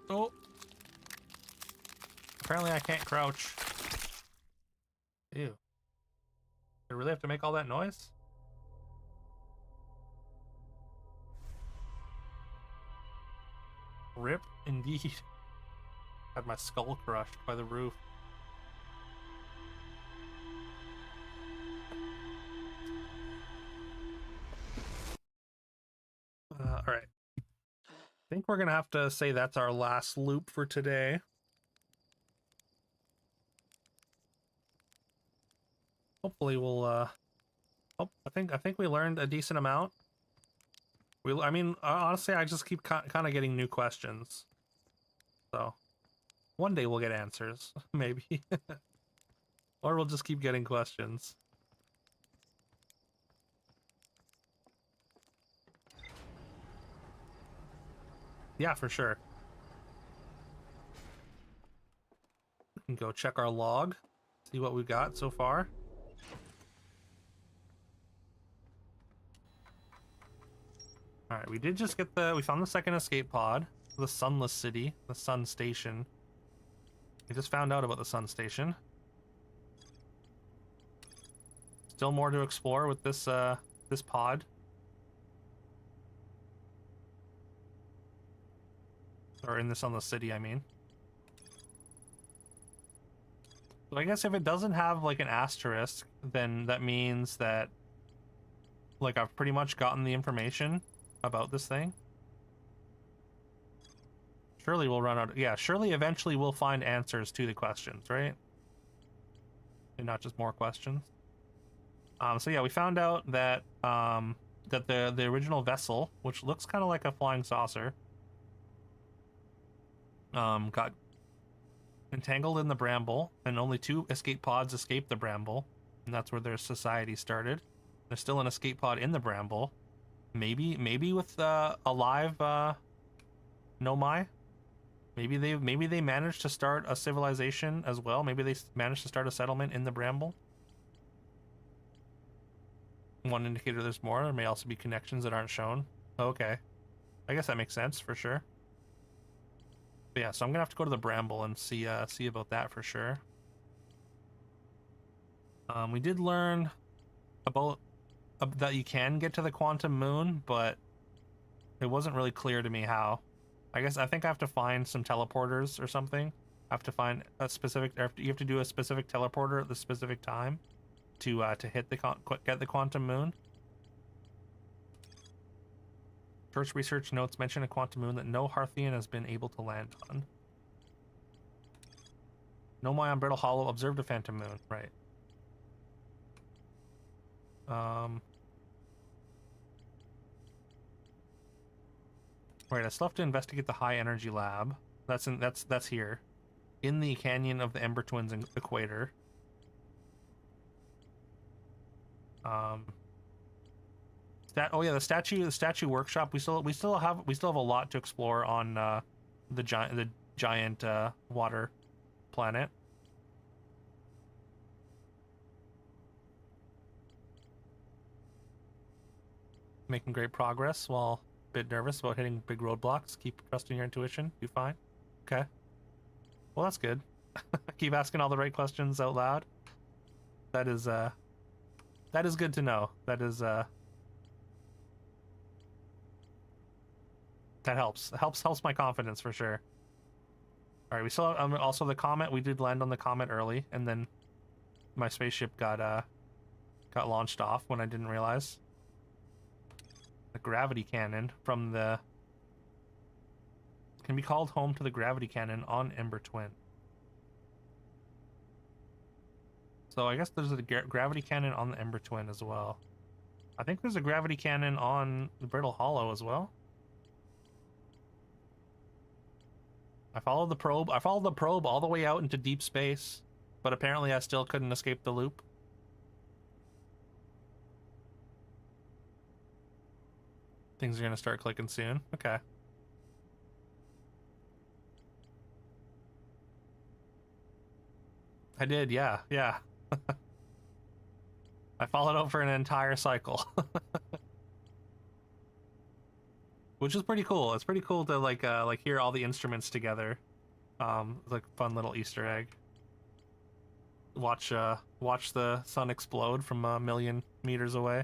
Oh. Apparently I can't crouch. Ew. Did I really have to make all that noise? Rip, indeed. Had my skull crushed by the roof. Alright. I think we're gonna have to say that's our last loop for today. Hopefully we'll oh, I think we learned a decent amount. I mean, honestly, I just keep kind of getting new questions. So one day we'll get answers, maybe. Or we'll just keep getting questions. Yeah, for sure. We can go check our log, see what we've got so far. Alright, we did just get we found the second escape pod, the Sunless City, the Sun Station. We just found out about the Sun Station. Still more to explore with this, this pod. Or in the Sunless City, I mean. So I guess if it doesn't have, like, an asterisk, then that means that, like, I've pretty much gotten the information about this thing. Surely we'll run out. Yeah, surely eventually we'll find answers to the questions, right? And not just more questions. So yeah, we found out that that the original vessel, which looks kind of like a flying saucer, got entangled in the bramble, and only 2 escape pods escaped the bramble, and that's where their society started. There's still an escape pod in the bramble. Maybe with a live Nomai. Maybe they managed to start a civilization as well. Maybe they managed to start a settlement in the Bramble. One indicator there's more. There may also be connections that aren't shown. Okay. I guess that makes sense for sure. But yeah, so I'm gonna have to go to the Bramble and see about that for sure. We did learn about that you can get to the Quantum Moon, but it wasn't really clear to me how. I think I have to find some teleporters or something. I have to find a specific. You have to do a specific teleporter at the specific time to hit get the Quantum Moon. First research notes mention a Quantum Moon that no Hearthian has been able to land on. No my on Brittle Hollow observed a Phantom Moon. Right. Right, I still have to investigate the high energy lab. That's here. In the Canyon of the Ember Twins Equator. The statue workshop. We still have a lot to explore on the giant water planet. Making great progress while a bit nervous about hitting big roadblocks. Keep trusting your intuition. Do fine. Okay. Well, that's good. Keep asking all the right questions out loud. That is good to know. That helps. Helps my confidence for sure. All right, we still have, also the comet. We did land on the comet early, and then my spaceship got launched off when I didn't realize. The gravity cannon from the can be called home to the gravity cannon on Ember Twin. So I guess there's a gravity cannon on the Ember Twin as well. I think there's a gravity cannon on the Brittle Hollow as well. I followed the probe all the way out into deep space, but apparently I still couldn't escape the loop. Things are gonna start clicking soon. Okay. I did, yeah. I followed out for an entire cycle. Which is pretty cool. It's pretty cool to like hear all the instruments together. Like fun little Easter egg. Watch the sun explode from a million meters away.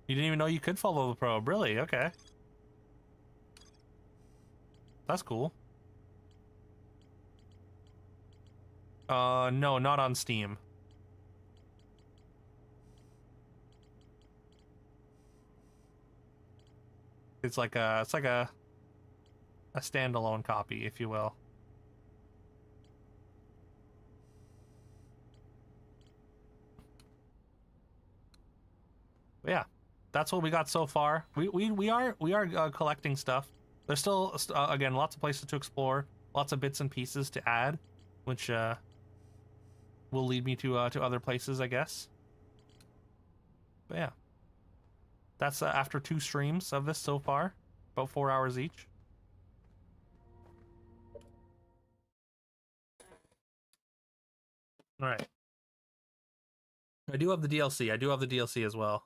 You didn't even know you could follow the probe, really? Okay. That's cool. No, not on Steam. It's like a standalone copy, if you will. But yeah, that's what we got so far. We are collecting stuff. There's still again lots of places to explore, lots of bits and pieces to add, which will lead me to other places, I guess. But yeah, that's after 2 streams of this so far, about 4 hours each. All right. I do have the DLC as well.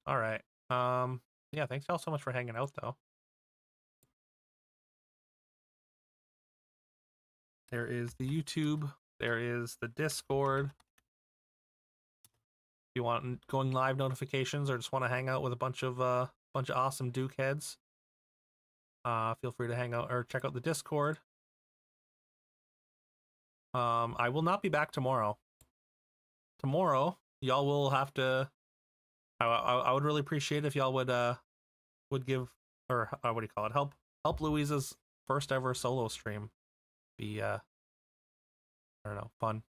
All right. Yeah, thanks y'all so much for hanging out though. There is the YouTube, there is the Discord. If you want going live notifications or just want to hang out with a bunch of awesome Duke heads, feel free to hang out or check out the Discord. I will not be back tomorrow. Tomorrow y'all will have to. I would really appreciate if y'all would give, or what do you call it? Help Louisa's first ever solo stream be I don't know, fun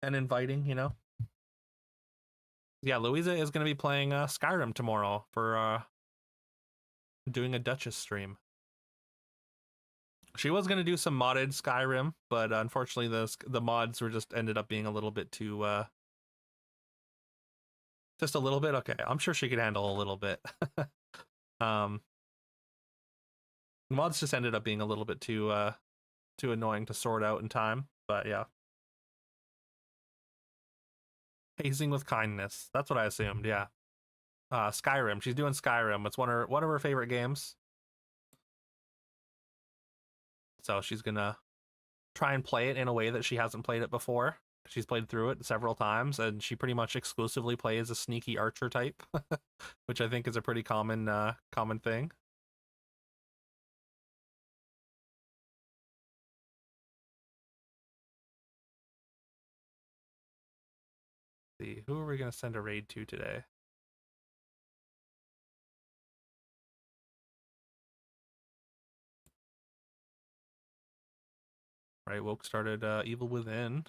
and inviting. Yeah, Louisa is going to be playing Skyrim tomorrow for doing a Duchess stream. She was going to do some modded Skyrim, but unfortunately the mods were just ended up being a little bit too just a little bit. Okay, I'm sure she could handle a little bit. um mods just ended up being a little bit too annoying to sort out in time, but yeah. Hazing with kindness. That's what I assumed, yeah. Skyrim. She's doing Skyrim. It's one of her favorite games. So she's gonna try and play it in a way that she hasn't played it before. She's played through it several times, and she pretty much exclusively plays a sneaky archer type, which I think is a pretty common thing. Let's see, who are we gonna send a raid to today? Right, Woke started Evil Within.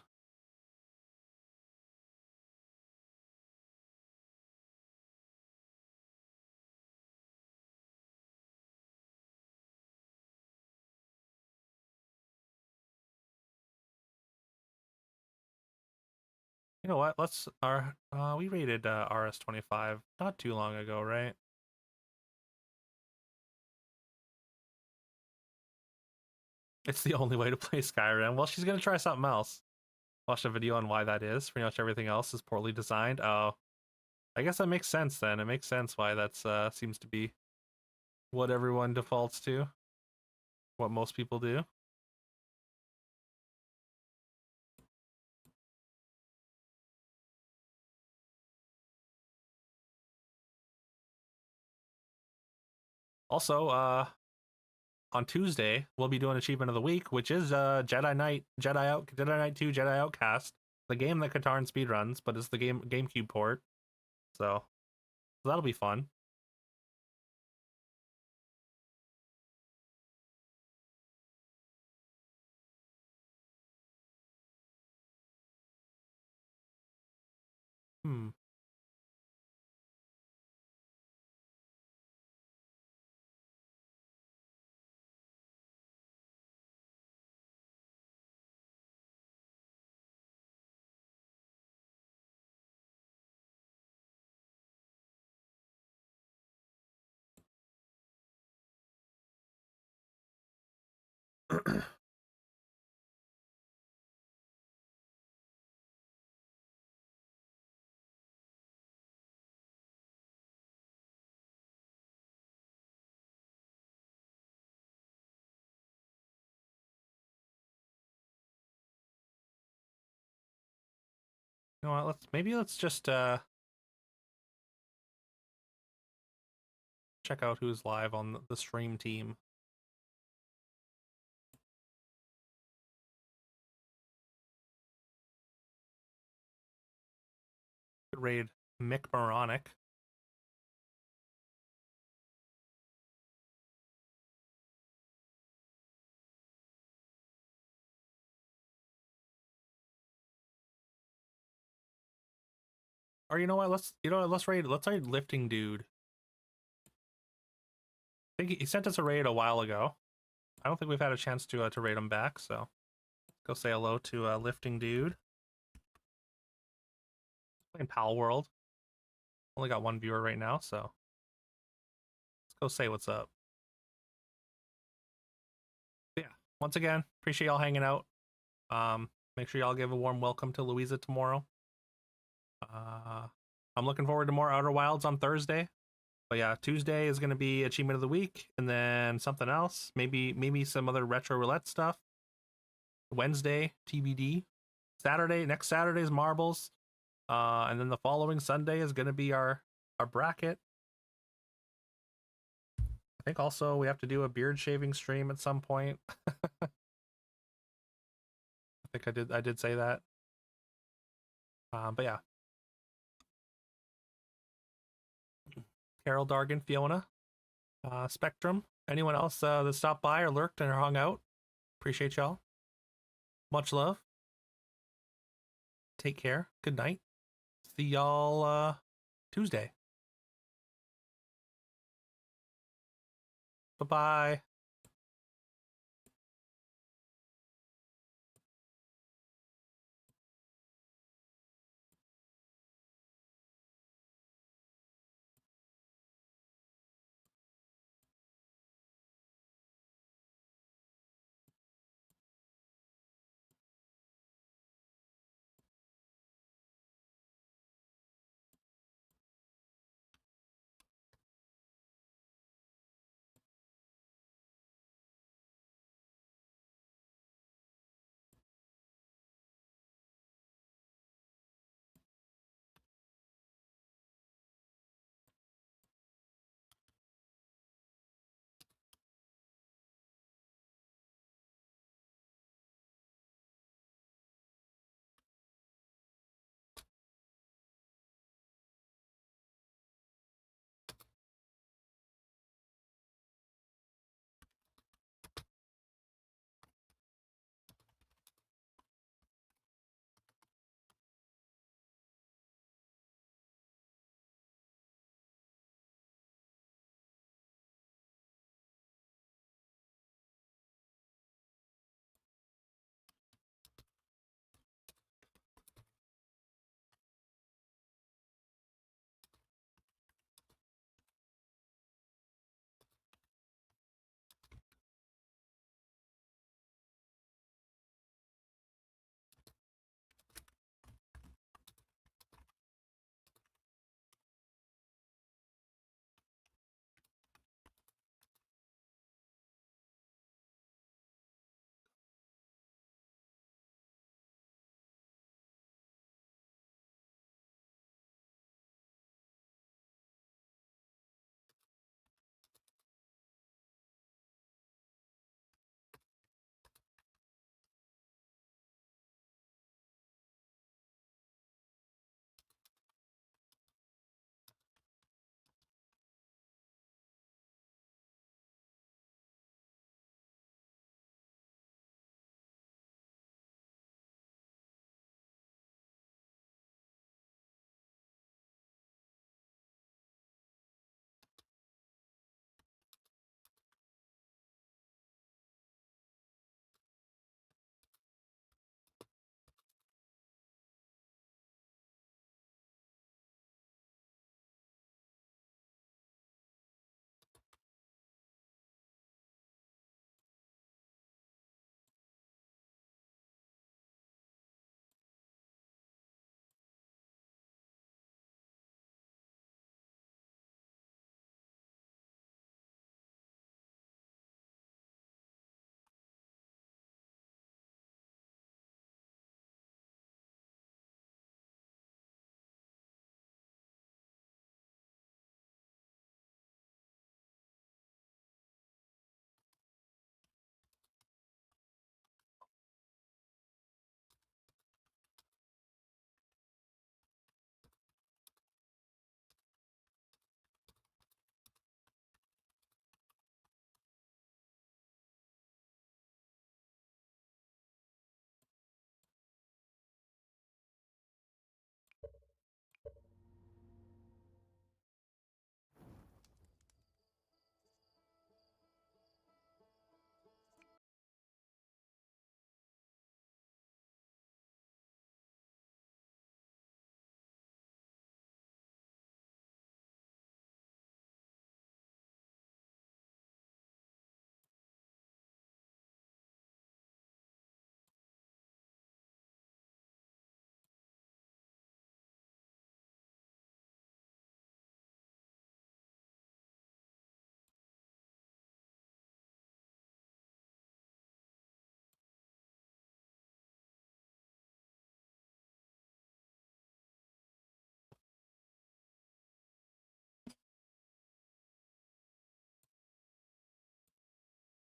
You know what? We rated RS25 not too long ago, right? It's the only way to play Skyrim. Well, she's gonna try something else. Watched a video on why that is. Pretty much everything else is poorly designed. Oh, I guess that makes sense then. It makes sense why that's seems to be what everyone defaults to. What most people do. Also, on Tuesday we'll be doing Achievement of the Week, which is Jedi Knight 2, Jedi Outcast, the game that Katarn speedruns, but it's the GameCube port. So that'll be fun. Hmm. You know what? Let's just check out who's live on the stream team. Could raid Mick Moronic. Or you know what? Let's raid Lifting Dude. I think he sent us a raid a while ago. I don't think we've had a chance to raid him back, so go say hello to Lifting Dude. Playing Pal World. Only got one viewer right now, so let's go say what's up. But yeah, once again, appreciate y'all hanging out. Make sure y'all give a warm welcome to Louisa tomorrow. I'm looking forward to more Outer Wilds on Thursday. But yeah, Tuesday is going to be Achievement of the Week, and then something else. Maybe some other retro roulette stuff. Wednesday, TBD. Next Saturday is Marbles. And then the following Sunday is going to be our bracket. I think also we have to do a beard shaving stream at some point. I think I did say that. But yeah. Carol, Dargan, Fiona, Spectrum. Anyone else that stopped by or lurked and hung out? Appreciate y'all. Much love. Take care. Good night. See y'all Tuesday. Bye-bye.